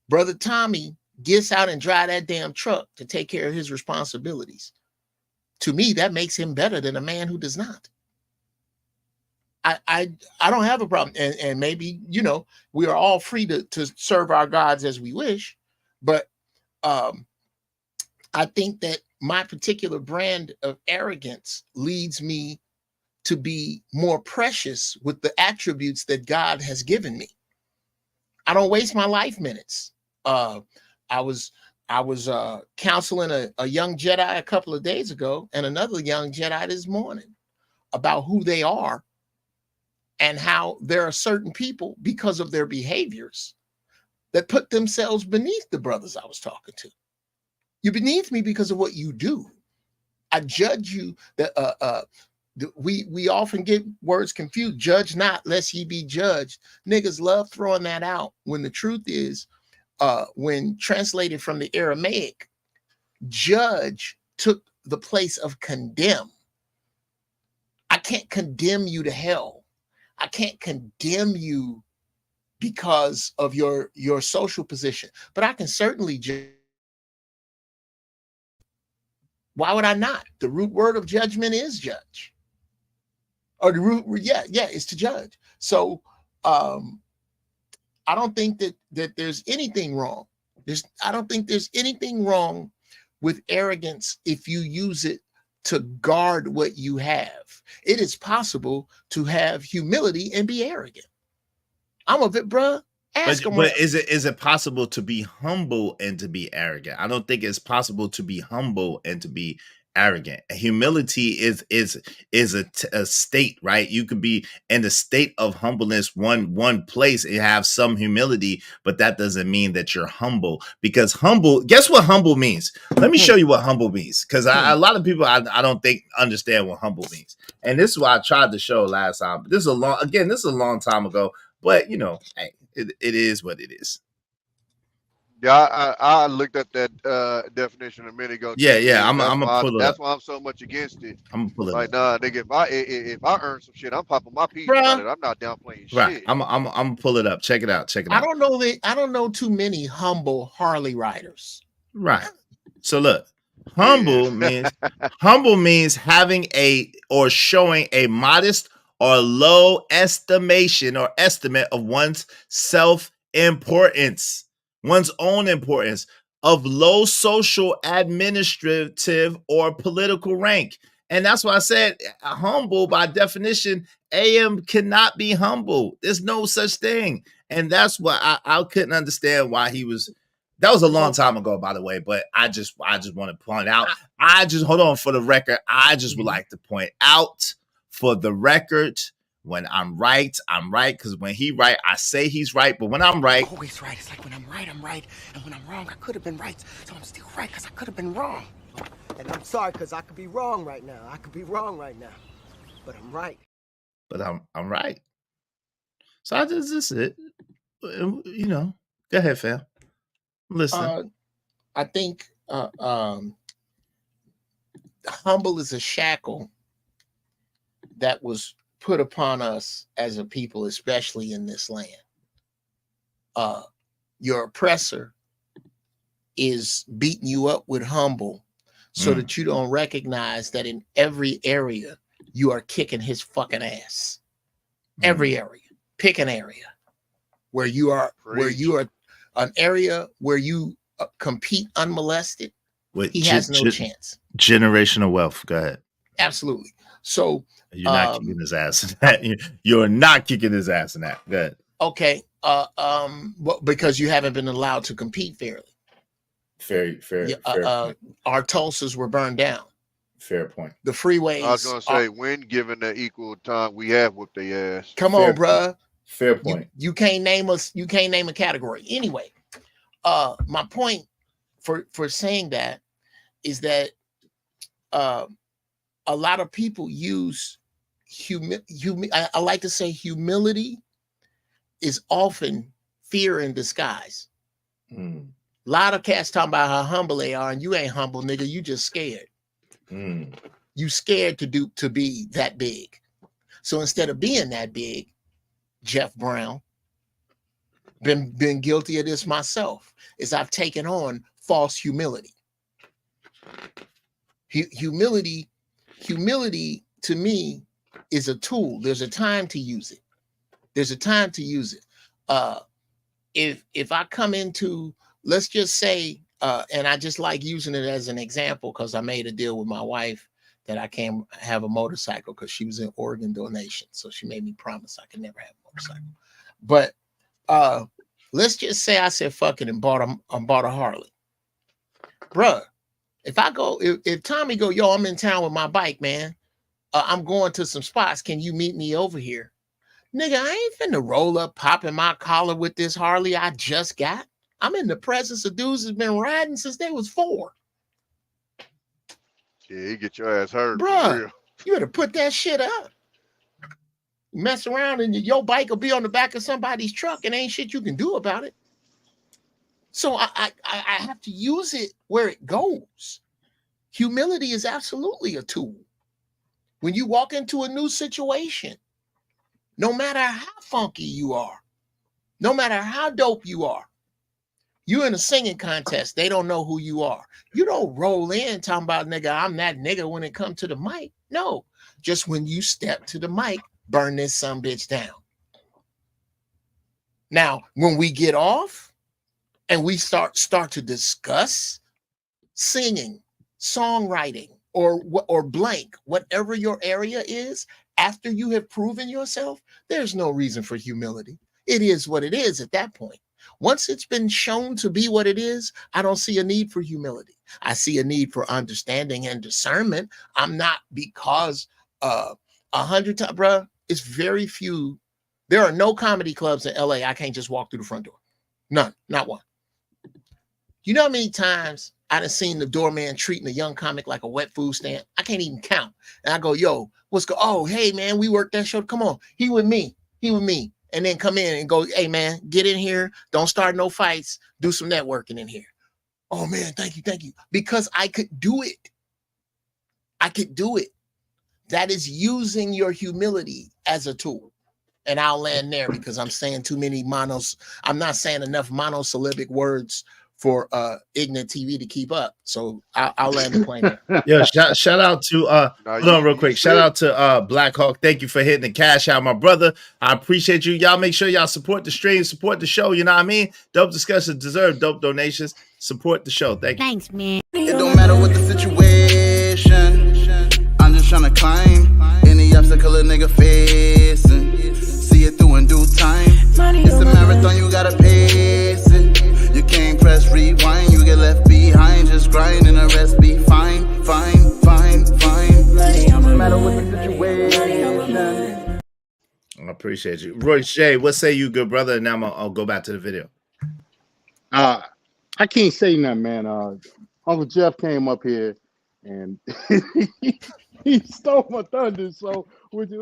Brother Tommy gets out and drive that damn truck to take care of his responsibilities. To me, that makes him better than a man who does not. I don't have a problem. And maybe, we are all free to serve our gods as we wish, but I think that my particular brand of arrogance leads me to be more precious with the attributes that God has given me. I don't waste my life minutes. I was counseling a young Jedi a couple of days ago and another young Jedi this morning about who they are and how there are certain people, because of their behaviors, that put themselves beneath the brothers I was talking to. You're beneath me because of what you do. I judge you. We often get words confused. Judge not, lest ye be judged. Niggas love throwing that out when the truth is, when translated from the Aramaic, judge took the place of condemn. I can't condemn you to hell. I can't condemn you because of your social position, but I can certainly judge. Why would I not? The root word of judgment is judge. Or the root, is to judge. So I don't think that there's anything wrong. I don't think there's anything wrong with arrogance if you use it to guard what you have. It is possible to have humility and be arrogant. I'm a bit, bruh. But is it possible to be humble and to be arrogant? I don't think it's possible to be humble and to be arrogant. Humility is a state, right? You could be in the state of humbleness one place and have some humility, but that doesn't mean that you're humble, because humble, guess what humble means? Let me show you what humble means, because a lot of people I don't think understand what humble means. And this is what I tried to show last time. This is a long time ago, but hey, it is what it is. Yeah, I looked at that definition a minute ago. Yeah, too, yeah. King. I'm gonna pull it That's up. why I'm so much against it. I'm gonna pull it Like, up. nah, nigga, if I earn some shit, I'm popping my peas about Bruh. it. I'm not downplaying Right. shit. I'm gonna pull it up. Check it out. Check it I out. don't know too many humble Harley riders. Right. So look, humble means having a or showing a modest or low estimation or estimate of one's self-importance, one's own importance, of low social, administrative, or political rank. And that's why I said humble by definition, AM cannot be humble. There's no such thing. And that's what I couldn't understand why he was. That was a long time ago, by the way, but I just want to point out. Hold on for the record. I just would like to point out for the record, when I'm right, I'm right. Because when he right, I say he's right. But when I'm right, Always right. It's like when I'm right, I'm right. And when I'm wrong, I could have been right. So I'm still right because I could have been wrong. And I'm sorry because I could be wrong right now. I could be wrong right now. But I'm right. but I'm right. So I just this is it. You know, go ahead, fam. Listen. I think humble is a shackle that was put upon us as a people, especially in this land. Your oppressor is beating you up with humble so that you don't recognize that in every area you are kicking his fucking ass. Every area. Pick an area where you are an area where you compete unmolested. He has no chance. Generational wealth. Go ahead. Absolutely. So you're not kicking his ass in that. You're not kicking his ass in that. Go ahead. Okay. Because you haven't been allowed to compete fairly. Fair. Our Tulsas were burned down. Fair point. The freeways. I was gonna say, when given the equal time, we have whooped their ass. Come on, bruh. Fair point. You can't name us. You can't name a category. Anyway, my point for saying that is that a lot of people use I like to say humility is often fear in disguise. A lot of cats talking about how humble they are, and you ain't humble, nigga. You just scared. You scared to be that big. So instead of being that big, Jeff Brown, been guilty of this myself, is I've taken on false humility. Humility to me is a tool. There's a time to use it. If I come into, let's just say, and I just like using it as an example because I made a deal with my wife that I can't have a motorcycle because she was in organ donation. So she made me promise I could never have a motorcycle. But let's just say I said fuck it and bought a Harley. Bruh, if Tommy go, yo, I'm in town with my bike, man. I'm going to some spots. Can you meet me over here? Nigga, I ain't finna roll up, popping my collar with this Harley I just got. I'm in the presence of dudes that's been riding since they was 4. Yeah, you get your ass hurt. Bruh, you better put that shit up. Mess around and your bike will be on the back of somebody's truck and ain't shit you can do about it. So I have to use it where it goes. Humility is absolutely a tool. When you walk into a new situation, no matter how funky you are, no matter how dope you are, you're in a singing contest. They don't know who you are. You don't roll in talking about, nigga, I'm that nigga when it comes to the mic. No, just when you step to the mic, burn this sumbitch down. Now, when we get off and we start to discuss singing, songwriting, or blank, whatever your area is, after you have proven yourself, there's no reason for humility. It is what it is at that point. Once it's been shown to be what it is, I don't see a need for humility. I see a need for understanding and discernment. I'm not, because 100 times, bruh, it's very few. There are no comedy clubs in LA I can't just walk through the front door. None, not one. You know how many times I done seen the doorman treating a young comic like a wet food stand? I can't even count. And I go, yo, oh, hey, man, we worked that show. Come on. He with me. and then come in and go, hey man, get in here. Don't start no fights. Do some networking in here. Oh man, thank you. Because I could do it. I could do it. That is using your humility as a tool. And I'll land there because I'm saying too many I'm not saying enough monosyllabic words for Ignorant TV to keep up. So I'll land the plane there. Yo, shout out to hold on real quick. Shout out to Black Hawk. Thank you for hitting the cash out, my brother. I appreciate you. Y'all make sure y'all support the stream, support the show. You know what I mean? Dope discussions deserve dope donations. Support the show. Thank you. Thanks, man. It don't matter what the situation. I'm just trying to climb any obstacle a nigga facing. See it through in due time. It's a marathon, you gotta pace it. You can't press rewind, you get left behind. Just grind and the rest be fine. No matter what the situation. I appreciate you. Roy Shay, what say you, good brother? And now I'll go back to the video. I can't say nothing, man. Uncle Jeff came up here and he stole my thunder. So which is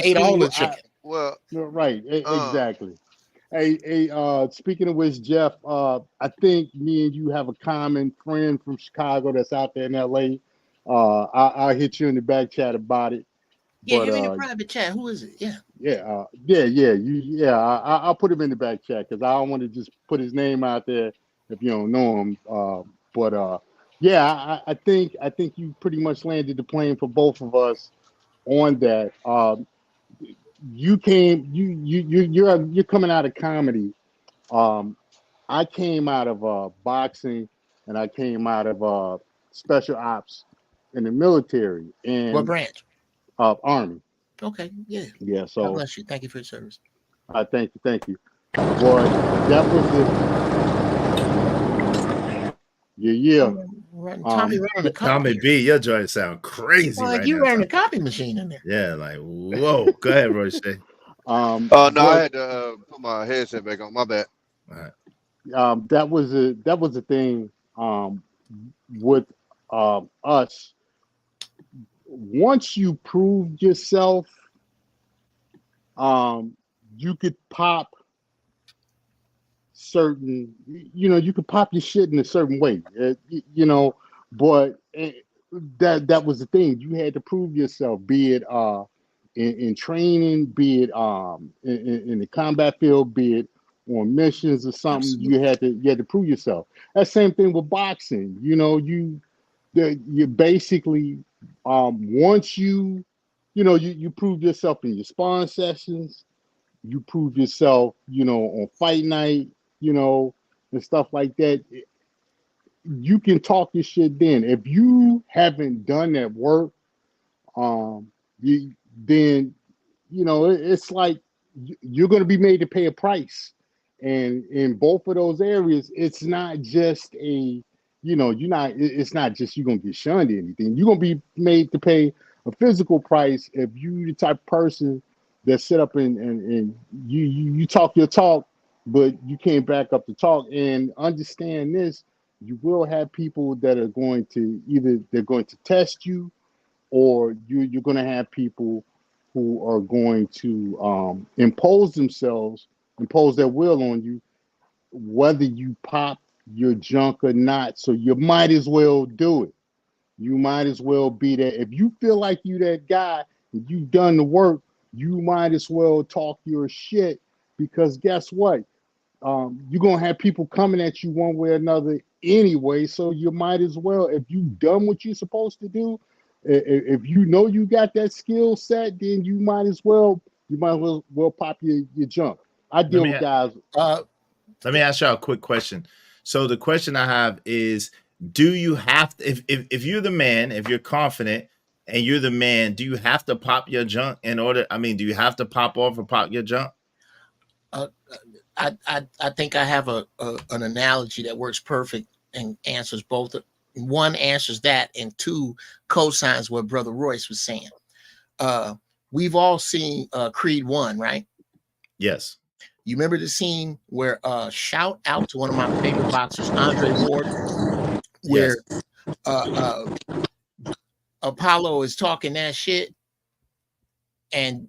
ate all the chicken. Well, right, exactly. Hey, speaking of which, Jeff, I think me and you have a common friend from Chicago that's out there in LA. I'll hit you in the back chat about it. Yeah, But, hit me in the private chat. Who is it? Yeah. I'll put him in the back chat because I don't want to just put his name out there if you don't know him. I think you pretty much landed the plane for both of us on that. You're coming out of comedy. I came out of boxing and I came out of special ops in the military. And what branch? Army. Okay, yeah. Yeah, so God bless you. Thank you for your service. Thank you. Boy, that was Tommy running the copy. Tommy B, your joint sound crazy. Like right you now, running Tommy. the copy machine in there. Yeah, like whoa. Go ahead, Roy Shay. no, I had to put my headset back on. My bad. All right. That was a thing with us. Once you proved yourself, you could pop certain, you could pop your shit in a certain way, but that was the thing. You had to prove yourself, be it in training, be it in the combat field, be it on missions or something. You had to prove yourself. That same thing with boxing. You basically once you prove yourself in your sparring sessions, you prove yourself, on fight night, and stuff like that. You can talk your shit then. If you haven't done that work, then it's like you're going to be made to pay a price. And in both of those areas, it's not just it's not just you're going to get shunned or anything. You're going to be made to pay a physical price if you the type of person that sit up and you talk your talk, but you can't back up the talk. And understand this, you will have people that are going to they're going to test you, or you're going to have people who are going to impose their will on you, whether you pop your junk or not. So you might as well do it. You might as well be that. If you feel like you that guy and you've done the work, you might as well talk your shit, because guess what? You're going to have people coming at you one way or another anyway. So you might as well, if you've done what you're supposed to do, if you know you got that skill set, then you might as well pop your junk. I deal with guys. Let me ask y'all a quick question. So the question I have is, do you have to, if you're the man, if you're confident and you're the man, do you have to pop your junk do you have to pop off or pop your junk? I think I have an analogy that works perfect and answers both. One answers that, and two co-signs what Brother Royce was saying. We've all seen Creed 1, right? Yes. You remember the scene where shout out to one of my favorite boxers, Andre Ward, where Apollo is talking that shit, and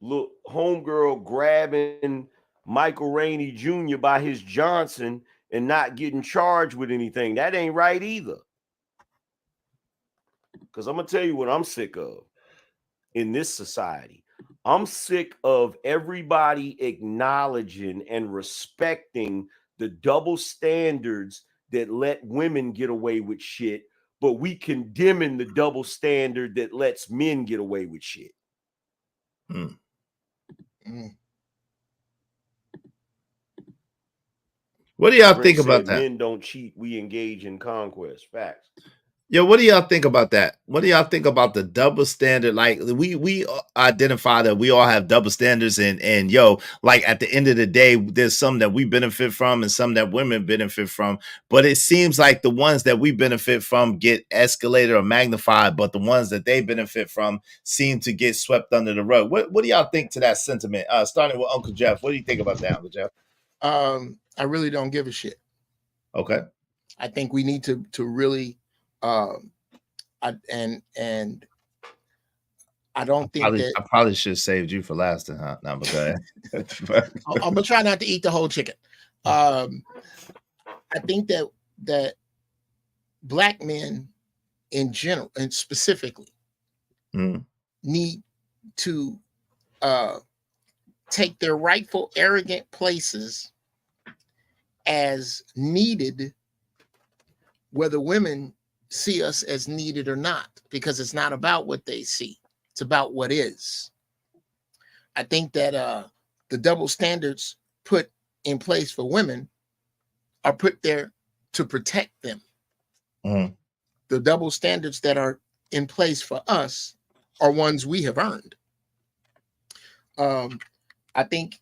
Look, homegirl grabbing Michael Rainey Jr. by his Johnson and not getting charged with anything. That ain't right either. Because I'm going to tell you what I'm sick of in this society. I'm sick of everybody acknowledging and respecting the double standards that let women get away with shit, but we condemning the double standard that lets men get away with shit. What do y'all Prince think about said, that? Men don't cheat, we engage in conquest. Facts. Yo, what do y'all think about that? What do y'all think about the double standard? Like we identify that we all have double standards, and yo, like at the end of the day, there's some that we benefit from and some that women benefit from. But it seems like the ones that we benefit from get escalated or magnified, but the ones that they benefit from seem to get swept under the rug. What do y'all think to that sentiment? Starting with Uncle Jeff, what do you think about that, Uncle Jeff? I really don't give a shit. Okay. I think we need to really I don't think I probably should have saved you for last time, huh? No, but go ahead. I'm gonna try not to eat the whole chicken. I think that black men in general and specifically need to take their rightful arrogant places as needed, whether women see us as needed or not, because it's not about what they see, it's about what is. I think that the double standards put in place for women are put there to protect them. The double standards that are in place for us are ones we have earned. I think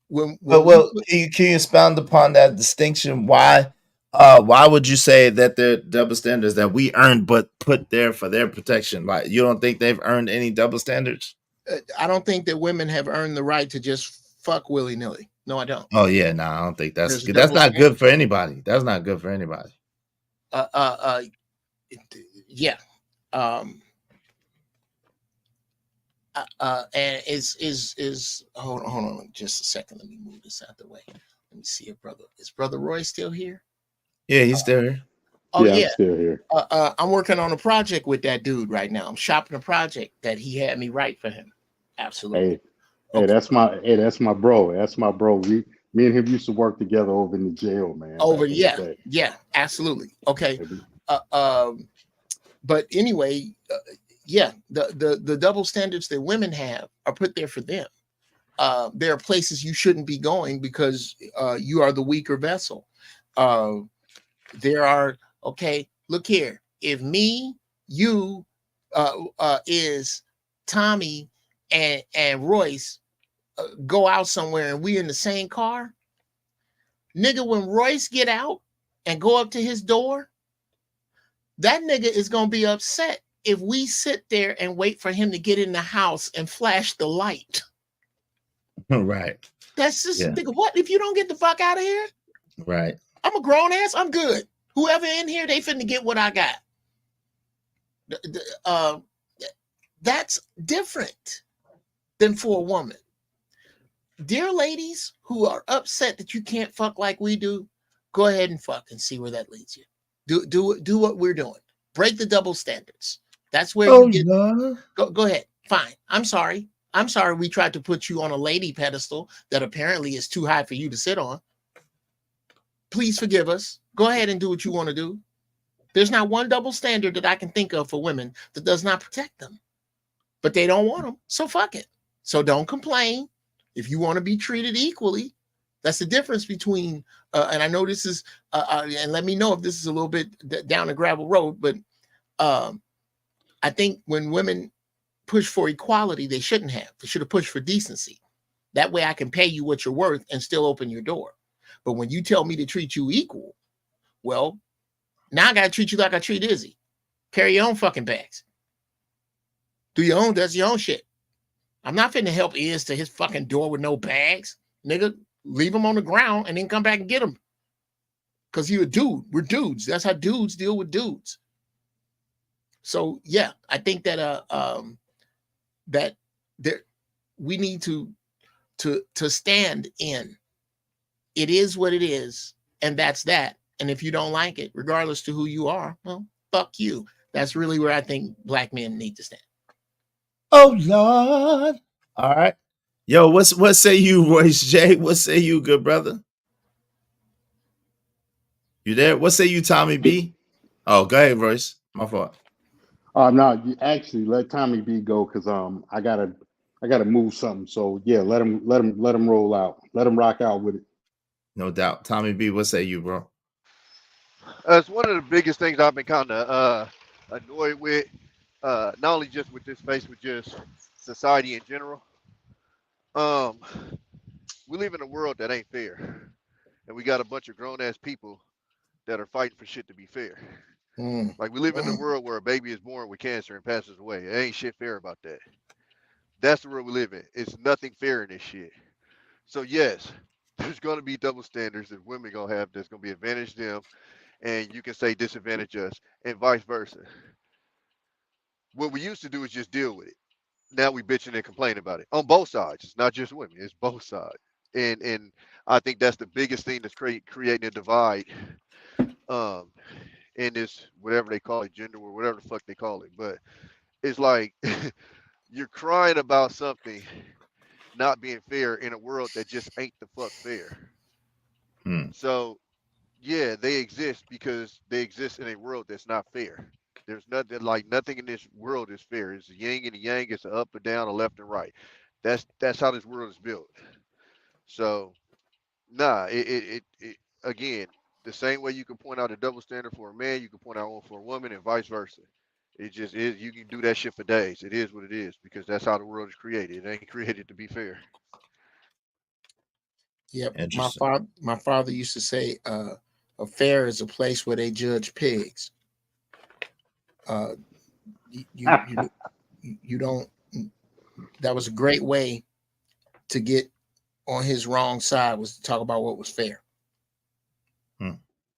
when can you expound upon that distinction? Why would you say that they're double standards that we earned but put there for their protection? Like, you don't think they've earned any double standards? I don't think that women have earned the right to just fuck willy-nilly. No, I don't. Oh yeah, no, I don't think that's good. That's not good for anybody. That's not good for anybody. Yeah. And is hold on just a second. Let me move this out the way. Let me see if is Brother Roy still here? Yeah, he's still here. Oh yeah, I'm still here. I'm working on a project with that dude right now. I'm shopping a project that he had me write for him. Absolutely. Hey, that's my bro. That's my bro. Me and him used to work together over in the jail, man. Yeah, absolutely. Okay. But anyway, yeah, the double standards that women have are put there for them. There are places you shouldn't be going because you are the weaker vessel. There are, okay, look here. If me, you is Tommy and Royce go out somewhere and we in the same car, nigga, when Royce get out and go up to his door, that nigga is going to be upset if we sit there and wait for him to get in the house and flash the light. Right. That's just, nigga, what? If you don't get the fuck out of here? Right. I'm a grown ass. I'm good. Whoever in here, they finna get what I got. That's different than for a woman. Dear ladies who are upset that you can't fuck like we do, go ahead and fuck and see where that leads you. Do what we're doing. Break the double standards. That's where you get. Go ahead. Fine. I'm sorry. We tried to put you on a lady pedestal that apparently is too high for you to sit on. Please forgive us. Go ahead and do what you want to do. There's not one double standard that I can think of for women that does not protect them. But they don't want them, so fuck it. So don't complain. If you want to be treated equally, that's the difference between, and I know this is, and let me know if this is a little bit down the gravel road, but I think when women push for equality, they shouldn't have. They should have pushed for decency. That way I can pay you what you're worth and still open your door. But when you tell me to treat you equal, well, now I got to treat you like I treat Izzy. Carry your own fucking bags. Does your own shit. I'm not finna help Iz to his fucking door with no bags. Nigga, leave him on the ground and then come back and get him. Because you're a dude. We're dudes. That's how dudes deal with dudes. So, yeah, I think that we need to stand in. It is what it is, and that's that. And if you don't like it, regardless to who you are, well, fuck you. That's really where I think black men need to stand. Oh Lord. All right. Yo, what say you, Royce J? What say you, good brother? You there? What say you, Tommy B? Oh, go ahead, Royce. My fault. No, you actually let Tommy B go because I gotta move something. So yeah, let him roll out. Let him rock out with it. No doubt. Tommy B, what say you, bro? It's one of the biggest things I've been kind of annoyed with, not only just with this space, but just society in general. We live in a world that ain't fair, and we got a bunch of grown-ass people that are fighting for shit to be fair. Like, we live in a world where a baby is born with cancer and passes away. There ain't shit fair about that. That's the world we live in. It's nothing fair in this shit. So yes, there's going to be double standards that women going to have that's going to be advantage them, and you can say disadvantage us, and vice versa. What we used to do is just deal with it. Now we bitching and complaining about it on both sides. It's not just women, it's both sides. And I think that's the biggest thing that's creating a divide in this, whatever they call it, gender or whatever the fuck they call it. But it's like you're crying about something not being fair in a world that just ain't the fuck fair. So yeah, they exist because they exist in a world that's not fair. There's nothing in this world is fair. It's a yin and a yang. It's an up and down, a left and right. That's how this world is built. So, nah, it again, the same way you can point out a double standard for a man, you can point out one for a woman, and vice versa. It just is. You can do that shit for days. It is what it is because that's how the world is created. It ain't created to be fair. Yep. My father used to say, a fair is a place where they judge pigs. You don't. That was a great way to get on his wrong side, was to talk about what was fair.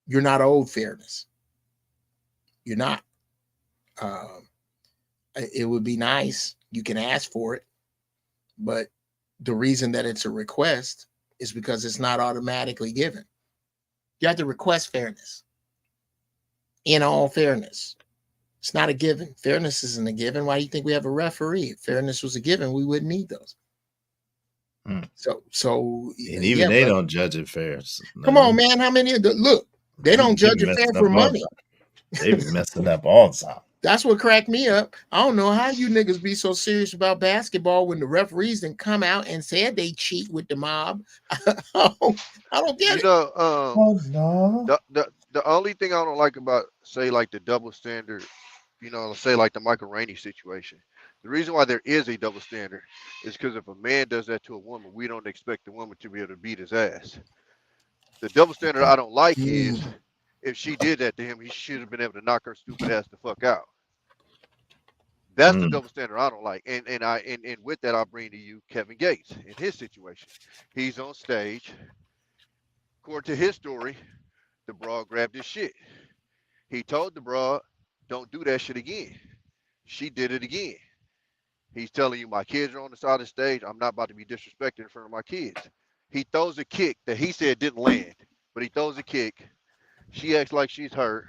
You're not owed fairness. You're not. It would be nice. You can ask for it, but the reason that it's a request is because it's not automatically given. You have to request fairness. In all fairness. It's not a given. Fairness isn't a given. Why do you think we have a referee? If fairness was a given, we wouldn't need those. So and even they don't judge it fair. Come on, man. How many of the look? They don't judge it fair for money. They be messing up all the time. That's what cracked me up. I don't know how you niggas be so serious about basketball when the referees didn't come out and said they cheat with the mob. I don't get it. The only thing I don't like about, say, like the double standard, say like the Michael Rainey situation. The reason why there is a double standard is because if a man does that to a woman, we don't expect the woman to be able to beat his ass. The double standard I don't like is if she did that to him, he should have been able to knock her stupid ass the fuck out. That's the double standard I don't like. And with that, I'll bring to you Kevin Gates in his situation. He's on stage. According to his story, the broad grabbed his shit. He told the broad, don't do that shit again. She did it again. He's telling you, my kids are on the side of the stage. I'm not about to be disrespected in front of my kids. He throws a kick that he said didn't land, but he throws a kick. She acts like she's hurt.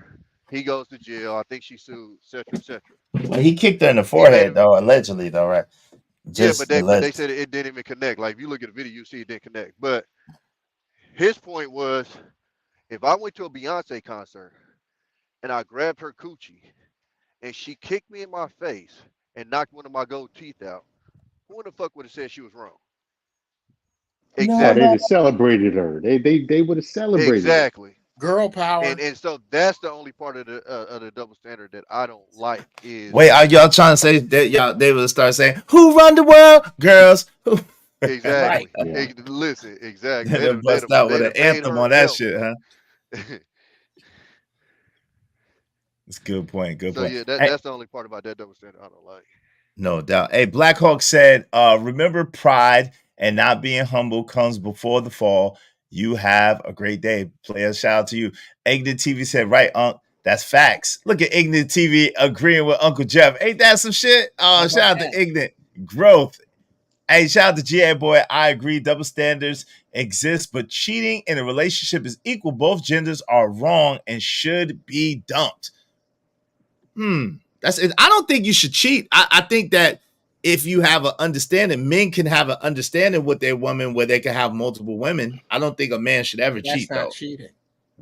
He goes to jail. I think she sued, et cetera. Well, he kicked her in the forehead, though, allegedly, though, right? But they said it didn't even connect. Like, if you look at the video, you see it didn't connect. But his point was, if I went to a Beyonce concert and I grabbed her coochie and she kicked me in my face and knocked one of my gold teeth out, who in the fuck would have said she was wrong? Exactly. They would have celebrated her. They would have celebrated. Exactly. Girl power. And so that's the only part of the double standard that I don't like is. Wait, are y'all trying to say that they will start saying, "Who run the world, girls"? Exactly. Right. Listen, exactly. They bust out with an anthem on that shit, huh? It's a good point. Good point. Yeah, that's the only part about that double standard I don't like. No doubt. Hey, Black Hawk said, remember pride and not being humble comes before the fall. You have a great day. Player, shout out to you. Ignorant TV said, right, Unc. That's facts. Look at Ignorant TV agreeing with Uncle Jeff. Ain't that some shit? Oh, shout out to Ignorant. Growth. Hey, shout out to GA boy. I agree. Double standards exist, but cheating in a relationship is equal. Both genders are wrong and should be dumped. That's it. I don't think you should cheat. I think that if you have an understanding, men can have an understanding with their woman where they can have multiple women. I don't think a man should ever cheat, That's not though. cheating.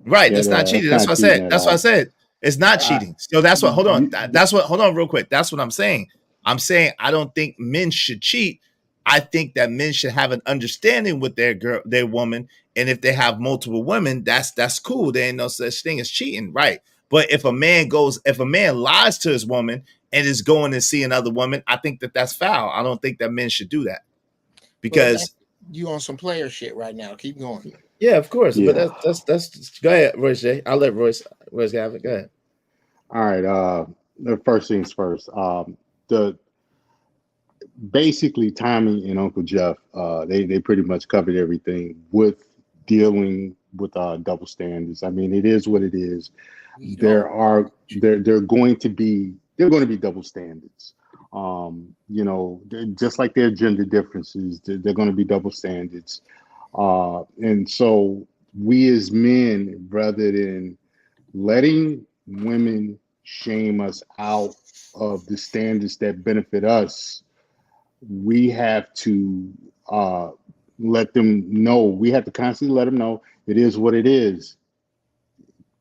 Right, Yeah, that's not that's cheating. That's not what I cheating said. at That's what I all. said. It's not cheating. So that's what. Hold on. You- That's what. Hold on, real quick. That's what I'm saying. I'm saying I don't think men should cheat. I think that men should have an understanding with their woman, and if they have multiple women, that's cool. There ain't no such thing as cheating, right? But if a man lies to his woman and is going to see another woman, I think that that's foul. I don't think that men should do that because you on some player shit right now. Keep going. yeah, of course. Yeah. But that's go ahead, Royce J. I'll let Royce have it. Go ahead. All right. The first things first. The basically Tommy and Uncle Jeff, they pretty much covered everything with dealing with double standards. I mean, it is what it is. They're going to be double standards. You know, just like their gender differences, they're going to be double standards. And so we as men, rather than letting women shame us out of the standards that benefit us, we have to let them know. We have to constantly let them know it is what it is.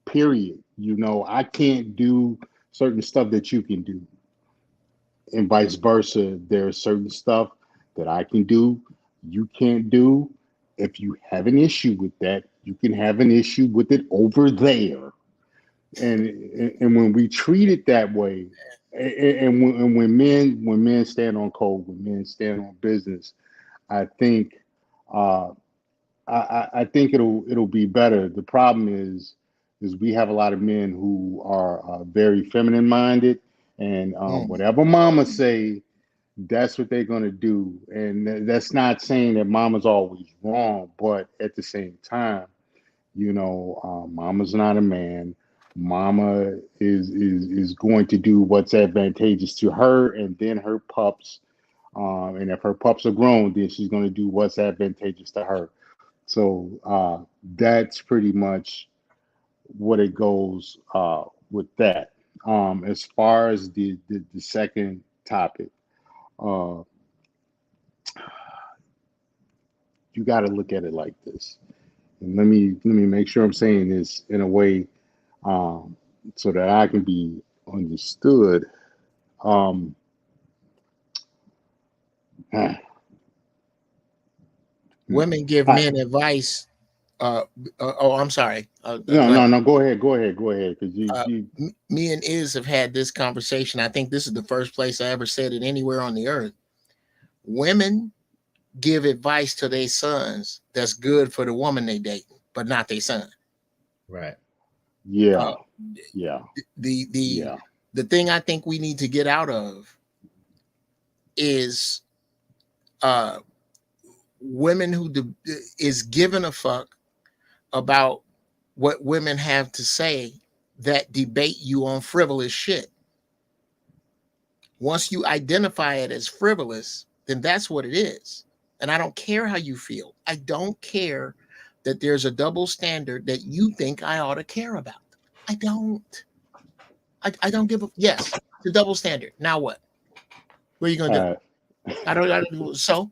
Period. You know, I can't do certain stuff that you can do, and vice versa. There's certain stuff that I can do, you can't do. If you have an issue with that, you can have an issue with it over there. And when we treat it that way, and when men stand on code, when men stand on business, I think I think it'll be better. The problem is we have a lot of men who are very feminine minded, and whatever mama say, that's what they're gonna do. And that's not saying that mama's always wrong, but at the same time, you know, mama's not a man. Mama is going to do what's advantageous to her and then her pups. And if her pups are grown, then she's going to do what's advantageous to her. So that's pretty much what it goes with that. As far as the second topic, you got to look at it like this. And let me make sure I'm saying this in a way so that I can be understood. Women give men advice. I'm sorry. No. Go ahead. Because me and Iz have had this conversation. I think this is the first place I ever said it anywhere on the earth. Women give advice to their sons that's good for the woman they dating, but not their son. Right. Yeah. The thing I think we need to get out of is women who is giving a fuck about what women have to say that debate you on frivolous shit. Once you identify it as frivolous, then that's what it is. And I don't care how you feel. I don't care that there's a double standard that you think I ought to care about. I don't. I don't give a yes. The double standard. Now what? What are you gonna do? I don't. So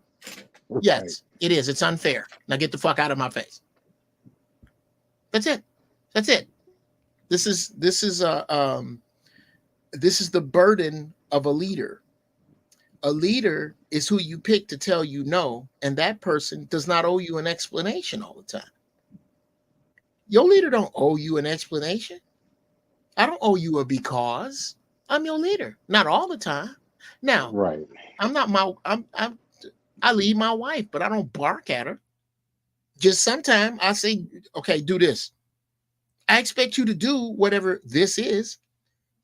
yes, it is. It's unfair. Now get the fuck out of my face. That's it. That's it. This is the burden of a leader. A leader is who you pick to tell you no, and that person does not owe you an explanation all the time. Your leader don't owe you an explanation. I don't owe you a because. I'm your leader. Not all the time. Now, right. I lead my wife, but I don't bark at her. Just sometimes I say, okay, do this. I expect you to do whatever this is.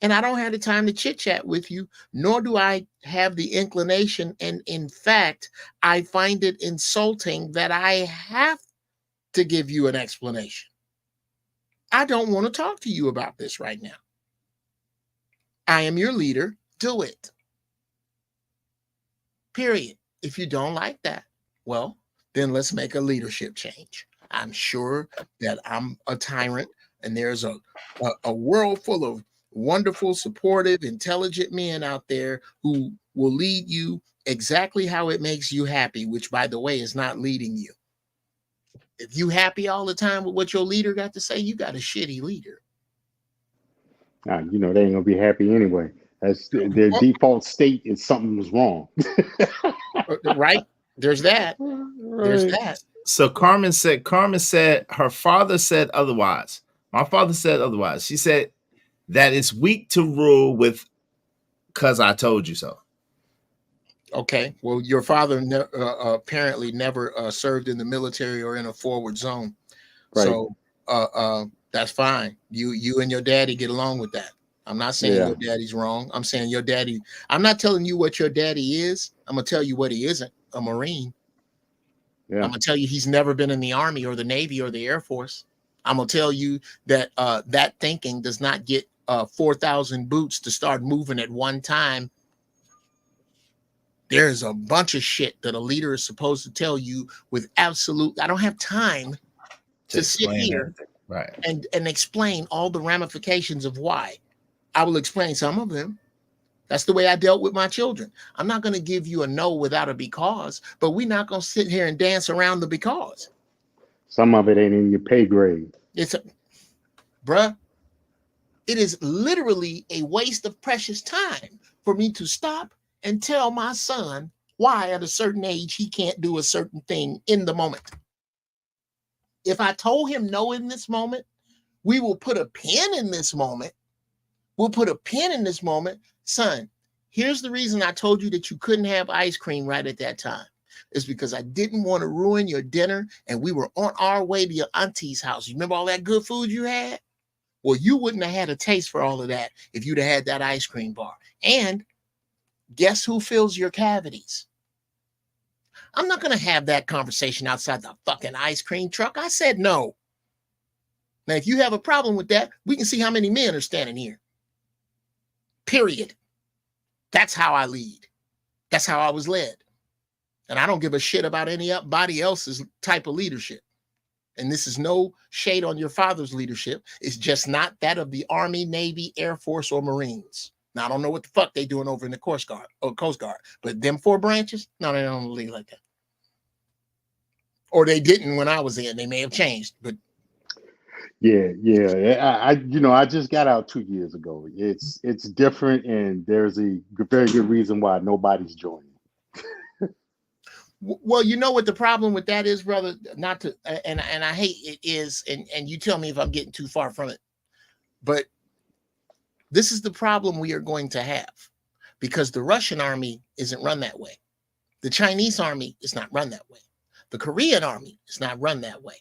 And I don't have the time to chit chat with you, nor do I have the inclination. And in fact, I find it insulting that I have to give you an explanation. I don't want to talk to you about this right now. I am your leader. Do it. Period. if you don't like that, well, then let's make a leadership change. I'm sure that I'm a tyrant, and there's a world full of wonderful, supportive, intelligent men out there who will lead you exactly how it makes you happy, which, by the way, is not leading you. If you happy all the time with what your leader got to say, you got a shitty leader. You know, they ain't gonna be happy anyway. That's their default state is something's wrong. Right? There's that. There's that. So Carmen said her father said otherwise. My father said otherwise. She said that it's weak to rule with "cause I told you so." Okay. Well, your father apparently never served in the military or in a forward zone. Right. So that's fine. You and your daddy get along with that. I'm not saying your daddy's wrong. I'm saying your daddy. I'm not telling you what your daddy is. I'm gonna tell you what he isn't. A Marine. Yeah. I'm gonna tell you he's never been in the Army or the Navy or the Air Force. I'm gonna tell you that that thinking does not get 4,000 boots to start moving at one time. There's a bunch of shit that a leader is supposed to tell you with absolute. I don't have time to sit here and explain all the ramifications of why. I will explain some of them. That's the way I dealt with my children. I'm not going to give you a no without a because, but we're not going to sit here and dance around the because. Some of it ain't in your pay grade. Bruh, it is literally a waste of precious time for me to stop and tell my son why at a certain age he can't do a certain thing in the moment. If I told him no in this moment, we will put a pin in this moment. We'll put a pin in this moment. Son, here's the reason I told you that you couldn't have ice cream right at that time. It's because I didn't want to ruin your dinner, and we were on our way to your auntie's house. You remember all that good food you had? Well, you wouldn't have had a taste for all of that if you'd have had that ice cream bar. And guess who fills your cavities? I'm not going to have that conversation outside the fucking ice cream truck. I said no. Now, if you have a problem with that, we can see how many men are standing here. Period. That's how I lead. That's how I was led. And I don't give a shit about anybody else's type of leadership. And this is no shade on your father's leadership. It's just not that of the Army, Navy, Air Force, or Marines. Now, I don't know what the fuck they doing over in the Coast Guard, but them 4 branches, no, they don't lead like that. Or they didn't when I was in. They may have changed, but yeah. I just got out 2 years ago. It's different, and there's a very good reason why nobody's joining. Well, you know what the problem with that is, brother. Not to, and I hate it is, and you tell me if I'm getting too far from it, but this is the problem we are going to have, because the Russian army isn't run that way. The Chinese army is not run that way. The Korean army is not run that way.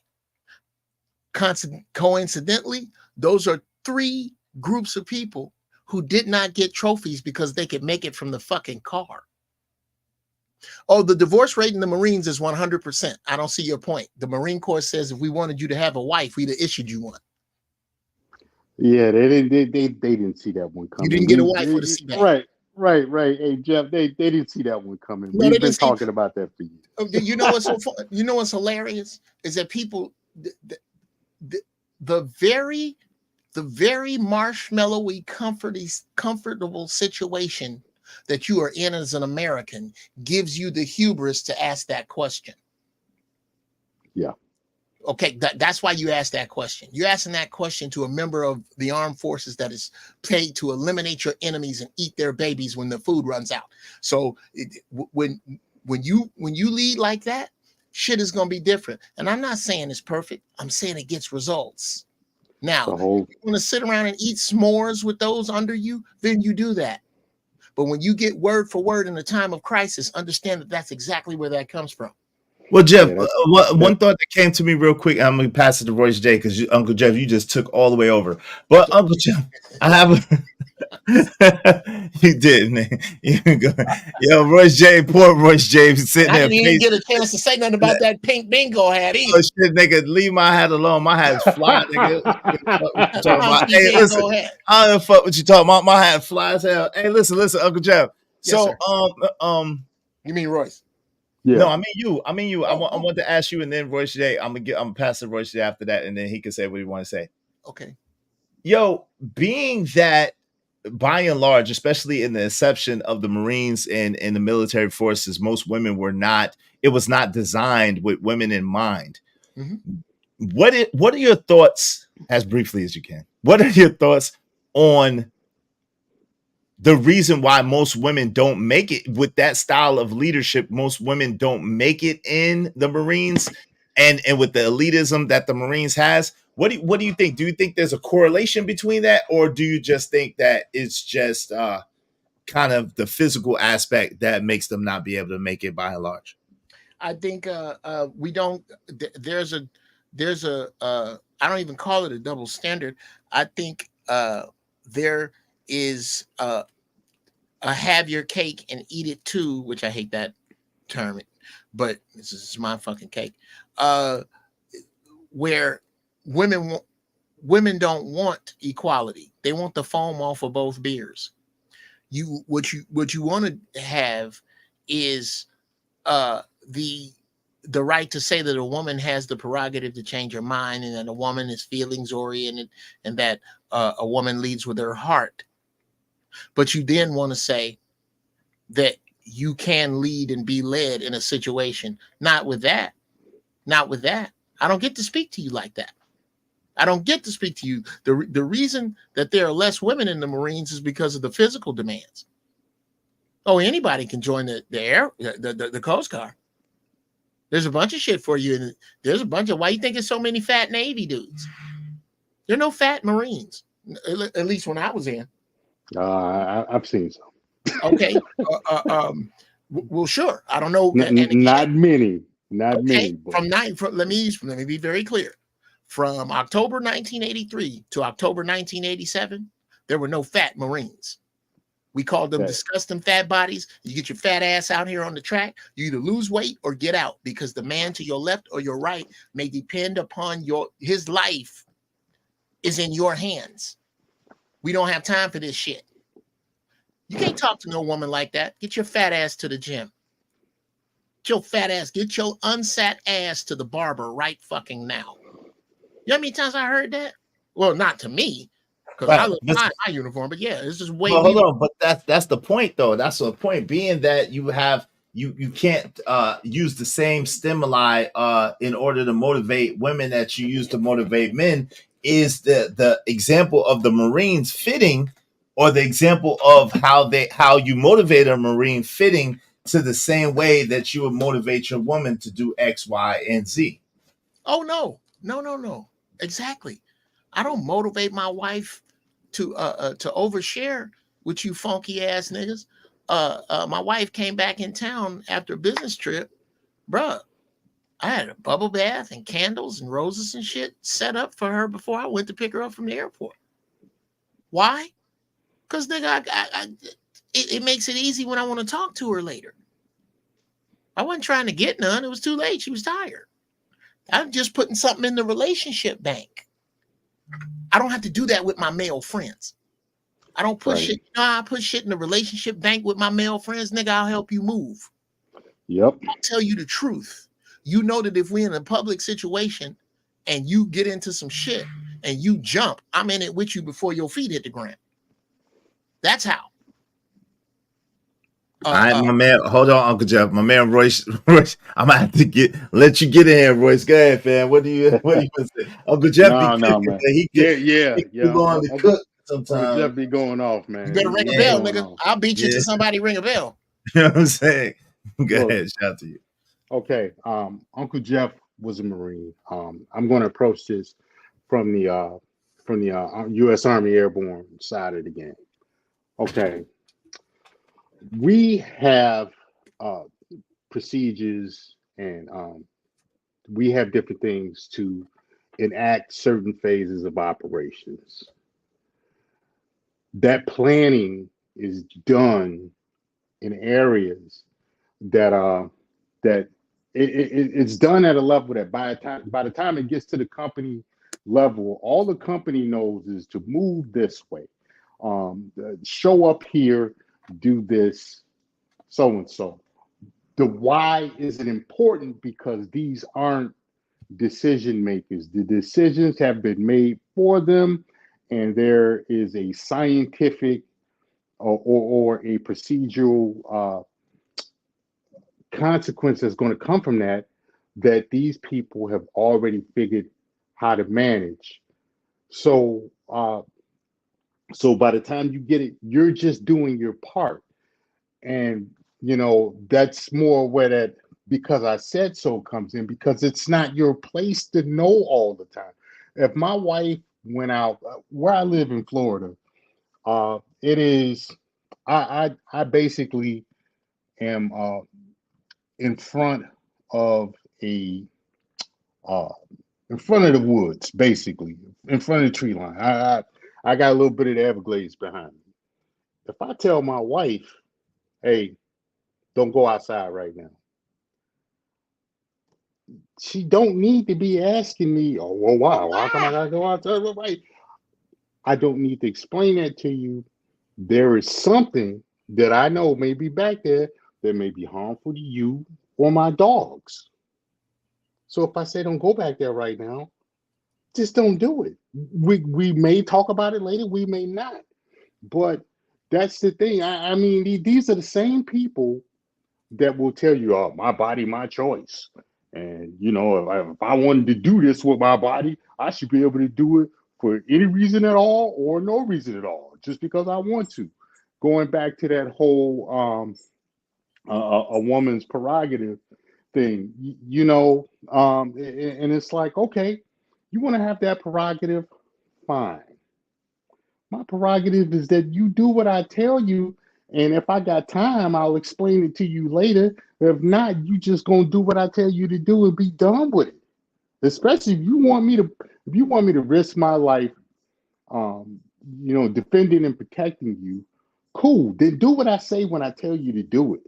Coincidentally, those are 3 groups of people who did not get trophies because they could make it from the fucking car. Oh, the divorce rate in the Marines is 100%. I don't see your point. The Marine Corps says if we wanted you to have a wife, we'd have issued you one. Yeah, they didn't see that one coming. You didn't get a wife with a CBAC. Right. Hey, Jeff, they didn't see that one coming. No, We've been talking about that for years. You know what's so fun? You know what's hilarious is that people, the very marshmallowy, comfortable situation that you are in as an American gives you the hubris to ask that question. Yeah. Okay, that's why you ask that question. You're asking that question to a member of the armed forces that is paid to eliminate your enemies and eat their babies when the food runs out. So when you lead like that, shit is going to be different. And I'm not saying it's perfect. I'm saying it gets results. Now, if you want to sit around and eat s'mores with those under you, then you do that. But when you get word for word in a time of crisis, understand that that's exactly where that comes from. Well, Jeff, one thought that came to me real quick. I'm going to pass it to Royce J, because Uncle Jeff, you just took all the way over. But Uncle Jeff, I have you did, man. Yo, Royce J, poor Royce J, sitting there. I didn't even get a chance to say nothing about that pink bingo hat either. Oh, shit, nigga, leave my hat alone. My hat's fly, nigga. Hey, listen, I don't fuck what you talking about. My hat flies hell. Hey, listen, Uncle Jeff. Yes, so, sir. You mean Royce? Yeah. No, I mean you. I want to ask you, and then Royce J. I'm passing Royce J after that, and then he can say what he want to say. Okay. Yo, being that by and large, especially in the exception of the Marines and the military forces, most women were not. It was not designed with women in mind. Mhm. What are your thoughts, as briefly as you can? What are your thoughts on the reason why most women don't make it with that style of leadership? Most women don't make it in the Marines, and with the elitism that the Marines has. What do you think? Do you think there's a correlation between that, or do you just think that it's just kind of the physical aspect that makes them not be able to make it by and large? I think we don't. There's a I don't even call it a double standard. I think there is a have your cake and eat it too, which I hate that term, but this is my fucking cake. Where women don't want equality. They want the foam off of both beers. What you want to have is the right to say that a woman has the prerogative to change her mind, and that a woman is feelings oriented, and that a woman leads with her heart. But you then want to say that you can lead and be led in a situation. Not with that. I don't get to speak to you like that. I don't get to speak to you. The reason that there are less women in the Marines is because of the physical demands. Oh, anybody can join the Coast Guard. There's a bunch of shit for you, and there's a bunch of why you think there's so many fat Navy dudes. There are no fat Marines, at least when I was in. I've seen some. Okay. Well, sure. I don't know. Not many. Not many. But. Let me be very clear. From October 1983 to October 1987, there were no fat Marines. We called them disgusting fat bodies. You get your fat ass out here on the track, you either lose weight or get out, because the man to your left or your right may depend upon his life is in your hands. We don't have time for this shit. You can't talk to no woman like that. Get your fat ass to the gym. Get your fat ass, get your unsat ass to the barber right fucking now. You know how many times I heard that? Well, not to me, because I look fine in my uniform, but yeah, it's just way. Well, hold on, but that's the point, though. That's the point, being that you can't use the same stimuli in order to motivate women that you use to motivate men. Is the example of the Marines fitting, or the example of how you motivate a Marine fitting to the same way that you would motivate your woman to do X, Y, and Z? Oh no. Exactly. I don't motivate my wife to overshare with you funky ass niggas. My wife came back in town after a business trip, bruh. I had a bubble bath and candles and roses and shit set up for her before I went to pick her up from the airport. Why? Because nigga, it makes it easy when I want to talk to her later. I wasn't trying to get none. It was too late. She was tired. I'm just putting something in the relationship bank. I don't have to do that with my male friends. I don't put shit. I put shit in the relationship bank with my male friends. Nigga, I'll help you move. Yep. I'll tell you the truth. You know that if we're in a public situation and you get into some shit and you jump, I'm in it with you before your feet hit the ground. That's how. All right, my man. Hold on, Uncle Jeff. My man Royce. I'm gonna have to let you get in here, Royce. Go ahead, fam. What do you say? Uncle Jeff be cooking, man. He going to cook sometimes. Uncle Jeff be going off, man. You better ring a bell, nigga. I'll beat you to somebody ring a bell. You know what I'm saying? Go ahead, shout out to you. Okay. Uncle Jeff was a Marine. I'm going to approach this from the U.S. Army Airborne side of the game. Okay. We have procedures, and we have different things to enact certain phases of operations. That planning is done in areas that it's done at a level that by the time it gets to the company level, all the company knows is to move this way, show up here, do this, so and so. the why is it important? Because these aren't decision makers. The decisions have been made for them, and there is a scientific or a procedural consequence that's going to come from that these people have already figured how to manage. So so by the time you get it, you're just doing your part. And that's more where that because I said so comes in, because it's not your place to know all the time. If my wife went out where I live in Florida, it is I basically am in front of a in front of the woods, basically in front of the tree line. I got a little bit of the Everglades behind me. If I tell my wife, hey, don't go outside right now, she don't need to be asking me, oh, well, why come I gotta go outside? Right? I don't need to explain that to you. There is something that I know may be back there that may be harmful to you or my dogs. So if I say don't go back there right now, just don't do it. We may talk about it later, we may not. But that's the thing. I mean, these are the same people that will tell you, oh, my body, my choice. And, if I wanted to do this with my body, I should be able to do it for any reason at all or no reason at all, just because I want to. Going back to that whole a woman's prerogative thing, and it's like, okay, you want to have that prerogative? Fine. My prerogative is that you do what I tell you, and if I got time, I'll explain it to you later. If not, you just gonna do what I tell you to do and be done with it. Especially if you want me to risk my life, defending and protecting you, cool. Then do what I say when I tell you to do it.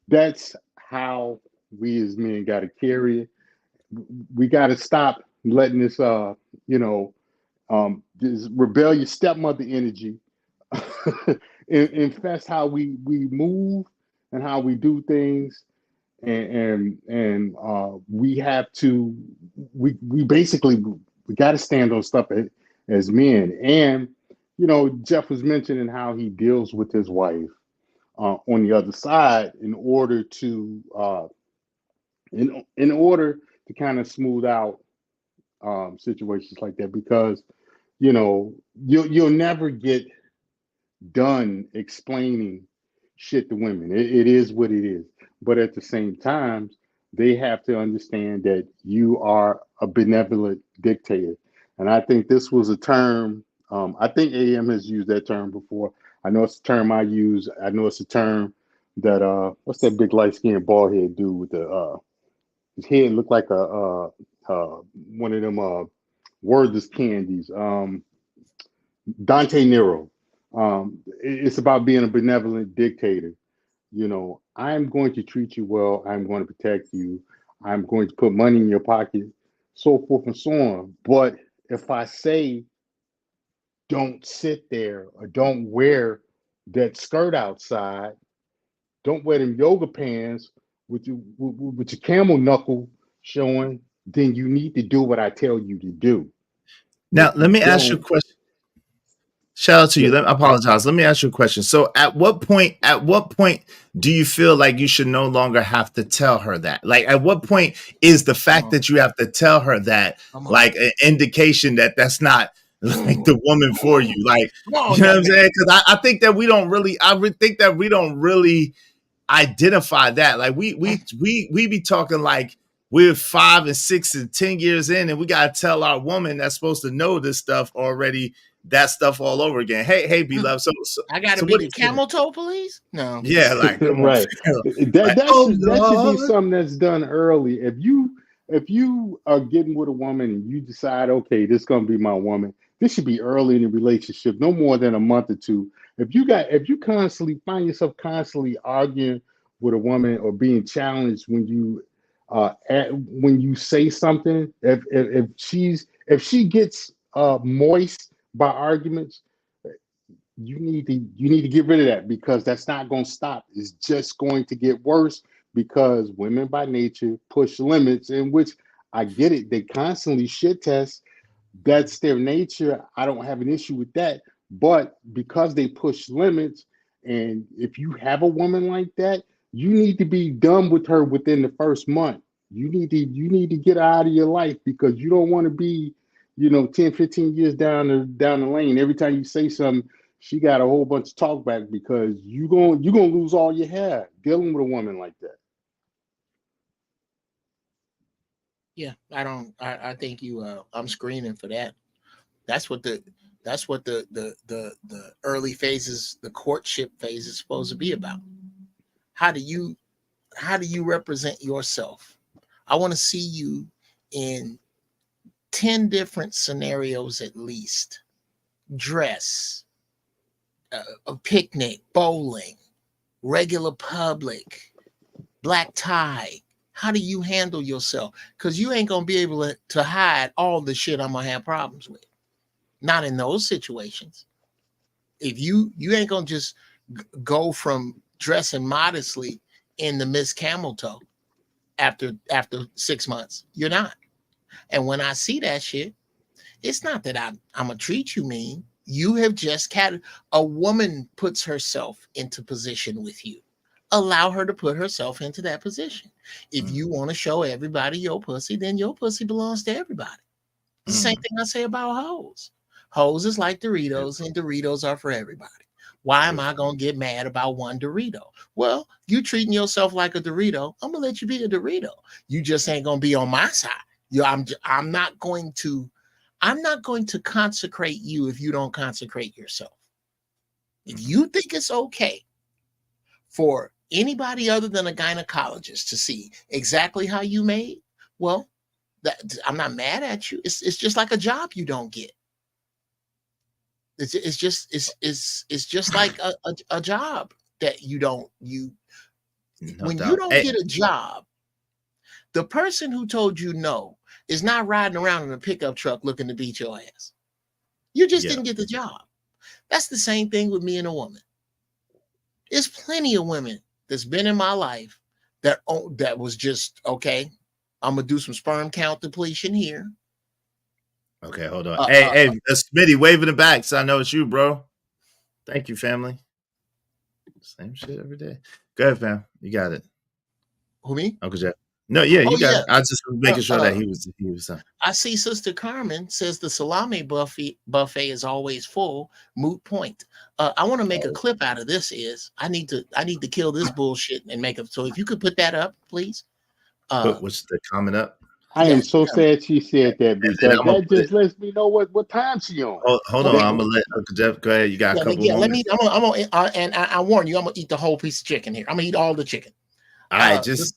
That's how we as men got to carry it. We got to stop letting this this rebellious stepmother energy infest how we move and how we do things, and we have to we got to stand on stuff as men. And Jeff was mentioning how he deals with his wife on the other side in order to kind of smooth out situations like that, because you'll never get done explaining shit to women. It is what it is. But at the same time, they have to understand that you are a benevolent dictator. And I think this was a term, I think AM has used that term before. I know it's a term I use. I know it's a term that what's that big light skinned bald head dude with the his head looked like a one of them wordless candies. Dante Nero. It's about being a benevolent dictator. I'm going to treat you well. I'm going to protect you. I'm going to put money in your pocket, so forth and so on. But if I say, don't sit there, or don't wear that skirt outside, don't wear them yoga pants with your camel knuckle showing, then you need to do what I tell you to do. Now, let me ask you a question. Shout out to you. I apologize. Let me ask you a question. So at what point do you feel like you should no longer have to tell her that? Like, at what point is the fact that you have to tell her that like an indication that that's not like the woman for you? Like, you know what I'm saying? Because I think that we don't really, identify that. Like we be talking like we're 5 and 6 and 10 years in, and we gotta tell our woman that's supposed to know this stuff already, that stuff all over again. Hey, beloved. So I gotta be the camel toe police? No. Yeah, like right. That should be something that's done early. If you are getting with a woman and you decide, okay, this is gonna be my woman, this should be early in the relationship, no more than a month or two. If you constantly find yourself constantly arguing with a woman or being challenged when you say something, if she gets moist by arguments, you need to get rid of that, because that's not going to stop. It's just going to get worse, because women by nature push limits, in which I get it. They constantly shit test. That's their nature. I don't have an issue with that. But because they push limits, and if you have a woman like that, you need to be done with her within the first month. You need to get her out of your life, because you don't want to be, 10, 15 years down the lane. Every time you say something, she got a whole bunch of talk back, because you're gonna lose all your hair dealing with a woman like that. Yeah, I think I'm screaming for that. That's what the early phases, the courtship phase, is supposed to be about. How do you represent yourself? I want to see you in 10 different scenarios at least. Dress, a picnic, bowling, regular public, black tie. How do you handle yourself? Because you ain't going to be able to hide all the shit I'm going to have problems with. Not in those situations. If you ain't going to just go from dressing modestly in the Miss Camel Toe after 6 months. You're not. And when I see that shit, it's not that I'm going to treat you mean. You have just a woman puts herself into position with you. Allow her to put herself into that position. If you want to show everybody your pussy, then your pussy belongs to everybody. The same thing I say about hoes. Hoes is like Doritos, and Doritos are for everybody. Why am I going to get mad about one Dorito? Well, you treating yourself like a Dorito, I'm going to let you be a Dorito. You just ain't going to be on my side. I'm not going to consecrate you if you don't consecrate yourself. If you think it's okay for anybody other than a gynecologist to see exactly how you made, well, I'm not mad at you. It's just like a job you don't get. It's just like a job that when you don't get a job, the person who told you no is not riding around in a pickup truck looking to beat your ass. You just didn't get the job. That's the same thing with me and a woman. There's plenty of women that's been in my life that was just, okay, I'm going to do some sperm count depletion here. Okay, hold on. Hey, Smitty, waving it back, so I know it's you, bro. Thank you, family. Same shit every day. Go ahead, fam. You got it. Who, me? Uncle Jeff. No, yeah, you got it. I just was making sure that he was. I see Sister Carmen says the salami buffet is always full. Moot point. I want to make a clip out of this. I need to kill this bullshit and make it. So if you could put that up, please. What's the comment up? I am so sad she said that, because that just lets me know what time she on. Hold on, I'm gonna let Uncle Jeff go ahead. You got a couple more minutes. And I warn you, I'm gonna eat the whole piece of chicken here. I'm gonna eat all the chicken. All right, the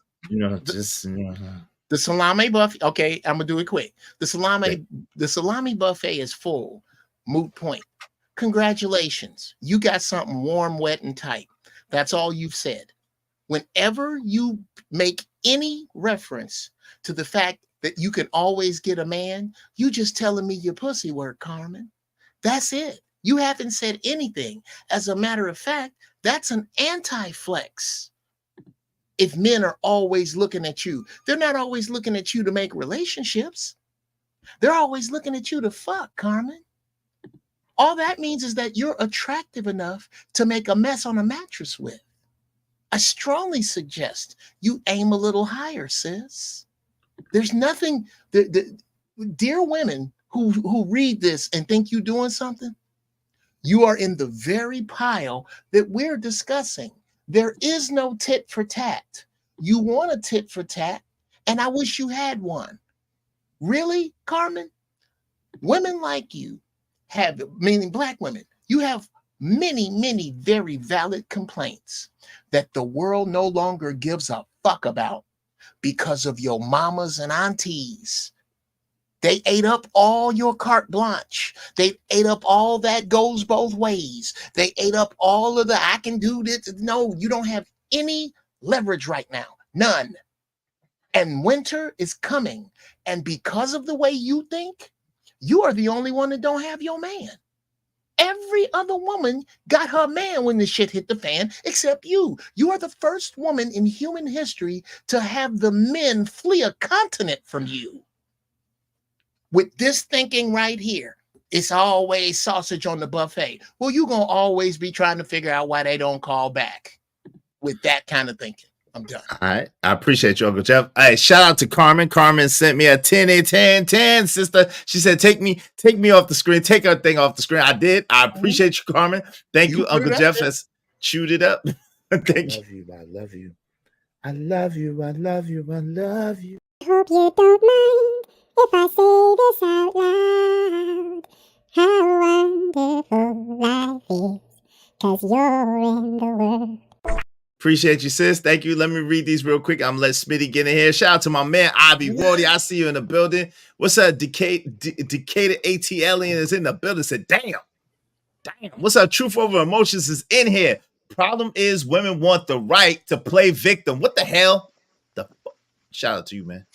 salami buffet. Okay, I'm gonna do it quick. The salami buffet is full. Moot point. Congratulations, you got something warm, wet, and tight. That's all you've said. Whenever you make any reference to the fact that you can always get a man, you just telling me your pussy work, Carmen. That's it. You haven't said anything. As a matter of fact, that's an anti-flex. If men are always looking at you, they're not always looking at you to make relationships. They're always looking at you to fuck, Carmen. All that means is that you're attractive enough to make a mess on a mattress with. I strongly suggest you aim a little higher, sis. There's nothing, dear women who read this and think you're doing something, you are in the very pile that we're discussing. There is no tit for tat. You want a tit for tat, and I wish you had one. Really, Carmen? Women like you have, meaning black women, you have many, many very valid complaints that the world no longer gives a fuck about because of your mamas and aunties. They ate up all your carte blanche. They ate up all that goes both ways. They ate up all of the I can do this. No, you don't have any leverage right now. None. And winter is coming. And because of the way you think, you are the only one that don't have your man. Every other woman got her man when the shit hit the fan, except you. You are the first woman in human history to have the men flee a continent from you. With this thinking right here, it's always sausage on the buffet. Well, you're going to always be trying to figure out why they don't call back with that kind of thinking. I'm done. All right. I appreciate you, Uncle Jeff. Hey, shout out to Carmen. Carmen sent me a 10, sister. She said, take me off the screen. Take her thing off the screen. I did. I appreciate you, Carmen. Thank you. Uncle Jeff has chewed it up. Thank you. I love you. I love you. I love you. I love you. I hope you don't mind if I say this out loud. How wonderful life is, 'cause you're in the world. Appreciate you, sis. Thank you. Let me read these real quick. I'm gonna let Smitty get in here. Shout out to my man, Ivy Wardy. I see you in the building. What's up, Decatur AT Alien is in the building. Said, damn. What's up, Truth Over Emotions is in here. Problem is, women want the right to play victim. What the hell? Shout out to you, man.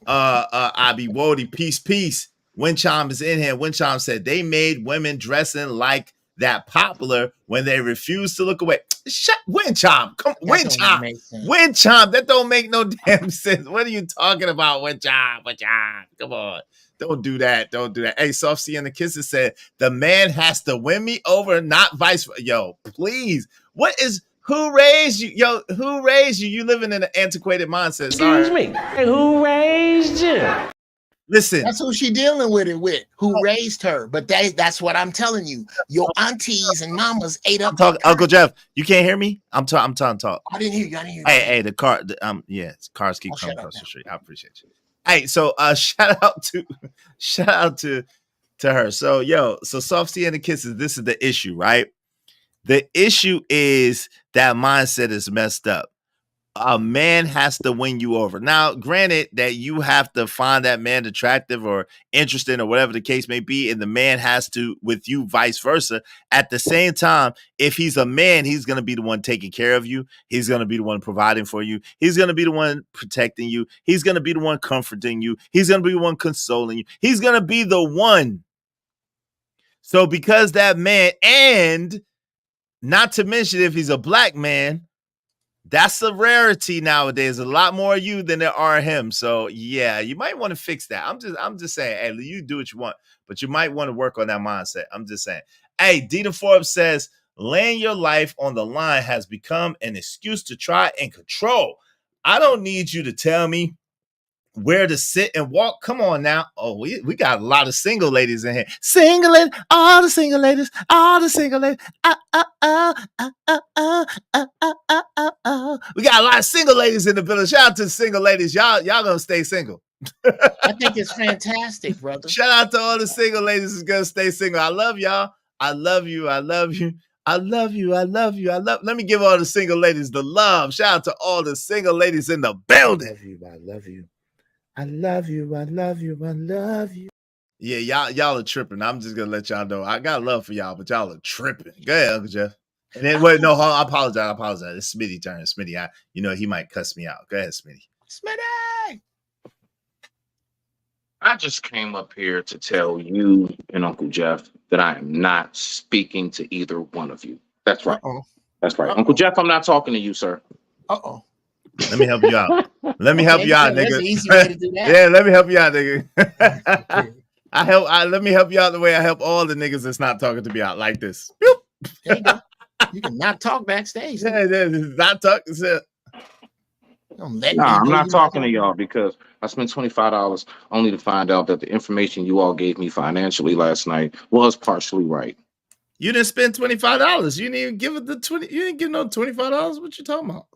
Ivy Wardy, peace. Wincham is in here. Wincham said they made women dressing like that popular when they refuse to look away. Shut Wincham. Come Wincham. That don't make no damn sense. What are you talking about, Wincham? Come on. Don't do that. Hey, Soft C and the Kisses said the man has to win me over, not vice versa. Yo, please. Who raised you? Yo, who raised you? You living in an antiquated mindset. Excuse me. Who raised you? Listen, that's who she dealing with it with. Who raised her? But that's what I'm telling you. Your aunties and mamas ate up. Uncle Jeff, you can't hear me? I'm trying to talk. I didn't hear you. Hey, the car. Cars keep coming across the street. I appreciate you. Hey, so shout out to her. So Soft C and the Kisses. This is the issue, right? The issue is that mindset is messed up. A man has to win you over. Now, granted that you have to find that man attractive or interesting or whatever the case may be, and the man has to with you, vice versa. At the same time, if he's a man, he's going to be the one taking care of you. He's going to be the one providing for you. He's going to be the one protecting you. He's going to be the one comforting you. He's going to be the one consoling you. He's going to be the one. So because that man, and not to mention if he's a black man, that's a rarity nowadays. A lot more of you than there are him. So yeah, you might want to fix that. I'm just saying, hey, you do what you want, but you might want to work on that mindset. I'm just saying. Hey, Dita Forbes says, laying your life on the line has become an excuse to try and control. I don't need you to tell me where to sit and walk. Come on now. Oh, we got a lot of single ladies in here. All the single ladies. We got a lot of single ladies in the building. Shout out to the single ladies. Y'all gonna stay single. I think it's fantastic, brother. Shout out to all the single ladies who's gonna stay single. I love y'all. I love you. Let me give all the single ladies the love. Shout out to all the single ladies in the building. I love you. Yeah, y'all are tripping. I'm just gonna let y'all know. I got love for y'all, but y'all are tripping. Go ahead, Uncle Jeff. And then wait, no, I apologize. It's Smitty turn. Smitty, he might cuss me out. Go ahead, Smitty. Smitty. I just came up here to tell you and Uncle Jeff that I am not speaking to either one of you. That's right. That's right. Uncle Jeff, I'm not talking to you, sir. Let me help you out. Let me help you out, nigga. That's an easy way to do that. Yeah, let me help you out, nigga. Let me help you out the way I help all the niggas that's not talking to me out like this. There you go. You can not talk backstage. Yeah, not talk. I'm not talking to y'all because I spent $25 only to find out that the information you all gave me financially last night was partially right. You didn't spend $25. You didn't even give it the 20. You didn't give no $25. What you talking about?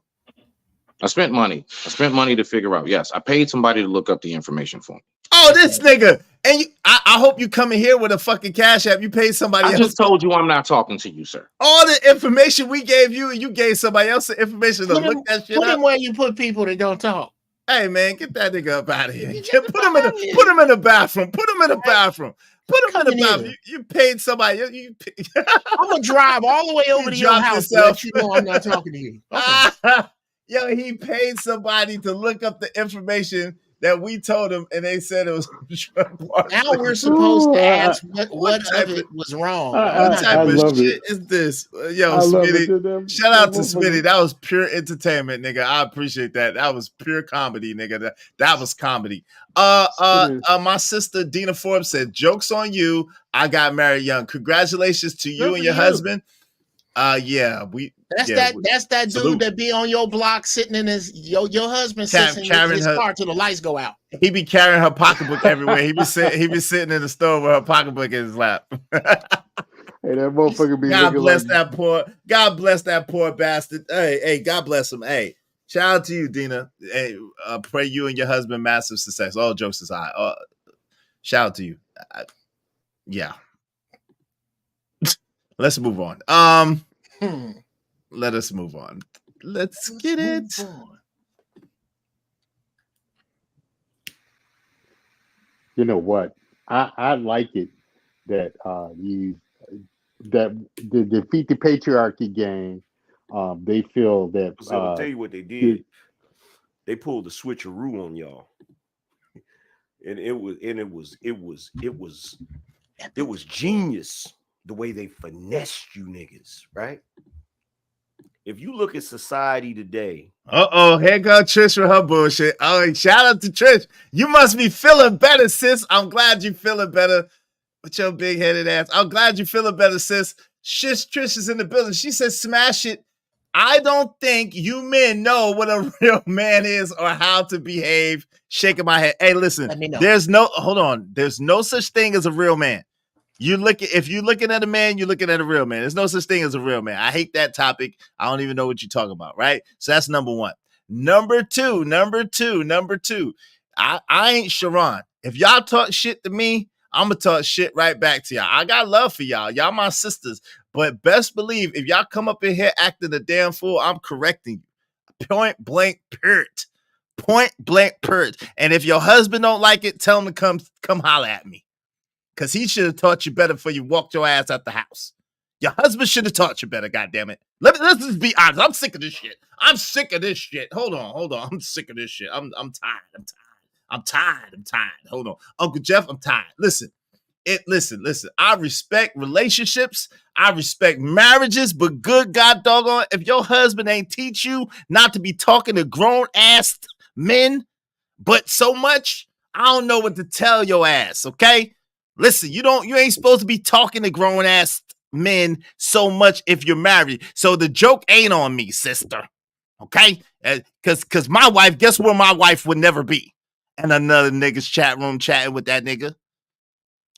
I spent money. To figure out. Yes, I paid somebody to look up the information for me. Oh, this nigga. And I hope you come in here with a fucking Cash App. You paid somebody else. I just told you I'm not talking to you, sir. All the information we gave you, and you gave somebody else the information to look that shit up. Put him where you put people that don't talk. Hey, man, get that nigga up out of here. Put him in the bathroom. Put him in the bathroom. You paid somebody. I'm going to drive all the way over to your house to let you know I'm not talking to you. Okay. Yo, he paid somebody to look up the information that we told them, and they said it was now we're supposed to ask what of it was wrong. What type I of love shit it. is this? Yo, I love Smitty, it. That shout out to motherfucker- Smitty. That was pure entertainment, nigga. I appreciate that. That was pure comedy, nigga. That was comedy. My sister Dina Forbes said, "Jokes on you. I got married young. Congratulations to you Good and for your you. husband." That's that salute. dude that be on your block sitting in his your husband sits in carrying his her- car till the lights go out. He be carrying her pocketbook everywhere. He be sitting in the store with her pocketbook in his lap. Hey, that motherfucker be God looking bless like that poor bastard. Hey, God bless him. Hey, shout out to you, Dina. Hey, pray you and your husband massive success. All jokes aside, shout out to you. Yeah. Let's move on. Let us move on. Let's get it. You know what? I like it that the Defeat the Patriarchy gang, they feel that So I'll tell you what they did. They pulled the switcheroo on y'all. And it was genius the way they finessed you niggas, right? If you look at society today, Here go Trish with her bullshit. Oh, shout out to Trish. You must be feeling better, sis. I'm glad you feeling better with your big headed ass. I'm glad you feeling better, sis. Trish is in the building. She says, smash it. I don't think you men know what a real man is or how to behave. Shaking my head. Hey, listen, there's no such thing as a real man. If you're looking at a man, you're looking at a real man. There's no such thing as a real man. I hate that topic. I don't even know what you're talking about, right? So that's number one. Number two. I ain't Sharon. If y'all talk shit to me, I'm gonna talk shit right back to y'all. I got love for y'all. Y'all my sisters. But best believe if y'all come up in here acting a damn fool, I'm correcting you. Point blank period. And if your husband don't like it, tell him to come holler at me. Because he should have taught you better before you walked your ass out the house. Your husband should have taught you better, goddammit. Let's just be honest. I'm sick of this shit. Hold on. I'm sick of this shit. I'm tired. Hold on. Uncle Jeff, I'm tired. Listen. I respect relationships. I respect marriages, but good God doggone, if your husband ain't teach you not to be talking to grown ass men, but so much, I don't know what to tell your ass, okay? Listen, you ain't supposed to be talking to grown ass men so much if you're married. So the joke ain't on me, sister. Okay? Cause my wife, guess where my wife would never be? And another nigga's chat room chatting with that nigga.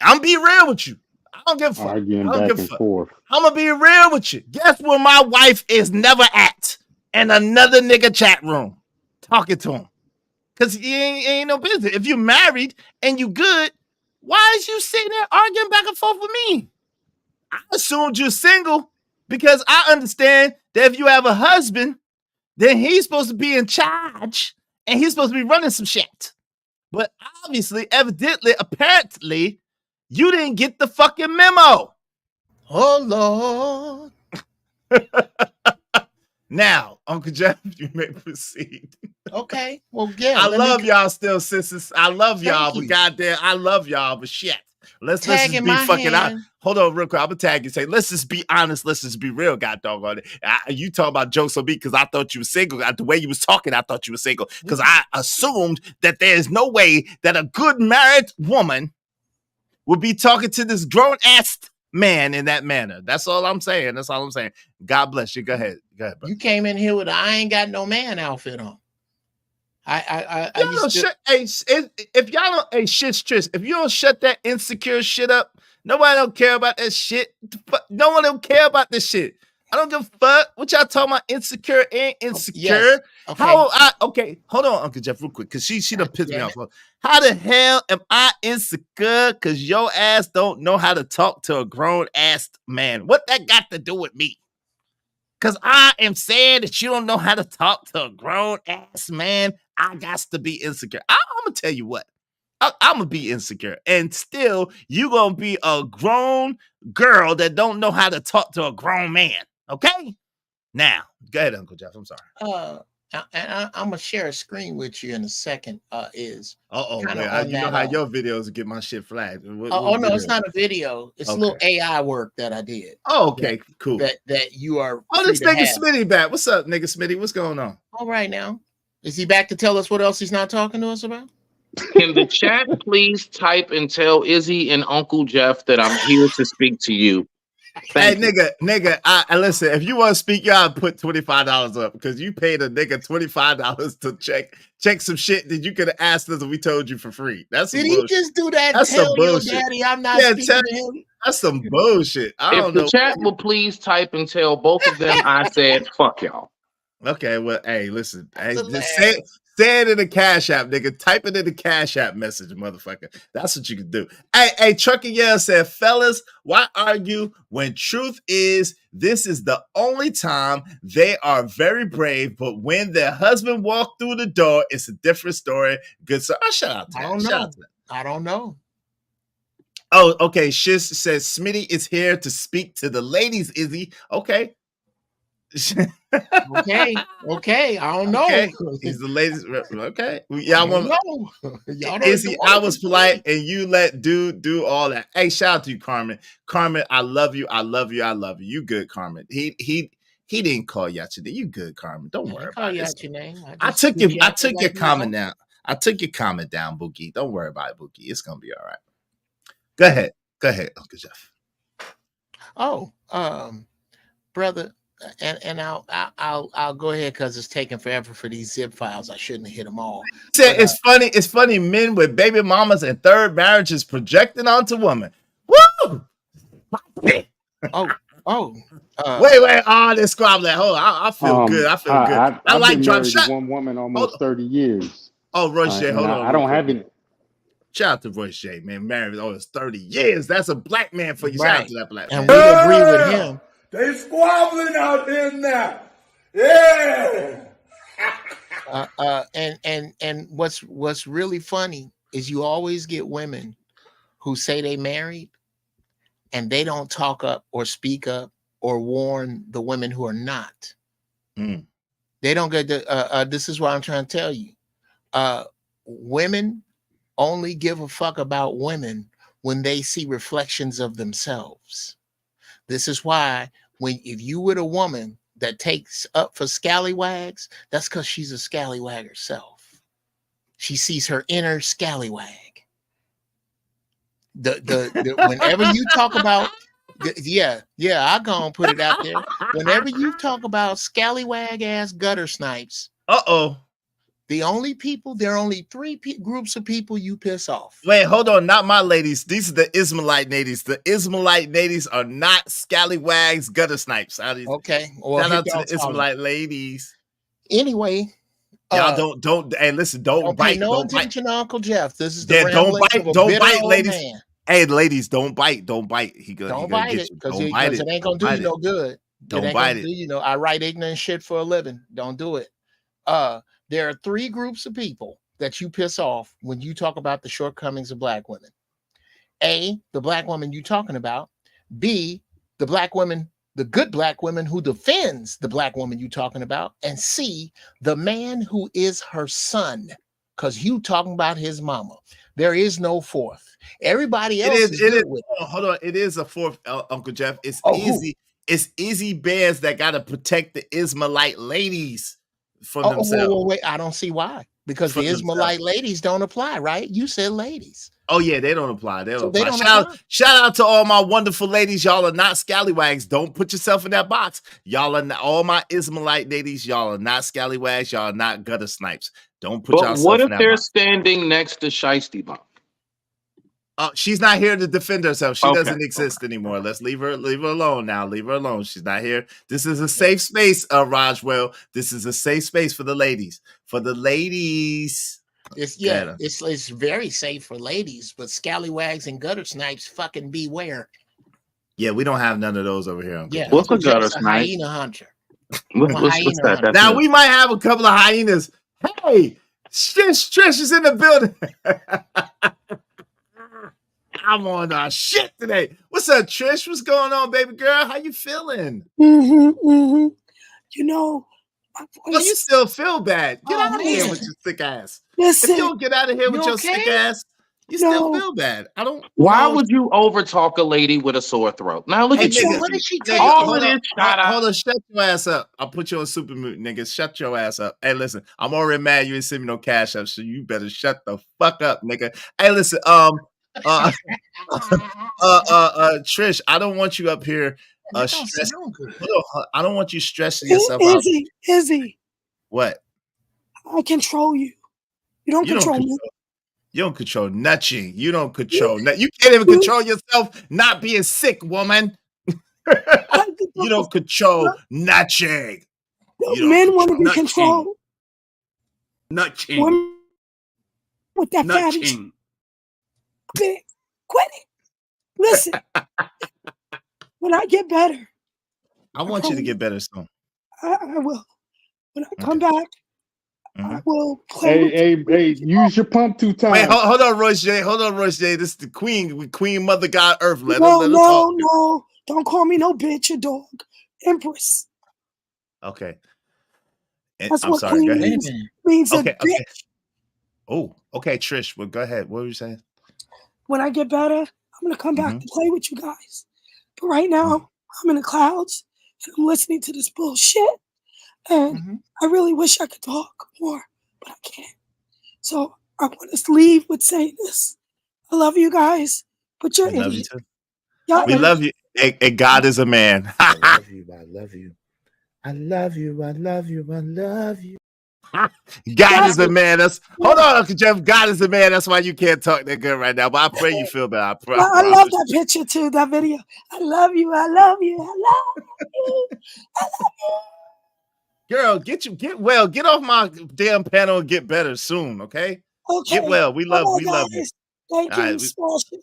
I'm be real with you. I don't give a fuck. arguing back and forth. I'm gonna be real with you. Guess where my wife is never at? In another nigga chat room. Talking to him. Cause he ain't no business. If you're married and you good, why is you sitting there arguing back and forth with me? I assumed you're single because I understand that if you have a husband, then he's supposed to be in charge and he's supposed to be running some shit. But obviously, evidently, apparently, you didn't get the fucking memo. Oh, Lord. Now, Uncle Jeff, you may proceed. Okay. Well, yeah. I love y'all still, sisters. I love y'all, Thank but you. goddamn, I love y'all, but shit. Let's just Tag in be my fucking out. hand. Hold on, real quick. I'm gonna tag you. Say, let's just be honest. Let's just be real. God doggone it. You talk about jokes on me because I thought you were single. The way you was talking, I thought you were single because I assumed that there is no way that a good married woman would be talking to this grown ass man in that manner. That's all I'm saying. God bless you. Go ahead. Bro. You came in here with a I ain't got no man outfit on. If y'all don't, Trish, if you don't shut that insecure shit up, nobody don't care about that shit. No one don't care about this shit. I don't give a fuck what y'all talking about. Insecure ain't insecure. Yes. Okay. Okay, hold on, Uncle Jeff, real quick, because she done pissed me off. How the hell am I insecure? Because your ass don't know how to talk to a grown ass man. What that got to do with me? Because I am saying that you don't know how to talk to a grown ass man. I got to be insecure. I'm going to tell you what. I'm going to be insecure. And still, you going to be a grown girl that don't know how to talk to a grown man. Okay? Now, go ahead, Uncle Jeff. I'm sorry. I'm gonna share a screen with you in a second. Is man, on you know that, how your videos get my shit flagged. oh no, it's not a video. It's a little Okay. AI work that I did. Oh, okay, cool. That you are Oh, free this to nigga have. Smitty back. What's up, nigga Smitty? What's going on? All right now, is he back to tell us what else he's not talking to us about? Can the chat please type and tell Izzy and Uncle Jeff that I'm here to speak to you? Hey, nigga, I listen. If you want to speak, y'all put $25 up because you paid a nigga $25 to check some shit that you could have asked us and we told you for free. That's some Did he bullshit. just do that? That's some Tell your bullshit. daddy I'm not speaking to him. That's some bullshit. I If don't the know. chat will please type and tell both of them I said fuck y'all. Okay, well, hey, listen. Hey, just say it in the Cash App, nigga. Type it in the Cash App message, motherfucker. That's what you can do. Hey, Trucker Yell said, fellas, why argue when truth is this is the only time they are very brave, but when their husband walked through the door, it's a different story. Good, so shout out to that. Shout out to that. I don't know. Oh, okay. Shiz says Smitty is here to speak to the ladies, Izzy. Okay. Okay. I don't know. Okay. He's the ladies. Okay. Y'all want Y'all Izzy, I was polite and you let dude do all that. Hey, shout out to you, Carmen. Carmen, I love you. I love you. I love you. You good, Carmen. He didn't call you out your name. You good, Carmen. Don't worry about it. Your name. I took your comment down. I took your comment down, Boogie. Don't worry about it, Boogie. It's gonna be all right. Go ahead, Uncle Jeff. Oh, brother, and I'll go ahead because it's taking forever for these zip files. I shouldn't have hit them all. Said it's funny. It's funny. Men with baby mamas and third marriages projecting onto women. Woo! Uh, Wait. Oh, this squabbling. Hold on. I feel good. I feel good. I like been drop married shot. to one woman almost 30 years. Oh, Royce J. And Hold on. I don't have any. Shout out to Royce J, man. Married it's 30 years. That's a black man for you. Shout out to that black man. And we agree with him. They squabbling out there now. Yeah. And what's really funny is you always get women who say they married and they don't talk up or speak up or warn the women who are not. They don't get the this is what I'm trying to tell you. Women only give a fuck about women when they see reflections of themselves. This is why if you with a woman that takes up for scallywags, that's because she's a scallywag herself. She sees her inner scallywag. The whenever you talk about I'm gonna put it out there. Whenever you talk about scallywag ass gutter snipes, there are only three groups of people you piss off. Wait, hold on. Not my ladies. These are the Ismailite ladies. The Ismailite ladies are not scallywags, gutter snipes. Okay. Well, shout out to the Ismailite ladies. Anyway, y'all don't. Hey, listen, don't bite. Pay no don't attention bite. to Uncle Jeff. This is the don't bite, ladies. Man. Hey, ladies, don't bite. Don't bite. Don't bite it because it ain't gonna do you no good. Don't bite it. You know, I write ignorant shit for a living. Don't do it. There are three groups of people that you piss off when you talk about the shortcomings of black women. A, the black woman you're talking about. B, the black women, the good black woman who defends the black woman you're talking about. And C, the man who is her son, because you talking about his mama. There is no fourth. Everybody else hold on. It is a fourth, Uncle Jeff. It's easy. It's easy bears that got to protect the Ismailite ladies from themselves. Wait, I don't see why. Because the Ismailite ladies don't apply, right? You said ladies. Oh yeah, they don't apply. They don't apply. Shout out to all my wonderful ladies. Y'all are not scallywags. Don't put yourself in that box. Y'all are not, all my Ismailite ladies. Y'all are not scallywags. Y'all are not gutter snipes. Don't put yourself in that box. What if they're standing next to Shiesty Bomb? She's not here to defend herself. She doesn't exist anymore. Let's leave her alone now. Leave her alone. She's not here. This is a safe space, Rajwell. This is a safe space for the ladies. For the ladies. It's very safe for ladies, but scallywags and gutter snipes, fucking beware. Yeah, we don't have none of those over here. Yeah, what's a gutter snipe? Hyena hunter. What's that? Now we might have a couple of hyenas. Hey, Trish is in the building. I'm on our shit today. What's up, Trish? What's going on, baby girl? How you feeling? You know, Oh, you still feel bad. Get Oh, out of here man. with your sick ass. Listen, if you don't get out of here with you your sick okay? ass, you still No. feel bad. I don't. Why know. would you over talk a lady with a sore throat? Now look Hey, at you. nigga, What did she nigga, take? All hold of on, this shut up. hold on, shut your ass up. I'll put you on super mute, nigga. Shut your ass up. Hey, listen, I'm already mad you ain't send me no cash up, so you better shut the fuck up, nigga. Hey, listen, Trish, I don't want you up here That don't stressing. sound good. Hold on, I don't want you stressing yourself out. Izzy, What? I control you. You don't control me. You don't control nothing. You don't control nothing. You can't even control yourself not being sick, woman. You don't control nothing. Men want to be controlled. Nothing. Women with that fatty shit. Quit it. Listen, when I get better, I want you to get better soon. I will. When I come back, I will play. Hey, use your pump 2 times. Wait, hold on, Royce J. Hold on, Royce J. This is the Queen Mother God Earth. Let her talk. No. Don't call me no bitch or dog. Empress. Okay. That's I'm what sorry. queen Go ahead. means a Okay. bitch. Oh, okay, Trish. Well, go ahead. What were you saying? When I get better, I'm gonna come back to play with you guys. But right now, I'm in the clouds and I'm listening to this bullshit. And I really wish I could talk more, but I can't. So I want to leave with saying this. I love you guys, but you're We love you idiots. too. Y'all We love you. And God is a man. I love you. I love you. I love you. I love you. I love you. God is a man. Hold on, Uncle Jeff. God is a man. That's why you can't talk that good right now. But I pray you feel better. I love that picture too, that video. I love you. I love you. I love you. I love you. Girl, get off my damn panel and get better soon, okay? Okay. Get well. We love you. Guys. Thank All you. right, Smash it.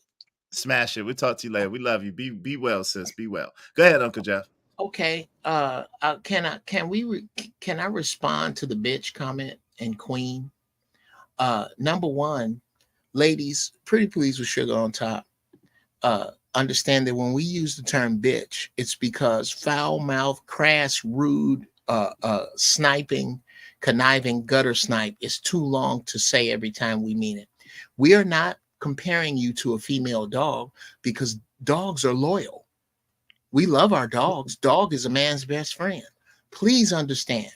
Smash it. We'll talk to you later. We love you. Be well, sis. Be well. Go ahead, Uncle Jeff. Okay. Can I respond to the bitch comment and queen? Number one, ladies, pretty please with sugar on top. Understand that when we use the term bitch, it's because foul mouth, crass, rude, sniping, conniving, gutter snipe is too long to say every time we mean it. We are not comparing you to a female dog because dogs are loyal. We love our dogs. Dog is a man's best friend. Please understand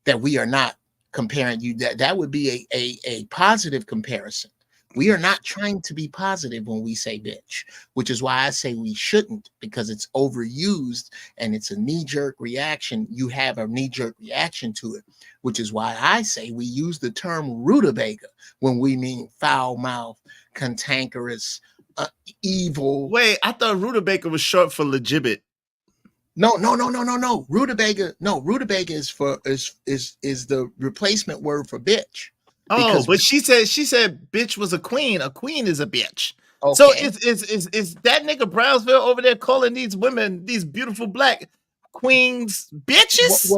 that we are not comparing you. That would be a positive comparison. We are not trying to be positive when we say bitch, which is why I say we shouldn't, because it's overused and it's a knee-jerk reaction. You have a knee-jerk reaction to it, which is why I say we use the term rutabaga when we mean foul mouth, cantankerous, evil. Wait, I thought rutabaga was short for legitimate. No. Rutabaga is the replacement word for bitch. Oh, but she said bitch was a queen. A queen is a bitch. Okay. So is that nigga Brownsville over there calling these women, these beautiful black queens, bitches?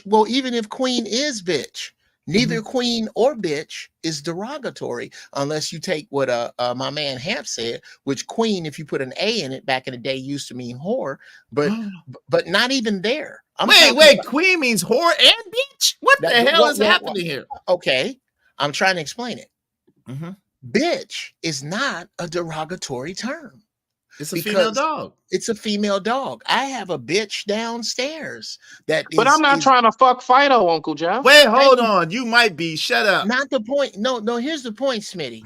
Well, even if queen is bitch, neither queen or bitch is derogatory unless you take what my man Hamp said, which queen, if you put an A in it, back in the day used to mean whore, but not even there. Wait, queen means whore and bitch? What the hell is happening here? Okay, I'm trying to explain it. Bitch is not a derogatory term. It's a female dog. It's a female dog. I have a bitch downstairs But I'm not trying to fuck Fido, Uncle Jeff. Wait, hold on. You might be. Shut up. Not the point. No, here's the point, Smitty.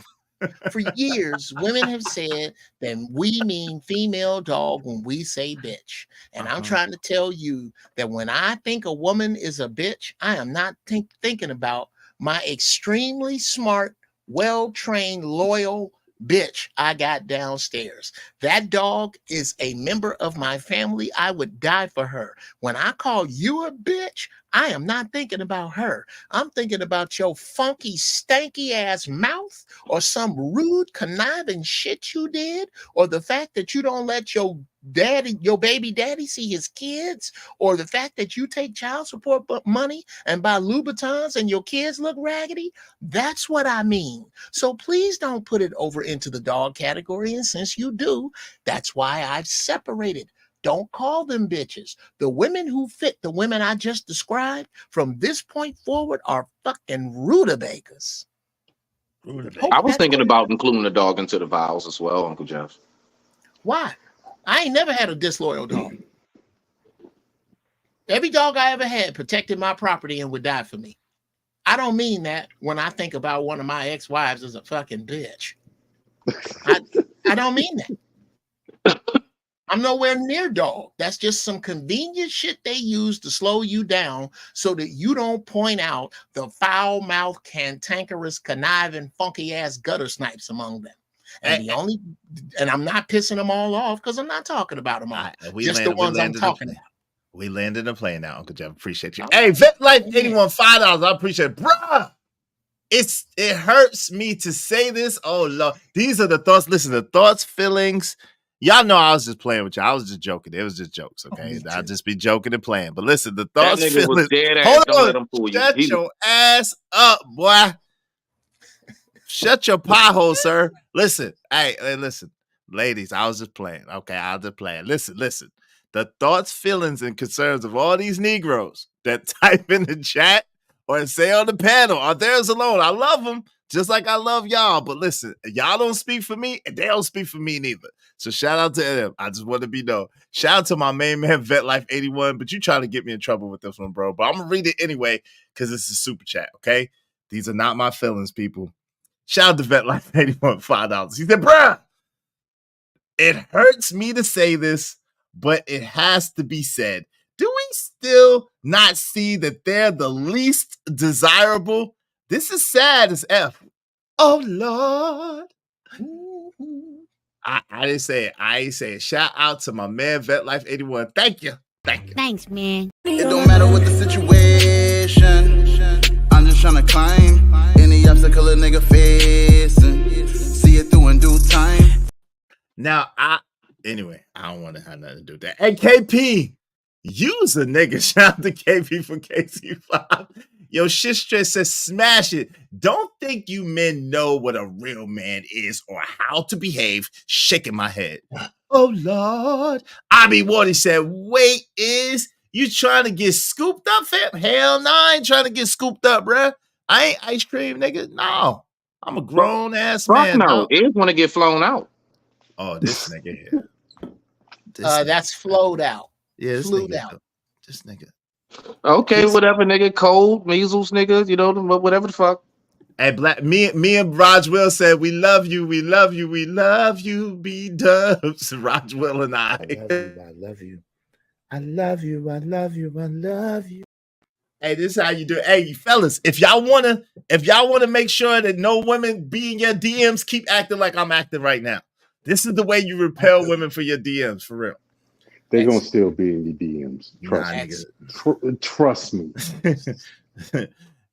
For years, women have said that we mean female dog when we say bitch. And I'm trying to tell you that when I think a woman is a bitch, I am not thinking about my extremely smart, well-trained, loyal bitch I got downstairs. That dog is a member of my family. I would die for her. When I call you a bitch, I am not thinking about her. I'm thinking about your funky, stanky ass mouth, or some rude, conniving shit you did, or the fact that you don't let your baby daddy see his kids, or the fact that you take child support money and buy Louboutins and your kids look raggedy. That's what I mean. So please don't put it over into the dog category. And since you do, that's why I've separated Don't call them bitches. The women who fit the women I just described from this point forward are fucking rutabagas. I was thinking about including the dog into the vows as well, Uncle Jeff. Why? I ain't never had a disloyal dog. Every dog I ever had protected my property and would die for me. I don't mean that when I think about one of my ex-wives as a fucking bitch. I don't mean that. I'm nowhere near dog. That's just some convenient shit they use to slow you down so that you don't point out the foul-mouthed, cantankerous, conniving, funky-ass gutter snipes among them. And I'm not pissing them all off because I'm not talking about them all. Just the ones I'm talking about. We landed a plane now, Uncle Jeff. Appreciate you. Hey, Vet Life 81, $5. I appreciate it. Bruh, it hurts me to say this. Oh, Lord. These are the thoughts. Listen, the thoughts, feelings. Y'all know I was just playing with you. I was just joking. It was just jokes, okay? I'll just be joking and playing. But listen, the thoughts, That nigga was feelings. dead ass. Hold Don't let on. him fool you. Shut He- your ass up, boy. Shut your pie hole, sir. Listen. Hey, listen. Ladies, I was just playing. Okay, I was just playing. Listen. The thoughts, feelings, and concerns of all these Negroes that type in the chat or say on the panel are theirs alone. I love them just like I love y'all. But listen, y'all don't speak for me, and they don't speak for me neither. So shout out to them. I just want to be known. Shout out to my main man, Vet Life 81. But you trying to get me in trouble with this one, bro. But I'm going to read it anyway because it's a super chat, okay? These are not my feelings, people. Shout out to Vet Life 81, $5. He said, bruh, it hurts me to say this, but it has to be said. Do we still not see that they're the least desirable? This is sad as F. Oh, Lord. I didn't say it. I ain't say it. Shout out to my man, Vet Life 81. Thank you. Thanks, man. It don't matter what the situation. I'm just trying to climb any obstacle a nigga facing. See it through in due time. Now, anyway, I don't want to have nothing to do with that. Hey, KP, use a nigga. Shout out to KP from KC5. Yo, shit stress says smash it. Don't think you men know what a real man is or how to behave. Shaking my head. Oh, Lord. Abby Wardy said, wait, is you trying to get scooped up, fam? Hell no, I ain't trying to get scooped up, bruh. I ain't ice cream, nigga. No. I'm a grown-ass man. No, it want to get flown out. Oh, this nigga here. That's flowed out. Yeah, this Flewed nigga. out. This nigga. Okay, whatever, nigga. Cold, measles, nigga. You know, whatever the fuck. Hey, me and Raj Will said, we love you, we love you, we love you, B-dubs. Raj Will and I. I love you. I love you, I love you, I love you. Hey, this is how you do it. Hey, fellas, if y'all wanna make sure that no women be in your DMs, keep acting like I'm acting right now. This is the way you repel women for your DMs, for real. They're gonna still be in your DMs. Trust me.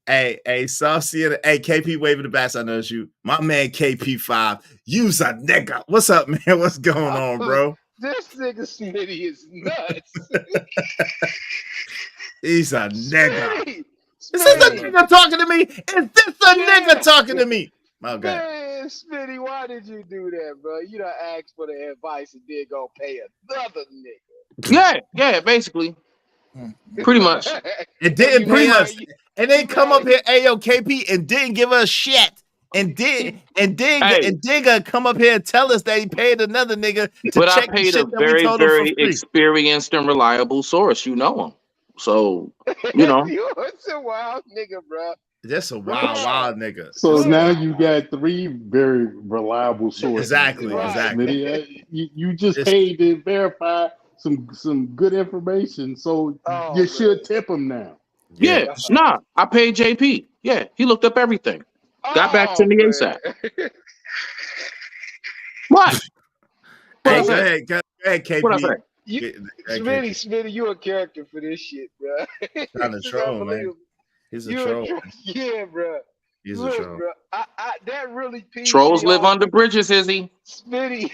Hey, Saucy, hey, KP waving the bats. I know it's you. My man KP5. You's a nigga. What's up, man? What's going on, bro? This nigga Smitty is nuts. He's a nigga. Is this a nigga talking to me? Is this a nigga talking to me? Okay. Man, Smitty, why did you do that, bro? You done asked for the advice and then go pay another nigga. Yeah, basically. Pretty much. It didn't pay us. And they come up here, ayo, KP, and didn't give us shit. And did come up here and tell us that he paid another nigga to But check I paid the a shit that we very, told him very for free. experienced and reliable source. You know him. So, you know. You're a wild nigga, bro. That's a wild nigga. So now you got three very reliable sources. Exactly. Smitty. You just paid to verify some good information, so you should tip him now. Yeah, nah, I paid JP. Yeah, he looked up everything. Got back to me ASAP. What? Hey, go ahead, KP. What I say? Smitty, you a character for this shit, bro. Trying to troll, man. He's a troll. Yeah, bro. He's a troll. Bro, that really pees Trolls me live off. under bridges, Izzy. Smitty.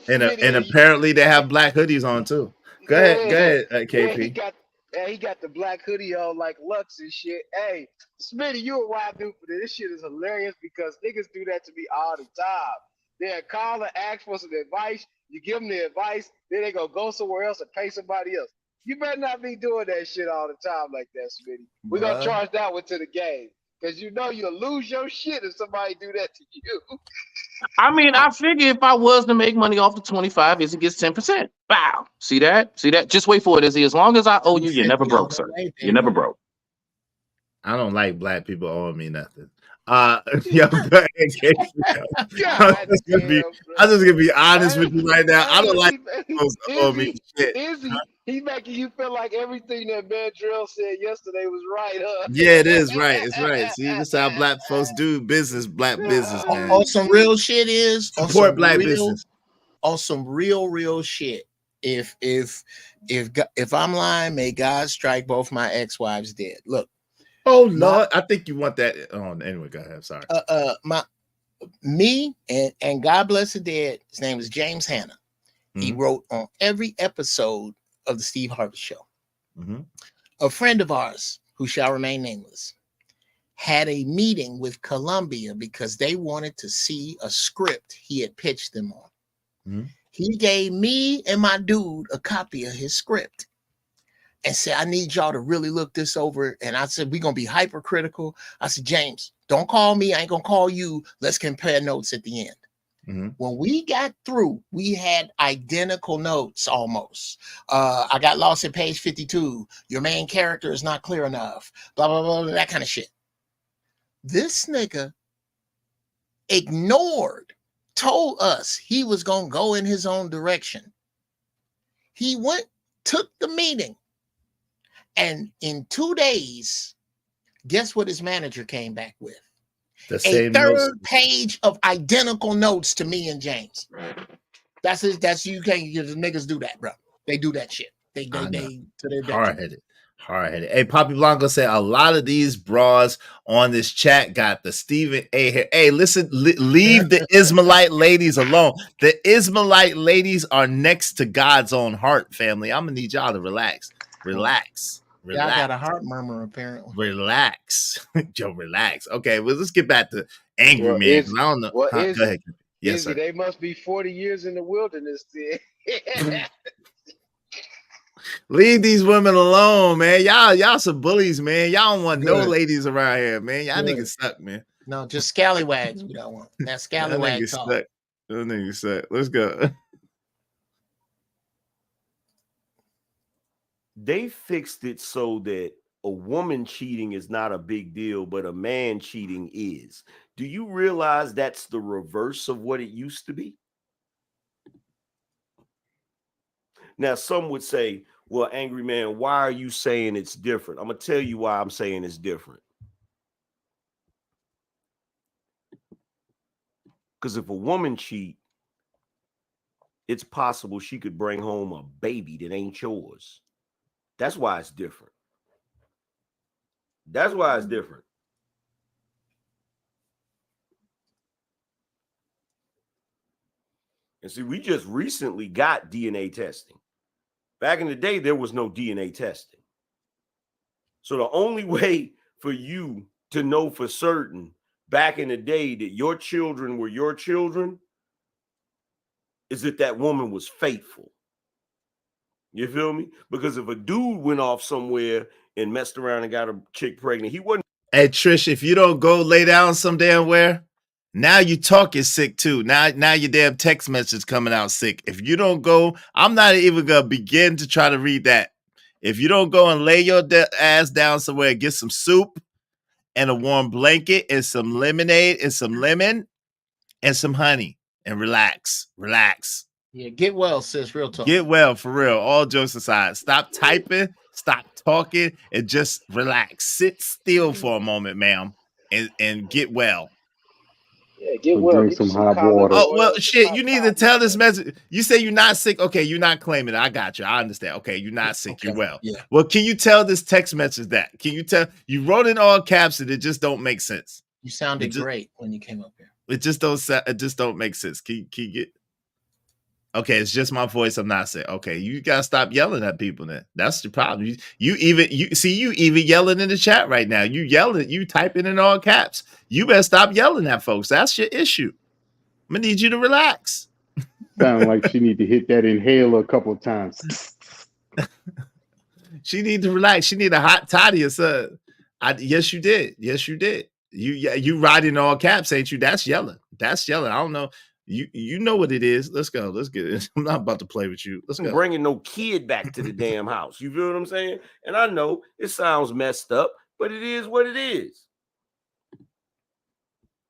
And apparently they have black hoodies on too. Go ahead, KP. He got the black hoodie on like Lux and shit. Hey, Smitty, you a wild dude for this. This shit is hilarious because niggas do that to me all the time. They'll call and ask for some advice. You give them the advice, then they go somewhere else and pay somebody else. You better not be doing that shit all the time like that, Smitty. We're gonna charge that one to the game. Because you know you'll lose your shit if somebody do that to you. I mean, I figure if I was to make money off the 25, Izzy gets 10%. Wow. See that? See that? Just wait for it, Izzy. As long as I owe you, you're never broke, sir. You're never broke. I don't like black people owing me nothing. I'm just gonna be honest with you right now. I don't like folks owe me shit. Izzy, he making you feel like everything that Mandrell said yesterday was right, huh? Yeah, it is right. It's right. See, this is how black folks do business, black business, man. On some real shit is support black business. On some real shit. If I'm lying, may God strike both my ex-wives dead. Look. Oh Lord, I think you want that. Oh, anyway, go ahead. Sorry. Me and God bless the dead. His name is James Hanna. Mm-hmm. He wrote on every episode of the Steve Harvey Show. Mm-hmm. A friend of ours, who shall remain nameless, had a meeting with Columbia because they wanted to see a script he had pitched them on. Mm-hmm. He gave me and my dude a copy of his script and said, I need y'all to really look this over. And I said, we're going to be hypercritical. I said, James, don't call me. I ain't going to call you. Let's compare notes at the end. Mm-hmm. When we got through, we had identical notes almost. I got lost at page 52. Your main character is not clear enough. Blah, blah, blah, blah, that kind of shit. This nigga told us he was going to go in his own direction. He took the meeting. And in 2 days, guess what his manager came back with? The same third notes. Page of identical notes to me and James. That's it. That's you can't. The niggas do that, bro. They do that shit. They to their hard-headed. Hey, Poppy Blanco said a lot of these bras on this chat got the Stephen A. hair. Hey, listen, leave the Ismailite ladies alone. The Ismailite ladies are next to God's own heart, family. I'm gonna need y'all to relax. Y'all got a heart murmur, apparently. Relax. Joe, relax. Okay, well, let's get back to Angry Man. I don't know. Well, go ahead. Yes, sir. They must be 40 years in the wilderness then. Leave these women alone, man. Y'all some bullies, man. Y'all don't want no ladies around here, man. Y'all niggas suck, man. No, just scallywags we don't want. That scallywag talk. That niggas suck. Let's go. They fixed it so that a woman cheating is not a big deal, but a man cheating is. Do you realize that's the reverse of what it used to be? Now, some would say, well, Angry Man, why are you saying it's different? I'm going to tell you why I'm saying it's different. Because if a woman cheat, it's possible she could bring home a baby that ain't yours. That's why it's different. That's why it's different. And see, we just recently got DNA testing. Back in the day, there was no DNA testing. So the only way for you to know for certain back in the day that your children were your children is that that woman was faithful. You feel me? Because if a dude went off somewhere and messed around and got a chick pregnant, he wasn't. Hey, Trish, if you don't go lay down some damn where, now you talking sick too. Now your damn text message coming out sick. If you don't go, I'm not even gonna begin to try to read that. If you don't go and lay your ass down somewhere, get some soup and a warm blanket and some lemonade and some lemon and some honey and relax. Yeah, get well, sis. Real talk. Get well, for real. All jokes aside. Stop typing, stop talking, and just relax. Sit still for a moment, ma'am, and get well. Yeah, get well. Drink some hot water. Oh, well, shit, you need to tell this message. You say you're not sick. Okay, you're not claiming it. I got you. I understand. Okay, you're not sick. Okay. You're well. Yeah. Well, can you tell this text message that? Can you tell? You wrote in all caps and it just don't make sense. You sounded great when you came up here. It just don't make sense. Can you get? Okay, it's just my voice. I'm not sick. Okay, you gotta stop yelling at people. Then that's the problem. You even yelling in the chat right now. You yelling. You typing in all caps. You better stop yelling at folks. That's your issue. I'm gonna need you to relax. Sound like she need to hit that inhaler a couple of times. She need to relax. She need a hot toddy or something. Yes, you did. Yes, you did. You riding all caps, ain't you? That's yelling. That's yelling. I don't know. You know what it is. Let's go. Let's get it. I'm not about to play with you. Let's go. Bringing no kid back to the damn house. You feel what I'm saying? And I know it sounds messed up, but it is what it is.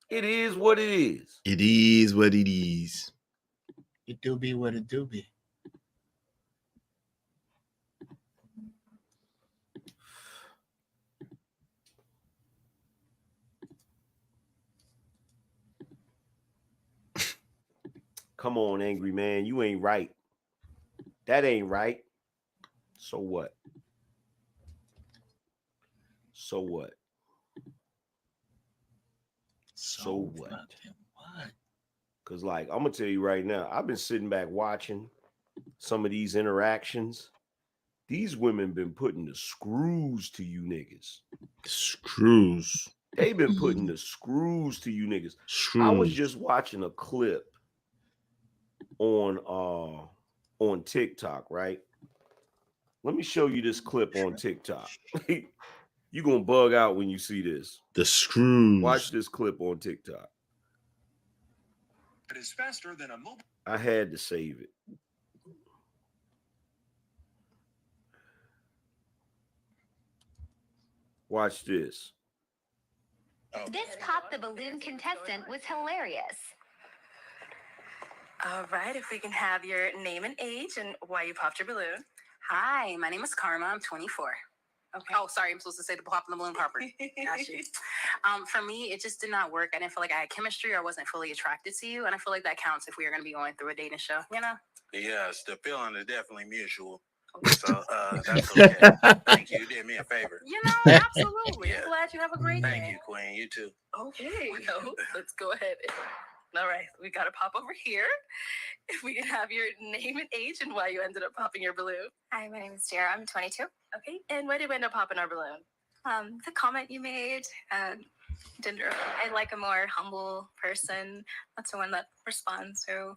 It is what it is. It is what it is. It do be what it do be. Come on, angry man. You ain't right. That ain't right. So what? So what? So what? Because, like, I'm going to tell you right now, I've been sitting back watching some of these interactions. These women been putting the screws to you niggas. Screws. They've been putting the screws to you niggas. Screws. I was just watching a clip on TikTok, right? Let me show you this clip on TikTok. You're going to bug out when you see this. The screws. Watch this clip on TikTok. It is faster than a mobile. I had to save it. Watch this. This Pop the Balloon contestant was hilarious. All right, if we can have your name and age and why you popped your balloon. Hi, my name is Karma. I'm 24. Okay. Oh, sorry, I'm supposed to say the pop in the balloon popper. Got you. For me, it just did not work. I didn't feel like I had chemistry or I wasn't fully attracted to you. And I feel like that counts if we are going to be going through a dating show, you know? Yes, the feeling is definitely mutual. So that's okay. Thank you. You did me a favor. You know, absolutely. I'm glad you have a great day. Thank you, Queen. You too. Okay, so let's go ahead. All right, we got to pop over here. If we can have your name and age and why you ended up popping your balloon. Hi, my name is Jara. I'm 22. Okay, and why did we end up popping our balloon? The comment you made, didn't really, I like a more humble person. That's the one that responds. So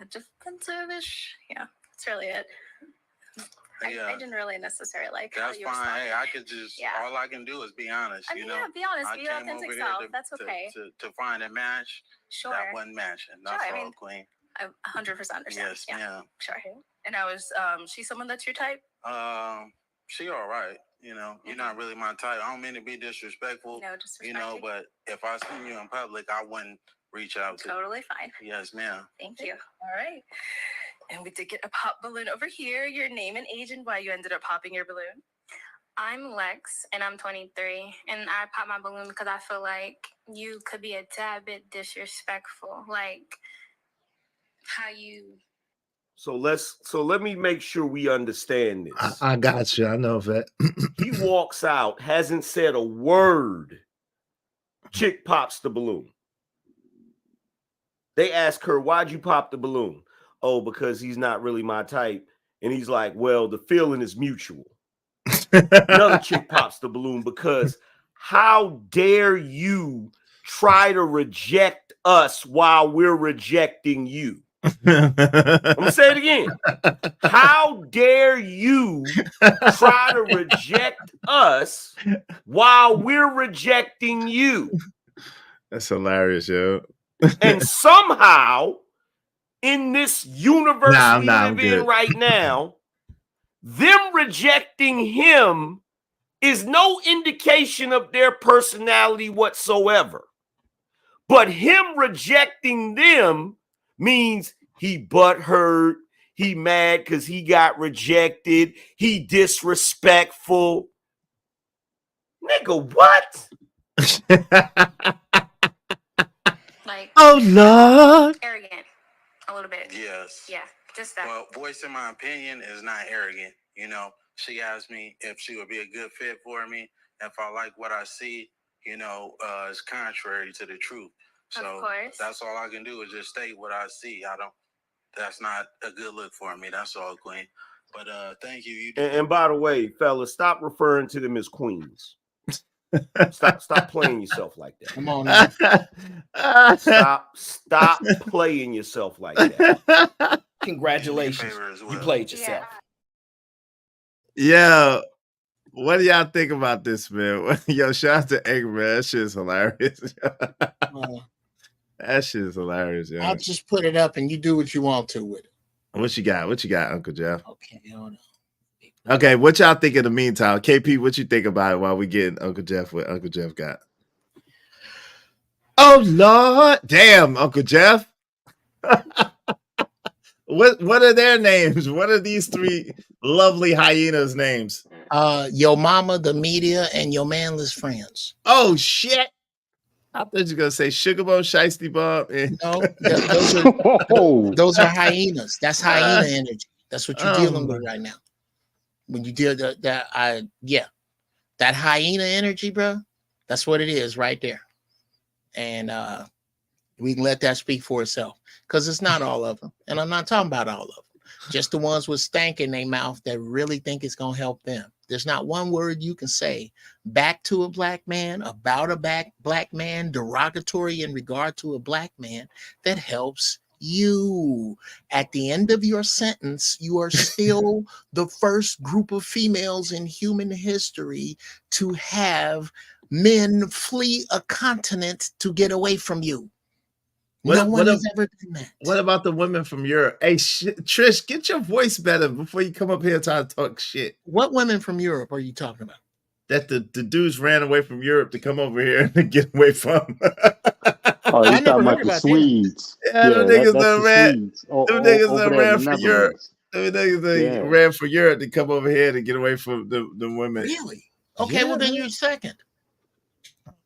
defensive-ish. Yeah, that's really it. I didn't really necessarily like that's how you fine. responded. Hey, I could just all I can do is be honest. I mean, you know, yeah, be honest, I be your came authentic over here self. That's okay. To find a match. Sure. That wasn't matching. That's Sure, I all, mean, Queen. I 100% understand. Yes, yeah. ma'am. Sure. And I was, she someone that's your type? She all right. You know, you're not really my type. I don't mean to be disrespectful. No, you know, but if I seen you in public, I wouldn't reach out to Totally fine. Yes, ma'am. Thank you. All right. And we did get a pop balloon over here. Your name and age and why you ended up popping your balloon. I'm Lex, and I'm 23, and I popped my balloon because I feel like you could be a tad bit disrespectful, like how you. So let me make sure we understand this. I got you. I know that. He walks out, hasn't said a word. Chick pops the balloon. They ask her, why'd you pop the balloon? Oh, because he's not really my type. And he's like, well, the feeling is mutual. Another chick pops the balloon because how dare you try to reject us while we're rejecting you? I'm gonna say it again. How dare you try to reject us while we're rejecting you? That's hilarious, yo. And somehow in this universe we live in right now, them rejecting him is no indication of their personality whatsoever. But him rejecting them means he butthurt, he mad because he got rejected, he disrespectful. Nigga, what? Like, oh, Lord. Arrogant. A little bit. Yes. Yeah, just that. Well, voicing my opinion is not arrogant. You know, she asked me if she would be a good fit for me. If I like what I see, you know, it's contrary to the truth. So of course. That's all I can do is just state what I see. That's not a good look for me. That's all, Queen. But thank you. And by the way, fellas, stop referring to them as queens. Stop playing yourself like that. Come on now. Stop playing yourself like that. Congratulations. You played yourself. Yeah. What do y'all think about this, man? Yo, shout out to Egg, man. That shit is hilarious. That shit is hilarious, yo. I'll just put it up and you do what you want to with it. What you got? What you got, Uncle Jeff? Okay, hold on. Okay, what y'all think in the meantime? KP, what you think about it while we getting Uncle Jeff what Uncle Jeff got? Oh Lord, damn, Uncle Jeff. What are their names? What are these three lovely hyenas' names? Your mama, the media, and your manless friends. Oh shit. I thought you were gonna say Sugar Bone, Shiesty Bomb. No, those are hyenas. That's hyena energy. That's what you're dealing with right now. When you deal that hyena energy, bro. That's what it is right there. And we can let that speak for itself because it's not all of them. And I'm not talking about all of them. Just the ones with stank in their mouth that really think it's gonna help them. There's not one word you can say back to a black man, about a black man, derogatory in regard to a black man that helps you. At the end of your sentence, you are still the first group of females in human history to have men flee a continent to get away from you. No one has ever done that. What about the women from Europe? Hey, Trish, get your voice better before you come up here trying to talk shit. What women from Europe are you talking about? That the dudes ran away from Europe to come over here and get away from. Oh, you're talking about the Swedes. Yeah, them niggas that ran. Them niggas that ran for Europe. Them niggas that ran for Europe to come over here to get away from the women. Really? Okay, well then you're second.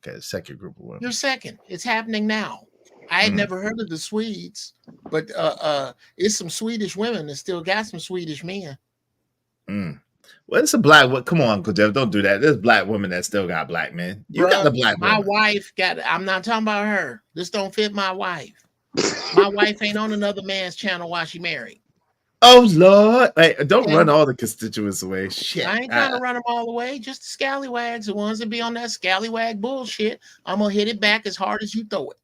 Okay, second group of women. You're second. It's happening now. I had never heard of the Swedes, but it's some Swedish women that still got some Swedish men. Well, it's a black one. Come on, Uncle Jeff, don't do that. There's black women that still got black men. You got the black My woman. wife got it. I'm not talking about her. This don't fit my wife. My wife ain't on another man's channel while she married. Oh Lord! Hey, don't run all the constituents away. Shit. I ain't trying to run them all away. Just the scallywags, the ones that be on that scallywag bullshit. I'm gonna hit it back as hard as you throw it.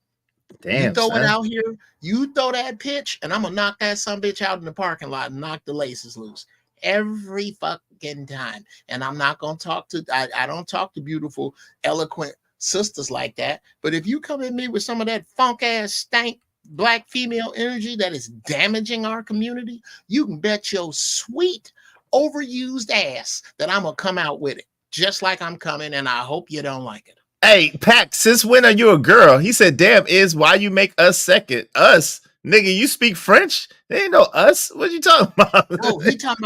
Damn, you throw son. it out here, you throw that pitch, and I'm gonna knock that sumbitch out in the parking lot and knock the laces loose every fucking time. And I'm not gonna talk to I don't talk to beautiful, eloquent sisters like that. But if you come at me with some of that funk ass stank black female energy that is damaging our community, you can bet your sweet overused ass that I'm gonna come out with it just like I'm coming, and I hope you don't like it. Hey, Pac, since when are you a girl? He said, damn, is why you make us second? Us? Nigga, you speak French? There ain't no us. What you talking about? Oh, he talking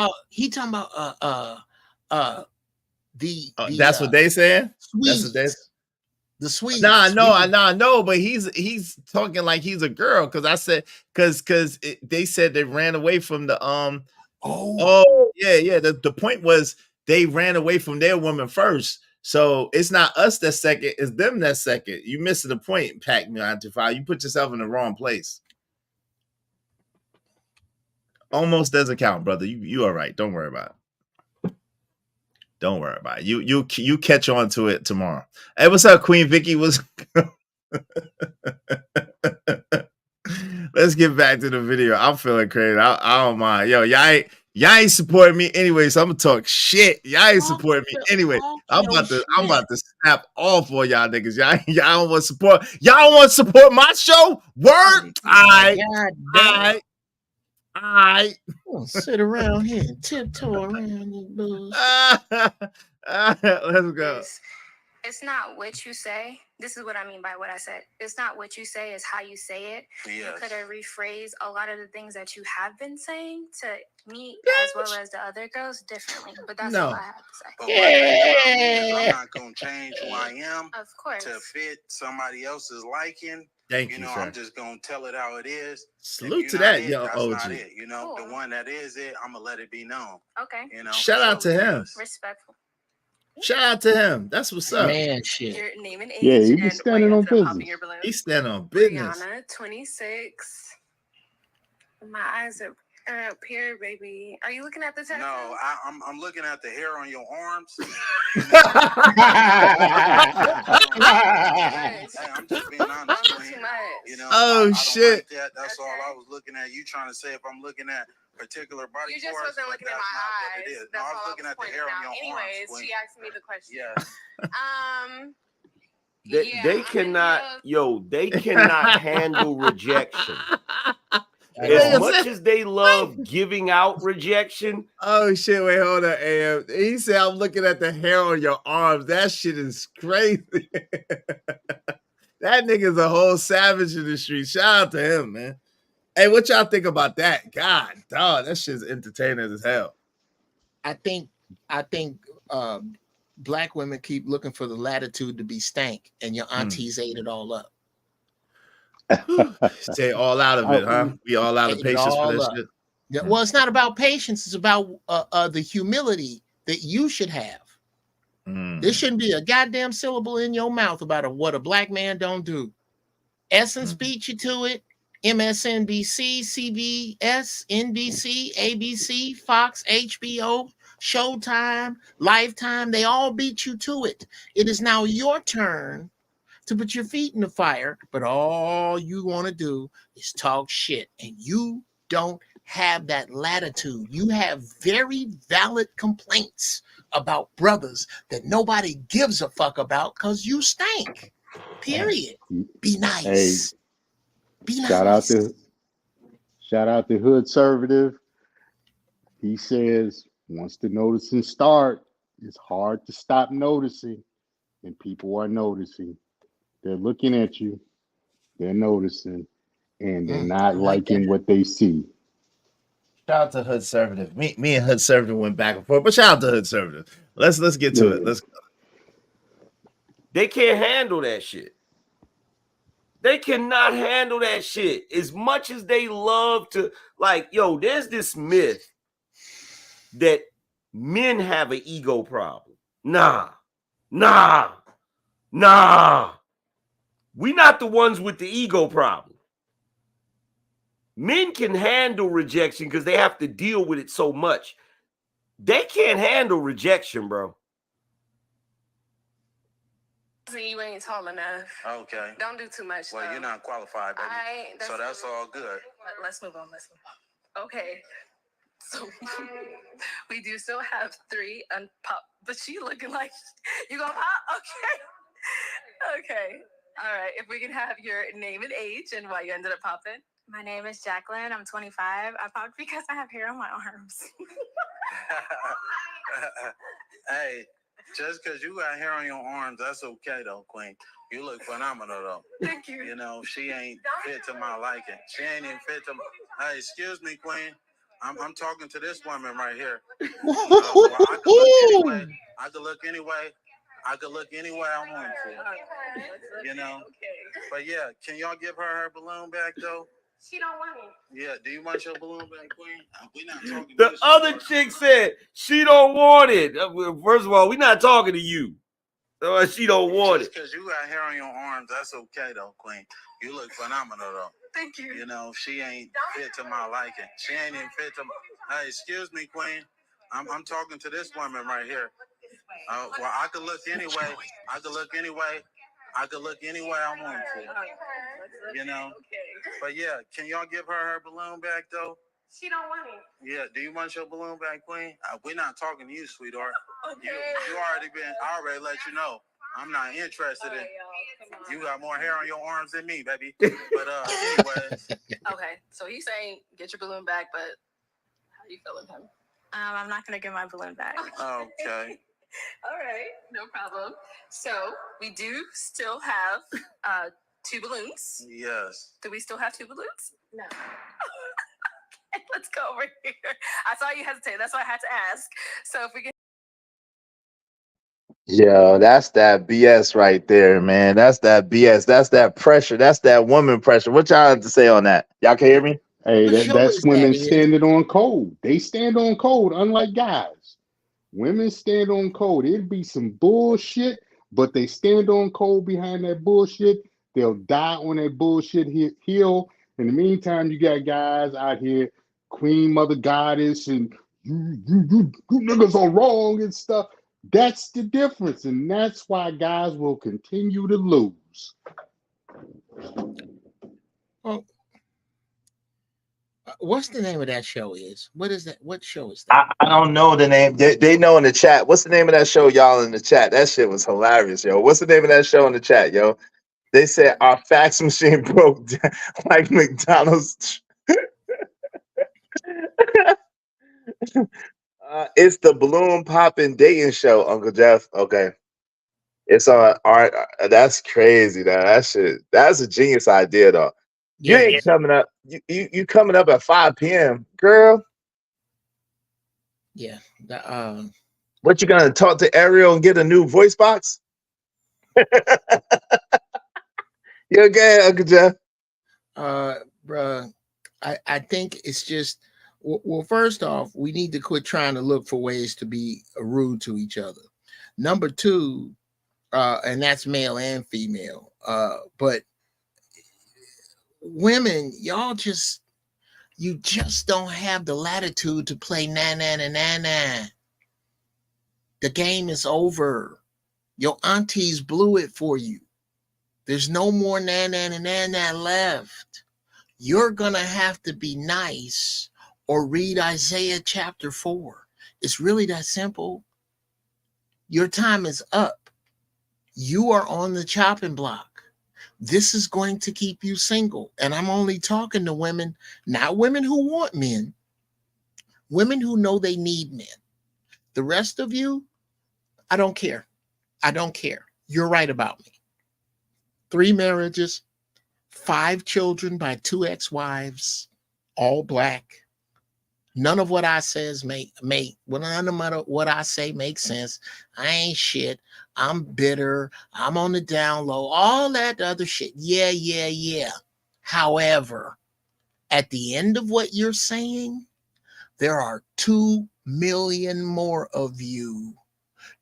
about that's what they saying? Swedes. That's what they the Swedes. No, but he's talking like he's a girl because I said because they said they ran away from the the point was they ran away from their woman first. So it's not us that's second, it's them that's second. You missing the point, Pac 95. You put yourself in the wrong place. Almost doesn't count, brother. You all right. Don't worry about it. Don't worry about it. You catch on to it tomorrow. Hey, what's up, Queen Vicky? Let's get back to the video. I'm feeling crazy. I don't mind. Yo, y'all ain't supporting me anyway, so I'm gonna talk shit. Y'all ain't supporting me anyway. I'm about to snap off for y'all niggas. Y'all don't want to support. Y'all don't want to support my show. Word. All right. Sit around here and tiptoe around this bullshit. Let's go. It's not what you say. This is what I mean by what I said. It's not what you say, it's how you say it. Yes. You could have rephrased a lot of the things that you have been saying to me as well as the other girls differently. But that's all I have to say. But I'm not gonna change who I am of course to fit somebody else's liking. Thank you, know, sir. I'm just gonna tell it how it is. Salute to that, young that's OG. not it. You know, the one that is it, I'm gonna let it be known. Okay. You know, Shout out to him. Respectful. Shout out to him. That's what's up. Man, shit. Your name and age. Yeah, he be and standing why you on ended up popping business. your balloon. He's standing on business. Brianna, 26. My eyes are Period, baby. Are you looking at the tattoo? No, I'm looking at the hair on your arms. Hey, I'm just being honest. Too much. You know, Oh, I shit. don't like that. That's all I was looking at. You trying to say if I'm looking at particular body You just parts, wasn't looking at that's my not what eyes. it is. That's No, I was all looking at the pointing hair on out. your Anyways, arms. she asked me the question. Yeah. They cannot, they cannot handle rejection. As nigga much said- as they love giving out rejection. Oh shit! Wait, hold on, AM. He said, "I'm looking at the hair on your arms." That shit is crazy. That nigga's a whole savage in the street. Shout out to him, man. Hey, what y'all think about that? God, dog, that shit's entertaining as hell. I think black women keep looking for the latitude to be stank, and your aunties ate it all up. Say all out of it, huh? We all out of Ate it patience for all this up. shit. Yeah, well, it's not about patience. It's about the humility that you should have. There shouldn't be a goddamn syllable in your mouth about what a black man don't do. Essence beat you to it. MSNBC, CBS, NBC, ABC, Fox, HBO, Showtime, Lifetime, they all beat you to it. It is now your turn to put your feet in the fire, but all you want to do is talk shit, and you don't have that latitude. You have very valid complaints about brothers that nobody gives a fuck about because you stink. Period. Be nice. Hey, Be nice. Shout out to Hood Conservative. He says once the noticing start, it's hard to stop noticing, and people are noticing. They're looking at you, they're noticing, and they're not liking what they see. Shout out to Hood Conservative. Me and Hood Conservative went back and forth, but shout out to Hood Conservative. Let's get to it. Let's go. They can't handle that shit. They cannot handle that shit. As much as they love to, there's this myth that men have an ego problem. Nah. We not the ones with the ego problem. Men can handle rejection because they have to deal with it so much. They can't handle rejection, bro. You ain't tall enough. Okay. Don't do too much. Well, you're not qualified, baby. So that's all good. Let's move on. Okay. So we do still have 3 unpop, but she looking like you gonna pop? Okay. All right. If we can have your name and age and why you ended up popping. My name is Jacqueline. I'm 25. I popped because I have hair on my arms. Hey, just because you got hair on your arms, that's okay though, Queen. You look phenomenal though. Thank you. You know, she ain't fit to my liking. She ain't even fit to my... Hey, excuse me, Queen. I'm talking to this woman right here. Well, I could look anyway I want to. You know? But yeah, can y'all give her balloon back though? She don't want it. Yeah, do you want your balloon back, Queen? We're not talking The other chick said she don't want it. First of all, we're not talking to you. She don't want it. Just because you got hair on your arms, that's okay though, Queen. You look phenomenal though. Thank you. You know, she ain't fit to my liking. She ain't even fit to my... Hey, excuse me, Queen. I'm talking to this woman right here. Well, I could look anyway. I could look anyway I want to. You know? But yeah, can y'all give her balloon back though? She don't want it. Yeah, do you want your balloon back, Queen? We're not talking to you, sweetheart. Okay. You already been... I already let you know. I'm not interested in... You got more hair on your arms than me, baby. But anyways. Okay, so he's saying get your balloon back, but how you feeling him? I'm not gonna get my balloon back. Okay. All right, no problem. So we do still have 2 balloons. Yes. Do we still have 2 balloons? No. Let's go over here. I saw you hesitate. That's why I had to ask. So if we can. Yo, that's that BS right there, man. That's that BS. That's that pressure. That's that woman pressure. What y'all have to say on that? Y'all can hear me? Hey, that's women standing on code. They stand on code, unlike guys. Women stand on code. It'd be some bullshit, but they stand on code behind that bullshit. They'll die on that bullshit hill. In the meantime, you got guys out here Queen Mother Goddess and you niggas are wrong and stuff. That's the difference, and that's why guys will continue to lose. Well, what's the name of that show? What is that? What show is that? I don't know the name. They know in the chat. What's the name of that show, y'all, in the chat? That shit was hilarious, yo. What's the name of that show in the chat, yo? They said our fax machine broke down like McDonald's. It's the balloon popping dating show, Uncle Jeff. Okay. It's on art. That's crazy, though. That shit. That's a genius idea, though. You ain't coming up. You coming up at 5 p.m., girl. Yeah. What you gonna talk to Ariel and get a new voice box? You okay, Uncle Jeff? Bruh, I think it's just. Well, first off, we need to quit trying to look for ways to be rude to each other. Number two, and that's male and female. But women, you just don't have the latitude to play na. The game is over. Your aunties blew it for you. There's no more na left. You're gonna have to be nice or read Isaiah chapter 4. It's really that simple. Your time is up. You are on the chopping block. This is going to keep you single. And I'm only talking to women, not women who want men, women who know they need men. The rest of you, I don't care. I don't care. You're right about me. 3 marriages, 5 children by 2 ex-wives, all black. None of what I says none of what I say makes sense. I ain't shit. I'm bitter. I'm on the down low. All that other shit. Yeah. However, at the end of what you're saying, there are 2 million more of you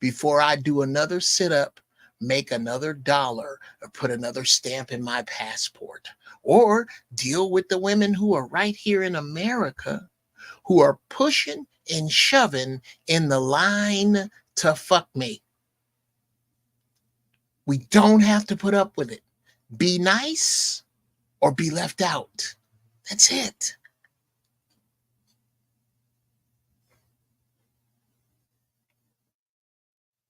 before I do another sit-up, make another dollar, or put another stamp in my passport, or deal with the women who are right here in America who are pushing and shoving in the line to fuck me. We don't have to put up with it. Be nice or be left out. That's it.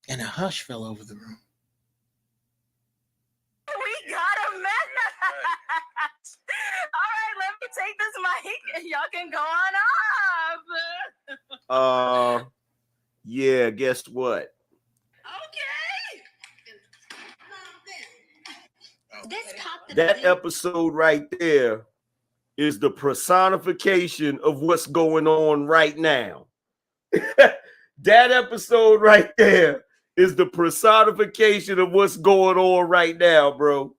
And a hush fell over the room. We got a match. All right, let me take this mic and y'all can go on off. Yeah, guess what? That episode right there is the personification of what's going on right now. That episode right there is the personification of what's going on right now, bro.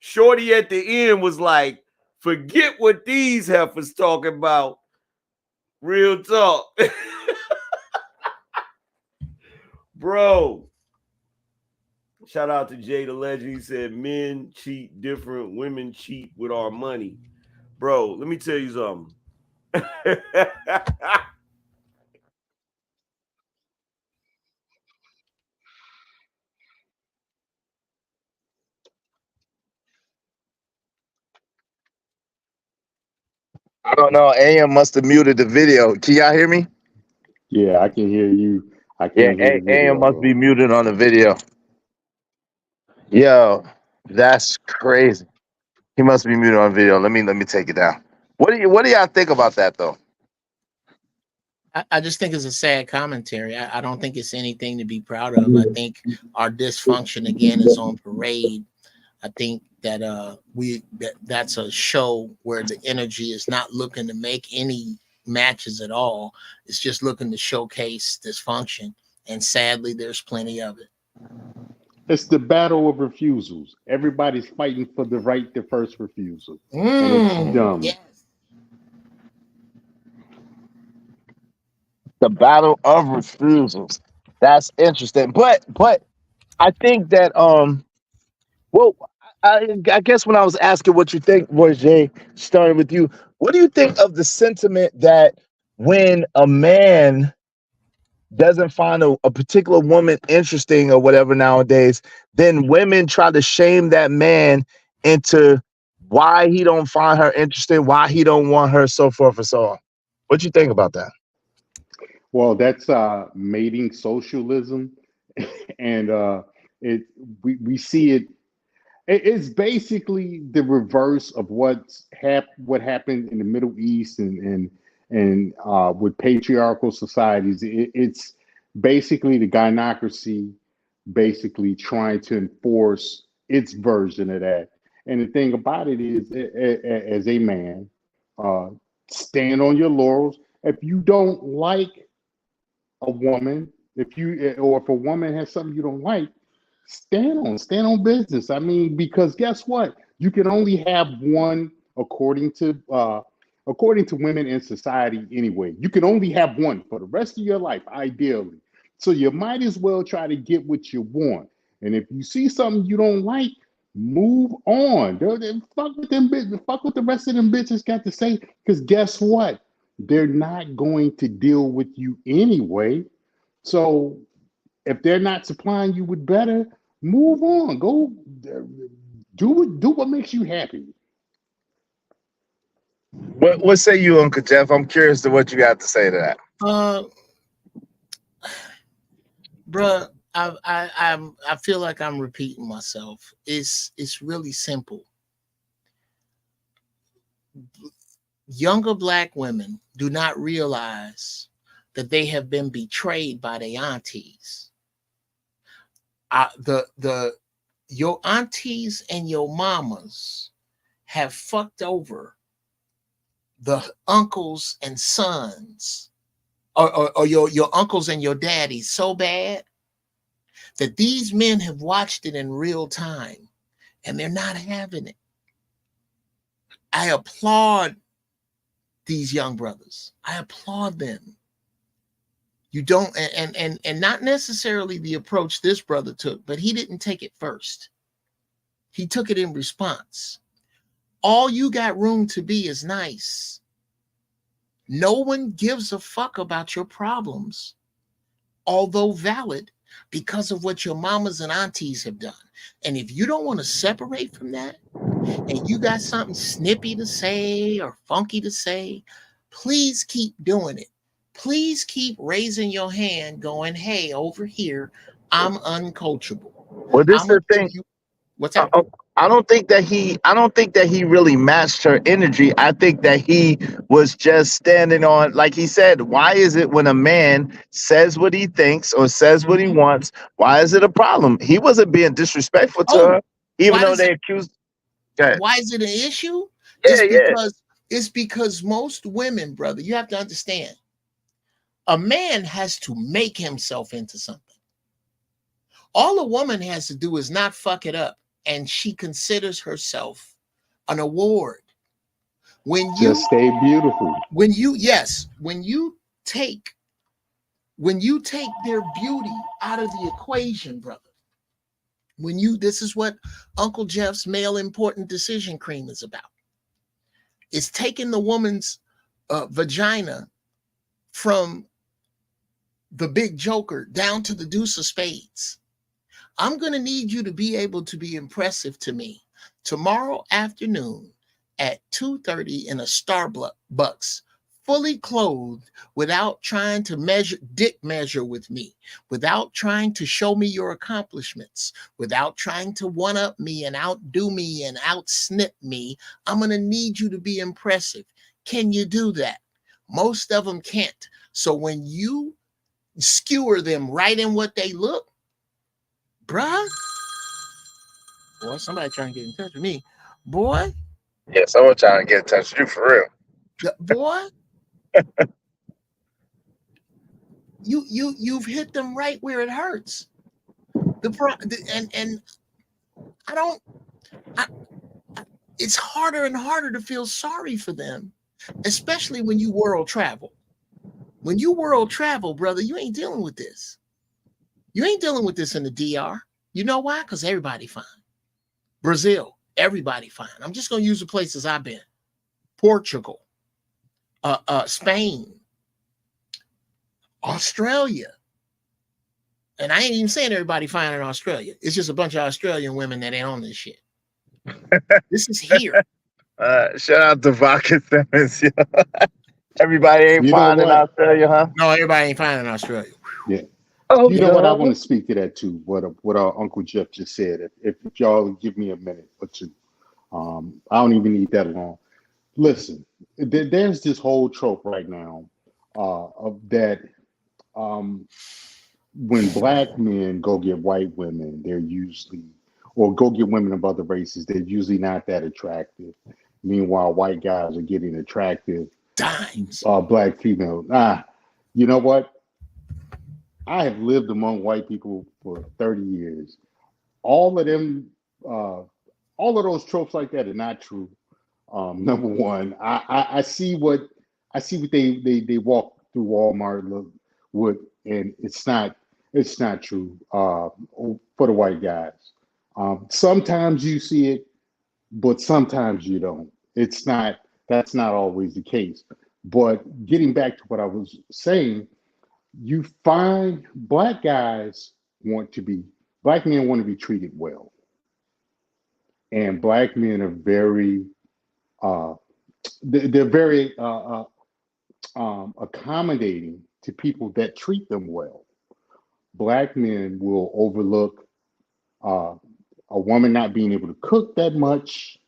Shorty at the end was like, forget what these heifers talking about. Real talk. Bro. Shout out to Jay the Legend. He said, men cheat different, women cheat with our money. Bro, let me tell you something. I don't know. AM must have muted the video. Can y'all hear me? Yeah, I can hear you. I can't hear the video, AM must be muted on the video. Yo, that's crazy. He must be muted on video. Let me take it down. What do y'all think about that though? I just think it's a sad commentary. I don't think it's anything to be proud of. I think our dysfunction again is on parade. I think that that's a show where the energy is not looking to make any matches at all. It's just looking to showcase dysfunction, and sadly, there's plenty of it. It's the battle of refusals. Everybody's fighting for the right to first refusal, and it's dumb. Yes. The battle of refusals. That's interesting. But I think that well, I guess when I was asking what you think, Boy Jay, starting with you, what do you think of the sentiment that when a man doesn't find a particular woman interesting or whatever nowadays, then women try to shame that man into why he don't find her interesting, why he don't want her, so forth and so on. What you think about that? Well, that's mating socialism, and we see it. It's basically the reverse of what happened in the Middle East and with patriarchal societies. It's basically the gynocracy, basically trying to enforce its version of that. And the thing about it is, as a man, stand on your laurels. If you don't like a woman, if a woman has something you don't like, stand on business. I mean, because guess what? You can only have one according to women in society anyway. You can only have one for the rest of your life, ideally. So you might as well try to get what you want. And if you see something you don't like, move on. Fuck with them bitches. Fuck what the rest of them bitches got to say. Because guess what? They're not going to deal with you anyway. So if they're not supplying you with better, move on. Go do what makes you happy. What say you, Uncle Jeff? I'm curious to what you got to say to that. Bruh, I feel like I'm repeating myself. It's really simple. Younger Black women do not realize that they have been betrayed by their aunties. Your aunties and your mamas have fucked over the uncles and sons, or your uncles and your daddies so bad that these men have watched it in real time and they're not having it. I applaud these young brothers. I applaud them. You don't, and not necessarily the approach this brother took, but he didn't take it first. He took it in response. All you got room to be is nice. No one gives a fuck about your problems, although valid, because of what your mamas and aunties have done. And if you don't want to separate from that, and you got something snippy to say or funky to say, please keep doing it. Please keep raising your hand going, hey, over here, I'm uncoachable. Well, this is the thing. What's that? I don't think that he really matched her energy. I think that he was just standing on, like he said, why is it when a man says what he thinks or says what he wants, why is it a problem? He wasn't being disrespectful to her, even though they accused. Why is it an issue? It's because most women, brother, you have to understand, a man has to make himself into something. All a woman has to do is not fuck it up, and she considers herself an award. When you just stay beautiful. When you take their beauty out of the equation, brother. This is what Uncle Jeff's male important decision cream is about. It's taking the woman's vagina from the big joker down to the deuce of spades. I'm going to need you to be able to be impressive to me tomorrow afternoon at 2:30 in a Starbucks, fully clothed, without trying to measure with me, without trying to show me your accomplishments, without trying to one-up me and outdo me and outsnip me. I'm going to need you to be impressive. Can you do that? Most of them can't. So when you skewer them right in what they look, bruh, boy, somebody trying to get in touch with me, boy. Yeah, someone trying to get in touch with you for real, boy. You've hit them right where it hurts. It's harder and harder to feel sorry for them, especially when you world travel. When you world travel, brother, you ain't dealing with this. You ain't dealing with this in the DR. You know why? Because everybody fine. Brazil, everybody fine. I'm just gonna use the places I've been. Portugal, Spain, Australia. And I ain't even saying everybody fine in Australia. It's just a bunch of Australian women that ain't on this shit. This is here. Shout out to Vodka Simmons. Everybody ain't fine in Australia, huh? No, everybody ain't fine in Australia. Yeah. Oh, you know what? I want to speak to that too. What our Uncle Jeff just said. If y'all give me a minute or two, I don't even need that long. Listen, there's this whole trope right now of that. When black men go get white women, they're usually, or go get women of other races, they're usually not that attractive. Meanwhile, white guys are getting attractive dimes. Black females. You know what? I have lived among white people for 30 years. All of them, all of those tropes like that are not true. Number one, I see what they walk through Walmart with, and it's not true for the white guys. Sometimes you see it, but sometimes you don't. That's not always the case. But getting back to what I was saying, you find black men want to be treated well. And black men are very they're very accommodating to people that treat them well. Black men will overlook a woman not being able to cook that much,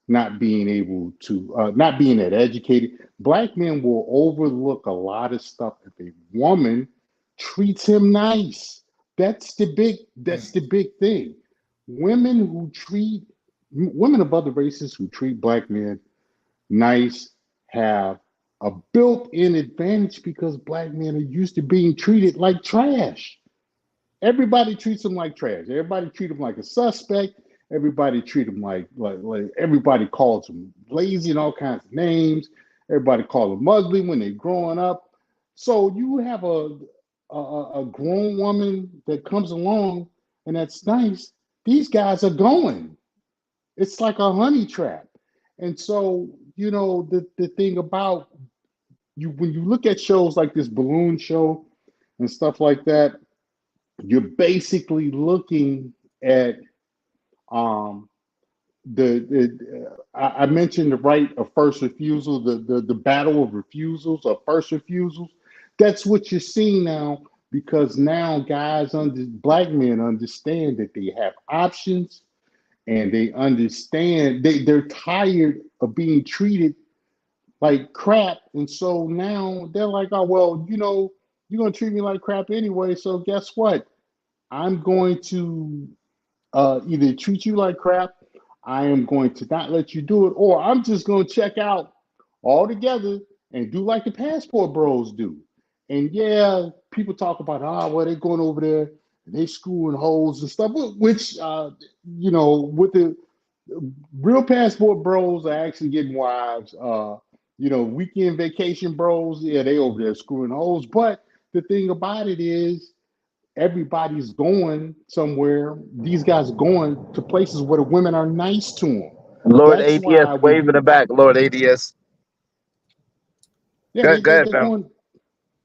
not being that educated. Black men will overlook a lot of stuff if a woman treats him nice. That's the big thing. Women of other races who treat black men nice have a built-in advantage because black men are used to being treated like trash. Everybody treats them like trash. Everybody treat them like a suspect. Everybody treat them like everybody calls them lazy and all kinds of names. Everybody call them ugly when they're growing up. So you have a grown woman that comes along and that's nice. These guys are going. It's like a honey trap. And so, the thing about when you look at shows like this balloon show and stuff like that, you're basically looking at I mentioned the right of first refusal, the battle of refusals or first refusals. That's what you're seeing now, because now black men understand that they have options, and they understand they're tired of being treated like crap. And so now they're like, oh, well, you're going to treat me like crap anyway. So guess what? I'm going to either treat you like crap, I am going to not let you do it, or I'm just going to check out altogether and do like the passport bros do. And yeah, people talk about, well, they're going over there and they screwing holes and stuff, which, with the real passport bros are actually getting wives. Weekend vacation bros, yeah, they over there screwing holes. But the thing about it is, everybody's going somewhere. These guys are going to places where the women are nice to them. Lord That's ADS, wave in the back. Lord ADS. Yeah,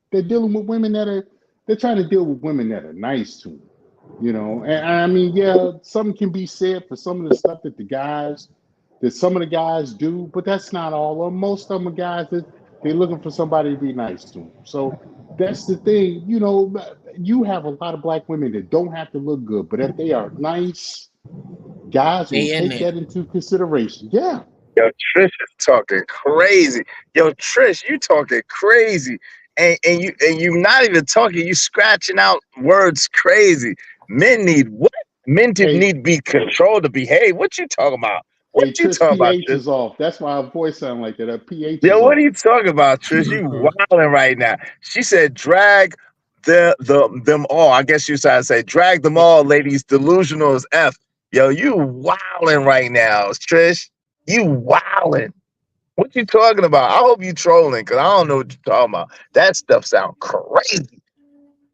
they're dealing with women they're trying to deal with women that are nice to them. And I mean, yeah, something can be said for some of the stuff that some of the guys do, but that's not all of them. Most of them are guys that they're looking for somebody to be nice to them. So that's the thing. You have a lot of black women that don't have to look good, but if they are nice, guys will take that into consideration. Yeah. Yo, Trish is talking crazy. Yo, Trish, you talking crazy. And you not even talking, you scratching out words crazy. Men need what? Men need to be controlled to behave. What you talking about? What you talking about? PH is off. That's why her voice sound like that. Her PH Yo, is what off. are you talking about, Trish? You wilding right now. She said drag them all. I guess you trying to say drag them all, ladies. Delusional as F. Yo, you wilding right now, Trish. You wilding. What you talking about? I hope you trolling, because I don't know what you're talking about. That stuff sound crazy.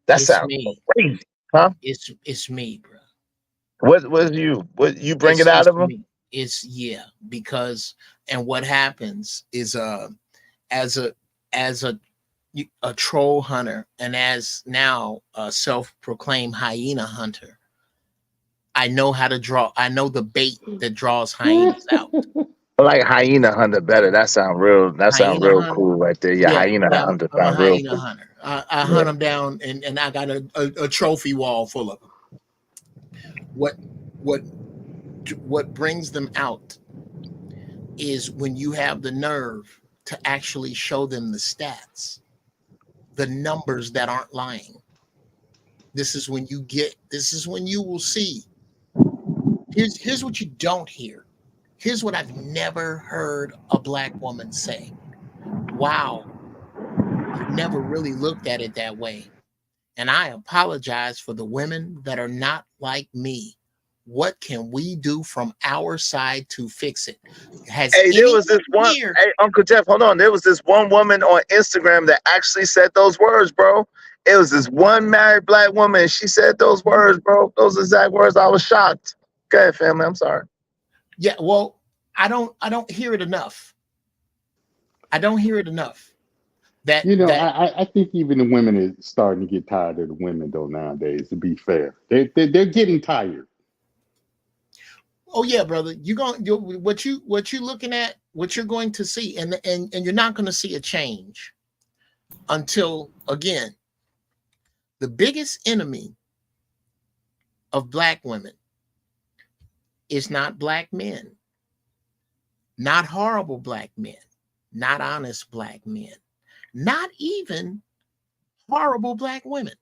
That sounds crazy. Huh? It's me, bro. What you bring It's it out of him? me. It's because and what happens is as a troll hunter and as now a self-proclaimed hyena hunter, I know how to draw. I know the bait that draws hyenas out. I like hyena hunter better. That sound real. That sound Hyena real hunter? cool right there. Yeah, hyena hunter I'm a sound real hyena cool. hunter. I hunt them down, and I got a trophy wall full of them. What brings them out is when you have the nerve to actually show them the stats, the numbers that aren't lying. This is when you will see. Here's what you don't hear. Here's what I've never heard a Black woman say. Wow, I never really looked at it that way. And I apologize for the women that are not like me. What can we do from our side to fix it? There was this one. Hey, Uncle Jeff, hold on. There was this one woman on Instagram that actually said those words, bro. It was this one married Black woman. She said those words, bro. Those exact words. I was shocked. Go ahead, family. I'm sorry. Yeah, well, I don't hear it enough. I don't hear it enough. I think even the women are starting to get tired of the women though nowadays. To be fair, they're getting tired. Oh yeah, brother. What you're looking at, what you're going to see, and you're not going to see a change until, again, the biggest enemy of Black women is not Black men, not horrible Black men, not honest Black men, not even horrible Black women.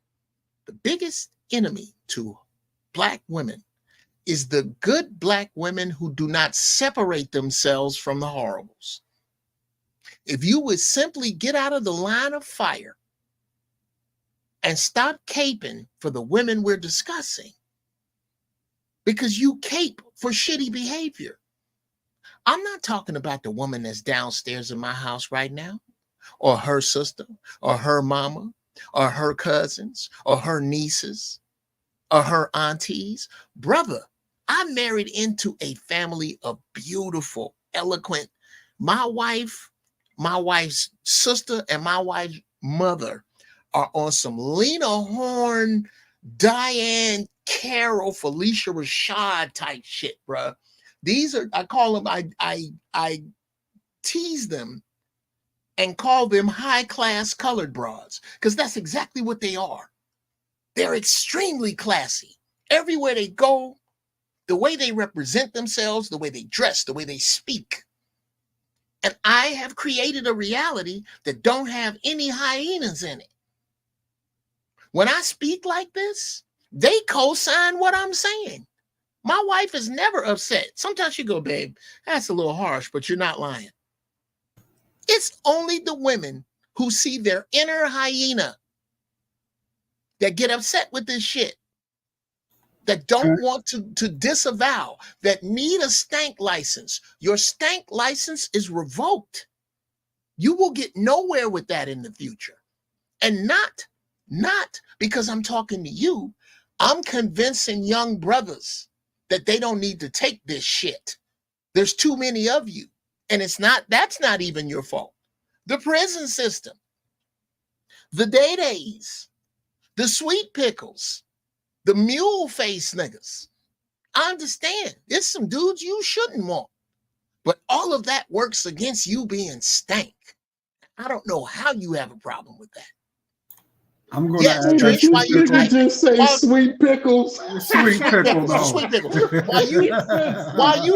The biggest enemy to Black women is the good Black women who do not separate themselves from the horribles. If you would simply get out of the line of fire and stop caping for the women we're discussing, because you cape for shitty behavior. I'm not talking about the woman that's downstairs in my house right now, or her sister, or her mama, or her cousins, or her nieces, or her aunties. Brother, I married into a family of beautiful, eloquent. My wife's sister, and my wife's mother are on some Lena Horne, Diane Carroll, Felicia Rashad type shit, bro. These are, I call them, I tease them and call them high-class colored broads, because that's exactly what they are. They're extremely classy. Everywhere they go, the way they represent themselves, the way they dress, the way they speak. And I have created a reality that don't have any hyenas in it. When I speak like this, they co-sign what I'm saying. My wife is never upset. Sometimes she go, babe, that's a little harsh, but you're not lying. It's only the women who see their inner hyena that get upset with this shit, that don't want to disavow, that need a stank license. Your stank license is revoked. You will get nowhere with that in the future. And not because I'm talking to you. I'm convincing young brothers that they don't need to take this shit. There's too many of you. And that's not even your fault. The prison system, the day-days, the sweet pickles, the mule face niggas. I understand. There's some dudes you shouldn't want. But all of that works against you being stank. I don't know how you have a problem with that. I'm going to add that. Trish, why you just say sweet pickles? Sweet pickles. Sweet pickles. While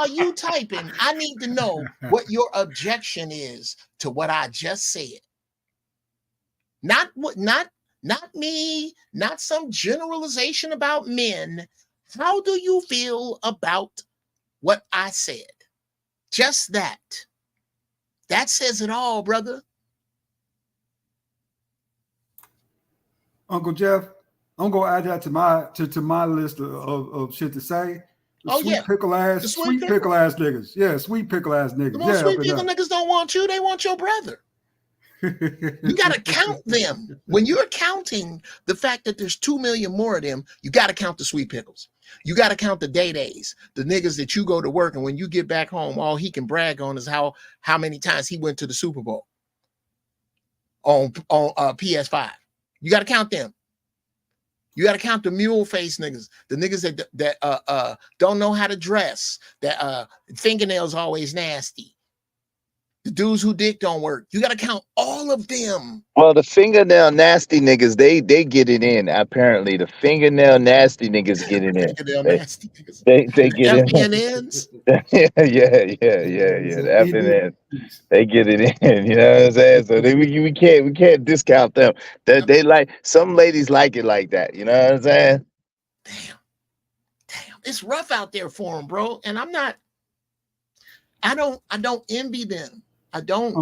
you typing, I need to know what your objection is to what I just said. Not me, not some generalization about men. How do you feel about what I said? Just that. That says it all, brother. Uncle Jeff, I'm gonna add that to my list of shit to say. Sweet pickle ass niggas. Yeah, sweet pickle ass niggas. The sweet pickle niggas don't want you, they want your brother. You got to count them. When you're counting the fact that there's 2 million more of them, you got to count the sweet pickles. You got to count the days, the niggas that you go to work, and when you get back home, all he can brag on is how many times he went to the Super Bowl on PS5. You got to count them. You got to count the mule face niggas, the niggas that don't know how to dress, that fingernails always nasty, the dudes who dick don't work. You got to count all of them. Well, the fingernail nasty niggas, they get it in. Apparently, the fingernail nasty niggas get it in. Nasty niggas. They get it in. FNNs? yeah. The FNNs, they get it in. You know what I'm saying? So we can't discount them. They like, some ladies like it like that. You know what I'm saying? Damn, it's rough out there for them, bro. And I don't envy them. I don't,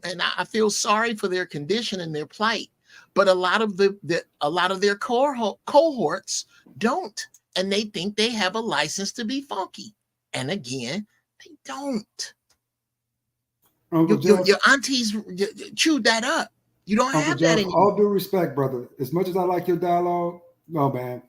and I feel sorry for their condition and their plight. But a lot of their cohorts don't, and they think they have a license to be funky. And again, they don't. Your aunties chewed that up. You don't Uncle have Jeff, that anymore. all due respect, brother. As much as I like your dialogue, no, man,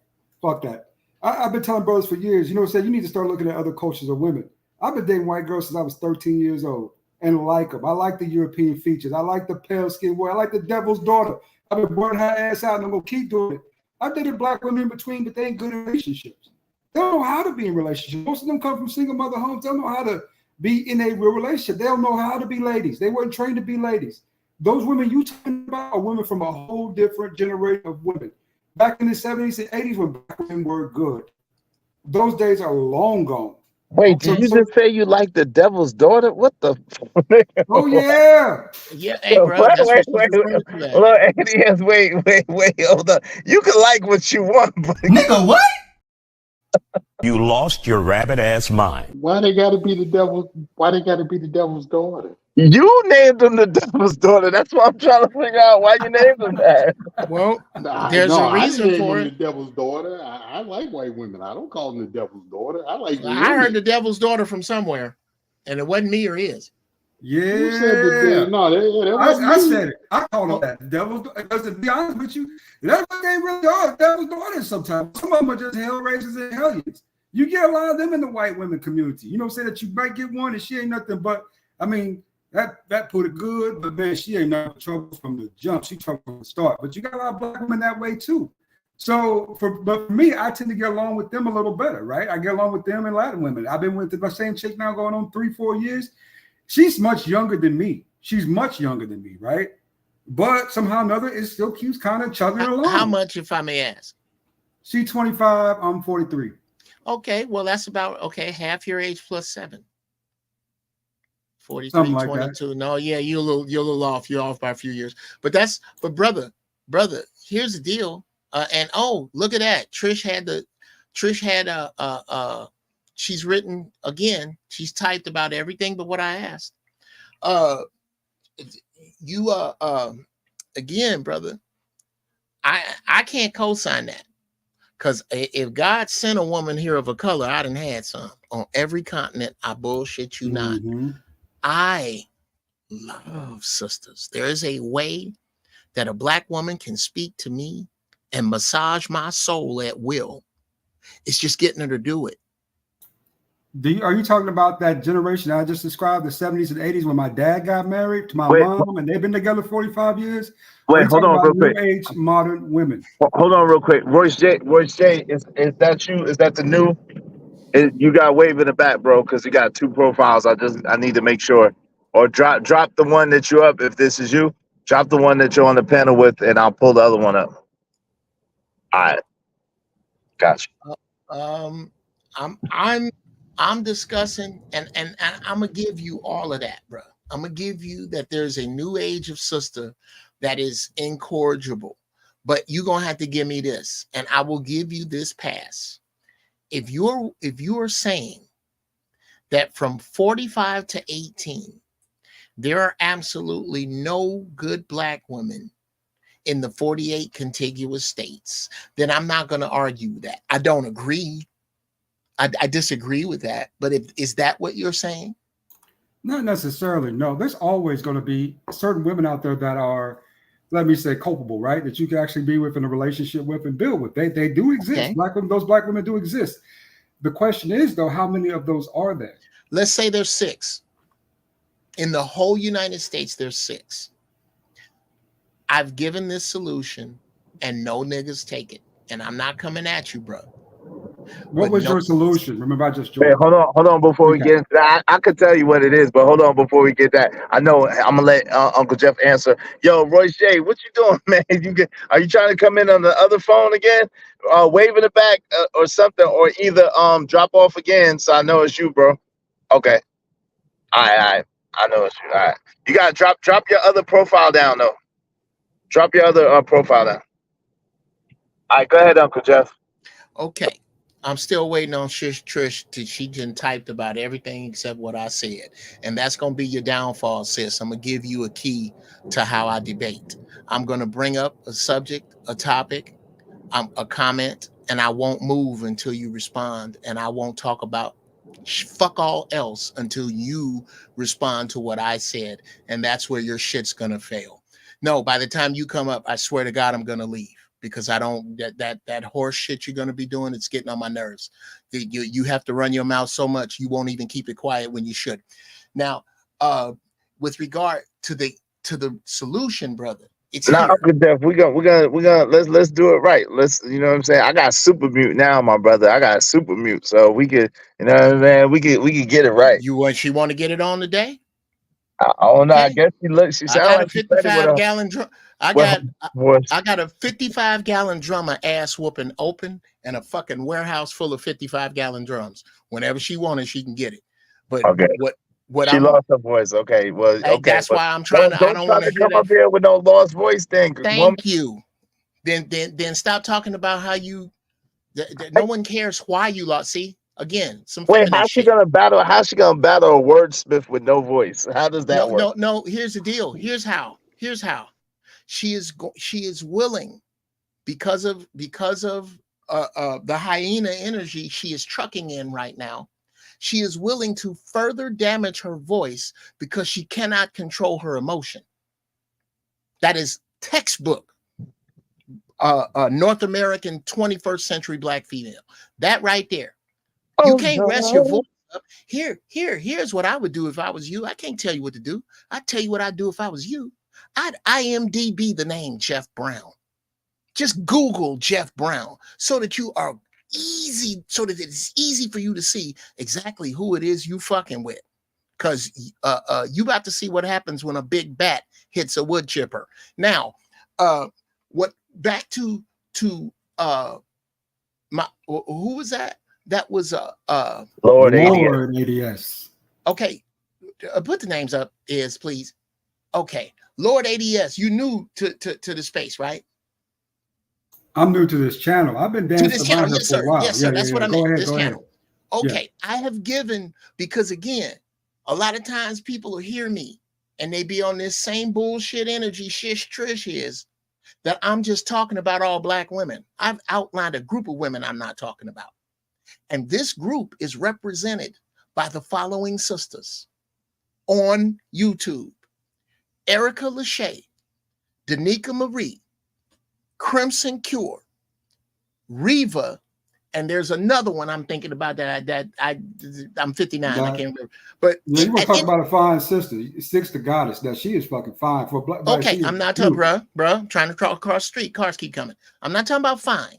fuck that. I've been telling brothers for years, you know what I'm saying? You need to start looking at other cultures of women. I've been dating white girls since I was 13 years old and like them. I like the European features. I like the pale skin boy. I like the devil's daughter. I've been burning her ass out and I'm going to keep doing it. I've dated black women in between, but they ain't good in relationships. They don't know how to be in relationships. Most of them come from single mother homes. They don't know how to be in a real relationship. They don't know how to be ladies. They weren't trained to be ladies. Those women you talking about are women from a whole different generation of women. Back in the 70s and 80s when black women were good. Those days are long gone. Wait, did you just say you like the devil's daughter? What the? Oh yeah. Yeah, hey, bro. Wait, hold on. You can like what you want, but Nigga, what? You lost your rabbit ass mind. Why they gotta be the devil? Why they gotta be the devil's daughter? you named him the devil's daughter. That's why I'm trying to figure out why you named him that. Well, there's a reason for it. The devil's daughter. I like white women. I don't call them the devil's daughter. I like. I heard the devil's daughter from somewhere, and it wasn't me or his. Yeah, Who said the no, I said it. I call them that. The devil's daughter. Because to be honest with you, that's what they really are. Devil's daughters sometimes. Some of them are just hell raisers and hellions. You get a lot of them in the white women community. You know, say that you might get one and she ain't nothing but, I mean, that put it good, but man, she ain't no trouble from the jump. She trouble from the start. But you got a lot of black women that way too. So, but for me, I tend to get along with them a little better, right? I get along with them and Latin women. I've been with my same chick now going on 3-4 years. She's much younger than me. She's much younger than me, right? But somehow or another, it still keeps kind of chugging along. How much, if I may ask? She's 25. I'm 43. Okay, well, that's about, half your age plus 7. 43, something like 22. that. No, yeah, you're a little off. You're off by a few years. But brother, here's the deal. And look at that. Trish had she's written again. She's typed about everything but what I asked. Again, brother, I can't co-sign that. Because if God sent a woman here of a color, I done had some on every continent. I bullshit you not. Mm-hmm. I love sisters. There is a way that a black woman can speak to me and massage my soul at will. It's just getting her to do it. Are you talking about that generation I just described, the 70s and 80s, when my dad got married to my mom and they've been together 45 years? Wait, hold on real quick. New age modern women. Hold on real quick. Royce J, is that you? Is that the new? You got wave in the back, bro, because you got 2 profiles. I need to make sure. Or drop the one that you're up if this is you. Drop the one that you're on the panel with, and I'll pull the other one up. All right. Gotcha. I'm discussing, and I'm gonna give you all of that, bro. I'm gonna give you that there's a new age of sister that is incorrigible, but you're gonna have to give me this, and I will give you this pass. If you're saying that from 45 to 18, there are absolutely no good black women in the 48 contiguous states, then I'm not going to argue that. I don't agree. I disagree with that. But is that what you're saying? Not necessarily. No, there's always going to be certain women out there that are, let me say, culpable, right? That you can actually be with in a relationship with and build with. They do exist. Okay. Black women, those black women do exist. The question is, though, how many of those are there? Let's say there's 6. In the whole United States, there's 6. I've given this solution and no niggas take it. And I'm not coming at you, bro. What was your solution? Remember, I just joined. Wait, hold on before we get into that. I could tell you what it is, but hold on before we get that. I know I'm gonna let Uncle Jeff answer. Yo, Royce J, what you doing, man? Are you trying to come in on the other phone again, waving it back or something, or either drop off again so I know it's you, bro? Okay. All right. I know it's you. All right. You gotta drop your other profile down though. Drop your other profile down. All right, go ahead, Uncle Jeff. Okay. I'm still waiting on Shish Trish she done typed about everything except what I said. And that's going to be your downfall, sis. I'm going to give you a key to how I debate. I'm going to bring up a subject, a topic, a comment, and I won't move until you respond. And I won't talk about fuck all else until you respond to what I said. And that's where your shit's going to fail. No, by the time you come up, I swear to God, I'm going to leave. Because I don't that horse shit you're gonna be doing, it's getting on my nerves. You have to run your mouth so much you won't even keep it quiet when you should. Now, with regard to the solution, brother, it's now, Uncle Jeff, we're gonna let's do it right. You know what I'm saying? I got super mute now, my brother. I got super mute, so we could, you know what I'm saying? We could get it right. She want to get it on today? I don't know. Okay. I guess she sounds like a 55-gallon drum. I got a 55-gallon drum of ass whooping open and a fucking warehouse full of 55-gallon drums. Whenever she wanted, she can get it. But okay. what she lost her voice. Okay, well, okay. That's why I'm trying to. I don't want to come up here with no lost voice thing. Thank you. Then stop talking about how you. No one cares why you lost. See. Again, how's she gonna battle? How's she gonna battle a wordsmith with no voice? How does that work? No. Here's the deal. Here's how. She is willing, because of the hyena energy she is trucking in right now. She is willing to further damage her voice because she cannot control her emotion. That is textbook. North American 21st century black female. That right there. You can't rest your voice up. Here's what I would do if I was you. I can't tell you what to do. I'd tell you what I'd do if I was you. I'd IMDb the name Jeff Brown. Just Google Jeff Brown so that it's easy for you to see exactly who it is you fucking with. Because you about to see what happens when a big bat hits a wood chipper. Now, back to who was that? That was Lord ADS. Okay, put the names up, please. Okay, Lord ADS. You new to the space, right? I'm new to this channel. I've been dancing around here for a while. Yes, sir. That's what I meant. This Ahead. channel. Okay, I have given, because again, a lot of times people will hear me and they be on this same bullshit energy Shish Trish is, that I'm just talking about all black women. I've outlined a group of women I'm not talking about. And this group is represented by the following sisters on YouTube: Erica Lachey, Danica Marie, Crimson Cure, Reva, and there's another one I'm thinking about I'm 59. I can't remember. But yeah, you want to talk about a fine sister, Six the Goddess. That she is fucking fine for black. Okay, I'm not talking, bro. I'm trying to cross the street. Cars keep coming. I'm not talking about fine.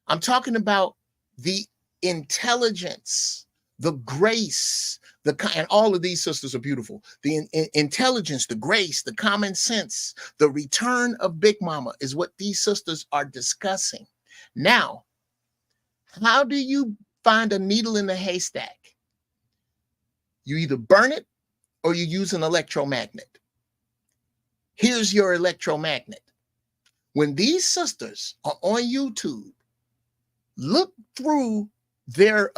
I'm talking about the intelligence, the grace, and all of these sisters are beautiful. The intelligence, the grace, the common sense, the return of Big Mama is what these sisters are discussing. Now, how do you find a needle in the haystack? You either burn it or you use an electromagnet. Here's your electromagnet. When these sisters are on YouTube, look through their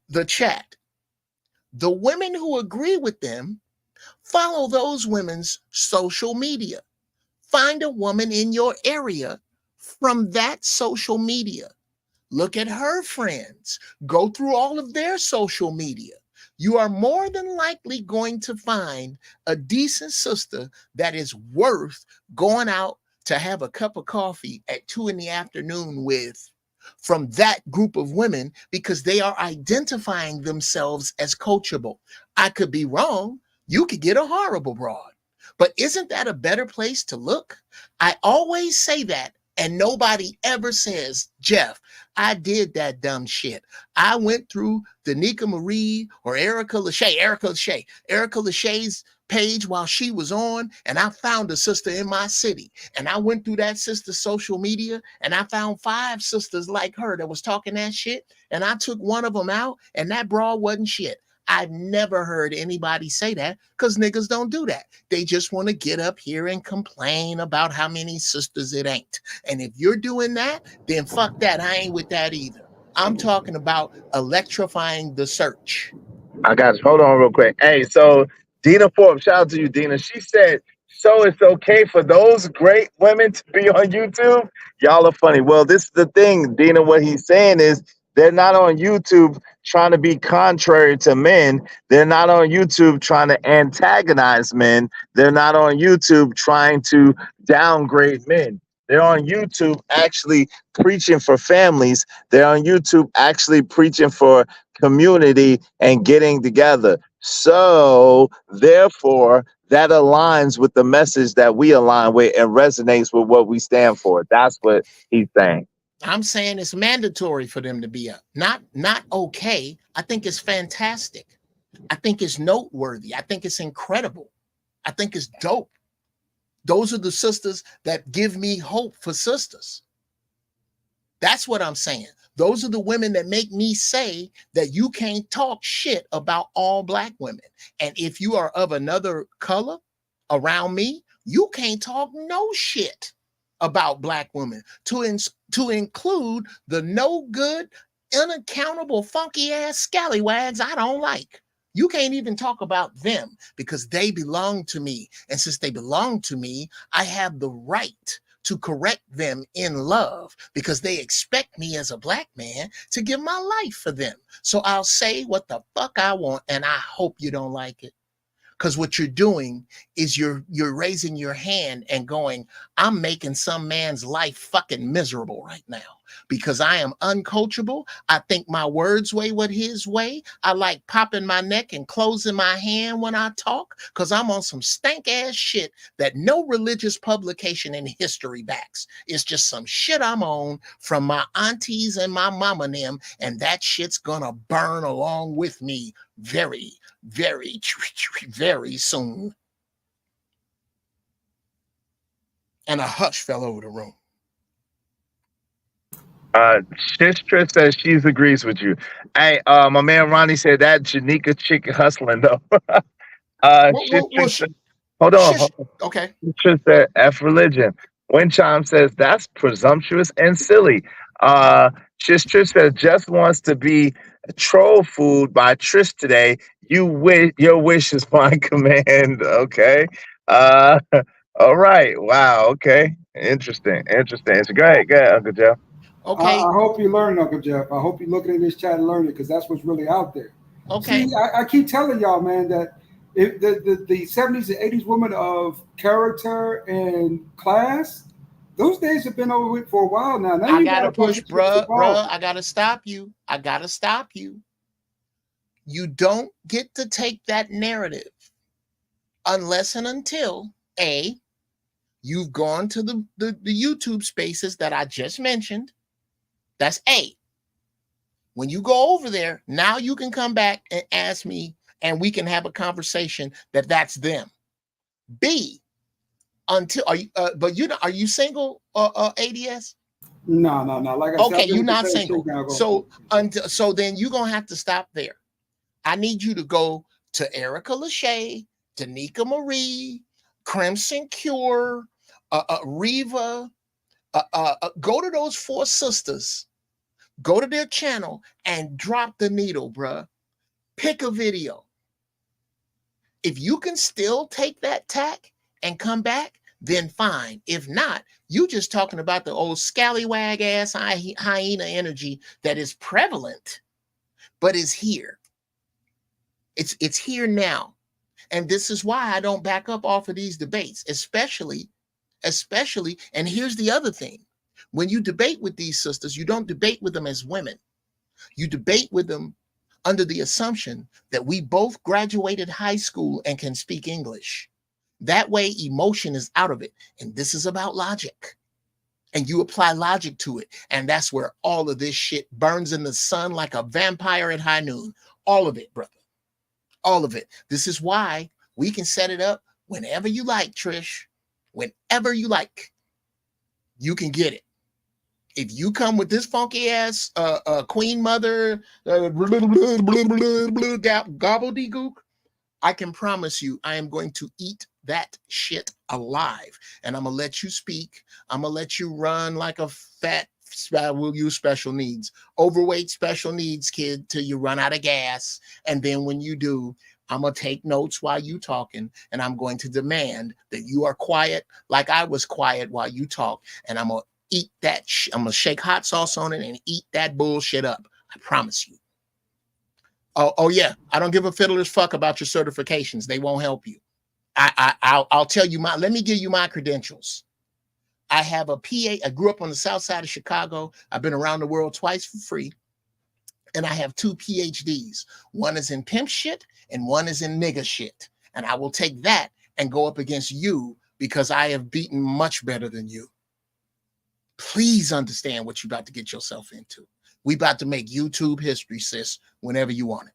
the chat. The women who agree with them, follow those women's social media. Find a woman in your area from that social media. Look at her friends. Go through all of their social media. you are more than likely going to find a decent sister that is worth going out to have a cup of coffee at 2 p.m. with from that group of women, because they are identifying themselves as coachable. I could be wrong. You could get a horrible broad, but isn't that a better place to look? I always say that, and nobody ever says, Jeff, I did that dumb shit. I went through Danica Marie or Erica Lachey's page while she was on, and I found a sister in my city, and I went through that sister's social media, and I found 5 sisters like her that was talking that shit, and I took one of them out, and that broad wasn't shit. I've never heard anybody say that, because niggas don't do that. They just want to get up here and complain about how many sisters it ain't. And if you're doing that, then fuck that. I ain't with that either. I'm talking about electrifying the search. I got you. Hold on real quick. Hey, so Dina Forbes, shout out to you, Dina. She said, so it's okay for those great women to be on YouTube? Y'all are funny. Well, this is the thing, Dina. What he's saying is they're not on YouTube trying to be contrary to men. They're not on YouTube trying to antagonize men. They're not on YouTube trying to downgrade men. They're on YouTube actually preaching for families. They're on YouTube actually preaching for community and getting together. So therefore, that aligns with the message that we align with and resonates with what we stand for. That's what he's saying. I'm saying it's mandatory for them to be up. Not okay. I think it's fantastic. I think it's noteworthy. I think it's incredible. I think it's dope. Those are the sisters that give me hope for sisters. That's what I'm saying. Those are the women that make me say that you can't talk shit about all Black women. And if you are of another color around me, you can't talk no shit about Black women, to include the no good, unaccountable, funky ass scallywags I don't like. You can't even talk about them because they belong to me. And since they belong to me, I have the right to correct them in love because they expect me as a Black man to give my life for them. So I'll say what the fuck I want, and I hope you don't like it. Because what you're doing is you're raising your hand and going, I'm making some man's life fucking miserable right now because I am uncoachable. I think my words weigh what his way. I like popping my neck and closing my hand when I talk because I'm on some stank ass shit that no religious publication in history backs. It's just some shit I'm on from my aunties and my mama and them, and that shit's gonna burn along with me very, very, very soon. And a hush fell over the room. Shistra says she agrees with you. Hey, my man Ronnie said that Janika chick hustling though. Hold on. Okay. Shistra said F religion. Windchime says that's presumptuous and silly. Shistra says just wants to be troll food by Trish today. Your wish is my command. Okay. All right. Wow. Okay. Interesting. So go ahead, Uncle Jeff. Okay. I hope you learn, Uncle Jeff. I hope you're looking in this chat and learning because that's what's really out there. Okay. See, I keep telling y'all, man, that if the 70s and 80s women of character and class, those days have been over with for a while now. I gotta push, bruh. I gotta stop you. You don't get to take that narrative unless and until A, you've gone to the YouTube spaces that I just mentioned. That's A. When you go over there, now you can come back and ask me, and we can have a conversation that's them. B, until are you single, ADS? No. Like I said, okay, you're not single. So then you're gonna have to stop there. I need you to go to Erica Lachey, Danica Marie, Crimson Cure, Reva. Go to those 4 sisters. Go to their channel and drop the needle, bruh. Pick a video. If you can still take that tack and come back, then fine. If not, you just talking about the old scallywag ass hyena energy that is prevalent, but is here. It's here now. And this is why I don't back up off of these debates, especially, and here's the other thing. When you debate with these sisters, you don't debate with them as women. You debate with them under the assumption that we both graduated high school and can speak English. That way, emotion is out of it. And this is about logic. And you apply logic to it. And that's where all of this shit burns in the sun like a vampire at high noon. All of it, brother. All of it. This is why we can set it up whenever you like, Trish. Whenever you like. You can get it. If you come with this funky ass queen mother gobbledygook, I can promise you I am going to eat that shit alive. And I'm going to let you speak. I'm going to let you run like a fat, we'll use special needs, overweight special needs kid till you run out of gas. And then when you do, I'm going to take notes while you talking, and I'm going to demand that you are quiet like I was quiet while you talk. And I'm going to eat that. I'm going to shake hot sauce on it and eat that bullshit up. I promise you. Oh yeah. I don't give a fiddler's fuck about your certifications. They won't help you. I'll tell you let me give you my credentials. I have a PA. I grew up on the south side of Chicago. I've been around the world twice for free. And I have 2 PhDs. One is in pimp shit and one is in nigga shit. And I will take that and go up against you because I have beaten much better than you. Please understand what you're about to get yourself into. We about to make YouTube history, sis, whenever you want it.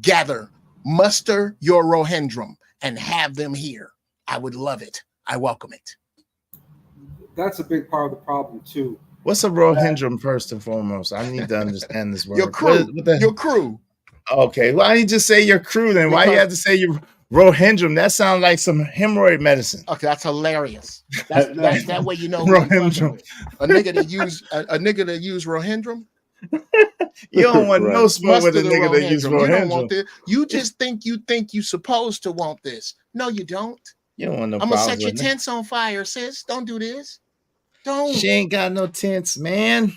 Gather, muster your Rohindram and have them here. I would love it. I welcome it. That's a big part of the problem, too. What's a Rohindram first and foremost? I need to understand this word. Your crew. Your crew. Okay. Why don't you just say your crew then? Why you have to say your Rohindram? That sounds like some hemorrhoid medicine. Okay, that's hilarious. That's that way you know Rohindram. A nigga that use Rohindram. You don't want no smoke with a nigga that use Rohindram. You don't want this. You just think you supposed to want this. No, you don't. You don't want no. I'm gonna set your tents on fire, sis. Don't do this. Don't. She ain't got no tents, man.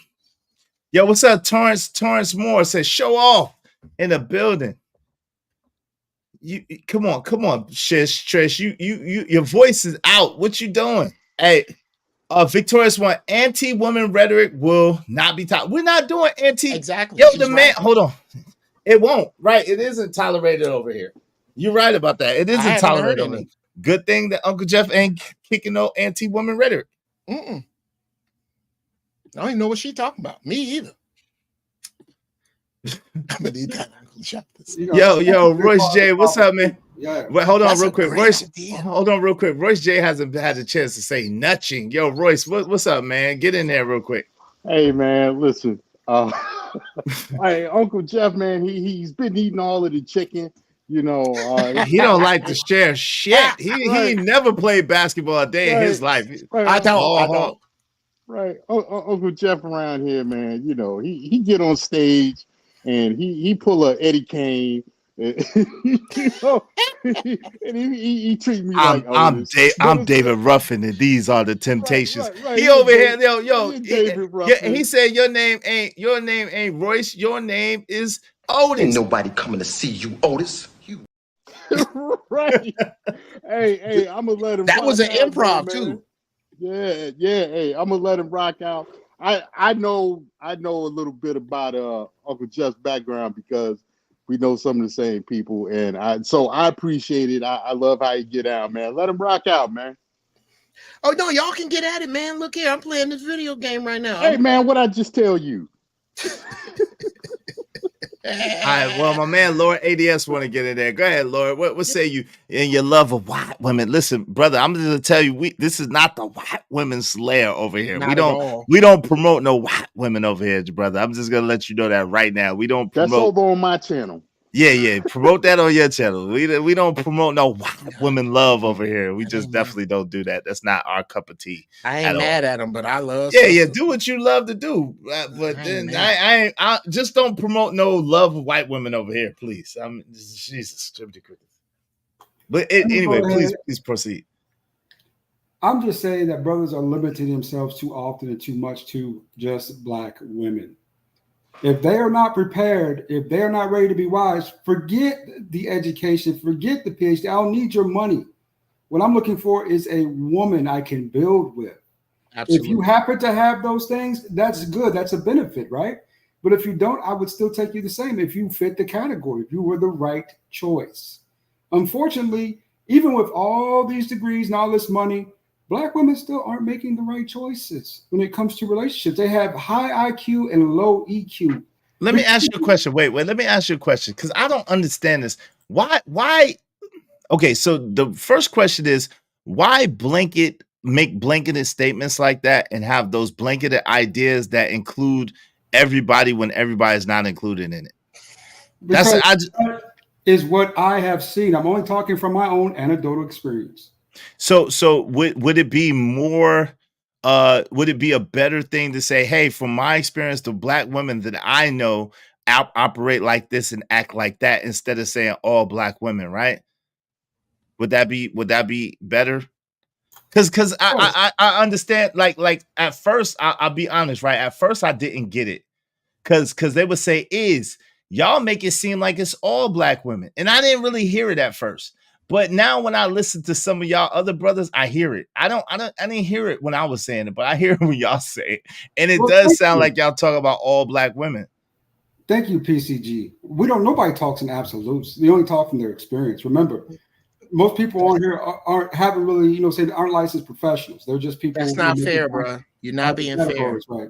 Yo, what's up, Torrance? Torrance Moore says, show off in the building. You come on, Shish, Trish. You your voice is out. What you doing? Hey, Victorious one, anti-woman rhetoric will not be taught. We're not doing anti. Exactly. Yo, the man, hold on. It won't, right? It isn't tolerated over here. You're right about that. It isn't tolerated over here. Good thing that Uncle Jeff ain't kicking no anti-woman rhetoric. I don't even know what she's talking about. Me either. I'm gonna need that. Yo, Royce J, what's up, man? Yeah. Wait, hold on real quick. Royce, hold on real quick. Royce J hasn't had a chance to say nutching. Yo, Royce, what's up, man? Get in there real quick. Hey, man, listen. Hey, Uncle Jeff, man, he's been eating all of the chicken. You know, he don't like to share shit. He never played basketball a day in his life. I don't. Right, Uncle Jeff around here, man. You know, he get on stage and he pull a Eddie Kane. You know, and he treat me like I'm David Ruffin, and these are the Temptations. Right. He over here, he said your name ain't Royce. Your name is Otis. Ain't nobody coming to see you, Otis. Right. Hey, I'm gonna let him. That was an improv too. Yeah. Hey, I'm gonna let him rock out. I know a little bit about Uncle Jeff's background because we know some of the same people, and I appreciate it. I love how you get out, man. Let him rock out, man. Oh no, y'all can get at it, man. Look here, I'm playing this video game right now. Hey, man, what I just tell you? All right, well, my man Lord ADS want to get in there. Go ahead, Lord. What say you in your love of white women? Listen, brother, I'm just gonna tell you, this is not the white women's lair over here. We don't promote no white women over here, brother. I'm just gonna let you know that right now. We don't promote. That's over on my channel. Yeah. Promote that on your channel. We don't promote no white women love over here. We just definitely don't do that. That's not our cup of tea. I ain't mad at them, but I love. Yeah. Do what you love to do. But then I just don't promote no love of white women over here, please. Jesus. But anyway, please proceed. I'm just saying that brothers are limiting themselves too often and too much to just black women. If they are not prepared, if they are not ready to be wise, forget the education, forget the PhD. I don't need your money. What I'm looking for is a woman I can build with. Absolutely. If you happen to have those things, that's good. That's a benefit, right? But if you don't, I would still take you the same if you fit the category, if you were the right choice. Unfortunately, even with all these degrees and all this money, Black women still aren't making the right choices when it comes to relationships. They have high IQ and low EQ. Let me ask you a question. Wait, let me ask you a question because I don't understand this. Why? Okay, so the first question is why make blanketed statements like that and have those blanketed ideas that include everybody when everybody is not included in it? Because that is what I have seen. I'm only talking from my own anecdotal experience. So would it be more would it be a better thing to say, hey, from my experience, the Black women that I know operate like this and act like that, instead of saying all Black women, right? Would that be better? Because I understand, like at first, I'll be honest, right? At first I didn't get it. Because they would say, y'all make it seem like it's all Black women. And I didn't really hear it at first. But now when I listen to some of y'all other brothers, I hear it. I didn't hear it when I was saying it, but I hear it when y'all say it. And it does sound like y'all talk about all Black women. Thank you, PCG. Nobody talks in absolutes. They only talk from their experience. Remember, most people on here haven't really, aren't licensed professionals. They're just people. That's not fair, bro. You're not being fair. Right.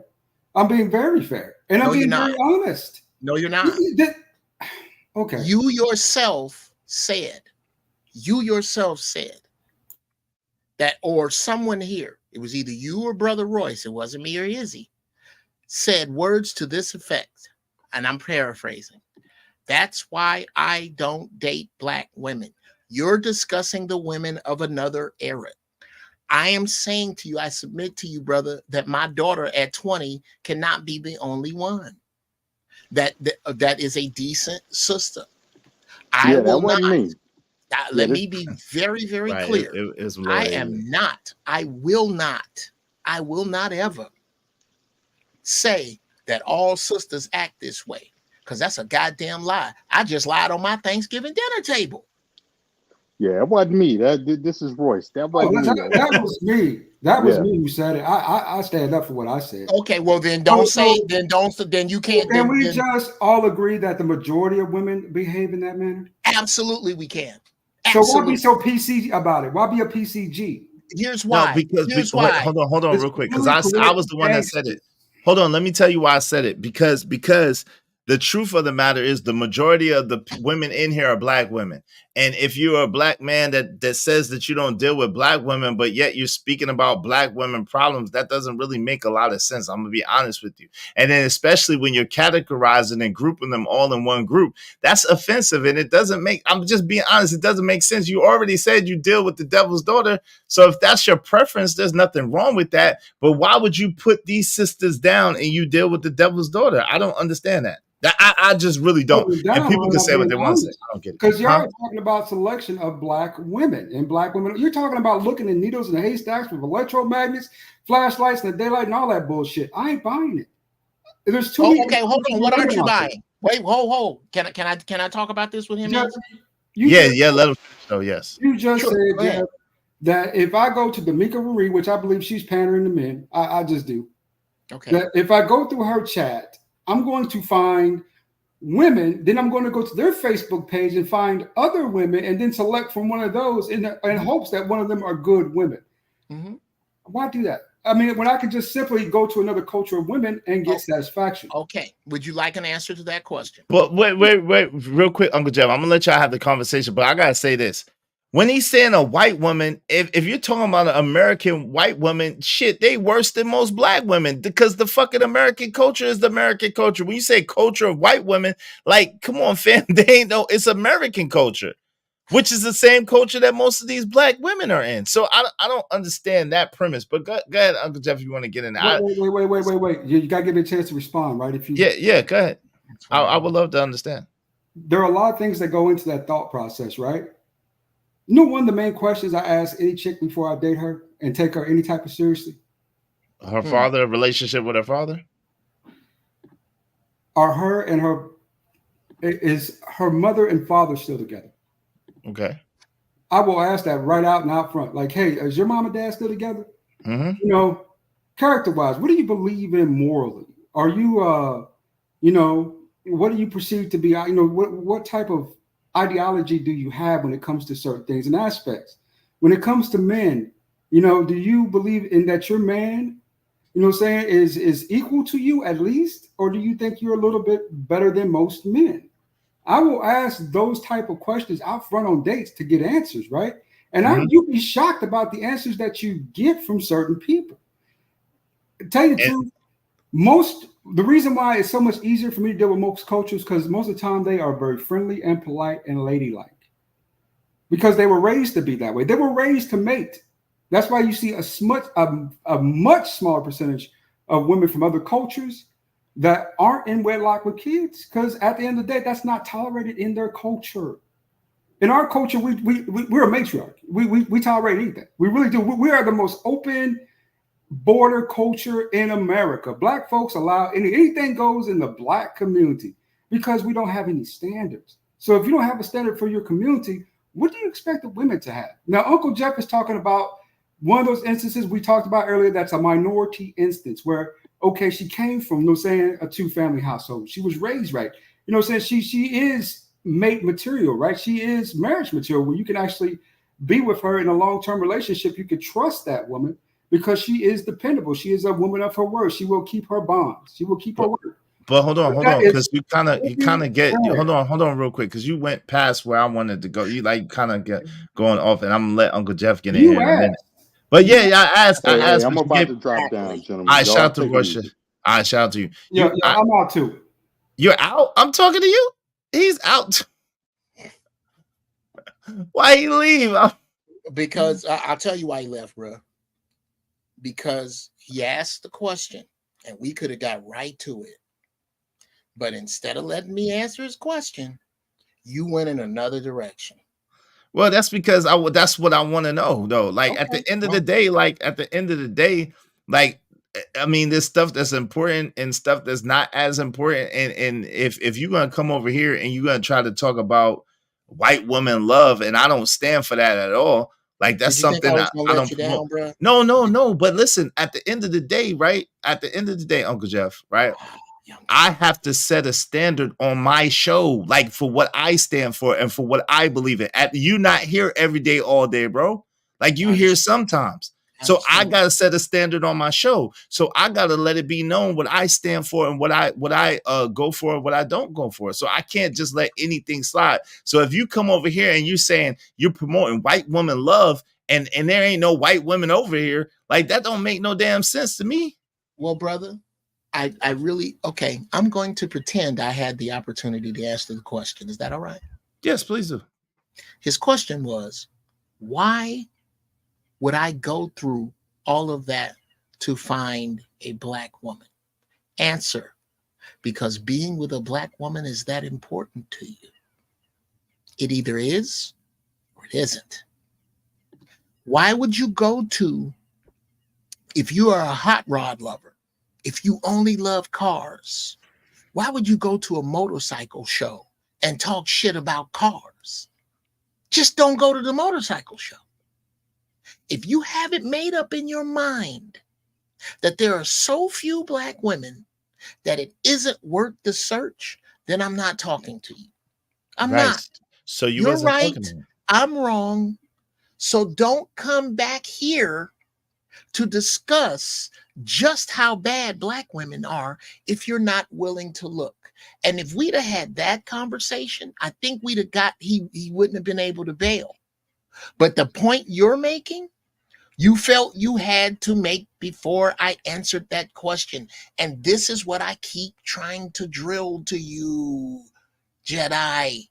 I'm being very fair. And I'm being very honest. No, you're not. Okay. You yourself said that, or someone here, it was either you or Brother Royce, it wasn't me or Izzy, said words to this effect, and I'm paraphrasing. That's why I don't date Black women. You're discussing the women of another era. I am saying to you, I submit to you, brother, that my daughter at 20 cannot be the only one. That is a decent sister. I will not. Let me be very, very clear. I will not ever say that all sisters act this way, because that's a goddamn lie. I just lied on my Thanksgiving dinner table. Yeah, it wasn't me. This is Royce. That wasn't me. That was me. That was me who said it. I stand up for what I said. Okay, well then don't say. Then you can't. Can we just all agree that the majority of women behave in that manner? Absolutely, we can. Absolutely. So why be so PC about it? Why be a PCG? Here's why. No, because hold on real quick, because I was the one that said it. Hold on, let me tell you why I said it. Because the truth of the matter is the majority of the women in here are Black women. And if you're a Black man that says that you don't deal with Black women, but yet you're speaking about Black women problems, that doesn't really make a lot of sense. I'm going to be honest with you. And then especially when you're categorizing and grouping them all in one group, that's offensive. And it doesn't make, I'm just being honest, it doesn't make sense. You already said you deal with the devil's daughter. So if that's your preference, there's nothing wrong with that. But why would you put these sisters down and you deal with the devil's daughter? I don't understand that. I just really don't. And people can say what they want to say. I don't get it. Because you're talking about selection of Black women and Black women. You're talking about looking at needles in the haystacks with electromagnets, flashlights, and the daylight, and all that bullshit. I ain't buying it. There's too many. Okay, hold on. What aren't you buying? Wait, hold. Can I talk about this with him? Let him. Oh, yes. You just said that if I go to D'Amica Marie, which I believe she's pandering to men, I just do. Okay. That if I go through her chat, I'm going to find women, then I'm going to go to their Facebook page and find other women and then select from one of those in hopes that one of them are good women. Mm-hmm. Why do that? I mean, when I can just simply go to another culture of women and get satisfaction. Okay. Would you like an answer to that question? But wait, real quick, Uncle Jeff, I'm going to let y'all have the conversation, but I got to say this. When he's saying a white woman, if you're talking about an American white woman, shit, they worse than most Black women because the fucking American culture is the American culture. When you say culture of white women, like, come on, fam, they ain't no, it's American culture, which is the same culture that most of these Black women are in. So I don't understand that premise. But go ahead, Uncle Jeff, if you want to get in there. Wait. You got to give me a chance to respond, right? If you Yeah, go ahead. I would love to understand. There are a lot of things that go into that thought process, right? You know, one of the main questions I ask any chick before I date her and take her any type of seriously? Her father, a relationship with her father? are her and her mother and father still together? Okay. I will ask that right out and out front. Like, hey, is your mom and dad still together? Mm-hmm. You know, character-wise, what do you believe in morally? Are you, you know, what do you perceive to be, you know, what type of ideology do you have when it comes to certain things and aspects? When it comes to men, you know, do you believe in that your man, you know what I'm saying, is equal to you at least? Or do you think you're a little bit better than most men? I will ask those type of questions out front on dates to get answers, right? And you'll be shocked about the answers that you get from certain people. To tell you the truth, the reason why it's so much easier for me to deal with most cultures, because most of the time they are very friendly and polite and ladylike. Because they were raised to be that way. They were raised to mate. That's why you see a much smaller percentage of women from other cultures that aren't in wedlock with kids, because at the end of the day, that's not tolerated in their culture. In our culture, we're a matriarch. We tolerate anything. We really do. We are the most open border culture in America. Black folks allow anything goes in the Black community because we don't have any standards. So if you don't have a standard for your community, what do you expect the women to have? Now, Uncle Jeff is talking about one of those instances we talked about earlier. That's a minority instance where, okay, she came from, you know, saying a 2-family household. She was raised right. You know, saying she is mate material, right? She is marriage material where you can actually be with her in a long-term relationship. You can trust that woman because she is dependable. She is a woman of her word. She will keep her bonds. She will keep her word. But hold on, because you kind of get hold on real quick, because you went past where I wanted to go. You like kind of get going off, and I'm gonna let Uncle Jeff get in here in a minute. But yeah, I asked. I'm about to drop down, gentlemen. I shout out to Russia. I shout out to you. I'm out too. You're out. I'm talking to you. He's out. Why he leave? Because I'll tell you why he left, bro. Because he asked the question, and we could have got right to it. But instead of letting me answer his question, you went in another direction. Well, that's because that's what I want to know, though. Like at the end of the day, I mean, there's stuff that's important and stuff that's not as important. And if you're gonna come over here and you're gonna try to talk about white woman love, and I don't stand for that at all. Like that's something I don't promote. No. But listen, at the end of the day, right? At the end of the day, Uncle Jeff, right? I have to set a standard on my show, like for what I stand for and for what I believe in. You not here every day, all day, bro. Like you here sometimes. So I gotta set a standard on my show. So I gotta let it be known what I stand for and what I go for and what I don't go for. So I can't just let anything slide. So if you come over here and you're saying you're promoting white woman love and there ain't no white women over here, like that don't make no damn sense to me. Well, brother, I really, okay, I'm going to pretend I had the opportunity to answer the question. Is that all right? Yes, please do. His question was, why would I go through all of that to find a Black woman? Answer, because being with a Black woman is that important to you. It either is or it isn't. Why would you go to, if you are a hot rod lover, if you only love cars, why would you go to a motorcycle show and talk shit about cars? Just don't go to the motorcycle show. If you have it made up in your mind that there are so few Black women that it isn't worth the search, then I'm not talking to you. I'm not. So you're right. I'm wrong. So don't come back here to discuss just how bad Black women are if you're not willing to look. And if we'd have had that conversation, I think we'd have he wouldn't have been able to bail. But the point you're making, you felt you had to make before I answered that question. And this is what I keep trying to drill to you, Jedi.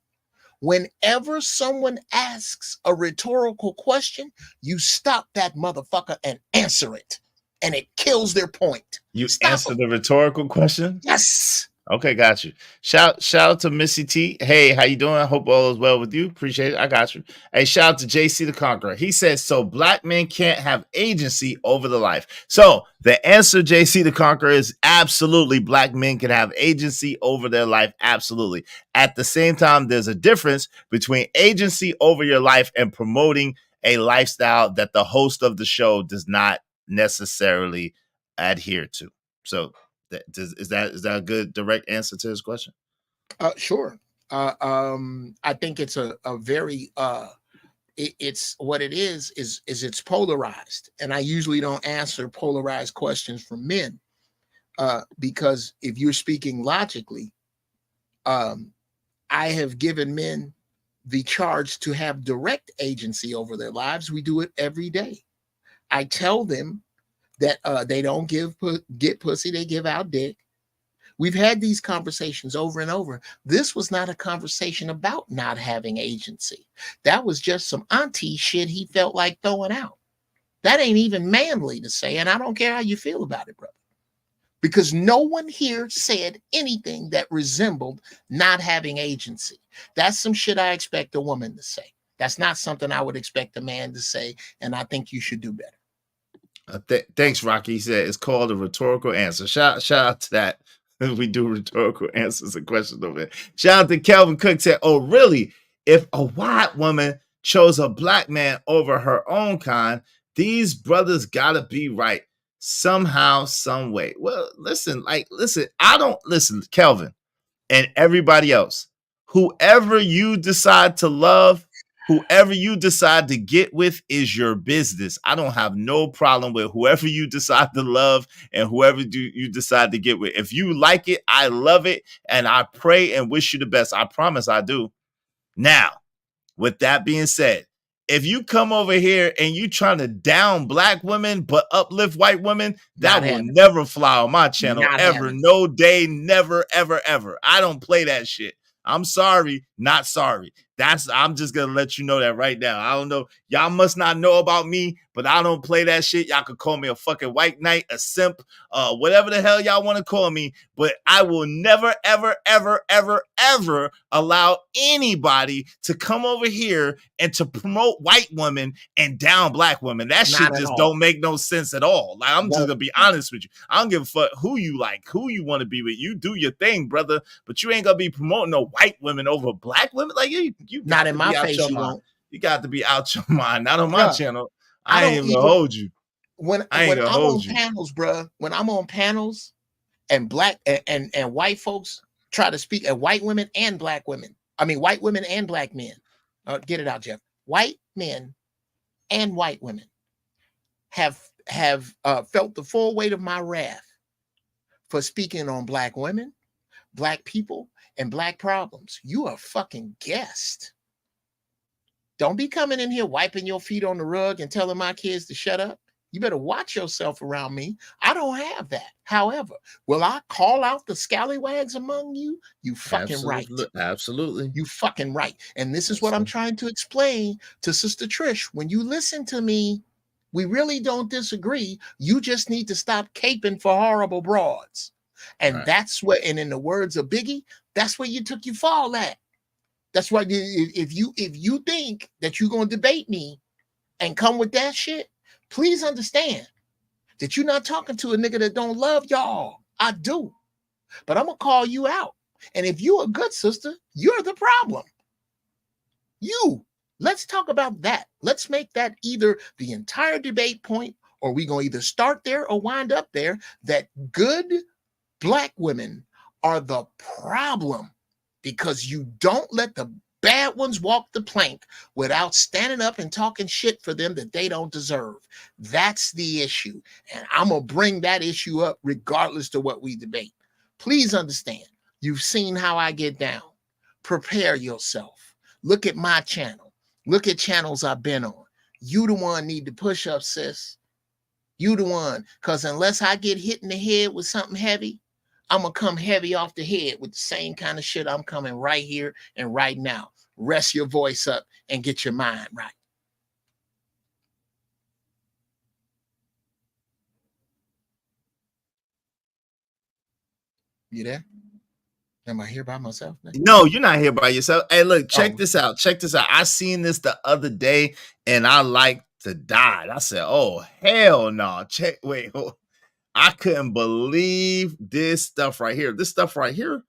Whenever someone asks a rhetorical question, you stop that motherfucker and answer it. And it kills their point. You answer the rhetorical question? Yes. Okay, got you. Shout out to Missy T. Hey, how you doing? I hope all is well with you. Appreciate it. I got you. Hey, shout out to JC the Conqueror. He says, so black men can't have agency over the life. So the answer, JC the Conqueror, is absolutely black men can have agency over their life. Absolutely. At the same time, there's a difference between agency over your life and promoting a lifestyle that the host of the show does not necessarily adhere to. So is that a good direct answer to his question? Sure. I think it's a very it's what it is it's polarized, and I usually don't answer polarized questions from men because if you're speaking logically, I have given men the charge to have direct agency over their lives. We do it every day. I tell them that they don't get pussy, they give out dick. We've had these conversations over and over. This was not a conversation about not having agency. That was just some auntie shit he felt like throwing out. That ain't even manly to say, and I don't care how you feel about it, brother. Because no one here said anything that resembled not having agency. That's some shit I expect a woman to say. That's not something I would expect a man to say, and I think you should do better. Thanks, Rocky. He said it's called a rhetorical answer. Shout out to that. We do rhetorical answers and questions over there. Shout out to Kelvin Cook. Said, "Oh, really? If a white woman chose a black man over her own kind, these brothers gotta be right somehow, some way." Well, listen. I don't listen, Kelvin, and everybody else. Whoever you decide to love, whoever you decide to get with is your business. I don't have no problem with whoever you decide to love and whoever you decide to get with. If you like it, I love it, and I pray and wish you the best. I promise I do. Now, with that being said, if you come over here and you trying to down black women but uplift white women, that will never fly on my channel ever. No day, never, ever, ever. I don't play that shit. I'm sorry, not sorry. I'm just gonna let you know that right now. I don't know. Y'all must not know about me, but I don't play that shit. Y'all could call me a fucking white knight, a simp, whatever the hell y'all want to call me. But I will never, ever, ever, ever, ever allow anybody to come over here and to promote white women and down black women. That shit just don't make no sense at all. Like, I'm just gonna be honest with you. I don't give a fuck who you like, who you want to be with. You do your thing, brother. But you ain't gonna be promoting no white women over black women. Like you not in my face. You won't. You got to be out your mind. Not on my channel. I ain't even hold you. When I'm on panels, bro. When I'm on panels, and black and white folks try to speak at white women and black women. I mean, white women and black men. Get it out, Jeff. White men and white women have felt the full weight of my wrath for speaking on black women, black people, and black problems. You are a fucking guest. Don't be coming in here wiping your feet on the rug and telling my kids to shut up. You better watch yourself around me. I don't have that. However, will I call out the scallywags among you? You fucking right. Absolutely. You fucking right. And this is what I'm trying to explain to Sister Trish. When you listen to me, we really don't disagree. You just need to stop caping for horrible broads. And that's what, and in the words of Biggie, that's where you took your fall at. That's why if you think that you're going to debate me and come with that shit, please understand that you're not talking to a nigga that don't love y'all. I do. But I'm going to call you out. And if you're a good sister, you're the problem. Let's talk about that. Let's make that either the entire debate point, or we're going to either start there or wind up there, that good black women are the problem. Because you don't let the bad ones walk the plank without standing up and talking shit for them that they don't deserve. That's the issue. And I'm going to bring that issue up regardless to what we debate. Please understand, you've seen how I get down. Prepare yourself. Look at my channel. Look at channels I've been on. You the one need to push up, sis. You the one. Because unless I get hit in the head with something heavy, I'm going to come heavy off the head with the same kind of shit I'm coming right here and right now. Rest your voice up and get your mind right. You there? Am I here by myself now? No, you're not here by yourself. Hey, look, check Oh. this out. Check this out. I seen this the other day and I like to die. I said, oh, hell no. Wait. I couldn't believe this stuff right here. This stuff right here.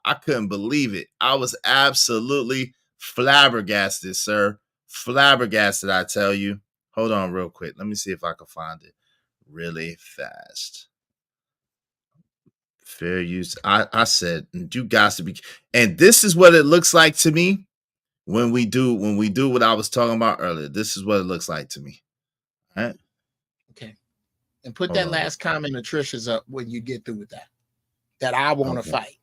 I couldn't believe it. I was absolutely flabbergasted, sir. Flabbergasted, I tell you. Hold on real quick. Let me see if I can find it really fast. Fair use. I said, you guys to be, and this is what it looks like to me when we do what I was talking about earlier. This is what it looks like to me. All right. Okay. And put that last comment of Trisha's up when you get through with that. That I want to fight.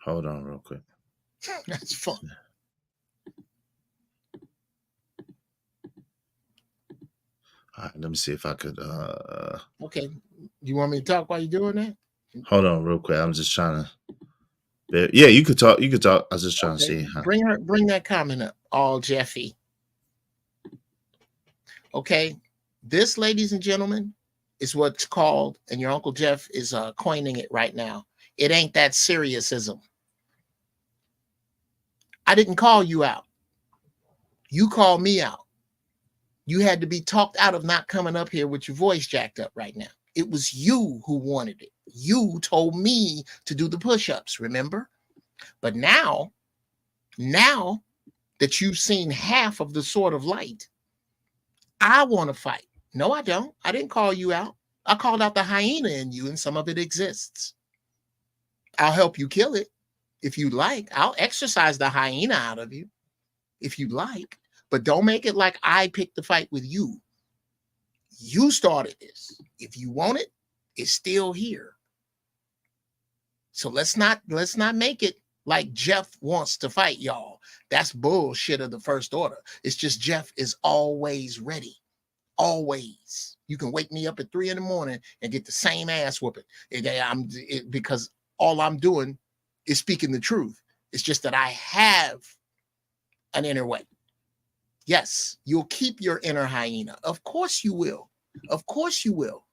Hold on real quick. That's fun. All right, let me see if I could Okay. You want me to talk while you're doing that? Hold on real quick. I'm just trying to. Yeah, you could talk. I was just trying to see. Bring that comment up, all Jeffy. Okay. This, ladies and gentlemen, is what's called, and your Uncle Jeff is coining it right now. It ain't that seriousism. I didn't call you out. You called me out. You had to be talked out of not coming up here with your voice jacked up right now. It was you who wanted it. You told me to do the push-ups, remember? But now that you've seen half of the sword of light, I want to fight. No, I don't. I didn't call you out. I called out the hyena in you, and some of it exists. I'll help you kill it if you like. I'll exercise the hyena out of you if you like. But don't make it like I picked the fight with you. You started this. If you want it, it's still here. So let's not make it like Jeff wants to fight y'all. That's bullshit of the first order. It's just Jeff is always ready. Always. You can wake me up at 3 a.m. and get the same ass whooping. Because all I'm doing is speaking the truth. It's just that I have an inner way. Yes, you'll keep your inner hyena. Of course you will. Of course you will.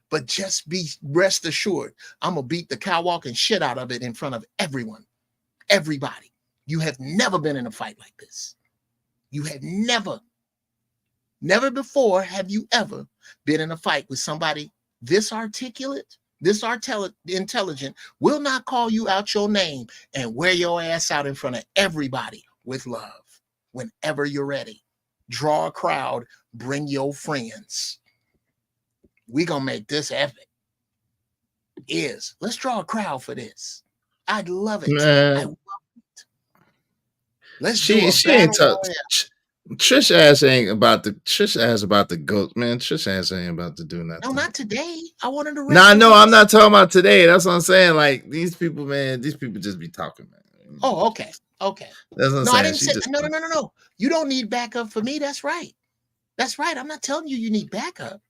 But just rest assured, I'm going to beat the cow walking shit out of it in front of everyone. Everybody. You have never been in a fight like this. You have never before have you ever been in a fight with somebody this articulate, this intelligent, will not call you out your name and wear your ass out in front of everybody with love. Whenever you're ready, draw a crowd, bring your friends. We're going to make this epic. Let's draw a crowd for this. I'd love it. I love it. Let's do a she ain't battle talk. royale. Trish ass ain't about the goat, man. Trish ass ain't about to do nothing. No, not today. I wanted to. Nah, no, I'm not talking about today. That's what I'm saying. Like these people, man. These people just be talking, man. Oh, okay. Okay. That's what I'm No, saying. I didn't say no. You don't need backup for me. That's right. That's right. I'm not telling you need backup.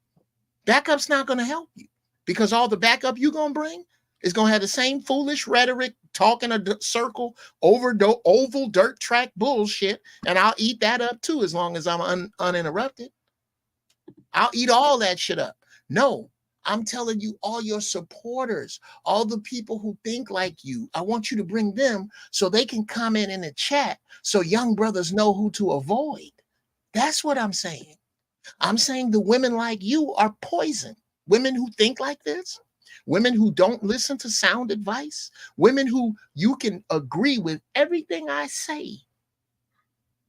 Backup's not going to help you because all the backup you're going to bring is going to have the same foolish rhetoric, talking a circle, oval dirt track bullshit, and I'll eat that up too as long as I'm uninterrupted. I'll eat all that shit up. No, I'm telling you, all your supporters, all the people who think like you, I want you to bring them so they can comment in the chat so young brothers know who to avoid. That's what I'm saying. I'm saying the women like you are poison. Women who think like this, women who don't listen to sound advice, women who you can agree with everything I say,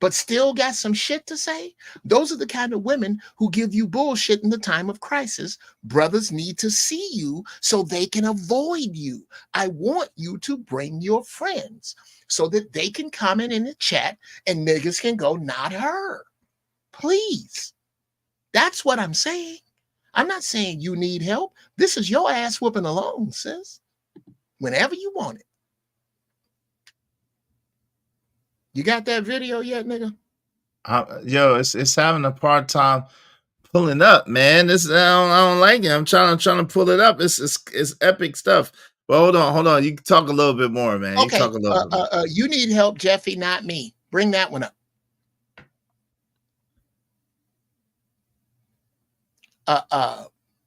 but still got some shit to say. Those are the kind of women who give you bullshit in the time of crisis. Brothers need to see you so they can avoid you. I want you to bring your friends so that they can comment in the chat and niggas can go, not her. Please. That's what I'm saying. I'm not saying you need help. This is your ass whooping alone, sis. Whenever you want it. You got that video yet, nigga? Yo, it's having a hard time pulling up, man. I don't like it. I'm trying to pull it up. It's epic stuff. But hold on. You can talk a little bit more, man. Okay. You talk a little bit. You need help, Jeffy, not me. Bring that one up.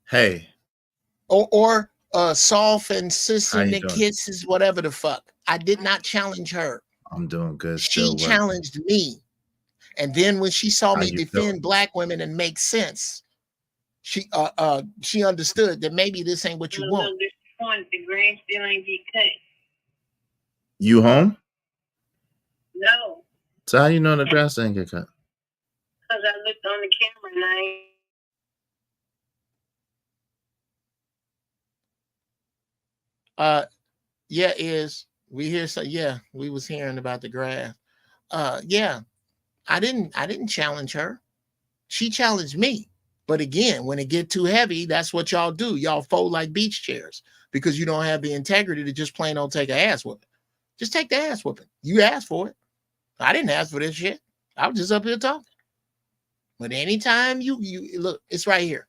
Hey. Or soft and sis How and you the doing? kisses, whatever the fuck. I did not challenge her. I'm doing good. She Still working. challenged me. And then when she saw How me you defend feeling? black women and make sense, she understood that maybe this ain't what you want. The grass still ain't get cut. You home? No, So how you know the grass ain't get cut? because I looked on the camera and I ain't. Yeah, we hear so yeah, we was hearing about the grass. Yeah, I didn't challenge her. She challenged me. But again, when it get too heavy, that's what y'all do. Y'all fold like beach chairs because you don't have the integrity to just plain old take an ass whooping. Just take the ass whooping. You asked for it. I didn't ask for this shit. I was just up here talking. But anytime you look, it's right here.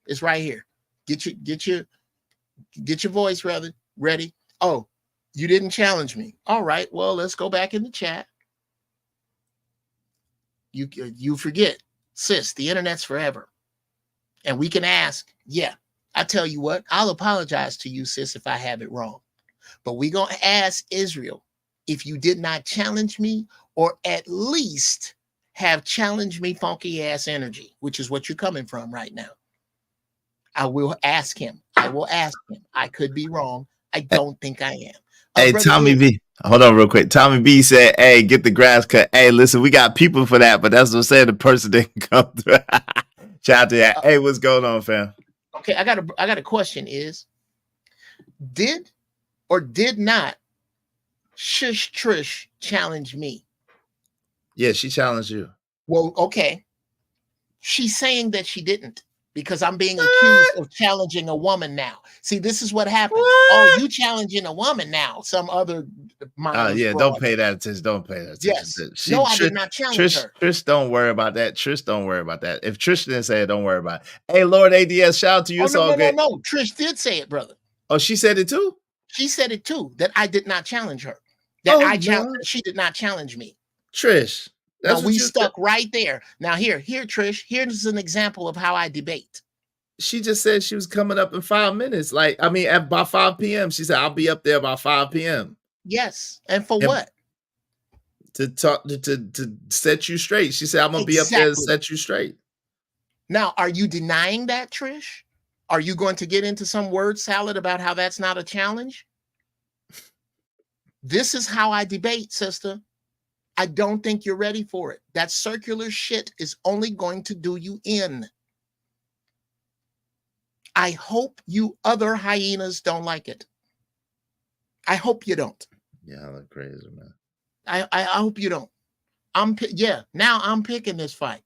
It's right here. Get your voice ready. Oh, you didn't challenge me. All right. Well, let's go back in the chat. You forget, sis, the internet's forever. And we can ask, yeah, I tell you what, I'll apologize to you, sis, if I have it wrong. But we're going to ask Israel if you did not challenge me or at least have challenged me funky ass energy, which is what you're coming from right now. I will ask him. I could be wrong. I don't think I am. Hey, Tommy B. Hold on real quick. Tommy B said, hey, get the grass cut. Hey, listen, we got people for that, but that's what I'm saying. The person didn't come through. Shout out to that. Hey, what's going on, fam? Okay, I got a question is, did or did not Shush Trish challenge me? Yeah, she challenged you. Well, okay. She's saying that she didn't because I'm being accused of challenging a woman now. See, this is what happened. Oh, you challenging a woman now. Some other yeah, don't pay that attention. Don't pay that attention. Yes. No, I did not challenge her. Trish, don't worry about that. Trish, don't worry about that. If Trish didn't say it, don't worry about it. Hey, Lord ADS, shout out to you. Oh, it's all good. No. Trish did say it, brother. Oh, she said it too? She said it too, that I did not challenge her. That she did not challenge me. Trish. Now we stuck right there. Now here, Trish, here's an example of how I debate. She just said she was coming up in 5 minutes. Like, I mean, at about 5 p.m. She said, I'll be up there about 5 p.m. Yes. And for what? To talk to set you straight. She said, I'm gonna be up there to set you straight. Now, are you denying that, Trish? Are you going to get into some word salad about how that's not a challenge? This is how I debate, sister. I don't think you're ready for it. That circular shit is only going to do you in. I hope you other hyenas don't like it. I hope you don't. Yeah, I look crazy, man. I hope you don't. Now I'm picking this fight.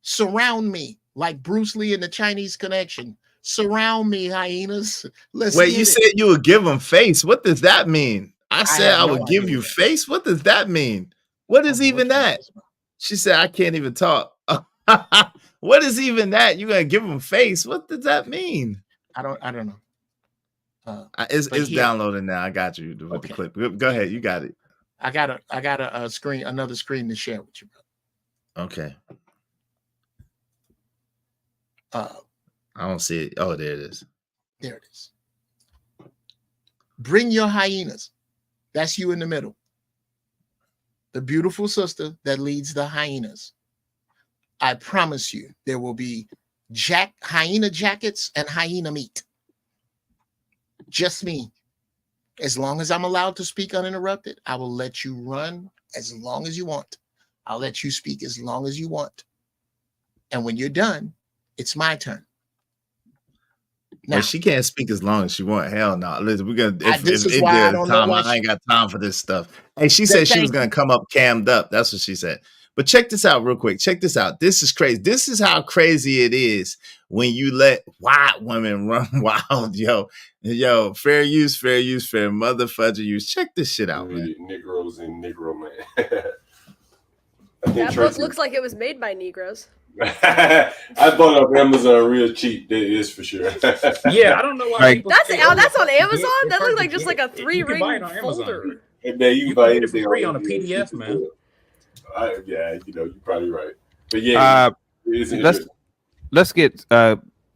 Surround me like Bruce Lee in the Chinese Connection. Surround me, hyenas. Wait, you said you would give them face. What does that mean? I said I would give you face. What does that mean? What is even that? She said I can't even talk. What is even that? You're gonna give them face? What does that mean? I don't know. It's downloading now. I got you with the clip. Go ahead, you got it. I got a screen, another screen to share with you. Okay. I don't see it. Oh, there it is. There it is. Bring your hyenas. That's you in the middle. The beautiful sister that leads the hyenas. I promise you, there will be hyena jackets and hyena meat. Just me. As long as I'm allowed to speak uninterrupted, I will let you run as long as you want. I'll let you speak as long as you want. And when you're done, it's my turn. Now, well, she can't speak as long as she wants. Hell no. Listen, we're gonna I ain't got time for this stuff. Hey, she said she was gonna come up cammed up. That's what she said. But check this out real quick. Check this out. This is crazy. This is how crazy it is when you let white women run wild. Yo, fair use, fair motherfucker use. Check this shit out, man. Negroes and Negro man. That book looks like it was made by Negroes. I bought it off Amazon real cheap. That is for sure. Yeah, I don't know why. That's on Amazon. That looks like just like a 3-ring folder. Hey man, you can buy anything free on a PDF, man. Yeah, you're probably right. But yeah, let's get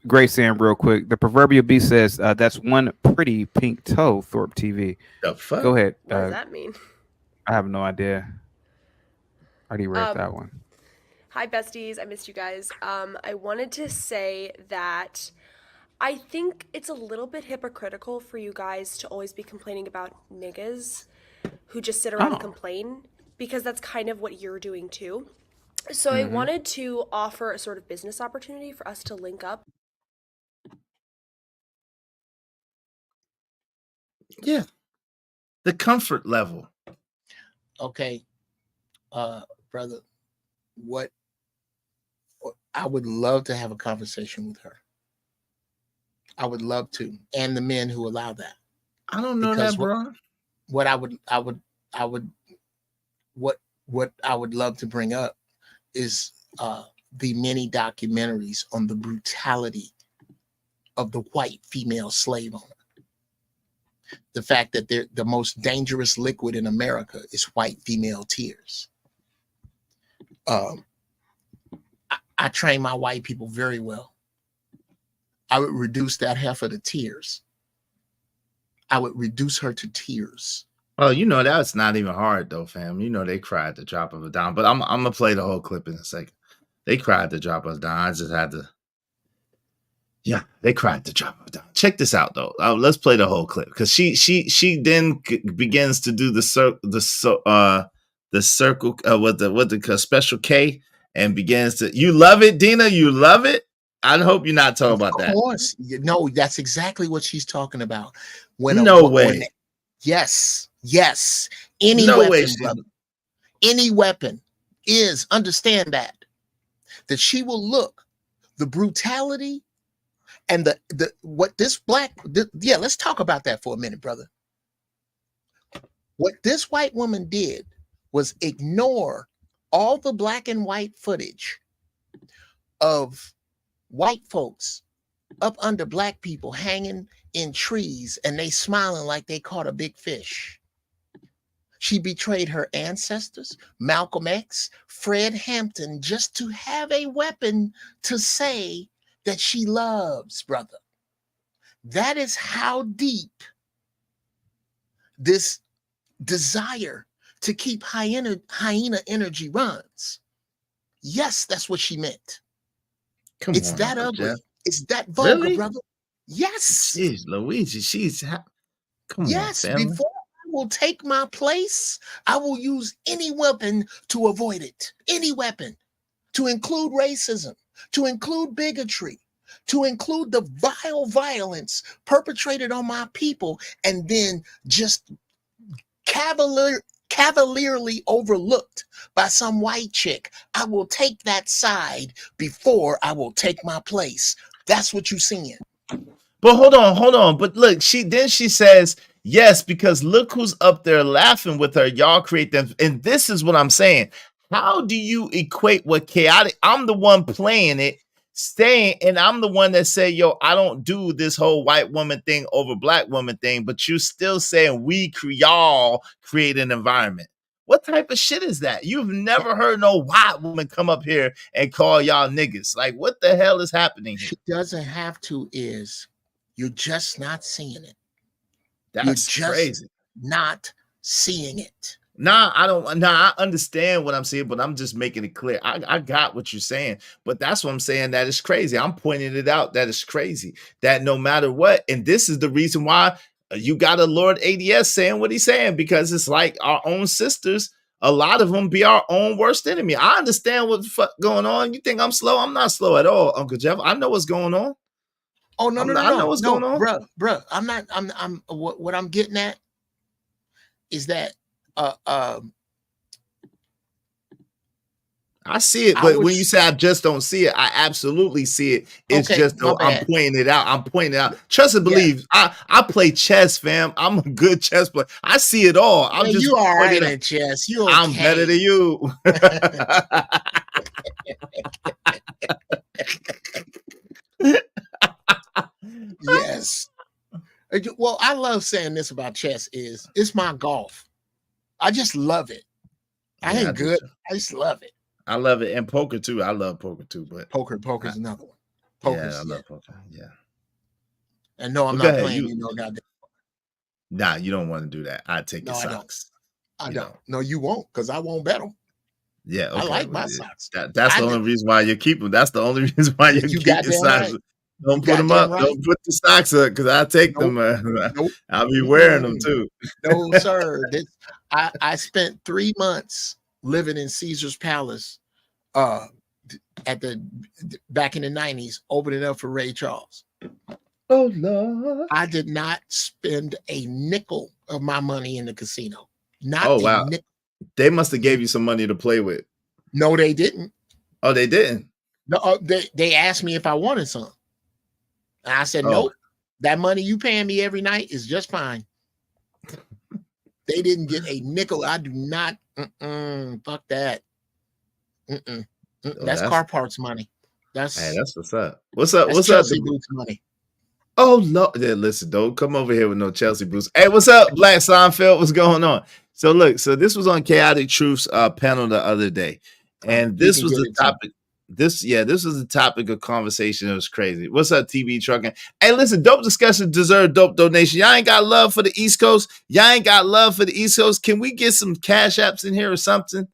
Grace saying real quick. The proverbial beast says that's one pretty pink toe. Thorpe TV. The fuck? Go ahead. What does that mean? I have no idea. I already read that one. Hi, besties. I missed you guys. I wanted to say that I think it's a little bit hypocritical for you guys to always be complaining about niggas who just sit around and complain, because that's kind of what you're doing too. So I wanted to offer a sort of business opportunity for us to link up. Yeah. The comfort level. Okay. Brother, I would love to have a conversation with her. I would love to. And the men who allow that. I don't know that, bro. What I would love to bring up is the many documentaries on the brutality of the white female slave owner. The fact that the most dangerous liquid in America is white female tears. I train my white people very well. I would reduce that heifer to tears. I would reduce her to tears. Oh, you know, that's not even hard though, fam. You know, they cried at the drop of a dime, but I'm gonna play the whole clip in a second. They cried at the drop of a dime. I just had to. Yeah, they cried at the drop of a dime. Check this out though. Let's play the whole clip, because she then begins to do the circle with the special K, and begins to. You love it, Dina. You love it. I hope you're not talking about that. Of course, no, that's exactly what she's talking about. No way. Yes. Any no weapon, way, brother. Any weapon is, understand that she will look the brutality and let's talk about that for a minute, brother. What this white woman did was ignore all the black and white footage of white folks up under black people hanging in trees, and they smiling like they caught a big fish. She betrayed her ancestors, Malcolm X, Fred Hampton, just to have a weapon to say that she loves, brother. That is how deep this desire to keep hyena energy runs. Yes, that's what she meant. It's that ugly. Jeff. It's that vulgar, Really? brother. Yes. Jeez, Luigi, come yes, on, family. before I will take my place, I will use any weapon to avoid it. Any weapon, to include racism, to include bigotry, to include the vile violence perpetrated on my people, and then just cavalierly overlooked by some white chick. I will take that side before I will take my place. That's what you're seeing. But hold on. But look, she says yes, because look who's up there laughing with her. Y'all create them. And this is what I'm saying. How do you equate what chaotic? I'm the one playing it, staying, and I'm the one that say, yo, I don't do this whole white woman thing over black woman thing, but you still saying y'all create an environment. What type of shit is that? You've never heard no white woman come up here and call y'all niggas. Like, what the hell is happening here? She doesn't have to, you're just not seeing it. That's crazy. Not seeing it. I understand what I'm saying, but I'm just making it clear. I got what you're saying, but that's what I'm saying. That is crazy. I'm pointing it out. That is crazy. That no matter what, and this is the reason why you got a Lord ADS saying what he's saying, because it's like our own sisters, a lot of them be our own worst enemy. I understand what the fuck going on. You think I'm slow? I'm not slow at all, Uncle Jeff. I know what's going on. Oh, no. I know what's going on. Bro. What I'm getting at is that I see it, but when you say I just don't see it, I absolutely see it. It's Okay, just my I'm bad. pointing it out. Trust and believe. I play chess, fam. I'm a good chess player. I see it all. I'm Man, just you all right pointing it at chess. You I'm okay. better than you. Yes. Well, I love saying this about chess is it's my golf. I just love it. I Yeah, I ain't do good. too. I just love it. I love it. And poker too. I love poker too, but Poker's another one. Focus. Yeah, I love poker. Yeah. And no, I'm Well, go not ahead. playing You, you no goddamn. nah, you don't want to do that. I'd take No, your I don't. socks. I You don't. know. No, you won't, because I won't bet them. Yeah, I okay. like Well, my yeah, socks. that's I the did. only reason why you keep them. That's the only reason why you You keep your goddamn socks. right. Don't You put them goddamn up. right. Don't put the socks up because I take Nope. them. Nope. I'll be wearing them Mm-mm. too. No, sir. I spent 3 months living in Caesar's Palace back in the 90s, opening up for Ray Charles. Oh Lord. I did not spend a nickel of my money in the casino. Not Oh a wow. nickel. They must have gave you some money to play with. No, they didn't. Oh, they didn't. No, they asked me if I wanted some. And I said, Oh. nope. That money you paying me every night is just fine. They didn't get a nickel. I do not. Fuck that. Oh, That's car parts money. Hey, That's what's up. What's up? that's What's Chelsea up? boots money. Oh no! Yeah, listen, don't come over here with no Chelsea boots. Hey, what's up, Black Seinfeld? What's going on? So look, so this was on Chaotic Truth's panel the other day, and this was the topic. This was the topic of conversation. It was crazy. What's up, TB Trucking? Hey, listen, dope discussion deserve dope donation. Y'all ain't got love for the East Coast. Y'all ain't got love for the East Coast. Can we get some cash apps in here or something?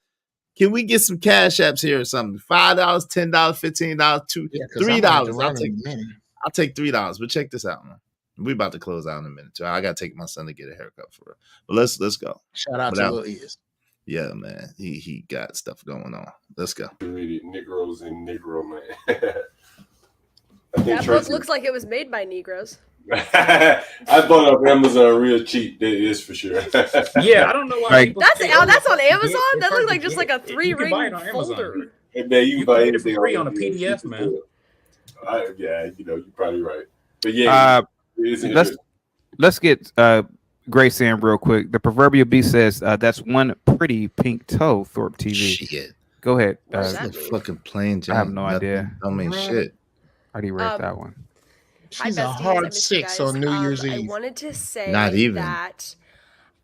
Can we get some cash apps here or something? $5, $10, $15, $3. I'll take $3. But check this out, man. We about to close out in a minute too. I gotta take my son to get a haircut for real. But let's go. Shout out to Lil Ears. Yeah, man. He got stuff going on. Let's go. Negroes and Negro Man. That book looks like it was made by Negroes. I bought it off Amazon real cheap. That is for sure. Yeah, I don't know why. people That's say, that's on oh, you Amazon. get- That looks like you just get- like a you can buy it 3-ring on Amazon. folder. Hey, man, you You buy can get it for anything free on a here, PDF, man. Yeah, you're probably right. But yeah, let's get Grace in real quick. The proverbial beast says that's one pretty pink toe, Thorpe TV. Shit. Go ahead. Fucking plain Jane. I have no idea. I mean, shit. I already read that one. She's Hi, a besties. I hard missed you 6 guys. on New Year's I Eve. wanted to say Not even. that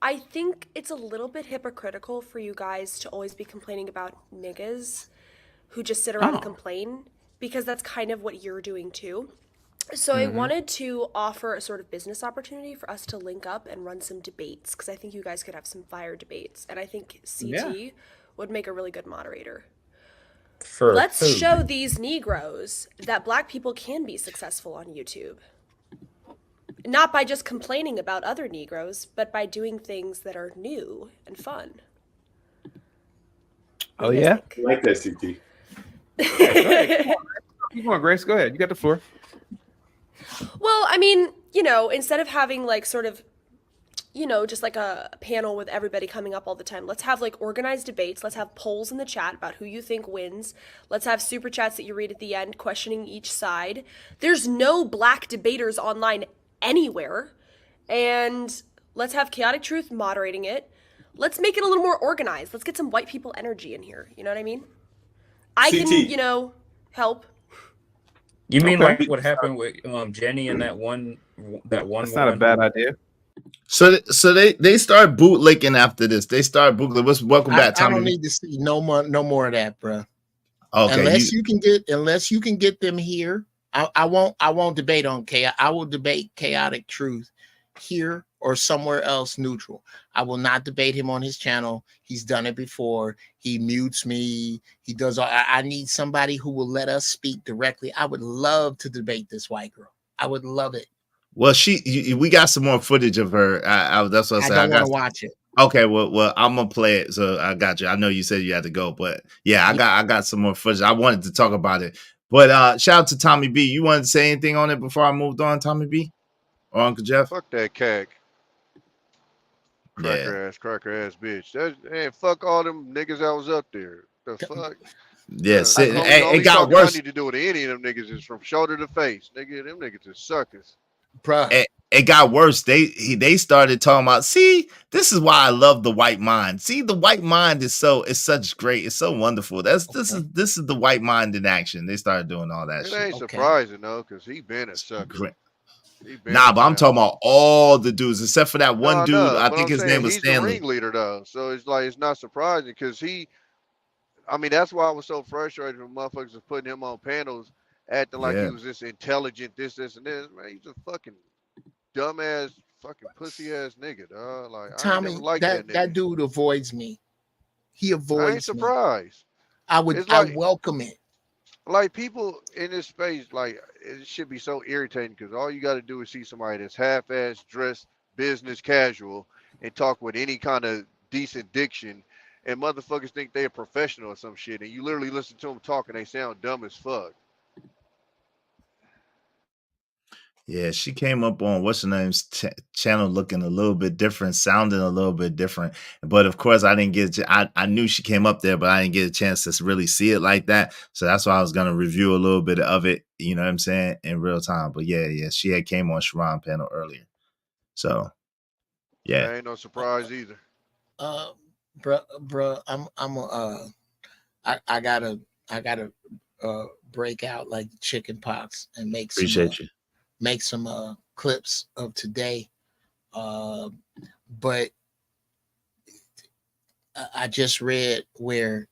I think it's a little bit hypocritical for you guys to always be complaining about niggas who just sit around and complain, because that's kind of what you're doing too. So I wanted to offer a sort of business opportunity for us to link up and run some debates, because I think you guys could have some fire debates, and I think CT would make a really good moderator. Let's show these Negroes that Black people can be successful on YouTube. Not by just complaining about other Negroes, but by doing things that are new and fun. Oh yeah, I like that, CT. Keep on, Grace. Go ahead. You got the floor. Well, I mean, instead of having like sort of, just like a panel with everybody coming up all the time, let's have like organized debates. Let's have polls in the chat about who you think wins. Let's have super chats that you read at the end questioning each side. There's no Black debaters online anywhere. And let's have Chaotic Truth moderating it. Let's make it a little more organized. Let's get some white people energy in here. You know what I mean? I can, help. You mean like what happened with Jenny and that one? That's not a bad idea. So they start bootlicking after this. They start bootlicking. Welcome back, I Tommy. don't need to see no more of that, bro. Okay, unless you can get them here. I won't debate on chaos. I will debate Chaotic Truth here or somewhere else neutral. I will not debate him on his channel. He's done it before. He mutes me. He does all. I need somebody who will let us speak directly. I would love to debate this white girl. I would love it. Well, we got some more footage of her. That's what I said. I don't want to watch it. Okay, well, I'm gonna play it. So I got you. I know you said you had to go, but yeah, I got some more footage. I wanted to talk about it, but shout out to Tommy B. You wanted to say anything on it before I moved on, Tommy B, or Uncle Jeff? Fuck that CAC. Cracker ass bitch. Fuck all them niggas that was up there. The fuck. Yes, it got worse. I need to do with any of them niggas is from shoulder to face. Nigga, them niggas is suckers. It got worse. They started talking about. See, this is why I love the white mind. See, the white mind is such great. It's so wonderful. This is the white mind in action. They started doing all that. It shit. ain't surprising though, because he been a sucker. Nah, but I'm talking about all the dudes except for that one dude. I think his name was he's Stanley. He's the ringleader though, so it's like it's not surprising because that's why I was so frustrated when motherfuckers was putting him on panels acting like he Yeah. was this intelligent, this, and this. Man, he's a fucking dumbass, fucking pussy ass nigga, dog. Like I ain't Tommy, never liked that that nigga. dude avoids me. He I ain't avoids me. surprised. I It's like welcome it. like people in this space, like it should be so irritating because all you got to do is see somebody that's half-ass dressed, business casual, and talk with any kind of decent diction, and motherfuckers think they're a professional or some shit, and you literally listen to them talk and they sound dumb as fuck. Yeah, she came up on what's her name's channel looking a little bit different, sounding a little bit different. But of course, I didn't get. I knew she came up there, but I didn't get a chance to really see it like that. So that's why I was gonna review a little bit of it. You know what I'm saying, in real time. But yeah, she had came on Sharon panel earlier. So yeah, That ain't no surprise either. Bruh, I gotta break out like chicken pox and make appreciate you. Make some clips of today. But I just read where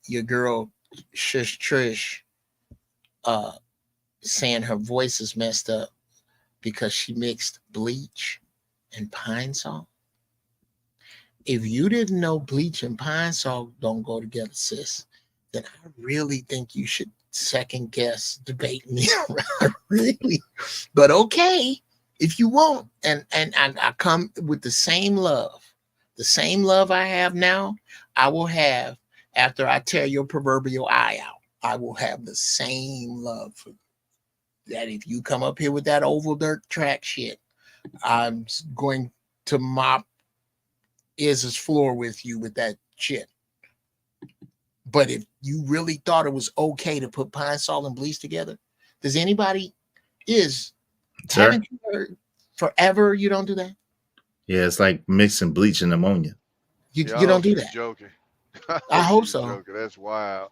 your girl Shush Trish saying her voice is messed up because she mixed bleach and pine salt. If you didn't know bleach and pine salt don't go together, sis, then I really think you should second guess debating me. Really, but okay, if you want, and I come with the same love I have now, I will have after I tear your proverbial eye out. I will have the same love for that. If you come up here with that oval dirt track shit, I'm going to mop Iz's floor with you with that shit. But if you really thought it was okay to put pine salt and bleach together, does anybody haven't you heard forever you don't do that? Yeah, it's like mixing bleach and ammonia. You don't do that. Joking. I hope so. Joking. That's wild.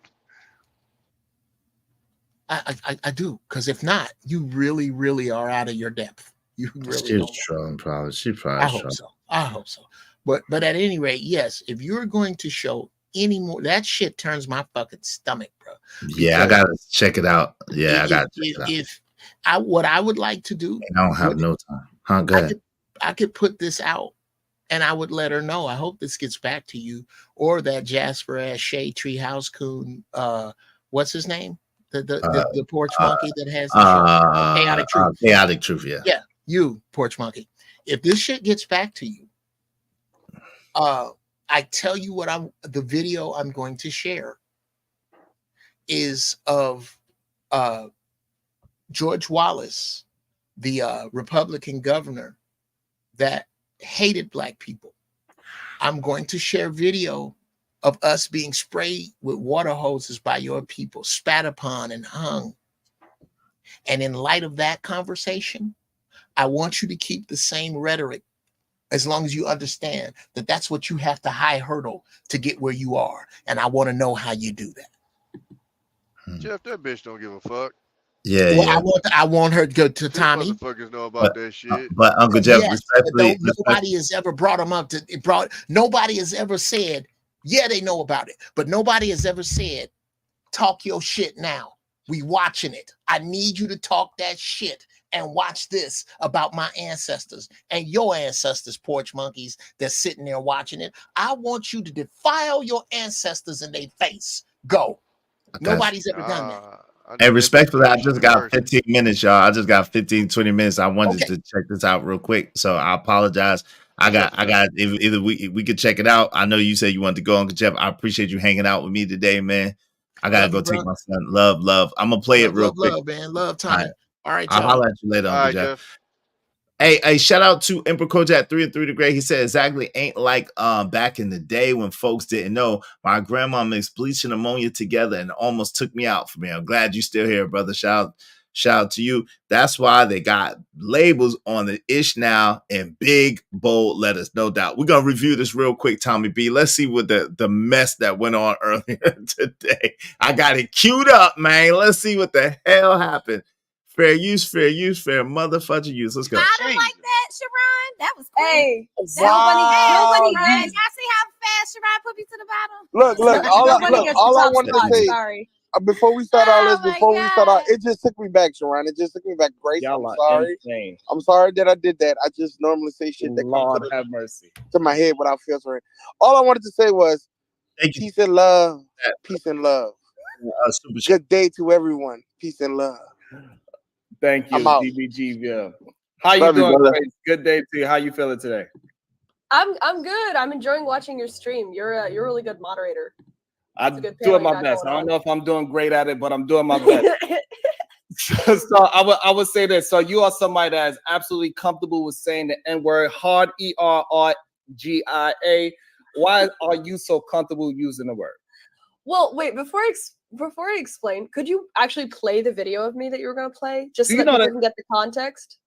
I do, because if not, you really, really are out of your depth. You really She's don't. trolling, probably. She probably. I hope so. But at any rate, yes, if you're going to show any more, that shit turns my fucking stomach, bro. Yeah, I gotta check it out. Yeah, I gotta check it out. What I would like to do, I don't have no time. Huh? Go ahead. I could put this out, and I would let her know. I hope this gets back to you, or that Jasper ass Shea Treehouse coon. What's his name? The porch monkey that has the chaotic truth. Chaotic truth. Yeah. Yeah, you porch monkey. If this shit gets back to you, I tell you what the video I'm going to share is of George Wallace, the Republican governor that hated black people. I'm going to share video of us being sprayed with water hoses by your people, spat upon and hung. And in light of that conversation, I want you to keep the same rhetoric as long as you understand that that's what you have to high hurdle to get where you are. And I want to know how you do that. Jeff, that bitch don't give a fuck. Yeah, well, yeah. I want her to go to Tommy. Motherfuckers know about that shit. But Uncle Jeff, Yes, respectfully, nobody has ever brought them up to nobody has ever said, yeah, they know about it, but nobody has ever said, talk your shit now. We watching it. I need you to talk that shit and watch this about my ancestors and your ancestors, porch monkeys that's sitting there watching it. I want you to defile your ancestors in their face. Go. Nobody's ever done that. And respectfully, I just got 15 minutes, y'all. I just got 15, 20 minutes. I wanted to check this out real quick. So I apologize. I got either we could check it out. I know you said you wanted to go, Uncle Jeff. I appreciate you hanging out with me today, man. I gotta go take my son. Love. I'm gonna play it real quick. Love, man. Love time. All right, I'll holler at you later, Uncle Jeff. Hey, shout out to Emperor Kojak 3 and 3 the Great. He said exactly ain't like back in the day when folks didn't know. My grandma mixed bleach and ammonia together and almost took me out for me. I'm glad you still here, brother. Shout out to you. That's why they got labels on the ish now in big bold letters, no doubt. We're gonna review this real quick, Tommy B. Let's see what the mess that went on earlier today. I got it queued up, man. Let's see what the hell happened. Fair use, fair motherfucking use. Let's go. I don't like that, Sharon. That was cool. Hey, Nobody y'all see how fast Sharon put me to the bottom? Look, all I wanted to say. Sorry. before we start all this, Oh my before we start out, God. it just took me back, Sharon. It just took me back. Grace, Y'all I'm are sorry. insane. I'm sorry that I did that. I just normally say shit that comes Lord have mercy. to my head without filtering. All I wanted to say was peace and love. Peace and love. Good day to everyone. Peace and love. Thank you, I'm out. DBG. How you Love you, doing, brother. Grace? Good day to you. How you feeling today? I'm good. I'm enjoying watching your stream. You're a really good moderator. I'm a good panel doing you my got best. going I don't on. know if I'm doing great at it, but I'm doing my best. So I would say this. So you are somebody that is absolutely comfortable with saying the N-word, hard ERRGIA. Why are you so comfortable using the word? Well, wait, before I explain, could you actually play the video of me that you were gonna play? Just Do so you that know people that- can get the context?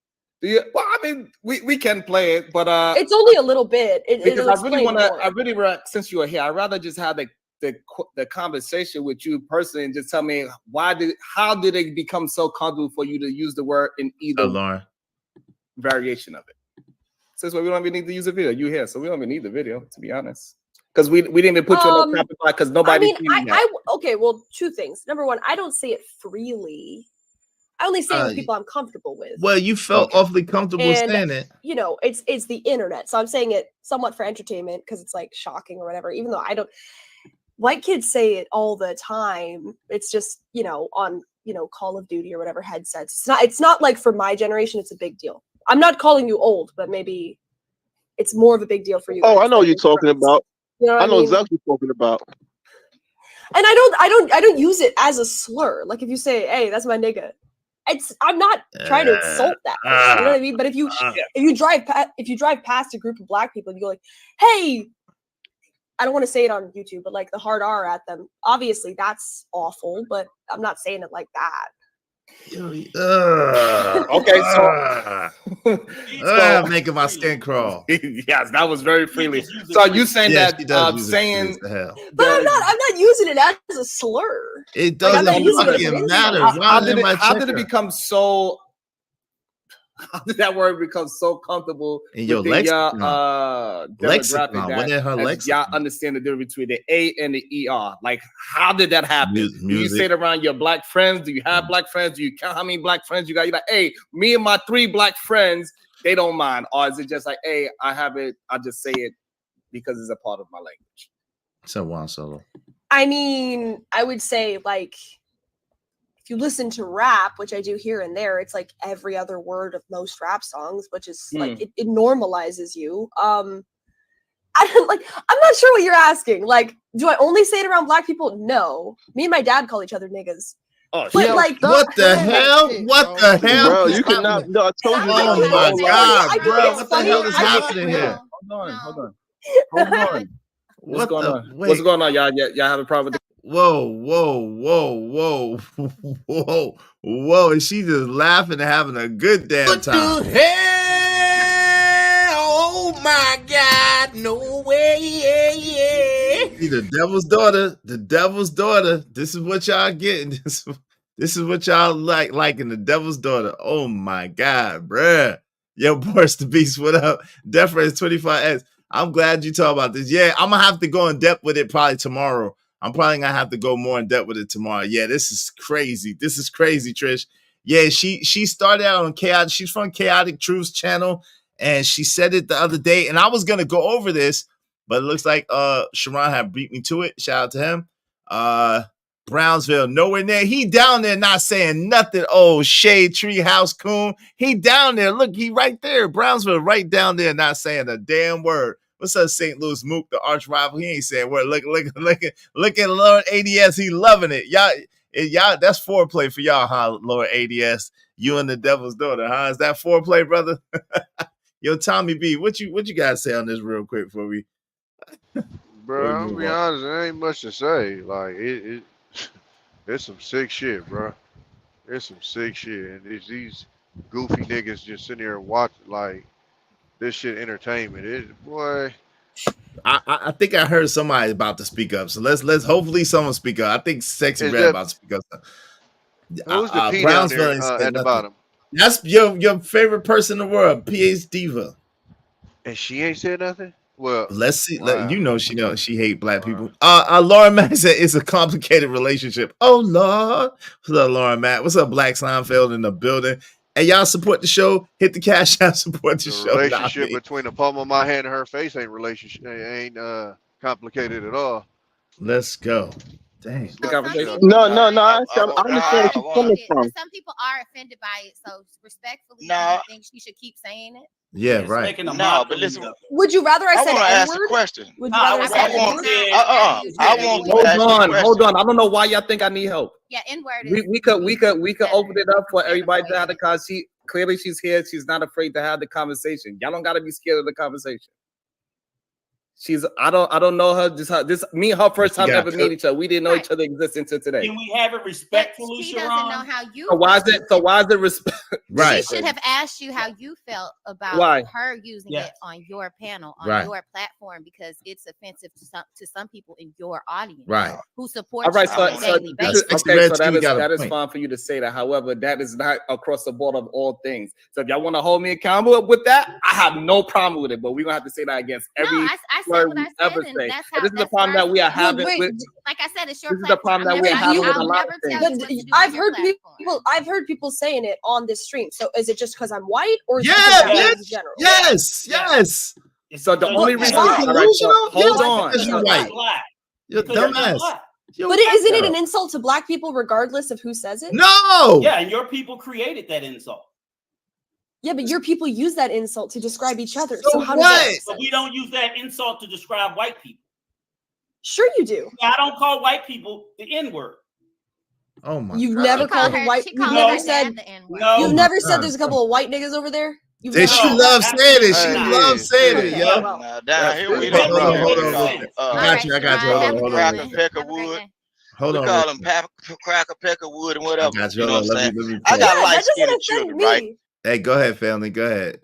Well, I mean, we can play it, but It's only a little bit. because It'll I really explain want to. more. Since you are here, I'd rather just have the conversation with you personally and just tell me how did it become so comfortable for you to use the word in either Lauren. variation of it? Since we don't even need to use a video, you here, so we don't even need the video, to be honest. Because we didn't even put you on the topic because nobody. Okay, well, two things. Number one, I don't say it freely. I only say it with people I'm comfortable with. Well, you felt awfully comfortable And, saying it. you know, it's the internet, so I'm saying it somewhat for entertainment because it's like shocking or whatever. Even though I don't, white kids say it all the time. It's just on Call of Duty or whatever headsets. It's not like for my generation. It's a big deal. I'm not calling you old, but maybe it's more of a big deal for you. Oh, guys I know what you're talking about. You know what I know mean? exactly what you're talking about. And I don't use it as a slur. Like if you say, "Hey, that's my nigga," I'm not trying to insult that person. You know what I mean? But if you drive past a group of black people and you go like, "Hey," I don't want to say it on YouTube, but like the hard R at them. Obviously, that's awful, but I'm not saying it like that. Okay, so making my skin crawl. Yes, that was very freely. So are you saying Yes, that she does use it saying to hell. But I'm not using it as a slur. It Like, I'm doesn't not using it as an fucking insult. matter. how did it become so? How did that word become so comfortable In your within your lexicon. demographic Lexicon. What in her as lexicon? y'all understand the difference between the A and the ER? Like, how did that happen? Do you Music. say it around your black friends? Do you have black friends? Do you count how many black friends you got? You're like, hey, me and my 3 black friends, they don't mind. Or is it just like, hey, I have it, I just say it because it's a part of my language? So Juan Solo. I mean, I would say like if you listen to rap, which I do here and there, it's like every other word of most rap songs, which is like it normalizes you. I'm not sure what you're asking. Like, do I only say it around black people? No. Me and my dad call each other niggas. Oh, but yo, like, what the hell? What the hell? Bro, you cannot. No, I told you. Oh that. my God, I think bro! it's What the funny. hell is happening here? Hold on. What's going on? What's going on, y'all? Y'all have a problem with the Whoa, whoa. And she just laughing and having a good damn time. Hell, oh my God, no way, yeah. See, the devil's daughter, This is what y'all getting. This is what y'all liking the devil's daughter. Oh my God, bruh. Yo, Boris the Beast, what up? Death Race 25X. I'm glad you talk about this. Yeah, I'm gonna have to go in depth with it probably tomorrow. I'm probably gonna have to go more in depth with it tomorrow. Yeah, this is crazy. This is crazy, Trish. Yeah, she started out on Chaotic. She's from Chaotic Truth's channel, and she said it the other day. And I was gonna go over this, but it looks like Sharon had beat me to it. Shout out to him. Brownsville, nowhere near. He down there not saying nothing. Oh, Shade Tree House Coon. He down there. Look, he right there. Brownsville right down there not saying a damn word. What's up, St. Louis Mook, the arch rival? He ain't saying word. Look at Lord ADS. He loving it. Y'all, that's foreplay for y'all, huh, Lord ADS? You and the devil's daughter, huh? Is that foreplay, brother? Yo, Tommy B, what you guys say on this real quick before we Bro, I'm gonna be honest, there ain't much to say. Like it's some sick shit, bro. It's some sick shit, and it's these goofy niggas just sitting here watching like this shit entertainment. Boy. I think I heard somebody about to speak up. So let's hopefully someone speak up. I think Sexy Red about to speak up. Who's the P down there at the bottom? That's your favorite person in the world, PH Diva. And she ain't said nothing? Well, let's see. wow. You know she hate black people. Laura Matt said it's a complicated relationship. Oh Lord, what's up, Laura Matt? What's up, Black Seinfeld in the building? And y'all support the show. Hit the cash out. Support the show. Relationship between the palm of my hand and her face ain't complicated at all. Let's go. Dang. No. I understand where she's coming from. Some people are offended by it, so respectfully, No. I think she should keep saying it. Yeah, It's right. making a No, but listen. Would you rather I said want to ask a N-word? question. Would you rather I said N-word? I want to ask Hold a on, question. hold on. I don't know why y'all think I need help. Yeah, N-word. We could open it up for everybody to have the conversation. Clearly, she's here. She's not afraid to have the conversation. Y'all don't gotta be scared of the conversation. I don't know her. Me and her first time ever meeting each other. We didn't know each other exist until today. Can we have it respectfully, She doesn't Sharon? know how you. So why is it respect? Right. She should have asked you how you felt about Why? her using Yes. it on your panel, on Right. your platform, because it's offensive to some people in your audience, Right. who support All right, you on a daily basis. okay, so that got a is point. fine for you to say that. However, that is not across the board of all things. So if y'all want to hold me accountable with that, I have no problem with it. But we're gonna have to say that against every I said word what we I said, ever and say. that's And how. this is the that's problem where I that we are stand. having with. Like I said, it's your This is the problem that we're having with a lot of things. I've heard people saying it on this stream. So is it just because I'm white, or is it Yeah, because I'm bitch. in general? Yes. So the only reason, Why? all right, so Delusional? hold Yeah, on. because you're white. You're Because you're not dumbass. black. But isn't it an insult to black people regardless of who says it? No. Yeah, and your people created that insult. Yeah, but your people use that insult to describe each other. So So how does that? But we don't use that insult to describe white people. Sure, you do. I don't call white people the N-word. Oh my You've God. never called a white. You've never said. No. You've never said God. there's a couple of white niggas over there. You've She never- loves saying it. She Hey, loves saying it, Okay, yo. well. Now, That's- here we hold don't on, do hold that. on, We hold call on. it, I got you. Hold on. Cracker Pecker Wood. We call them Cracker Pecker Wood and whatever. got you. You know Hold what on. I'm Let saying? me I got play. light skinned children, right? Hey, go ahead, family. Go ahead.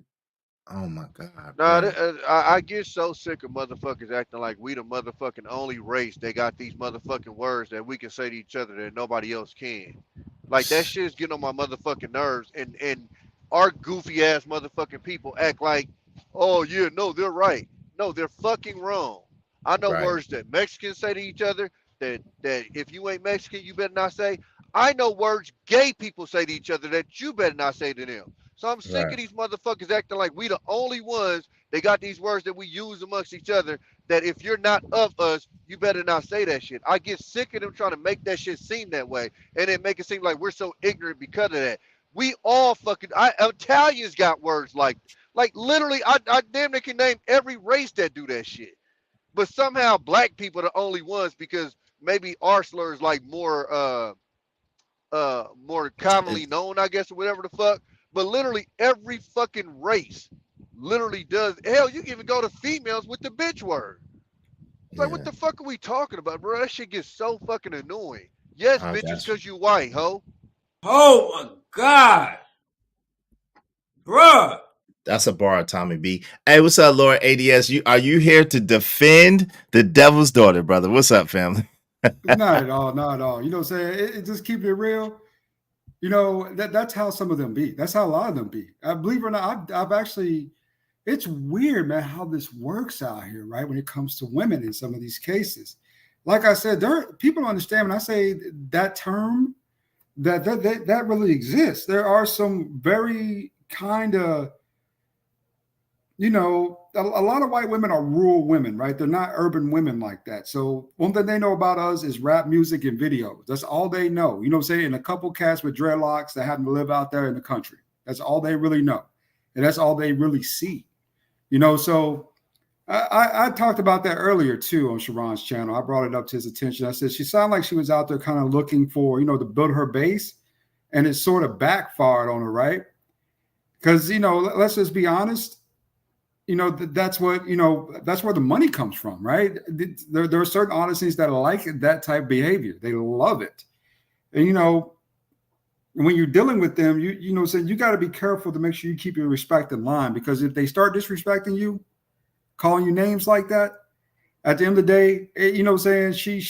Oh my God. No, I get so sick of motherfuckers acting like we the motherfucking only race. They got these motherfucking words that we can say to each other that nobody else can. Like that shit's getting on my motherfucking nerves. And our goofy ass motherfucking people act like, oh yeah, no, they're right. No, they're fucking wrong. I know Right. words that Mexicans say to each other that if you ain't Mexican, you better not say. I know words gay people say to each other that you better not say to them. So I'm sick Right. of these motherfuckers acting like we the only ones. They got these words that we use amongst each other that if you're not of us, you better not say that shit. I get sick of them trying to make that shit seem that way and then make it seem like we're so ignorant because of that. We all fucking Italians got words like literally I damn near can name every race that do that shit. But somehow black people are the only ones because maybe our slur is like more commonly known, I guess, or whatever the fuck. But literally every fucking race literally does. Hell, you can even go to females with the bitch word. It's like, what the fuck are we talking about, bro? That shit gets so fucking annoying. Yes, I bitch, got it's because you white, ho. Oh my God, bruh. That's a bar, Tommy B. Hey, what's up, Laura ADS? Are you here to defend the devil's daughter, brother? What's up, family? Not at all, not at all. You know what I'm saying? It just keep it real. You know, that's how some of them be. That's how a lot of them be. I believe it or not, I've actually, it's weird, man, how this works out here, right? When it comes to women in some of these cases. Like I said, people don't understand when I say that term, that really exists. There are some very kind of, you know, a lot of white women are rural women, right? They're not urban women like that. So one thing they know about us is rap music and videos. That's all they know. You know what I'm saying? And a couple cats with dreadlocks that happen to live out there in the country. That's all they really know. And that's all they really see. You know, so I talked about that earlier too on Sharon's channel. I brought it up to his attention. I said she sounded like she was out there kind of looking for, you know, to build her base. And it sort of backfired on her, right? Because, you know, let's just be honest. You know, that's what, you know, that's where the money comes from, right? There are certain audiences that like that type of behavior. They love it. And, you know, when you're dealing with them, you know, so you got to be careful to make sure you keep your respect in line, because if they start disrespecting you, calling you names like that, at the end of the day, you know what I'm saying?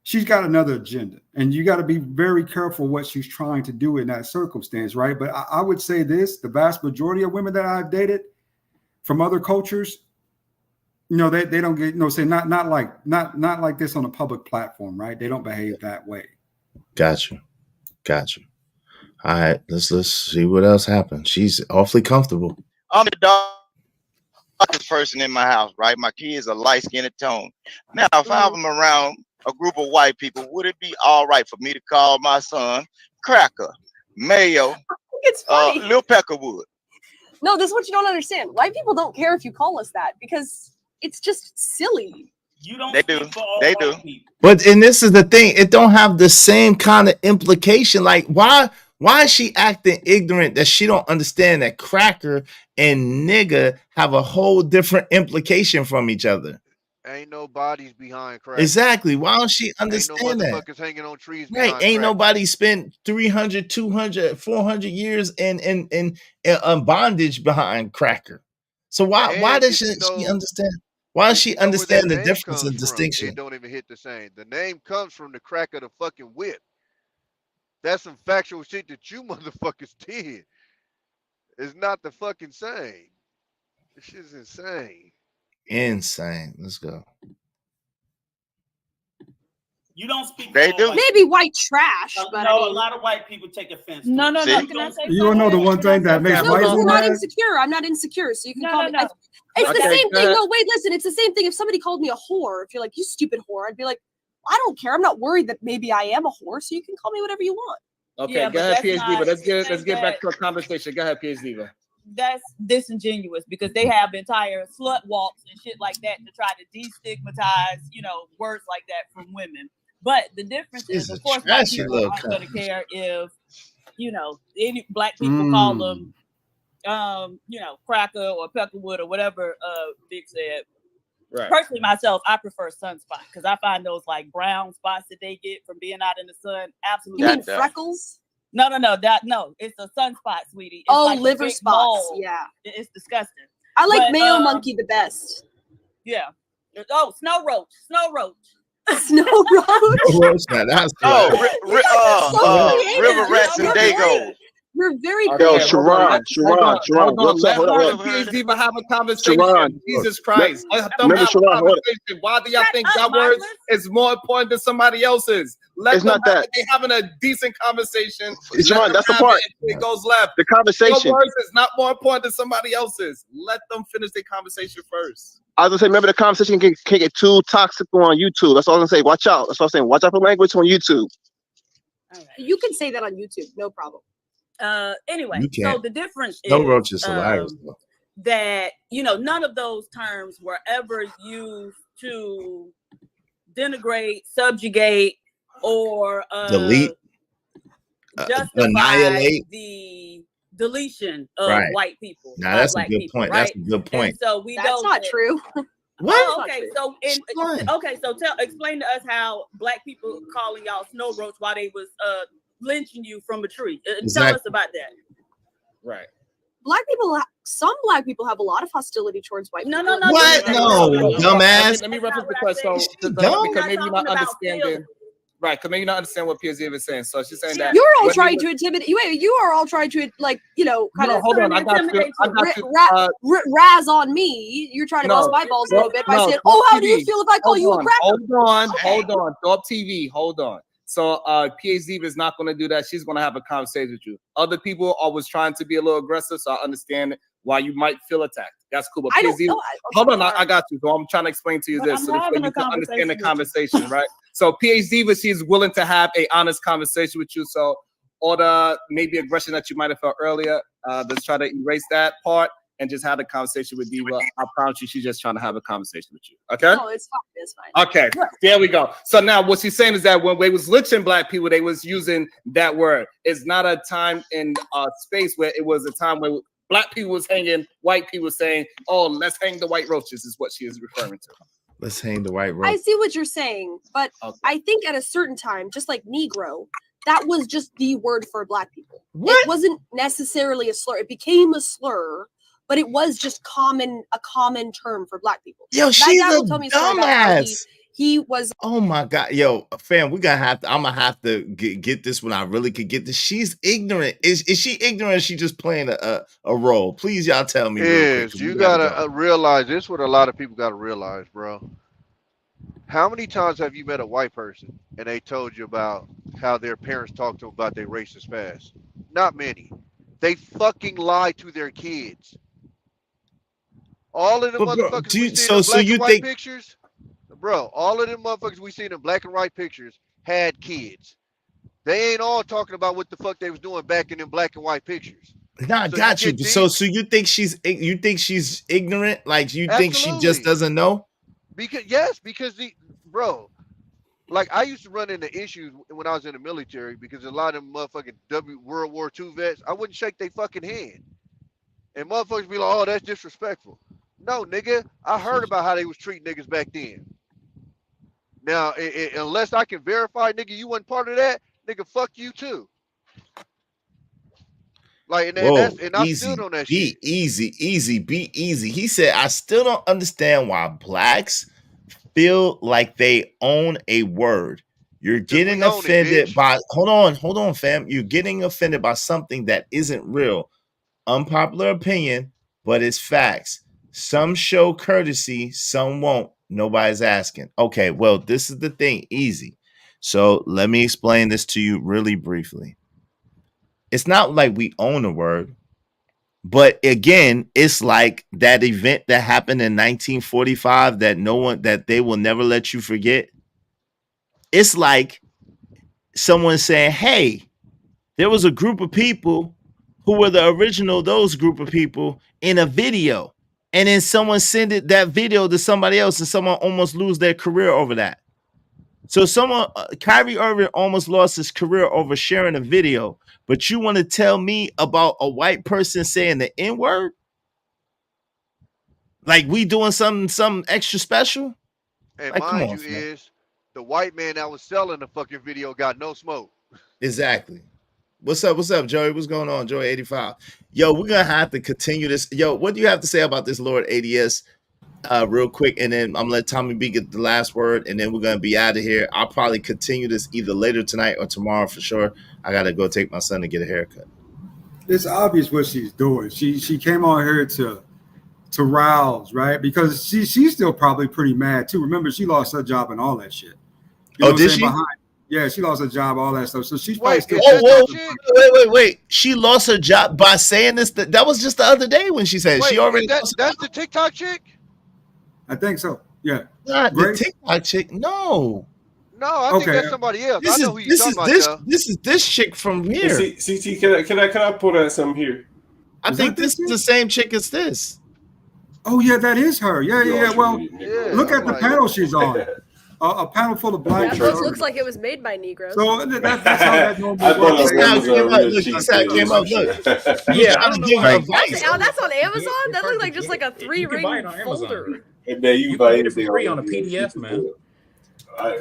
She's got another agenda, and you got to be very careful what she's trying to do in that circumstance, right? But I would say this, the vast majority of women that I've dated from other cultures, You know, they don't get say not like this on a public platform, right? They don't behave that way. Gotcha. All right, let's see what else happened. She's awfully comfortable. I'm the darkest person in my house, right? My kids are light skinned tone. Now, if I have them around a group of white people, would it be all right for me to call my son Cracker, Mayo, It's funny. Lil Peckerwood? No, this is what you don't understand. White people don't care if you call us that because it's just silly. You don't. They do. They do. But and this is the thing, it don't have the same kind of implication. Like, why is she acting ignorant that she don't understand that cracker and nigga have a whole different implication from each other? Ain't no bodies behind crack. Exactly. Why don't she Ain't no understand that? motherfuckers hanging on trees Right. behind Ain't crack. nobody spent 300, 200, 400 years in bondage behind cracker. So why And does if she understand? Why does she you know where understand that the name difference comes and from, distinction? it don't even hit the same. The name comes from the crack of the fucking whip. That's some factual shit that you motherfuckers did. It's not the fucking same. This shit's insane. Insane. Let's go. You don't speak. They do. Maybe white trash, but no, I mean, a lot of white people take offense. No, no, See? no. Can I say You don't know the one thing that makes no, white because people we're not mad? insecure. I'm not insecure, so you can No, call no, me. no. It's the Okay, same go thing. ahead. No, wait, listen. It's the same thing. If somebody called me a whore, if you're like, you stupid whore, I'd be like, I don't care. I'm not worried that maybe I am a whore, so you can call me whatever you want. Okay, Yeah, go but ahead, that's PhD. not But let's saying get back that- to a conversation. Go ahead, PhD. That's disingenuous because they have entire slut walks and shit like that to try to destigmatize, words like that from women. But the difference She's is, a of course, white trashy people little aren't going to cunt. care if, any black people call them, cracker or peckerwood or whatever Vic said. Right. Personally, myself, I prefer sunspot because I find those like brown spots that they get from being out in the sun absolutely. You mean freckles? No, it's a sunspot, sweetie. It's Oh, like a liver big spots. mole. Yeah. It's disgusting. I like But, Mayo Monkey the best. Yeah. Oh, snow roach. Snow roach. That's River rats and Dago. We're very Okay, good. hold on, Sharon, hold on. what's up? Let Hold on. PhD have a conversation. Sharon, Jesus Christ. Let them remember, have a Sharon, hold on. conversation. Why do y'all think that word is more important than somebody else's? Let It's them not that. They having a decent conversation. Sharon, Let them that's the have part. it. It goes left. The conversation. Your words is not more important than somebody else's. Let them finish their conversation first. I was gonna say, remember the conversation can get too toxic on YouTube. That's all I'm gonna say. Watch out. That's what I'm saying. Watch out for language on YouTube. You can say that on YouTube, no problem. Anyway, You so can't. the difference Snow is roach is hilarious, though. that none of those terms were ever used to denigrate, subjugate, or Delete, justify annihilate. the deletion of Right. white people. Now that's a black good people, point. right? That's a good And point. so we That's know not that- true. What? Oh, okay, so explain to us how black people calling y'all snow roach while they was lynching you from a tree. Tell us Exactly. about that. Right. Some black people have a lot of hostility towards white people. No. What? No, dumbass. Let me reference the question. She dumb. Because maybe you're not understanding. Right, because maybe you not understand what PhD is saying. So she's saying that You're all when trying to intimidate. You are all trying to kind No, of hold on, I got you. razz on me. You're trying to bust my balls a little bit by saying, Stop "Oh, how do you TV. feel if I call you a cracker?" Hold on. Stop TV. Hold on. So PhD is not going to do that. She's going to have a conversation with you. Other people are always trying to be a little aggressive, so I understand why you might feel attacked. That's cool. But I don't PhD, know. hold on, I got you. So I'm trying to explain to you But this I'm so that having you a can understand the conversation conversation, right? So PhD, but she's willing to have a honest conversation with you. So all the maybe aggression that you might have felt earlier, let's try to erase that part and just have a conversation with Diva. I promise you, she's just trying to have a conversation with you. Okay? No, it's fine. It's fine. Okay, there we go. So now what she's saying is that when they was lynching black people, they was using that word. It's not a time in space where it was a time where black people was hanging, white people saying, "Oh, let's hang the white roaches," is what she is referring to. Let's hang the white I rope. see what you're saying, but I think at a certain time, just like Negro, that was just the word for black people. It wasn't necessarily a slur. It became a slur, but it was just a common term for black people. Yo, My she's dad a will tell me a story about how dumbass. He was. Oh my God, yo, fam, I'm gonna have to get this when I really could get this. She's ignorant. Is she ignorant? Or is she just playing a role? Please, y'all tell me real quick. 'Cause You we gotta gotta go. realize this. What a lot of people gotta realize, bro. How many times have you met a white person and they told you about how their parents talked to them about their racist past? Not many. They fucking lie to their kids. All of the But bro, motherfuckers we see so in black you and white think pictures, bro. All of them motherfuckers we see in black and white pictures had kids. They ain't all talking about what the fuck they was doing back in them black and white pictures. Nah, I So got you. get So these? you think she's ignorant? Like you think she just Absolutely. doesn't know? Because bro, like I used to run into issues when I was in the military because a lot of them motherfucking World War II vets, I wouldn't shake their fucking hand. And motherfuckers be like, oh, that's disrespectful. No, nigga, I heard about how they was treating niggas back then. Now, unless I can verify, nigga, you wasn't part of that, nigga, fuck you too. Like, Whoa, and I easy. stood on that Be shit. easy. Be easy. He said, I still don't understand why blacks feel like they own a word. You're getting offended by hold on, fam. You're getting offended by something that isn't real. Unpopular opinion, but it's facts. Some show courtesy, some won't. Nobody's asking. Okay, well, this is the thing. Easy. So let me explain this to you really briefly. It's not like we own a word, but again, it's like that event that happened in 1945 that they will never let you forget. It's like someone saying, hey, there was a group of people who were the original those group of people in a video, and then someone send that video to somebody else and someone almost lose their career over that. So Kyrie Irving almost lost his career over sharing a video, but you want to tell me about a white person saying the N-word? Like we doing something extra special? And Like, come mind on, you, man. is the white man that was selling the fucking video got no smoke. Exactly. What's up, Joey? What's going on, Joey 85? Yo, we're gonna have to continue this. Yo, what do you have to say about this Lord ADS real quick? And then I'm gonna let Tommy B get the last word, and then we're gonna be out of here. I'll probably continue this either later tonight or tomorrow for sure. I gotta go take my son to get a haircut. It's obvious what she's doing. She came on here to rouse, right? Because she's still probably pretty mad too. Remember, she lost her job and all that shit. You know Did she? Yeah, she lost her job, all that stuff. So she's Wait, probably wait. She lost her job by saying this. That was just the other day when she said she already. That's the TikTok chick? I think so. Yeah. Not the TikTok chick. No. No, I think that's somebody else. I know who you're talking about. This is this chick from here. Hey, CT, can I pull that some here? I think this is the same chick as this. Oh yeah, that is her. Yeah. Well, look at the panel she's on. A panel full of black. It looks like it was made by Negroes. So that's how that normally I thought works. that Look. Yeah, I don't give her advice. That's on Amazon. That looks like just like a 3-ring folder. Hey man, you buy it for free on a PDF, man.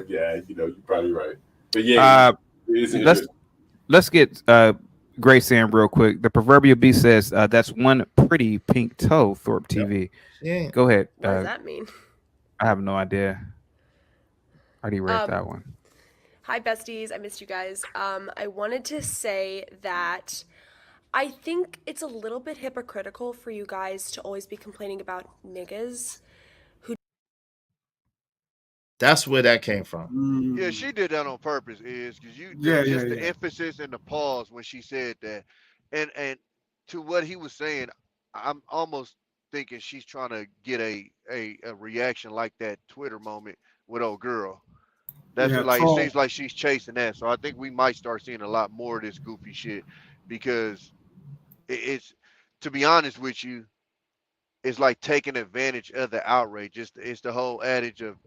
Yeah, you're probably right. But yeah, let's get Grace in real quick. The proverbial beast says that's one pretty pink toe, Thorpe TV. Yeah. Go ahead. What does that mean? I have no idea. I already read that one. Hi, besties. I missed you guys. I wanted to say that I think it's a little bit hypocritical for you guys to always be complaining about niggas. That's where that came from. Yeah, she did that on purpose, because the emphasis and the pause when she said that. And to what he was saying, I'm almost thinking she's trying to get a reaction like that Twitter moment with old girl. That's it seems like she's chasing that. So I think we might start seeing a lot more of this goofy shit, because it's, to be honest with you, it's like taking advantage of the outrage. It's the whole adage of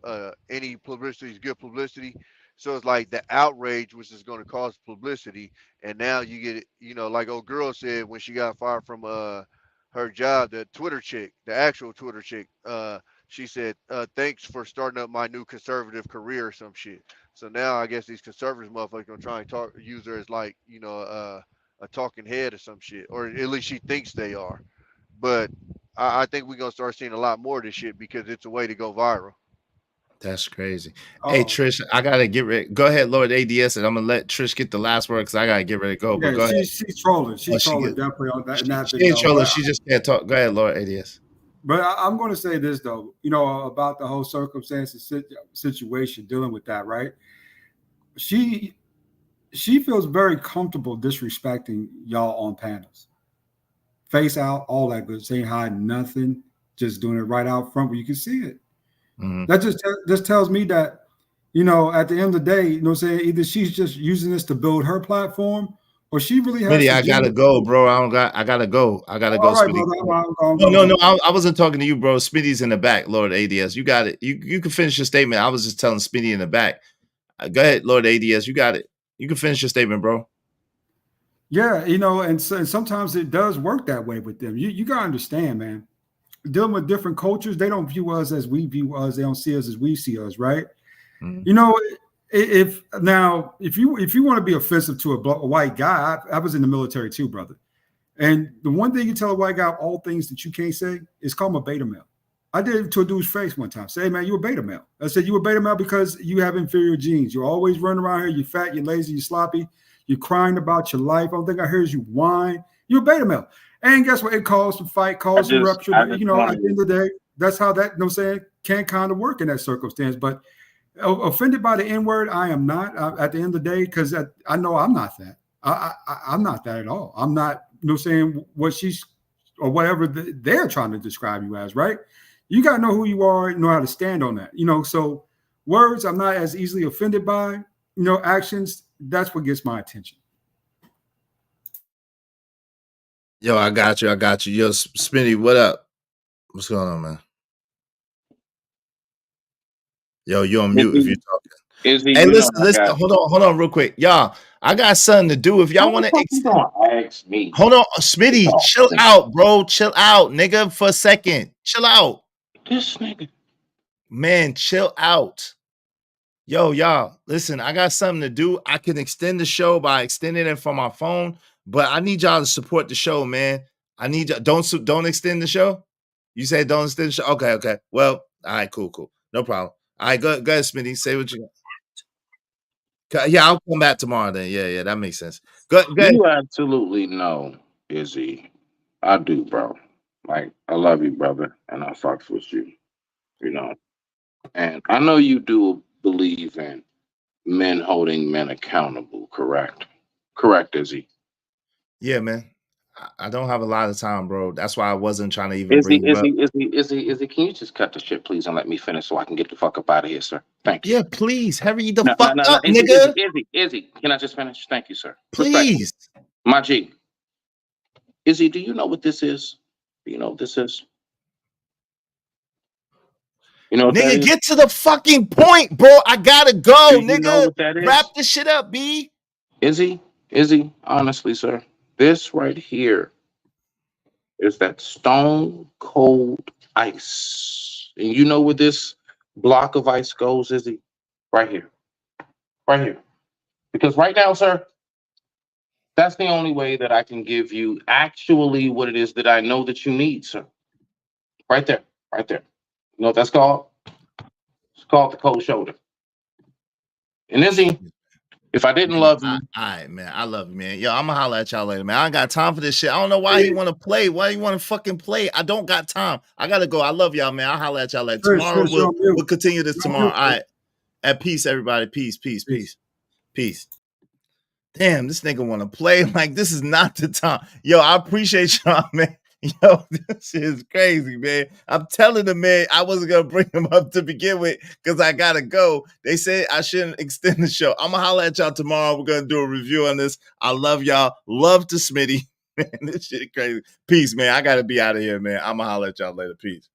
any publicity is good publicity. So it's like the outrage, which is going to cause publicity, and now you get it. Like old girl said when she got fired from her job, the Twitter chick, the actual Twitter chick. She said, "Thanks for starting up my new conservative career," or some shit. So now I guess these conservative motherfuckers gonna try and use her as like a talking head or some shit, or at least she thinks they are. But I think we're gonna start seeing a lot more of this shit because it's a way to go viral. That's crazy. Oh. Hey, Trish, I gotta get ready. Go ahead, Lord ADS, and I'm gonna let Trish get the last word because I gotta get ready to go. But Yeah, go ahead. she's trolling. She's Oh, she trolling get- definitely on that, in that She video. ain't trolling. But, She just can't talk. Go ahead, Lord ADS. but I'm going to say this though, you know, about the whole circumstances situation dealing with that, right? She feels very comfortable disrespecting y'all on panels. Face out, all that good, saying hi, nothing, just doing it right out front where you can see it. That just tells me that, you know, at the end of the day, you know what I'm saying, either she's just using this to build her platform or she really has. Smitty, I gotta go, bro. I gotta go. I gotta go. All right, Smitty. brother. No. I wasn't talking to you, bro. Smitty's in the back, Lord ADS. You got it. You can finish your statement. I was just telling Smitty in the back. Go ahead, Lord ADS. You got it. You can finish your statement, bro. Yeah, you know, and sometimes it does work that way with them. You gotta understand, man. Dealing with different cultures, they don't view us as we view us. They don't see us as we see us, right? You know, if you want to be offensive to a white guy, I was in the military too, brother. And the one thing you tell a white guy, all things that you can't say, is call him a beta male. I did it to a dude's face one time. Say, hey, man, you a beta male. I said, you a beta male because you have inferior genes. You're always running around here. You're fat, you're lazy, you're sloppy. You're crying about your life. I don't think I heard you whine. You're a beta male. And guess what? It caused some fight, caused some rupture. But, you know, at the end of the day, that's how that, you know what I'm saying, can kind of work in that circumstance. But offended by the N-word, I am not at the end of the day, because I know I'm not that. I'm not that at all. I'm not, you know what I'm saying, what she's or whatever they're trying to describe you as, right? You got to know who you are, know how to stand on that. You know, so words I'm not as easily offended by, you know, actions, that's what gets my attention. Yo, I got you. Yo, Smitty, what up? What's going on, man? Yo, you're on mute if you're talking. Hey, listen. Hold on real quick. Y'all, I got something to do. If y'all want to ask me. Hold on, Smitty, chill out, bro. Chill out, nigga, for a second. Chill out. This nigga. Man, chill out. Yo, y'all, listen, I got something to do. I can extend the show by extending it from my phone, but I need y'all to support the show, man. I need y'all. Don't extend the show. You say don't extend the show? Okay. Well, all right, cool. No problem. All right, go ahead, Smitty. Say what you got. Yeah, I'll come back tomorrow then. Yeah, that makes sense. Go ahead. You absolutely know, Izzy. I do, bro. Like, I love you, brother, and I fucks with you. You know. And I know you do believe in men holding men accountable, correct? Correct, Izzy. Yeah, man. I don't have a lot of time, bro. That's why I wasn't trying to even bring you up. Izzy, can you just cut the shit, please, and let me finish so I can get the fuck up out of here, sir? Thank you. Yeah, please. Hurry the fuck up, Izzy, nigga. Izzy, can I just finish? Thank you, sir. Please. My G. Izzy, do you know what this is? Do you know what this is? You know what that Nigga, is? get to the fucking point, bro. I gotta go, Do you know nigga. what that is? Wrap this shit up, B. Izzy, honestly, sir, this right here is that stone cold ice. And you know where this block of ice goes, Izzy? Right here. Right here. Because right now, sir, that's the only way that I can give you actually what it is that I know that you need, sir. Right there. Right there. You know what that's called? It's called the cold shoulder. And Izzy, if I didn't love you. All right, man. I love you, man. Yo, I'm gonna holler at y'all later, man. I ain't got time for this shit. I don't know why you want to play. Why you want to fucking play? I don't got time. I gotta go. I love y'all, man. I'll holler at y'all later. Tomorrow we'll continue this tomorrow. All right. At peace, everybody. Peace. Damn, this nigga want to play. Like, this is not the time. Yo, I appreciate y'all, man. Yo, this shit is crazy, man. I'm telling the man I wasn't gonna bring him up to begin with because I gotta go. They said I shouldn't extend the show. I'm gonna holler at y'all tomorrow. We're gonna do a review on this. I love y'all. Love to Smitty. Man, this shit crazy. Peace, man. I gotta be out of here, man. I'm gonna holler at y'all later. Peace.